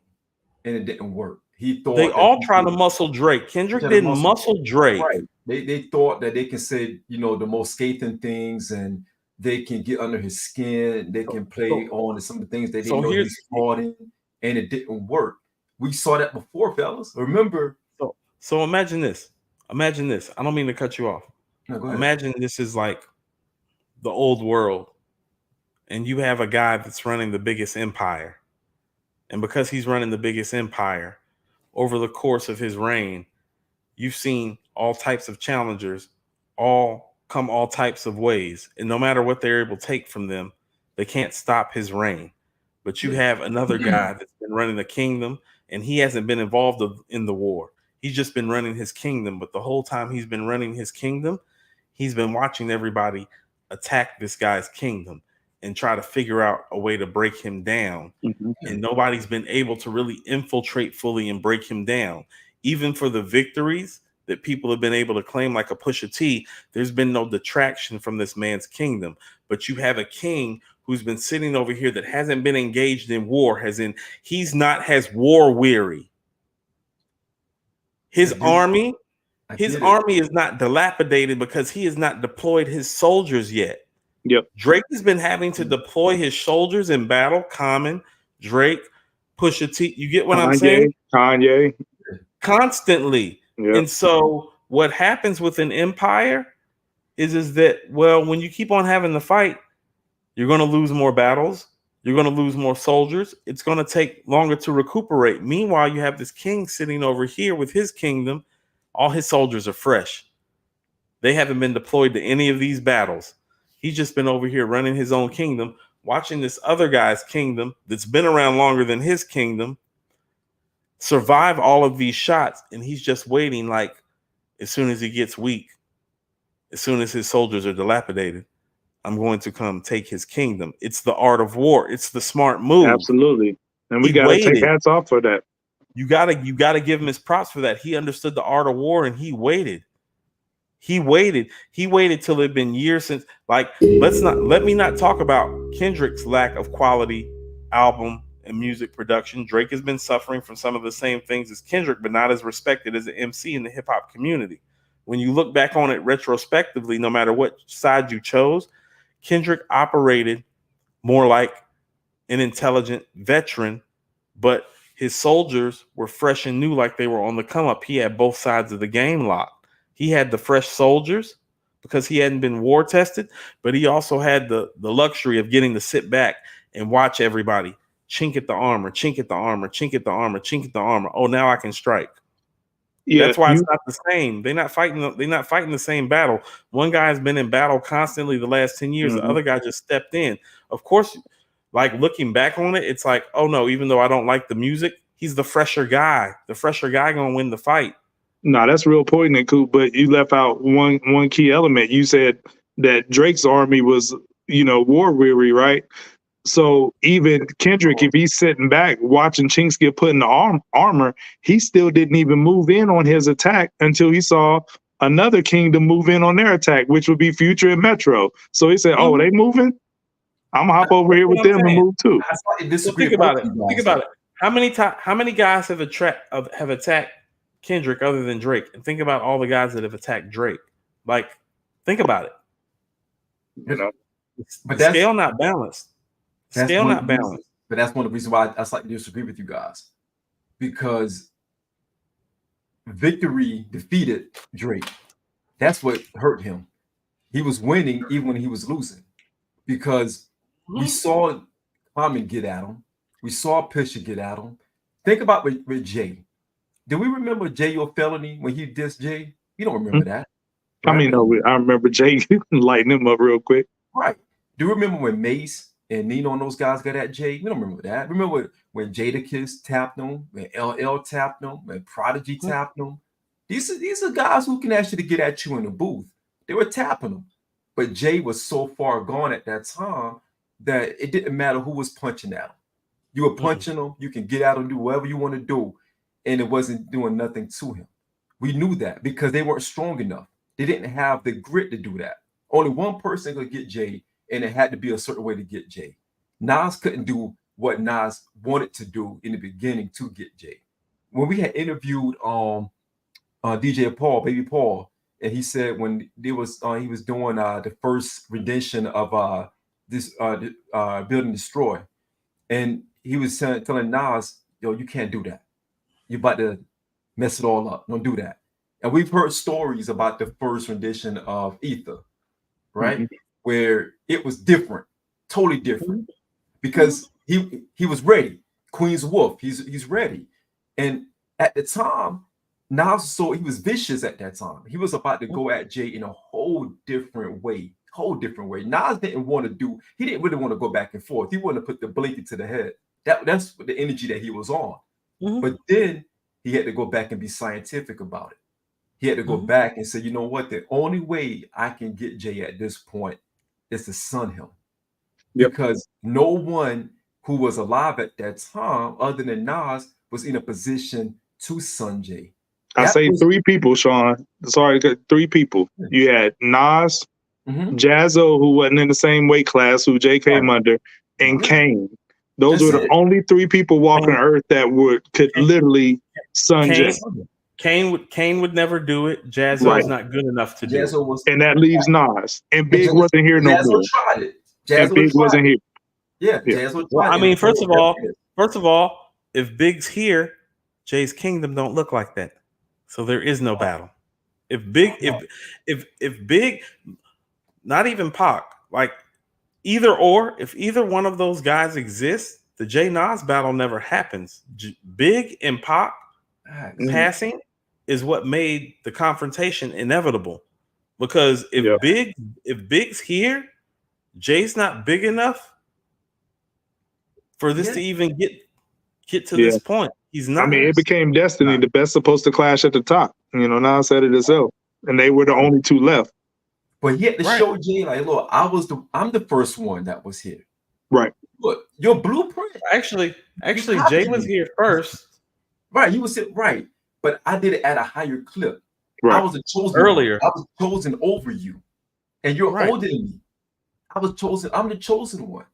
and it didn't work. He thought they all tried to muscle Drake. Kendrick didn't muscle Drake. Right. They thought that they can say the most scathing things and they can get under his skin. They can play on some of the things they didn't know he's starting, and it didn't work. We saw that before, fellas. Remember? So imagine this. Imagine this. I don't mean to cut you off. No, go ahead. Imagine this is like the old world, and you have a guy that's running the biggest empire, and because he's running the biggest empire, over the course of his reign, you've seen all types of challengers all types of ways. And no matter what they're able to take from them, they can't stop his reign. But you have another guy that's been running a kingdom, and he hasn't been involved in the war. He's just been running his kingdom. But the whole time he's been running his kingdom, he's been watching everybody attack this guy's kingdom and try to figure out a way to break him down. Mm-hmm. And nobody's been able to really infiltrate fully and break him down. Even for the victories that people have been able to claim, like a Pusha T, there's been no detraction from this man's kingdom. But you have a king who's been sitting over here that hasn't been engaged in war, he's not as war weary. His army is not dilapidated because he has not deployed his soldiers yet. Yep. Drake has been having to deploy his soldiers in battle. Common, Drake, Pusha T. You get what I'm saying? Kanye. Constantly. Yep. And so what happens with an empire is that, well, when you keep on having the fight, you're going to lose more battles. You're going to lose more soldiers. It's going to take longer to recuperate. Meanwhile, you have this king sitting over here with his kingdom. All his soldiers are fresh. They haven't been deployed to any of these battles. He's just been over here running his own kingdom, watching this other guy's kingdom that's been around longer than his kingdom survive all of these shots. And he's just waiting, like, as soon as he gets weak, as soon as his soldiers are dilapidated, I'm going to come take his kingdom. It's the art of war. It's the smart move. Absolutely. And we got to take hats off for that. You gotta give him his props for that. He understood the art of war and he waited. He waited till it'd been years since. Like, let me not talk about Kendrick's lack of quality album and music production. Drake has been suffering from some of the same things as Kendrick, but not as respected as an MC in the hip hop community. When you look back on it retrospectively, no matter what side you chose, Kendrick operated more like an intelligent veteran, but his soldiers were fresh and new, like they were on the come up. He had both sides of the game locked. He had the fresh soldiers because he hadn't been war tested, but he also had the luxury of getting to sit back and watch everybody chink at the armor, chink at the armor, chink at the armor, chink at the armor. Oh, now I can strike. Yeah, that's why it's not the same. They're not fighting the same battle. One guy's been in battle constantly the last 10 years. The other guy just stepped in. Of course, like looking back on it, it's like, oh no, even though I don't like the music, he's the fresher guy. The fresher guy gonna win the fight. No, that's real poignant, Coop. But you left out one key element. You said that Drake's army was, war weary, right? So even Kendrick, if he's sitting back watching chinks get put in the armor, he still didn't even move in on his attack until he saw another kingdom move in on their attack, which would be Future and Metro. So he said, "Oh, they moving? I'm gonna hop over here with them and move too." So think about it. Think about it. How many guys have attacked Kendrick other than Drake? And think about all the guys that have attacked Drake. Like, think about it. But the scale not balanced. Scale not balanced. But that's one of the reasons why I slightly disagree with you guys, because victory defeated Drake. That's what hurt him. He was winning even when he was losing, because we saw Common get at him. We saw Pusha get at him. Think about with Jay. Do we remember Jay Your Felony when he dissed Jay? You don't remember that. Right? I mean, no, I remember Jay lighting him up real quick. Right. Do you remember when Mace and Nino and those guys got at Jay? We don't remember that. Remember when Jadakiss tapped him, when LL tapped him, when Prodigy tapped him? These are guys who can actually get at you in the booth. They were tapping them. But Jay was so far gone at that time that it didn't matter who was punching at him. You were punching him, you can get out and do whatever you want to do, and it wasn't doing nothing to him. We knew that because they weren't strong enough. They didn't have the grit to do that. Only one person could get Jay, and it had to be a certain way to get Jay. Nas couldn't do what Nas wanted to do in the beginning to get Jay. When we had interviewed DJ Paul, Baby Paul, and he said when there was he was doing the first rendition of this Build and Destroy, and he was telling Nas, "Yo, you can't do that. You're about to mess it all up. Don't do that." And we've heard stories about the first rendition of Ether, right? Where it was different, totally different, because he was ready. Queen's Wolf, he's ready. And at the time, Nas, so he was vicious at that time. He was about to go at Jay in a whole different way. Nas didn't really want to go back and forth. He wanted to put the blanket to the head. That's the energy that he was on. But then he had to go back and be scientific about it. He had to go back and say, you know what? The only way I can get Jay at this point is to sun him. Because no one who was alive at that time, other than Nas, was in a position to sun Jay. I say three people, Shawn. Sorry, 3 people. You had Nas, Jazzo, who wasn't in the same weight class, who Jay came under, and Kane. Those were the only 3 people walking Earth that could literally sun Jay. Kane would never do it. Jazzo is not good enough to do it. And that leaves Nas. And Big wasn't here no more. Tried it. And Big wasn't here. Yeah. Jazzo well, I mean, first of all, if Big's here, Jay's kingdom don't look like that. So there is no battle. If Big, not even Pac, like either or, if either one of those guys exists, the Jay Nas battle never happens. Big and Pac passing is what made the confrontation inevitable. Because if Big's here, Jay's not big enough for this to even get to this point. He's not. I mean, it became destiny. The best supposed to clash at the top. Nas said it himself, and they were the only 2 left. But he had to show Jay, like, look, I'm the first one that was here. Right. Look, your blueprint. Actually, Jay was here first. Right, you was right. But I did it at a higher clip. I was a chosen earlier. One. I was chosen over you, and you're Right. older than me. I was chosen. I'm the chosen one.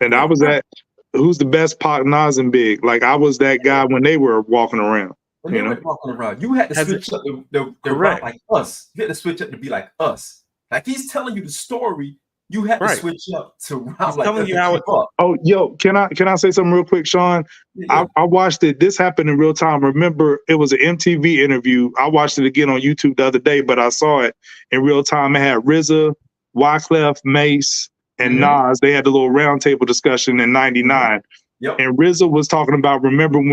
And I was at who's the best Pac, Nas, and Big. Like I was that guy when they were walking around. When they were walking around, you had to switch up the route like us. You had to switch up to be like us. Like he's telling you the story. You had to switch up to route like telling you how it. Oh, yo, can I say something real quick, Sean? Yeah. I watched it. This happened in real time. Remember, it was an MTV interview. I watched it again on YouTube the other day, but I saw it in real time. It had RZA, Wyclef, Mace, and Nas. They had the little roundtable discussion in '99. Yep. And RZA was talking about remembering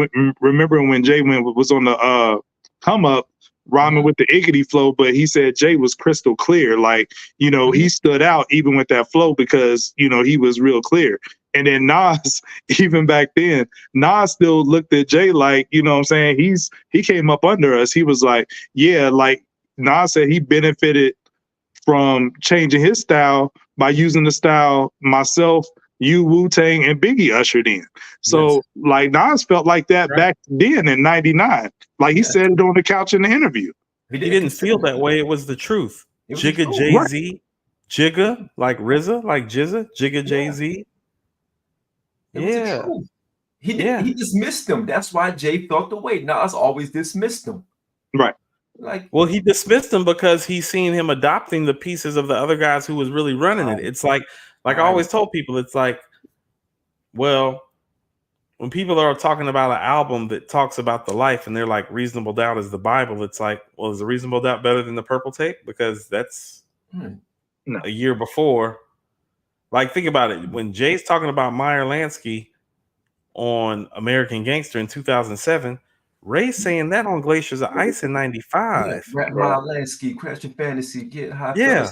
when Jay was on the come up, rhyming with the Iggity flow, but he said Jay was crystal clear. Like, he stood out even with that flow because, he was real clear. And then Nas, even back then, Nas still looked at Jay like, you know what I'm saying? He came up under us. He was like, yeah, like Nas said he benefited from changing his style by using the style myself, you, Wu-Tang, and Biggie ushered in. So, like, Nas felt like that back then in '99. Like, he said it on the couch in the interview. He didn't feel that way. It was the truth. Jigga Jay-Z, Jigga, like RZA, like Jizza, Jigga Jay-Z. Yeah. He dismissed them. That's why Jay felt the way. Nas always dismissed them. Right. Like, well, he dismissed him because he's seen him adopting the pieces of the other guys who was really running it. It's like I always told people, it's like, well, when people are talking about an album that talks about the life and they're like, Reasonable Doubt is the Bible, it's like, well, is the Reasonable Doubt better than the Purple Tape? Because that's a year before. Like, think about it. When Jay's talking about Meyer Lansky on American Gangster in 2007, Ray's saying that on Glaciers of Ice in '95. Meyer Lansky, Crash Your Fantasy, Get High. Yeah.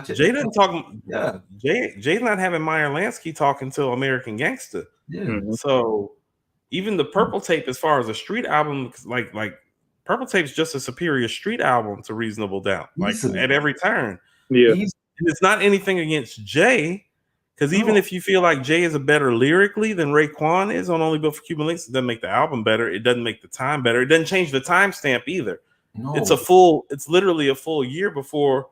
Jay didn't talk. Yeah. Jay's not having Meyer Lansky talking until American Gangster. Yeah. So even the Purple Tape, as far as a street album, like Purple Tape's just a superior street album to Reasonable Doubt. Like at every turn. Yeah. And it's not anything against Jay. Because even if you feel like Jay is a better lyrically than Raekwon is on Only Built for Cuban Links, it doesn't make the album better. It doesn't make the time better. It doesn't change the timestamp either. No. It's literally a full year before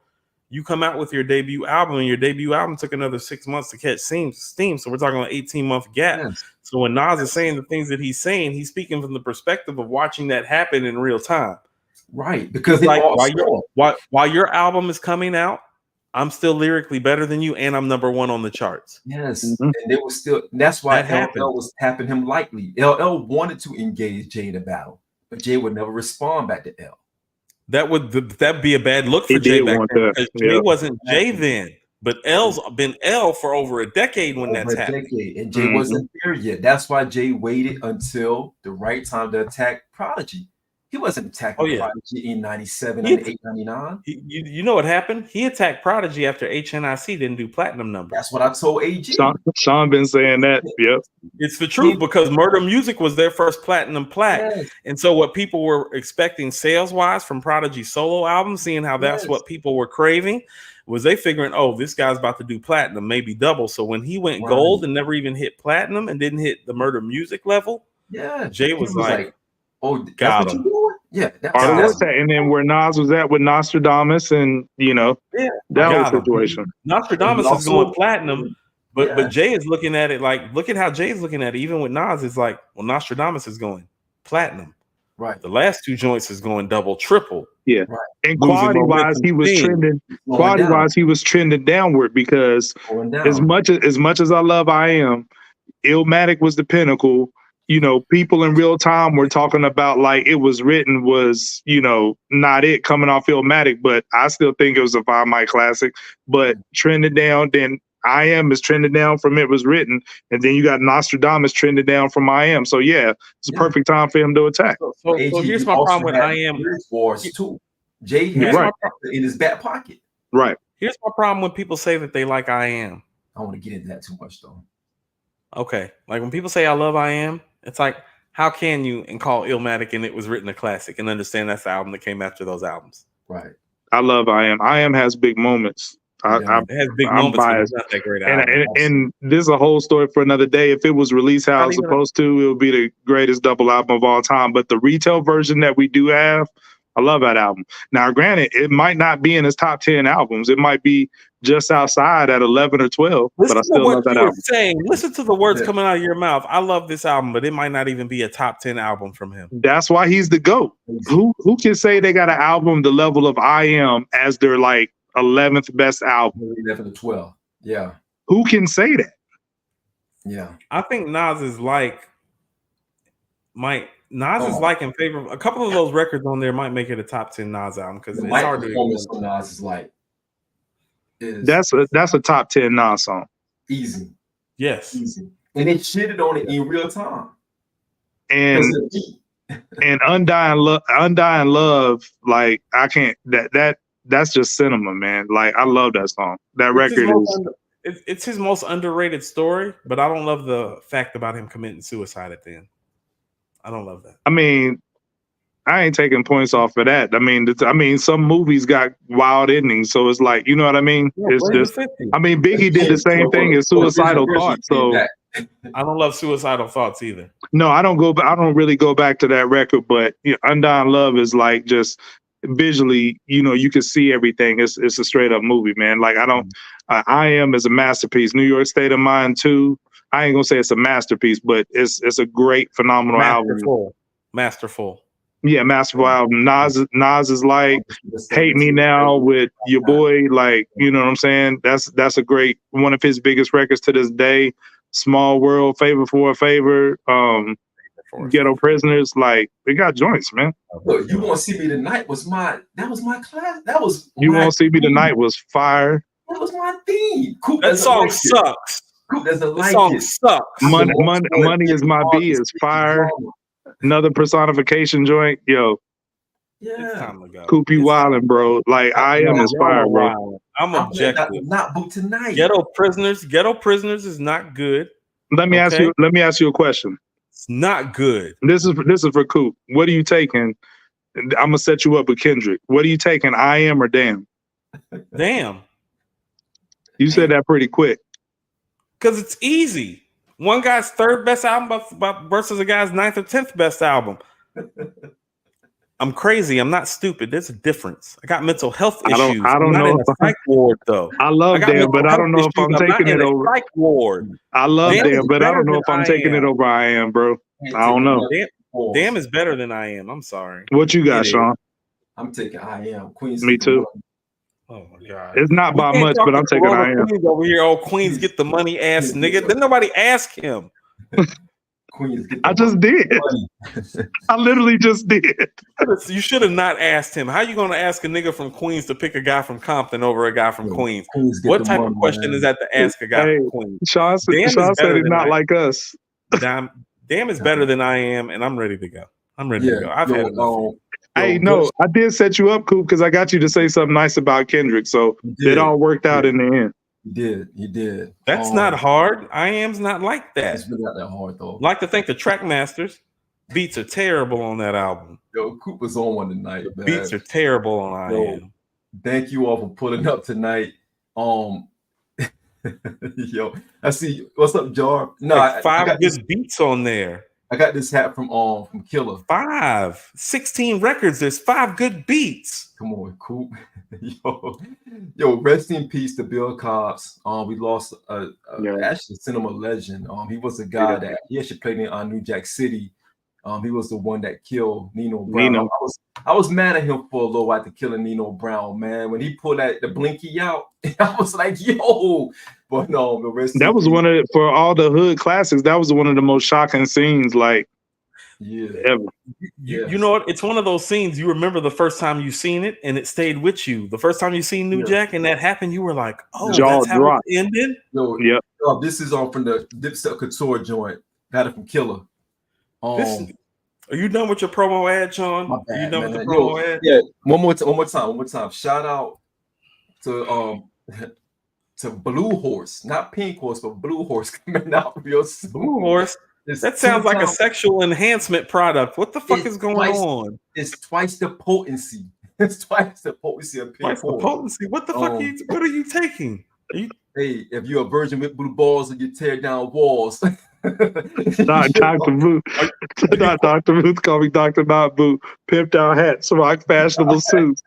you come out with your debut album, and your debut album took another 6 months to catch steam. So we're talking about 18-month gap. Yes. So when Nas is saying the things that he's saying, he's speaking from the perspective of watching that happen in real time. Right. Because like while your album is coming out, I'm still lyrically better than you, and I'm #1 on the charts. Yes, and it was still. That's why LL was tapping him lightly. LL wanted to engage Jay in a battle, but Jay would never respond back to L. That'd be a bad look for Jay back then. Because Jay wasn't Jay then, but L's been L for over a decade when that's happened. And Jay wasn't there yet. That's why Jay waited until the right time to attack Prodigy. He wasn't attacking Prodigy in '97 and '99. You know what happened? He attacked Prodigy after HNIC didn't do platinum numbers. That's what I told AG. Sean been saying that. Yep. It's the truth because Murder Music was their first platinum plaque. Yes. And so what people were expecting sales-wise from Prodigy's solo album, seeing how that's what people were craving, was they figuring, oh, this guy's about to do platinum, maybe double. So when he went gold and never even hit platinum and didn't hit the Murder Music level, Jay was like, oh, that's what you doing? Yeah. And then where Nas was at with Nostradamus, and that was the situation. Nostradamus is going platinum, but Jay is looking at it like, look at how Jay's looking at it. Even with Nas, it's like, well, Nostradamus is going platinum. Right. The last two joints is going double, triple. Yeah. Right. And quality wise, he was trending. Quality wise, he was trending downward because as much as I love I Am, Illmatic was the pinnacle. People in real time were talking about like It Was Written was, not it coming off Illmatic, but I still think it was a 5 mic classic. But trending down, then I Am is trending down from It Was Written, and then you got Nostradamus trending down from I Am. So it's a perfect time for him to attack. So here's my problem with I Am. Wars too. Jay has in his back pocket. Right. Here's my problem when people say that they like I Am. I don't want to get into that too much though. Okay, like when people say I love I Am. It's like, how can you call Illmatic and It Was Written a classic and understand that's the album that came after those albums? Right. I love I Am. I Am has big moments. It has big moments, but it's not that great album. And this is a whole story for another day. If it was released how it was supposed to, it would be the greatest double album of all time. But the retail version that we do have, I love that album. Now, granted, it might not be in his top 10 albums. It might be just outside at 11 or 12, but I still love that album. Saying. Listen to the words coming out of your mouth. I love this album, but it might not even be a top 10 album from him. That's why he's the GOAT. Who can say they got an album the level of I Am as their like 11th best album? 11 to 12. Yeah. Who can say that? Yeah. I think Nas is like in favor of a couple of those records on there might make it a top 10 Nas album because it's hard to ignore. Nas is like that's a top 10 Nas song. Easy. Yes. Easy. And they shitted on it in real time. And Undying Love, like I can't that's just cinema, man. Like I love that song. That record it's his most underrated story, but I don't love the fact about him committing suicide at the end. I don't love that. I mean, I ain't taking points off of that. I mean, some movies got wild endings, so it's like, you know what I mean? Yeah, it's just, I mean, Biggie did the same thing as Suicidal Thoughts. So I don't love Suicidal Thoughts either. No, I don't really go back to that record, but you know, Undying Love is like just visually, you know, you can see everything. It's a straight up movie, man. Like I Am is a masterpiece. New York State of Mind too. I ain't gonna say it's a masterpiece, but it's a great, phenomenal album. Masterful. Yeah, masterful album. Nas is like Hate Me Now with your boy, like, you know what I'm saying? That's a great, one of his biggest records to this day. Small World, Favor for a Favor, Ghetto Prisoners, like they got joints, man. Look, You Won't See Me Tonight was my class. You Won't See Me Tonight was fire. That was my theme. Coop, that song sucks. Coop doesn't like song it. Sucks. Money Is My B is fire. Another personification joint, yo. Yeah. Coop, you wildin', bro. Like I Am is fire, bro. I'm objective. Not boot tonight. Ghetto Prisoners is not good. Let me ask you a question. It's not good. This is for Coop. What are you taking? I'm gonna set you up with Kendrick. What are you taking? I Am or Damn? Damn. You said that pretty quick. Because it's easy. One guy's third best album versus a guy's 9th or 10th best album. I'm crazy. I'm not stupid. There's a difference. I got mental health issues. I don't know. In a psych ward though. I love Damn, but I don't know if I'm taking it over. Psych ward. I love Damn, but I don't know if I'm taking it over I Am, bro. I don't know. Damn is better than I Am. I'm sorry. What you got, Sean? I'm taking I Am. Queens. Me too. Oh my God. It's not by much, but I'm taking I Am. Queens over here. Oh, Queens get the money, ass nigga. Then nobody ask him. Queens get I just did. I literally just did. You should have not asked him. How you going to ask a nigga from Queens to pick a guy from Compton over a guy from Queens? What type of question is that to ask a guy from Queens? Sean said it's not like us. Damn is better than I Am, and I'm ready to go. I'm ready to go. I've had enough. Hey, no, I did set you up, Coop, because I got you to say something nice about Kendrick. So it all worked out in the end. You did. That's not hard. I Am's not like that. It's really not that hard though. I'd like to thank the track masters. Beats are terrible on that album. Yo, Coop was on one tonight, man. Beats are terrible on I Am. Thank you all for pulling up tonight. Yo, I see. What's up, Jar? No, like 5 good beats on there. I got this hat from Killer. 16 records. There's 5 good beats. Come on, Coop. Yo, rest in peace to Bill Cobbs. We lost actually cinema legend. He was a guy that he actually played in New Jack City. He was the one that killed Nino Brown. I was mad at him for a little while after killing Nino Brown, man. When he pulled the blinky out, I was like, yo. But no, the rest that was one of for all the hood classics. That was one of the most shocking scenes, like ever. You know what? It's one of those scenes you remember the first time you seen it, and it stayed with you. The first time you seen New Jack, and that happened, you were like, "Oh, jaw that's how it ended." Yo, this is from the Dipset Couture joint. Got it from Killer. Are you done with your promo ad, Sean? Are you done with the promo ad? Yeah. One more time. Shout out to Blue Horse, not Pink Horse, but Blue Horse coming out real soon. Blue Horse. That sounds like a sexual enhancement product. What the fuck is going on? It's twice the potency. It's twice the potency of Pink Horse. Potency. What the fuck? What are you taking? Hey, if you're a virgin with blue balls and you tear down walls. Not Dr. Boot. Not Dr. Boot. Call me Dr. Not Boot. Pimped out hats, rock fashionable suits.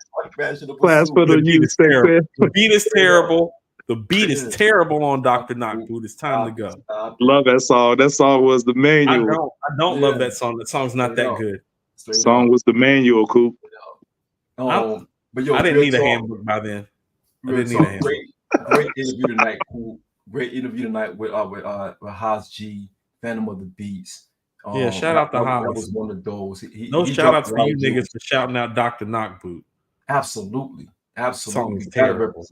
Class for the youth. The beat is terrible. The beat is terrible on Dr. Knock Boot. It's time to go. Love that song. That song was the manual. I don't love that song. That song's not that good. The song was the manual, Coop. But yo, I didn't need a handbook by then. I didn't need a handbook. Great interview tonight, Coop. Great interview tonight with Haas G, Fantom of the Beats. Yeah, shout out to Haas. That was one of those. No shout out to you niggas for shouting out Dr. Knock Boot. Absolutely. Song is terrible.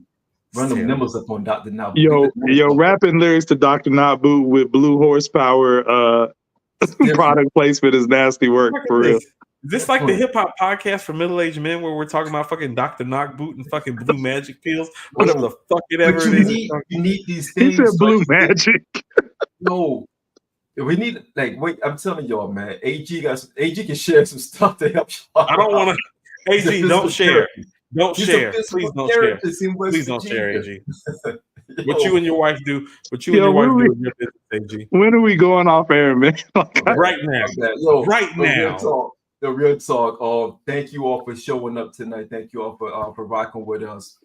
Run them numbers up on Dr. Knock Boot. Yo, rapping lyrics to Dr. Knock Boot with blue horsepower product placement is nasty work for real. Is this like the hip hop podcast for middle-aged men where we're talking about fucking Dr. Knock Boot and fucking blue magic pills? Whatever the fuck it ever it is. You need these things. He said blue magic. No. We need, wait, I'm telling y'all, man. AG can share some stuff to help y'all. I don't want to. AG, don't share. Don't share. Please don't share. Please don't share, AG. What you and your wife do, do in your business, AG. When are we going off air, man? Right now. Right now. The real talk. Thank you all for showing up tonight. Thank you all for rocking with us.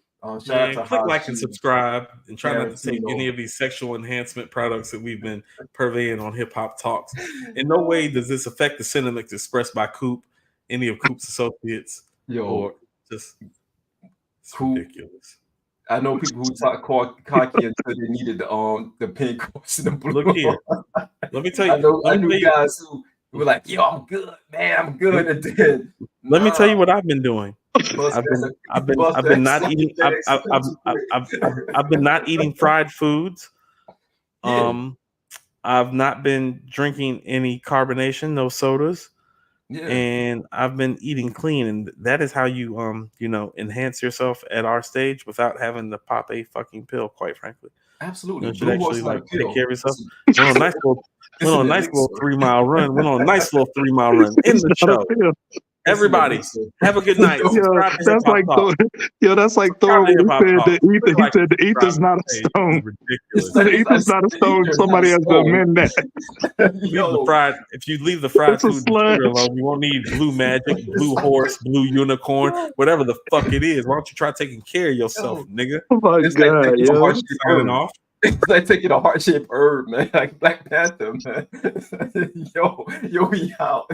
Shout out to click like and subscribe, and try not to take any of these sexual enhancement products that we've been purveying on Hip Hop Talks. In no way does this affect the sentiments expressed by Coop, any of Coop's associates, or just Coop. Ridiculous. I know people who talk cocky until they needed the pink horse and the blue. Look here. Let me tell you. I knew guys who were like, "Yo, I'm good, man. I'm good." And then, let me tell you what I've been doing. I've been not eating. I've been not eating fried foods. I've not been drinking any carbonation, no sodas. Yeah. And I've been eating clean, and that is how you enhance yourself at our stage without having to pop a fucking pill, quite frankly. Absolutely. You should actually take care of yourself. Went on a nice little 3-mile run. In the show. Everybody, have a good night. That's like Thor. He said the ether's not a stone. The ether's not a stone. Somebody has to amend that. If you leave the fried food alone, you won't need blue magic, blue horse, blue unicorn, whatever the fuck it is. Why don't you try taking care of yourself, nigga? Oh my God, It's like taking a heart-shaped herb, man. Like Black Panther, man. Yo, we out.